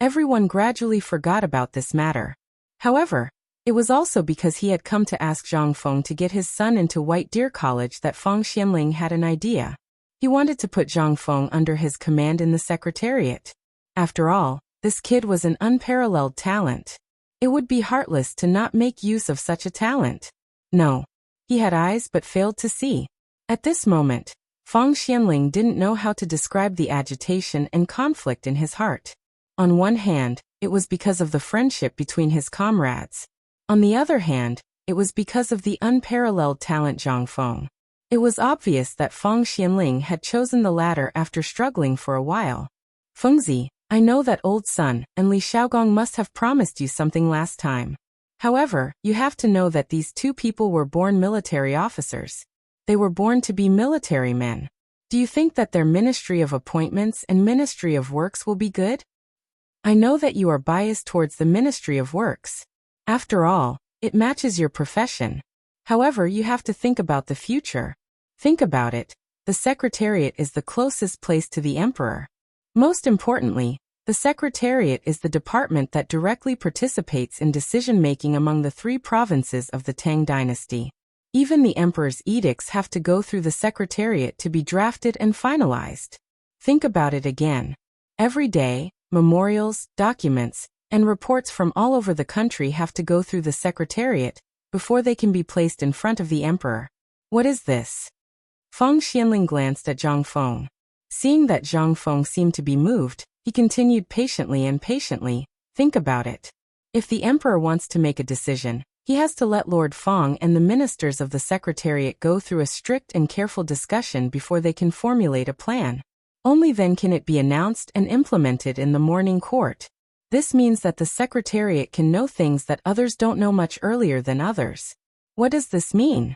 everyone gradually forgot about this matter. However, it was also because he had come to ask Zhang Feng to get his son into White Deer College that Feng Xianling had an idea. He wanted to put Zhang Feng under his command in the secretariat. After all, this kid was an unparalleled talent. It would be heartless to not make use of such a talent. No. He had eyes but failed to see. At this moment, Feng Xianling didn't know how to describe the agitation and conflict in his heart. On one hand, it was because of the friendship between his comrades. On the other hand, it was because of the unparalleled talent Zhang Feng. It was obvious that Feng Xianling had chosen the latter after struggling for a while. Fengzi, I know that old Sun and Li Xiaogong must have promised you something last time. However, you have to know that these two people were born military officers. They were born to be military men. Do you think that their Ministry of Appointments and Ministry of Works will be good? I know that you are biased towards the Ministry of Works. After all, it matches your profession. However, you have to think about the future. Think about it. The Secretariat is the closest place to the Emperor. Most importantly, the Secretariat is the department that directly participates in decision-making among the 3 provinces of the Tang dynasty. Even the Emperor's edicts have to go through the Secretariat to be drafted and finalized. Think about it again. Every day, memorials, documents, and reports from all over the country have to go through the Secretariat before they can be placed in front of the Emperor. What is this? Feng Xianling glanced at Zhang Feng. Seeing that Zhang Feng seemed to be moved, he continued patiently, think about it. If the Emperor wants to make a decision, he has to let Lord Feng and the ministers of the Secretariat go through a strict and careful discussion before they can formulate a plan. Only then can it be announced and implemented in the morning court. This means that the Secretariat can know things that others don't know much earlier than others. What does this mean?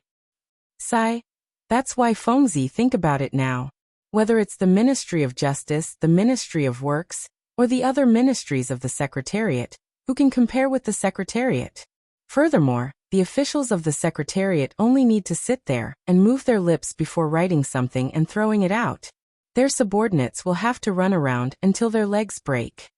Sigh. That's why Fengzi, think about it now. Whether it's the Ministry of Justice, the Ministry of Works, or the other ministries of the Secretariat, who can compare with the Secretariat. Furthermore, the officials of the Secretariat only need to sit there and move their lips before writing something and throwing it out. Their subordinates will have to run around until their legs break.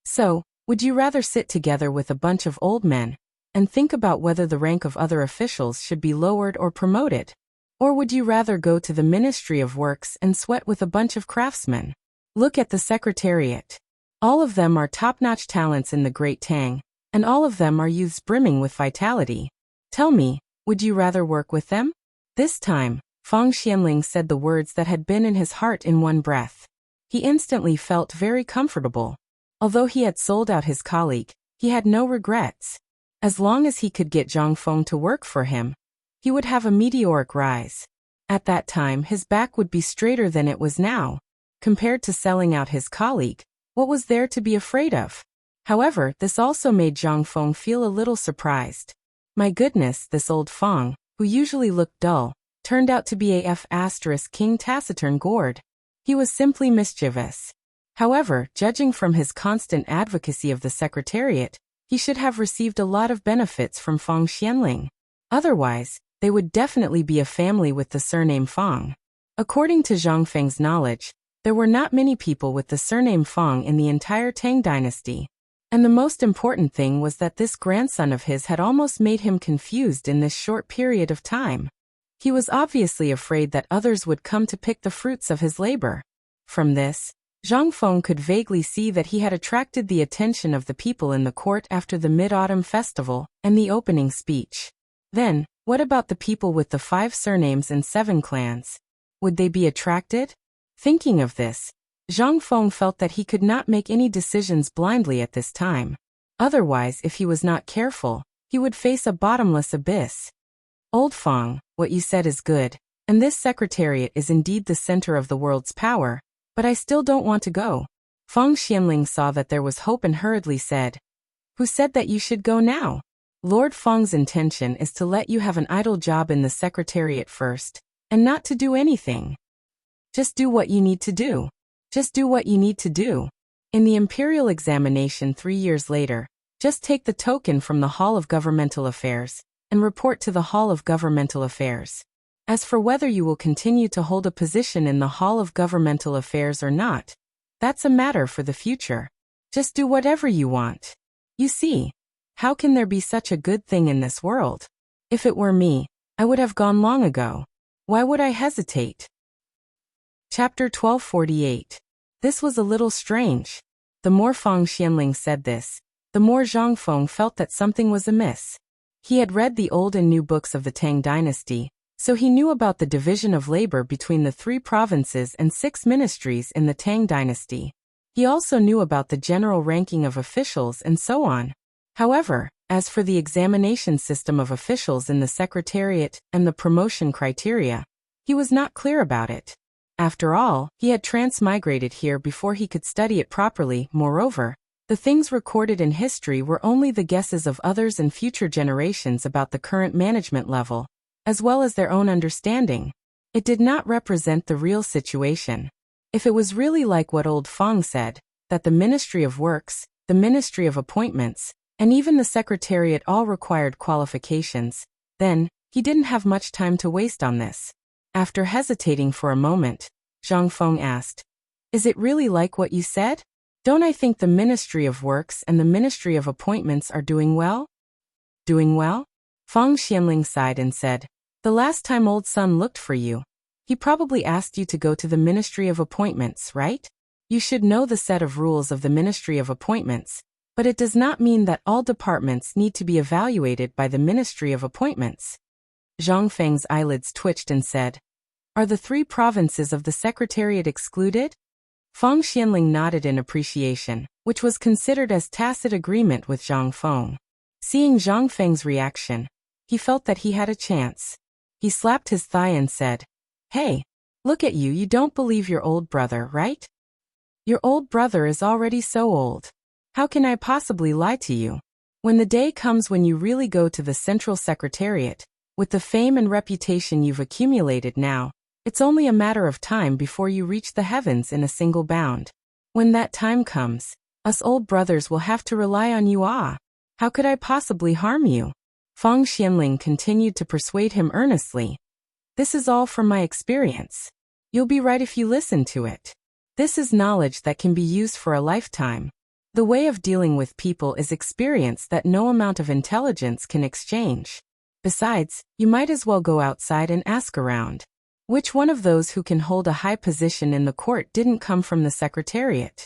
So, would you rather sit together with a bunch of old men and think about whether the rank of other officials should be lowered or promoted? Or would you rather go to the Ministry of Works and sweat with a bunch of craftsmen? Look at the Secretariat. All of them are top-notch talents in the Great Tang, and all of them are youths brimming with vitality. Tell me, would you rather work with them? This time, Fang Xianling said the words that had been in his heart in one breath. He instantly felt very comfortable. Although he had sold out his colleague, he had no regrets. As long as he could get Zhang Feng to work for him, he would have a meteoric rise. At that time, his back would be straighter than it was now. Compared to selling out his colleague, what was there to be afraid of? However, this also made Zhang Feng feel a little surprised. My goodness, this old Feng, who usually looked dull, turned out to be a King taciturn gourd. He was simply mischievous. However, judging from his constant advocacy of the Secretariat, he should have received a lot of benefits from Fang Xianling. Otherwise, they would definitely be a family with the surname Fang. According to Zhang Feng's knowledge, there were not many people with the surname Fang in the entire Tang dynasty. And the most important thing was that this grandson of his had almost made him confused in this short period of time. He was obviously afraid that others would come to pick the fruits of his labor. From this, Zhang Feng could vaguely see that he had attracted the attention of the people in the court after the Mid-Autumn Festival and the opening speech. Then, what about the people with the 5 surnames and 7 clans? Would they be attracted? Thinking of this, Zhang Feng felt that he could not make any decisions blindly at this time. Otherwise, if he was not careful, he would face a bottomless abyss. Old Feng, what you said is good, and this Secretariat is indeed the center of the world's power, but I still don't want to go. Fang Xianling saw that there was hope and hurriedly said, "Who said that you should go now? Lord Feng's intention is to let you have an idle job in the Secretariat first, and not to do anything. Just do what you need to do. Just do what you need to do. In the imperial examination 3 years later, just take the token from the Hall of Governmental Affairs, and report to the Hall of Governmental Affairs. As for whether you will continue to hold a position in the Hall of Governmental Affairs or not, that's a matter for the future. Just do whatever you want. You see, how can there be such a good thing in this world? If it were me, I would have gone long ago. Why would I hesitate?" Chapter 1248. This was a little strange. The more Fang Xianling said this, the more Zhang Feng felt that something was amiss. He had read the old and new books of the Tang dynasty, so he knew about the division of labor between the 3 provinces and 6 ministries in the Tang dynasty. He also knew about the general ranking of officials and so on. However, as for the examination system of officials in the Secretariat and the promotion criteria, he was not clear about it. After all, he had transmigrated here before he could study it properly. Moreover, the things recorded in history were only the guesses of others and future generations about the current management level, as well as their own understanding. It did not represent the real situation. If it was really like what old Fang said, that the Ministry of Works, the Ministry of Appointments, and even the Secretariat all required qualifications, then he didn't have much time to waste on this. After hesitating for a moment, Zhang Feng asked, "Is it really like what you said? Don't I think the Ministry of Works and the Ministry of Appointments are doing well?" "Doing well?" Fang Xianling sighed and said, "The last time old Sun looked for you, he probably asked you to go to the Ministry of Appointments, right? You should know the set of rules of the Ministry of Appointments, but it does not mean that all departments need to be evaluated by the Ministry of Appointments." Zhang Feng's eyelids twitched and said, "Are the 3 provinces of the Secretariat excluded?" Fang Xianling nodded in appreciation, which was considered as tacit agreement with Zhang Feng. Seeing Zhang Feng's reaction, he felt that he had a chance. He slapped his thigh and said, "Hey, look at you, you don't believe your old brother, right? Your old brother is already so old. How can I possibly lie to you? When the day comes when you really go to the Central Secretariat, with the fame and reputation you've accumulated now, it's only a matter of time before you reach the heavens in a single bound. When that time comes, us old brothers will have to rely on you. How could I possibly harm you? Feng Xianling continued to persuade him earnestly. This is all from my experience. You'll be right if you listen to it. This is knowledge that can be used for a lifetime. The way of dealing with people is experience that no amount of intelligence can exchange. Besides, you might as well go outside and ask around. Which one of those who can hold a high position in the court didn't come from the secretariat?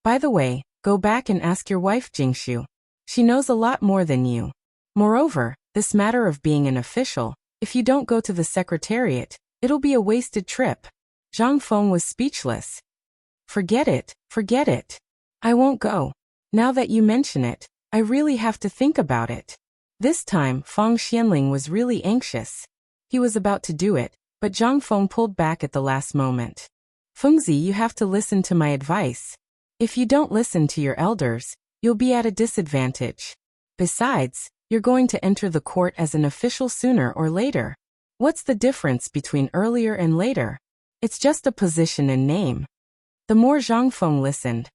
By the way, go back and ask your wife Jingshu. She knows a lot more than you. Moreover, this matter of being an official, if you don't go to the secretariat, it'll be a wasted trip. Zhang Feng was speechless. Forget it, forget it. I won't go. Now that you mention it, I really have to think about it. This time, Feng Xianling was really anxious. He was about to do it, but Zhang Feng pulled back at the last moment. Fengzi, you have to listen to my advice. If you don't listen to your elders, you'll be at a disadvantage. Besides, you're going to enter the court as an official sooner or later. What's the difference between earlier and later? It's just a position and name. The more Zhang Feng listened,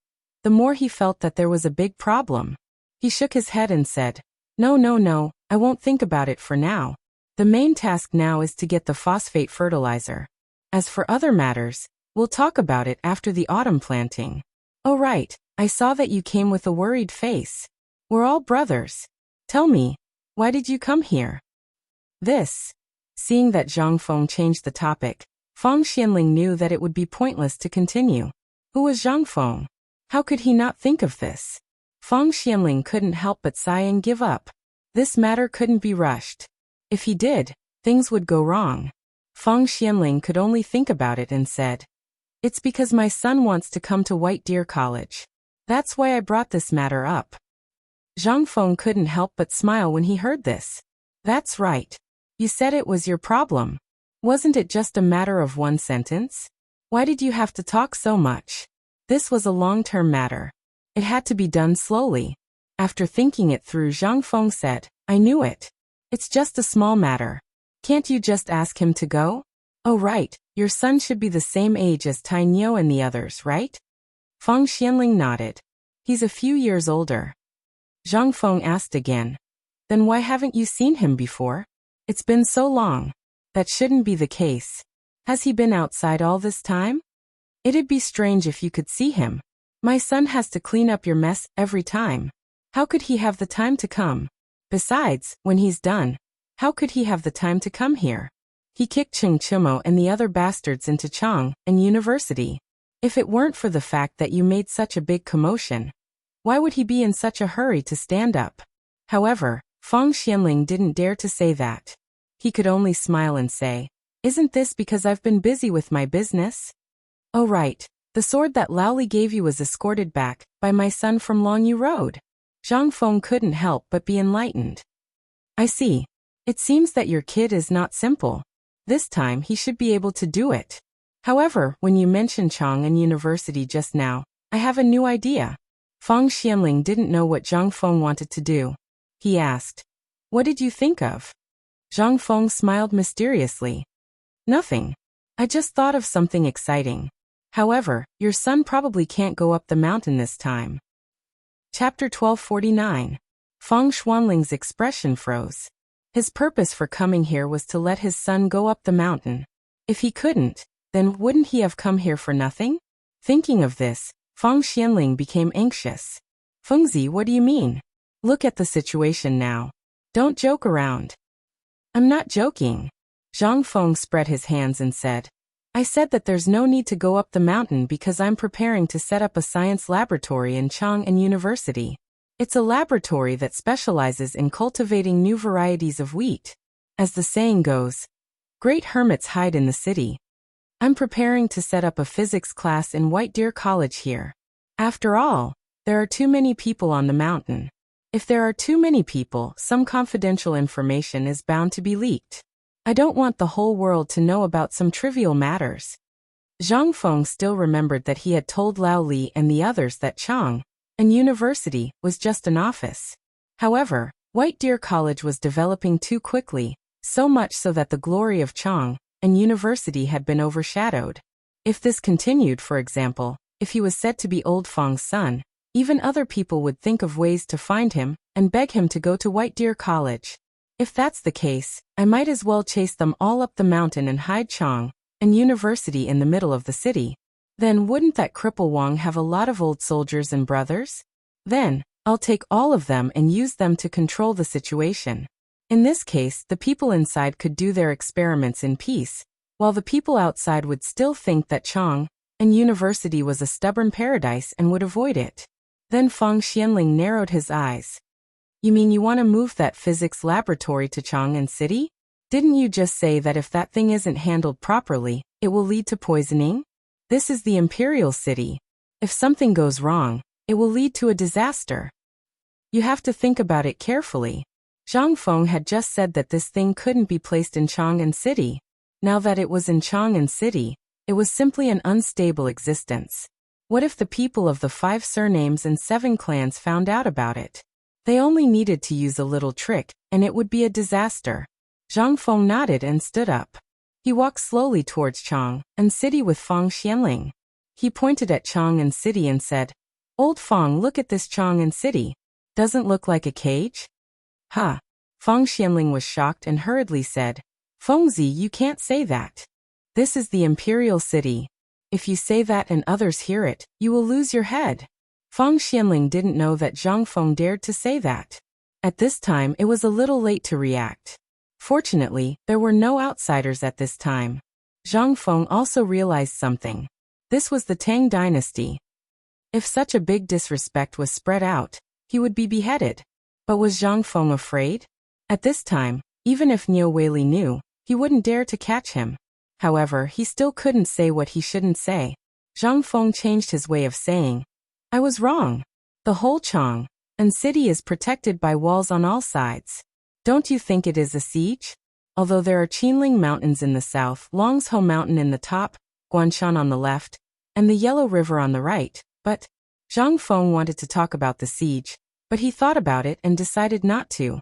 the more he felt that there was a big problem. He shook his head and said, No, I won't think about it for now. The main task now is to get the phosphate fertilizer. As for other matters, we'll talk about it after the autumn planting. Oh right, I saw that you came with a worried face. We're all brothers. Tell me, why did you come here? Seeing that Zhang Feng changed the topic, Feng Xianling knew that it would be pointless to continue. Who was Zhang Feng? How could he not think of this? Feng Xianling couldn't help but sigh and give up. This matter couldn't be rushed. If he did, things would go wrong. Feng Xianling could only think about it and said, It's because my son wants to come to White Deer College. That's why I brought this matter up. Zhang Feng couldn't help but smile when he heard this. That's right. You said it was your problem. Wasn't it just a matter of one sentence? Why did you have to talk so much? This was a long-term matter. It had to be done slowly. After thinking it through, Zhang Feng said, I knew it. It's just a small matter. Can't you just ask him to go? Oh right, your son should be the same age as Tai Niu and the others, right? Feng Xianling nodded. He's a few years older. Zhang Feng asked again. Then why haven't you seen him before? It's been so long. That shouldn't be the case. Has he been outside all this time? It'd be strange if you could see him. My son has to clean up your mess every time. How could he have the time to come? Besides, when he's done, how could he have the time to come here? He kicked Cheng Chimo and the other bastards into Chang and University. If it weren't for the fact that you made such a big commotion, why would he be in such a hurry to stand up? However, Feng Xianling didn't dare to say that. He could only smile and say, Isn't this because I've been busy with my business? Oh right, the sword that Laoli gave you was escorted back by my son from Longyu Road. Zhang Feng couldn't help but be enlightened. I see. It seems that your kid is not simple. This time he should be able to do it. However, when you mentioned Chang and University just now, I have a new idea. Feng Xianling didn't know what Zhang Feng wanted to do. He asked, What did you think of? Zhang Feng smiled mysteriously. Nothing. I just thought of something exciting. However, your son probably can't go up the mountain this time. Chapter 1249. Feng Xuanling's expression froze. His purpose for coming here was to let his son go up the mountain. If he couldn't, then wouldn't he have come here for nothing? Thinking of this, Feng Xianling became anxious. Fengzi, what do you mean? Look at the situation now. Don't joke around. I'm not joking. Zhang Feng spread his hands and said, I said that there's no need to go up the mountain because I'm preparing to set up a science laboratory in Chang and University. It's a laboratory that specializes in cultivating new varieties of wheat. As the saying goes, great hermits hide in the city. I'm preparing to set up a physics class in White Deer College here. After all, there are too many people on the mountain. If there are too many people, some confidential information is bound to be leaked. I don't want the whole world to know about some trivial matters. Zhang Feng still remembered that he had told Lao Li and the others that Chang and University was just an office. However, White Deer College was developing too quickly, so much so that the glory of Chang and University had been overshadowed. If this continued, for example, If he was said to be Old Feng's son, even other people would think of ways to find him and beg him to go to White Deer College. If that's the case, I might as well chase them all up the mountain and hide Chang and university in the middle of the city. Then wouldn't that cripple Wang have a lot of old soldiers and brothers? Then, I'll take all of them and use them to control the situation. In this case, the people inside could do their experiments in peace, while the people outside would still think that Chang and university was a stubborn paradise and would avoid it. Then Feng Xianling narrowed his eyes. You mean you want to move that physics laboratory to Chang'an City? Didn't you just say that if that thing isn't handled properly, it will lead to poisoning? This is the Imperial City. If something goes wrong, it will lead to a disaster. You have to think about it carefully. Zhang Feng had just said that this thing couldn't be placed in Chang'an City. Now that it was in Chang'an City, it was simply an unstable existence. What if the people of the 5 surnames and 7 clans found out about it? They only needed to use a little trick, and it would be a disaster. Zhang Feng nodded and stood up. He walked slowly towards Chang'an City with Feng Xianling. He pointed at Chang'an City and said, Old Feng, look at this Chang'an City. Doesn't look like a cage? Ha! Feng Xianling was shocked and hurriedly said, Fengzi, you can't say that. This is the Imperial City. If you say that and others hear it, you will lose your head. Feng Xianling didn't know that Zhang Feng dared to say that. At this time, it was a little late to react. Fortunately, there were no outsiders at this time. Zhang Feng also realized something. This was the Tang dynasty. If such a big disrespect was spread out, he would be beheaded. But was Zhang Feng afraid? At this time, even if Niu Weili knew, he wouldn't dare to catch him. However, he still couldn't say what he shouldn't say. Zhang Feng changed his way of saying, I was wrong. The whole Chang'an City is protected by walls on all sides. Don't you think it is a siege? Although there are Qinling Mountains in the south, Longzhou Mountain in the top, Guanshan on the left, and the Yellow River on the right, but Zhang Feng wanted to talk about the siege, but he thought about it and decided not to.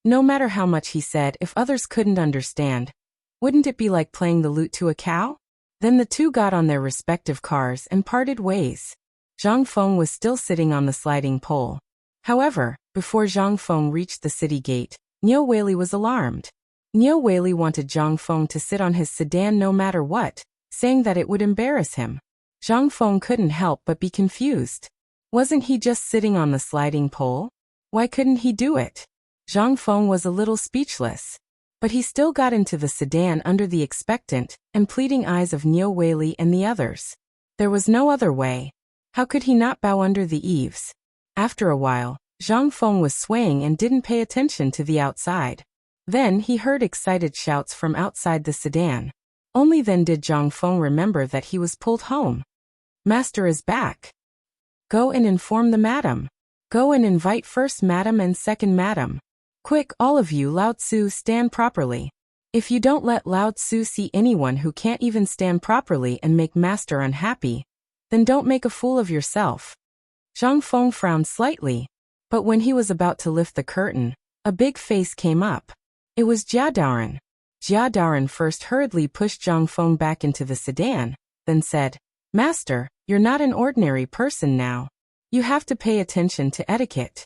No matter how much he said, if others couldn't understand, wouldn't it be like playing the lute to a cow? Then the two got on their respective cars and parted ways. Zhang Feng was still sitting on the sliding pole. However, before Zhang Feng reached the city gate, Niu Weili was alarmed. Niu Weili wanted Zhang Feng to sit on his sedan no matter what, saying that it would embarrass him. Zhang Feng couldn't help but be confused. Wasn't he just sitting on the sliding pole? Why couldn't he do it? Zhang Feng was a little speechless. But he still got into the sedan under the expectant and pleading eyes of Niu Weili and the others. There was no other way. How could he not bow under the eaves? After a while, Zhang Feng was swaying and didn't pay attention to the outside. Then he heard excited shouts from outside the sedan. Only then did Zhang Feng remember that he was pulled home. Master is back. Go and inform the madam. Go and invite first madam and second madam. Quick, all of you, Lao Tzu, stand properly. If you don't let Lao Tzu see anyone who can't even stand properly and make master unhappy, then don't make a fool of yourself. Zhang Feng frowned slightly, but when he was about to lift the curtain, a big face came up. It was Jia Daoren. Jia Daoren first hurriedly pushed Zhang Feng back into the sedan, then said, Master, you're not an ordinary person now. You have to pay attention to etiquette.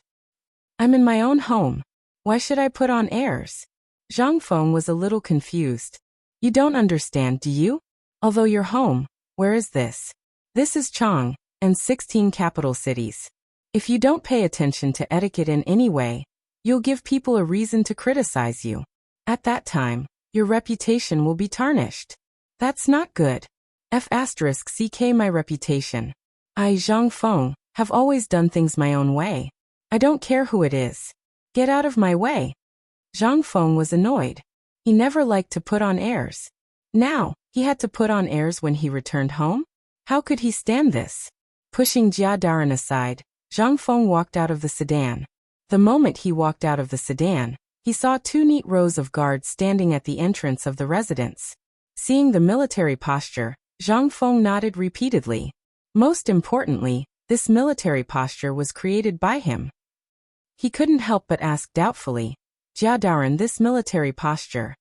I'm in my own home. Why should I put on airs? Zhang Feng was a little confused. You don't understand, do you? Although you're home, where is this? This is Chang'an and 16 capital cities. If you don't pay attention to etiquette in any way, you'll give people a reason to criticize you. At that time, your reputation will be tarnished. That's not good. F***ck my reputation. I, Zhang Feng, have always done things my own way. I don't care who it is. Get out of my way. Zhang Feng was annoyed. He never liked to put on airs. Now, he had to put on airs when he returned home? How could he stand this? Pushing Jia Daoren aside, Zhang Feng walked out of the sedan. The moment he walked out of the sedan, he saw 2 neat rows of guards standing at the entrance of the residence. Seeing the military posture, Zhang Feng nodded repeatedly. Most importantly, this military posture was created by him. He couldn't help but ask doubtfully, Jia Daoren, this military posture.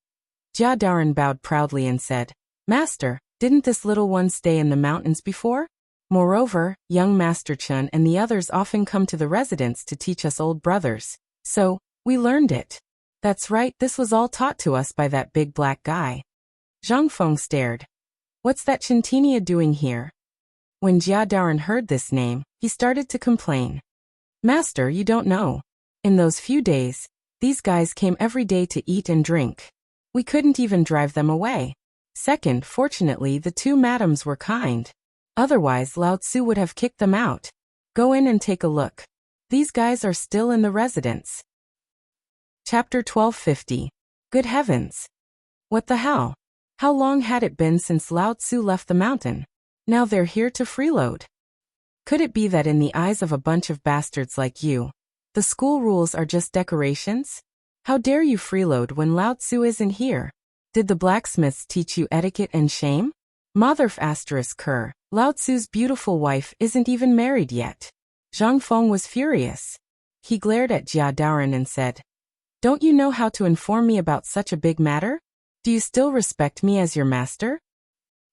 Jia Daoren bowed proudly and said, Master, didn't this little one stay in the mountains before? Moreover, young Master Chun and the others often come to the residence to teach us old brothers. So, we learned it. That's right, this was all taught to us by that big black guy. Zhang Feng stared. What's that Chintinia doing here? When Jia Daoren heard this name, he started to complain. Master, you don't know. In those few days, these guys came every day to eat and drink. We couldn't even drive them away. Second, fortunately, the two madams were kind. Otherwise, Lao Tzu would have kicked them out. Go in and take a look. These guys are still in the residence. Chapter 1250. Good heavens! What the hell? How long had it been since Lao Tzu left the mountain? Now they're here to freeload. Could it be that in the eyes of a bunch of bastards like you, the school rules are just decorations? How dare you freeload when Lao Tzu isn't here? Did the blacksmiths teach you etiquette and shame? Motherf asterisk her, Lao Tzu's beautiful wife isn't even married yet. Zhang Feng was furious. He glared at Jia Daoren and said, Don't you know how to inform me about such a big matter? Do you still respect me as your master?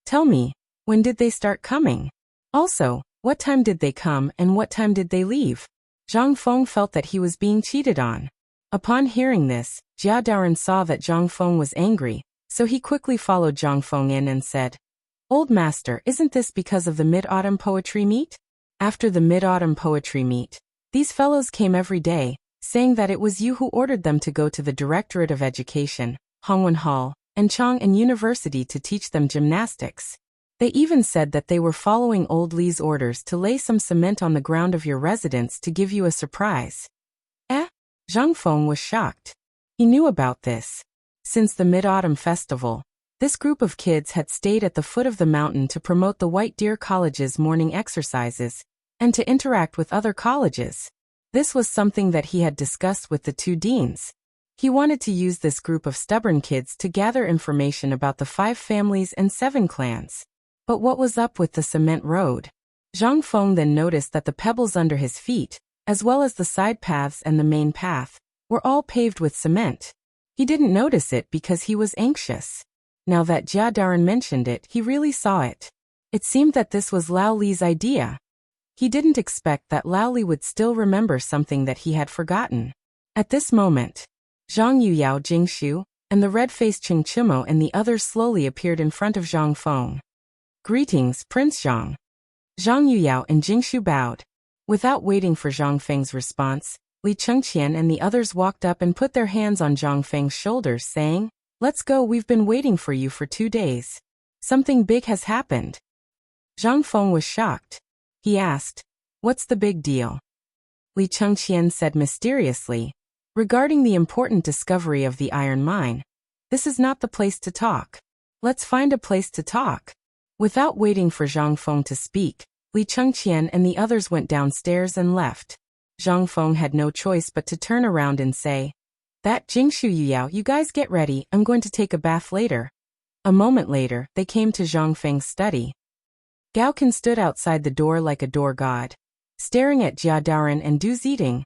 Tell me, when did they start coming? Also, what time did they come and what time did they leave? Zhang Feng felt that he was being cheated on. Upon hearing this, Jia Daoren saw that Zhang Feng was angry, so he quickly followed Zhang Feng in and said, Old master, isn't this because of the mid-autumn poetry meet? After the mid-autumn poetry meet, these fellows came every day, saying that it was you who ordered them to go to the Directorate of Education, Hongwen Hall, and Chang'an University to teach them gymnastics. They even said that they were following old Li's orders to lay some cement on the ground of your residence to give you a surprise. Zhang Feng was shocked. He knew about this. Since the Mid-Autumn Festival, this group of kids had stayed at the foot of the mountain to promote the White Deer College's morning exercises, and to interact with other colleges. This was something that he had discussed with the two deans. He wanted to use this group of stubborn kids to gather information about the 5 families and 7 clans. But what was up with the cement road? Zhang Feng then noticed that the pebbles under his feet, as well as the side paths and the main path, were all paved with cement. He didn't notice it because he was anxious. Now that Jia Daoren mentioned it, he really saw it. It seemed that this was Lao Li's idea. He didn't expect that Lao Li would still remember something that he had forgotten. At this moment, Zhang Yuyao Jingshu, and the red-faced Cheng Chimo and the others slowly appeared in front of Zhang Feng. Greetings, Prince Zhang. Zhang Yuyao and Jingshu bowed. Without waiting for Zhang Feng's response, Li Chengqian and the others walked up and put their hands on Zhang Feng's shoulders, saying, Let's go, we've been waiting for you for 2 days. Something big has happened. Zhang Feng was shocked. He asked, What's the big deal? Li Chengqian said mysteriously, Regarding the important discovery of the iron mine, this is not the place to talk. Let's find a place to talk. Without waiting for Zhang Feng to speak, Li Chengqian and the others went downstairs and left. Zhang Feng had no choice but to turn around and say, That Jingshu Yuyao, you guys get ready, I'm going to take a bath later. A moment later, they came to Zhang Feng's study. Gao Kan stood outside the door like a door god, staring at Jia Daoren and Du Ziting,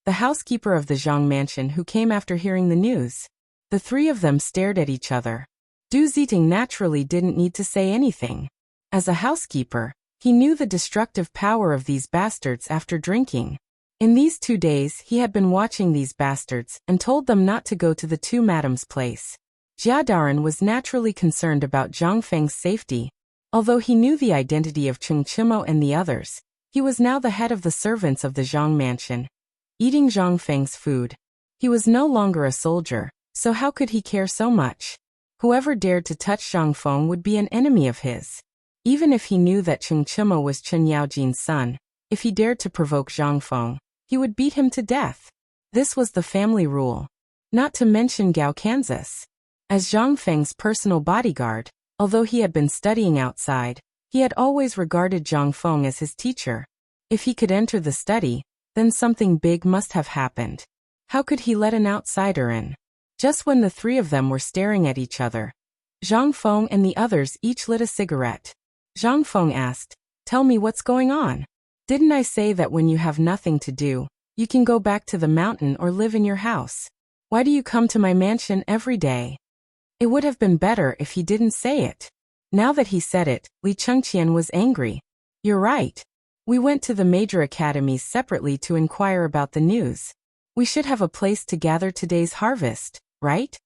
the housekeeper of the Zhang mansion who came after hearing the news. The 3 of them stared at each other. Du Ziting naturally didn't need to say anything. As a housekeeper, he knew the destructive power of these bastards after drinking. In these 2 days, he had been watching these bastards and told them not to go to the 2 madams' place. Jia Daoren was naturally concerned about Zhang Feng's safety. Although he knew the identity of Cheng Chimo and the others, he was now the head of the servants of the Zhang mansion, eating Zhang Feng's food. He was no longer a soldier, so how could he care so much? Whoever dared to touch Zhang Feng would be an enemy of his. Even if he knew that Cheng Chimo was Chen Yaojin's son, if he dared to provoke Zhang Feng, he would beat him to death. This was the family rule. Not to mention Gao Kansas. As Zhang Feng's personal bodyguard, although he had been studying outside, he had always regarded Zhang Feng as his teacher. If he could enter the study, then something big must have happened. How could he let an outsider in? Just when the 3 of them were staring at each other, Zhang Feng and the others each lit a cigarette. Zhang Feng asked, Tell me what's going on. Didn't I say that when you have nothing to do, you can go back to the mountain or live in your house? Why do you come to my mansion every day? It would have been better if he didn't say it. Now that he said it, Li Chengqian was angry. You're right. We went to the major academies separately to inquire about the news. We should have a place to gather today's harvest, right?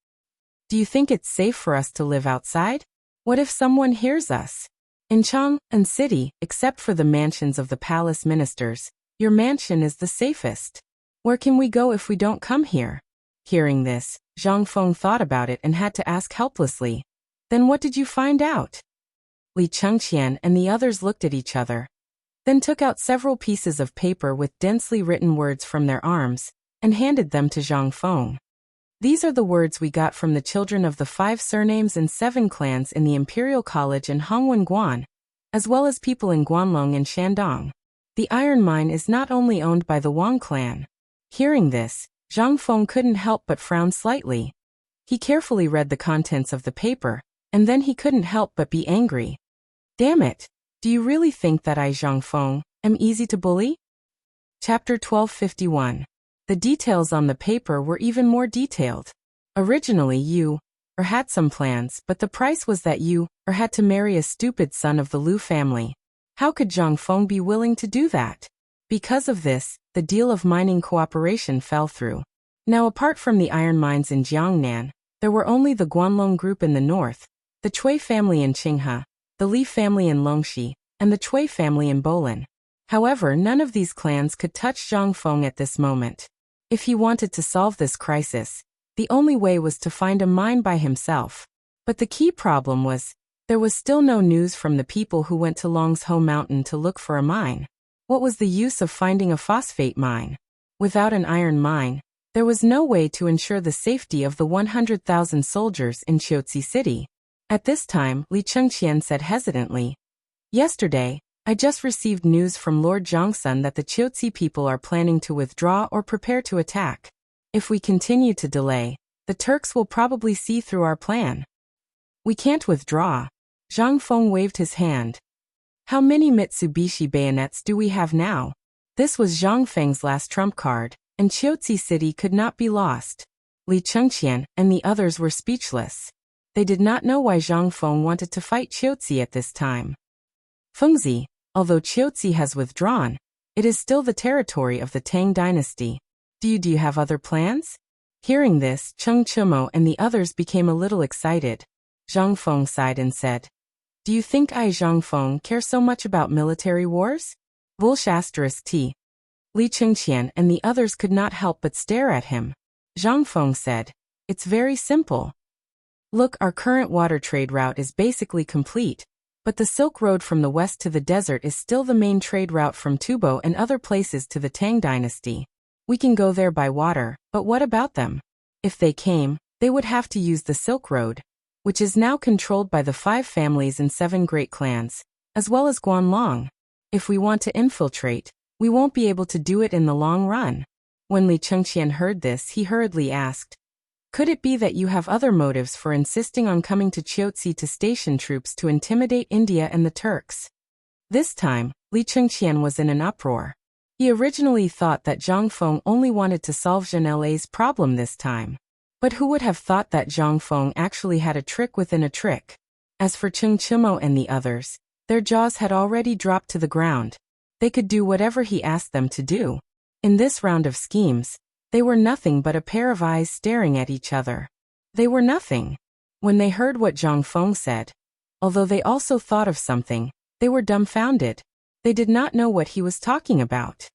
Do you think it's safe for us to live outside? What if someone hears us? In Chang'an City, except for the mansions of the palace ministers, your mansion is the safest. Where can we go if we don't come here? Hearing this, Zhang Feng thought about it and had to ask helplessly, then what did you find out? Li Chengqian and the others looked at each other, then took out several pieces of paper with densely written words from their arms, and handed them to Zhang Feng. These are the words we got from the children of the 5 surnames and 7 clans in the Imperial College in Hongwen Guan, as well as people in Guanlong and Shandong. The iron mine is not only owned by the Wang clan. Hearing this, Zhang Feng couldn't help but frown slightly. He carefully read the contents of the paper, and then he couldn't help but be angry. Damn it! Do you really think that I, Zhang Feng, am easy to bully? Chapter 1251. The details on the paper were even more detailed. Originally you, had some plans, but the price was that you, had to marry a stupid son of the Liu family. How could Zhang Feng be willing to do that? Because of this, the deal of mining cooperation fell through. Now apart from the iron mines in Jiangnan, there were only the Guanlong group in the north, the Cui family in Qinghe, the Li family in Longxi, and the Cui family in Bolin. However, none of these clans could touch Zhang Feng at this moment. If he wanted to solve this crisis, the only way was to find a mine by himself. But the key problem was, there was still no news from the people who went to Longsho Mountain to look for a mine. What was the use of finding a phosphate mine? Without an iron mine, there was no way to ensure the safety of the 100,000 soldiers in Qiuzi City. At this time, Li Chengqian said hesitantly, "Yesterday, I just received news from Lord Zhongsun that the Qiuzi people are planning to withdraw or prepare to attack. If we continue to delay, the Turks will probably see through our plan. We can't withdraw." Zhang Feng waved his hand. "How many Mitsubishi bayonets do we have now?" This was Zhang Feng's last trump card, and Qiuzi City could not be lost. Li Chengqian and the others were speechless. They did not know why Zhang Feng wanted to fight Qiuzi at this time. "Fengzi, although Qiuzi has withdrawn, it is still the territory of the Tang dynasty. Do you have other plans?" Hearing this, Cheng Chumo and the others became a little excited. Zhang Feng sighed and said, "Do you think I, Zhang Feng, care so much about military wars?" T. Li Chengqian and the others could not help but stare at him. Zhang Feng said, "It's very simple. Look, our current water trade route is basically complete, but the Silk Road from the west to the desert is still the main trade route from Tubo and other places to the Tang dynasty. We can go there by water, but what about them? If they came, they would have to use the Silk Road, which is now controlled by the 5 families and 7 great clans, as well as Guanlong. If we want to infiltrate, we won't be able to do it in the long run." When Li Chengqian heard this, he hurriedly asked, "Could it be that you have other motives for insisting on coming to Qiuzi to station troops to intimidate India and the Turks?" This time, Li Chengqian was in an uproar. He originally thought that Zhang Feng only wanted to solve Zhenle's problem this time. But who would have thought that Zhang Feng actually had a trick within a trick? As for Cheng Chumo and the others, their jaws had already dropped to the ground. They could do whatever he asked them to do. In this round of schemes, they were nothing but a pair of eyes staring at each other. They were nothing. When they heard what Zhang Feng said, although they also thought of something, they were dumbfounded. They did not know what he was talking about.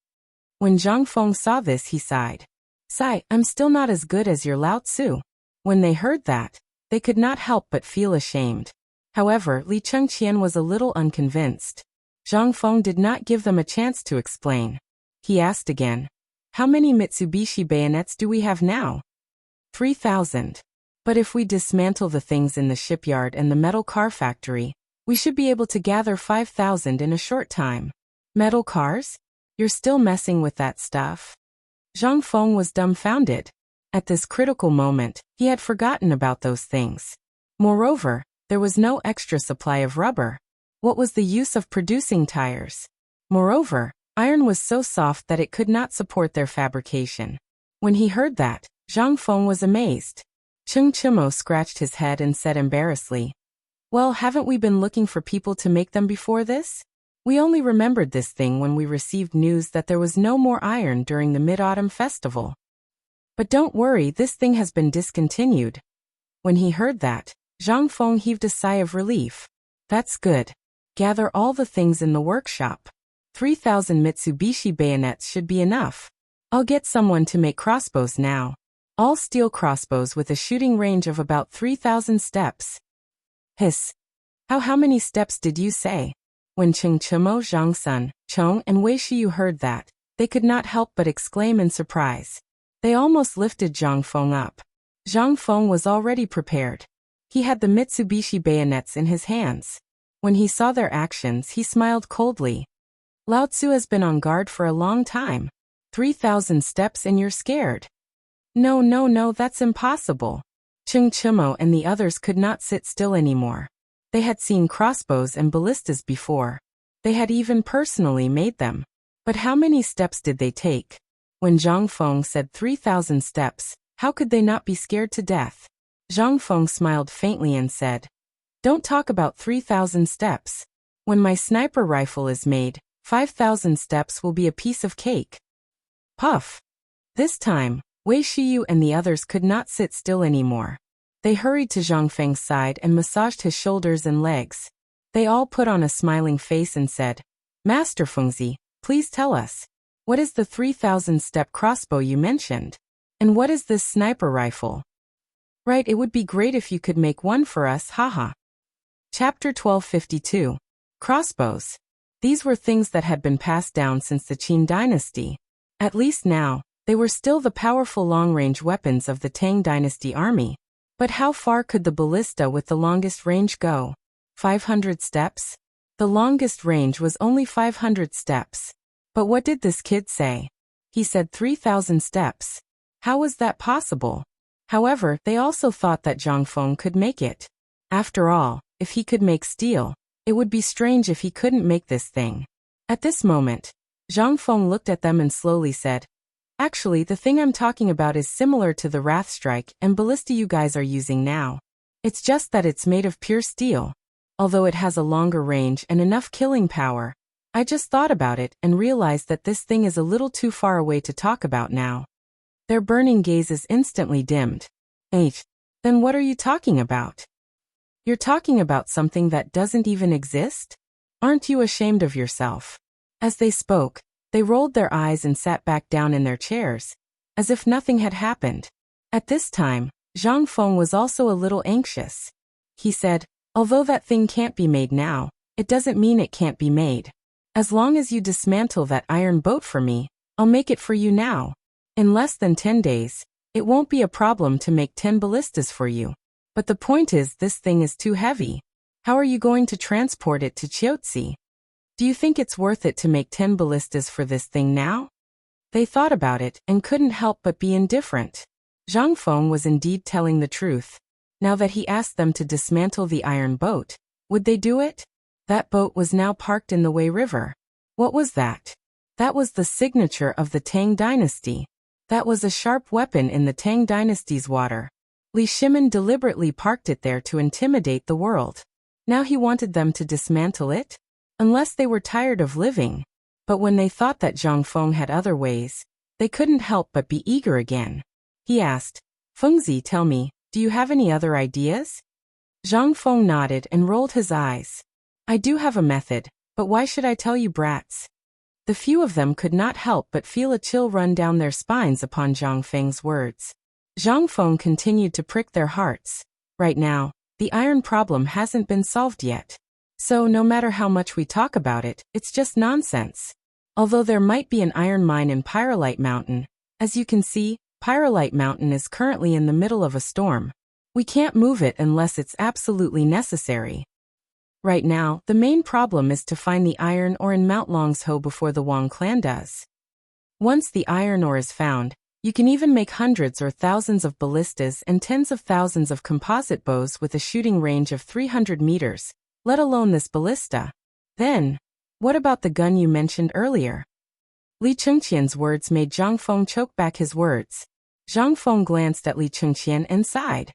When Zhang Feng saw this, he sighed. "Sigh, I'm still not as good as your Lao Tzu." When they heard that, they could not help but feel ashamed. However, Li Chengqian was a little unconvinced. Zhang Feng did not give them a chance to explain. He asked again, "How many Mitsubishi bayonets do we have now?" 3,000. "But if we dismantle the things in the shipyard and the metal car factory, we should be able to gather 5,000 in a short time." "Metal cars? You're still messing with that stuff?" Zhang Feng was dumbfounded. At this critical moment, he had forgotten about those things. Moreover, there was no extra supply of rubber. What was the use of producing tires? Moreover, iron was so soft that it could not support their fabrication. When he heard that, Zhang Feng was amazed. Cheng Chumo scratched his head and said embarrassedly, "Well, haven't we been looking for people to make them before this?" We only remembered this thing when we received news that there was no more iron during the Mid-Autumn Festival. But don't worry, this thing has been discontinued. When he heard that, Zhang Feng heaved a sigh of relief. That's good. Gather all the things in the workshop. 3,000 Mitsubishi bayonets should be enough. I'll get someone to make crossbows now. All steel crossbows with a shooting range of about 3,000 steps. Hiss. How many steps did you say? When Cheng Chimo, Zhang Sun, Chong, and Wei Shiyu heard that, they could not help but exclaim in surprise. They almost lifted Zhang Feng up. Zhang Feng was already prepared. He had the Mitsubishi bayonets in his hands. When he saw their actions, he smiled coldly. Lao Tzu has been on guard for a long time. 3,000 steps and you're scared. No, that's impossible. Cheng Chimo and the others could not sit still anymore. They had seen crossbows and ballistas before. They had even personally made them. But how many steps did they take? When Zhang Feng said 3,000 steps, how could they not be scared to death? Zhang Feng smiled faintly and said, Don't talk about 3,000 steps. When my sniper rifle is made, 5,000 steps will be a piece of cake. Puff. This time, Wei Shiyu and the others could not sit still anymore. They hurried to Zhang Feng's side and massaged his shoulders and legs. They all put on a smiling face and said, Master Fengzi, please tell us. What is the 3,000-step crossbow you mentioned? And what is this sniper rifle? Right, it would be great if you could make one for us, haha. Chapter 1252. Crossbows. These were things that had been passed down since the Qin dynasty. At least now, they were still the powerful long-range weapons of the Tang dynasty army. But how far could the ballista with the longest range go? 500 steps? The longest range was only 500 steps. But what did this kid say? He said 3,000 steps. How was that possible? However, they also thought that Zhang Feng could make it. After all, if he could make steel, it would be strange if he couldn't make this thing. At this moment, Zhang Feng looked at them and slowly said, Actually, the thing I'm talking about is similar to the Wrath Strike and ballista you guys are using now. It's just that it's made of pure steel. Although it has a longer range and enough killing power, I just thought about it and realized that this thing is a little too far away to talk about now. Their burning gazes instantly dimmed. Then what are you talking about? You're talking about something that doesn't even exist? Aren't you ashamed of yourself? As they spoke, they rolled their eyes and sat back down in their chairs, as if nothing had happened. At this time, Zhang Feng was also a little anxious. He said, Although that thing can't be made now, it doesn't mean it can't be made. As long as you dismantle that iron boat for me, I'll make it for you now. In less than 10 days, it won't be a problem to make 10 ballistas for you. But the point is, this thing is too heavy. How are you going to transport it to Chiotzi? Do you think it's worth it to make 10 ballistas for this thing now? They thought about it and couldn't help but be indifferent. Zhang Feng was indeed telling the truth. Now that he asked them to dismantle the iron boat, would they do it? That boat was now parked in the Wei River. What was that? That was the signature of the Tang dynasty. That was a sharp weapon in the Tang dynasty's water. Li Shimin deliberately parked it there to intimidate the world. Now he wanted them to dismantle it? Unless they were tired of living. But when they thought that Zhang Feng had other ways, they couldn't help but be eager again. He asked, Fengzi, tell me, do you have any other ideas? Zhang Feng nodded and rolled his eyes. I do have a method, but why should I tell you brats? The few of them could not help but feel a chill run down their spines upon Zhang Feng's words. Zhang Feng continued to prick their hearts. Right now, the iron problem hasn't been solved yet. So no matter how much we talk about it, it's just nonsense. Although there might be an iron mine in Pyrolite Mountain, as you can see, Pyrolite Mountain is currently in the middle of a storm. We can't move it unless it's absolutely necessary. Right now, the main problem is to find the iron ore in Mount Longsho before the Wang clan does. Once the iron ore is found, you can even make hundreds or thousands of ballistas and tens of thousands of composite bows with a shooting range of 300 meters. Let alone this ballista. Then, what about the gun you mentioned earlier? Li Chengqian's words made Zhang Feng choke back his words. Zhang Feng glanced at Li Chengqian and sighed.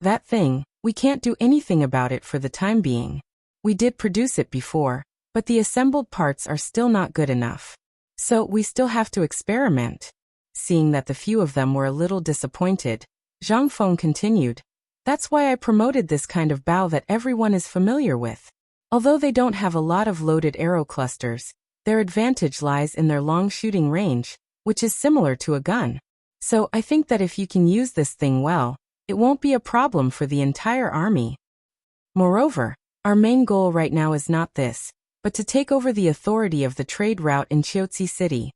That thing, we can't do anything about it for the time being. We did produce it before, but the assembled parts are still not good enough. So we still have to experiment. Seeing that the few of them were a little disappointed, Zhang Feng continued, "That's why I promoted this kind of bow that everyone is familiar with. Although they don't have a lot of loaded arrow clusters, their advantage lies in their long shooting range, which is similar to a gun. So I think that if you can use this thing well, it won't be a problem for the entire army. Moreover, our main goal right now is not this, but to take over the authority of the trade route in Chiaotzi City."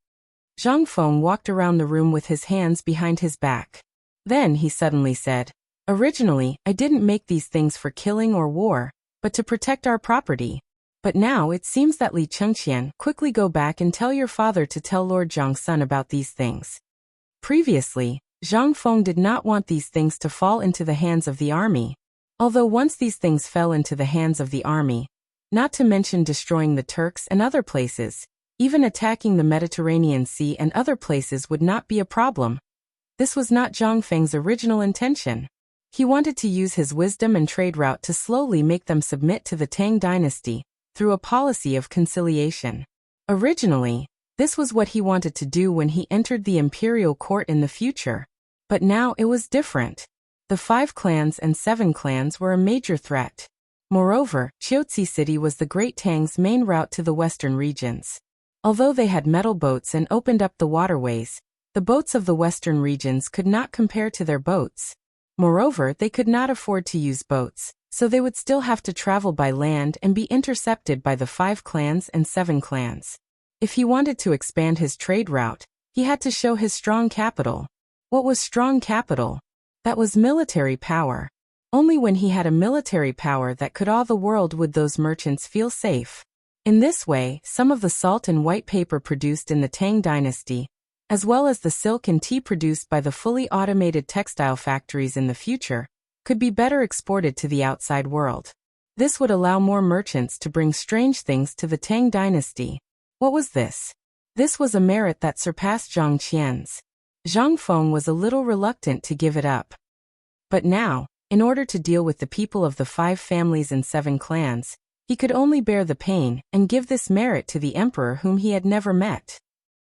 Zhang Feng walked around the room with his hands behind his back. Then he suddenly said, "Originally, I didn't make these things for killing or war, but to protect our property. But now it seems that Li Chengqian, quickly go back and tell your father to tell Lord Zhang's son about these things." Previously, Zhang Feng did not want these things to fall into the hands of the army. Although once these things fell into the hands of the army, not to mention destroying the Turks and other places, even attacking the Mediterranean Sea and other places would not be a problem. This was not Zhang Feng's original intention. He wanted to use his wisdom and trade route to slowly make them submit to the Tang dynasty, through a policy of conciliation. Originally, this was what he wanted to do when he entered the imperial court in the future. But now it was different. The 5 clans and 7 clans were a major threat. Moreover, Chiaotzi City was the Great Tang's main route to the western regions. Although they had metal boats and opened up the waterways, the boats of the western regions could not compare to their boats. Moreover, they could not afford to use boats, so they would still have to travel by land and be intercepted by the 5 clans and 7 clans. If he wanted to expand his trade route, he had to show his strong capital. What was strong capital? That was military power. Only when he had a military power that could awe the world would those merchants feel safe. In this way, some of the salt and white paper produced in the Tang dynasty, as well as the silk and tea produced by the fully automated textile factories in the future, could be better exported to the outside world. This would allow more merchants to bring strange things to the Tang dynasty. What was this? This was a merit that surpassed Zhang Qian's. Zhang Feng was a little reluctant to give it up. But now, in order to deal with the people of the 5 families and 7 clans, he could only bear the pain and give this merit to the emperor whom he had never met.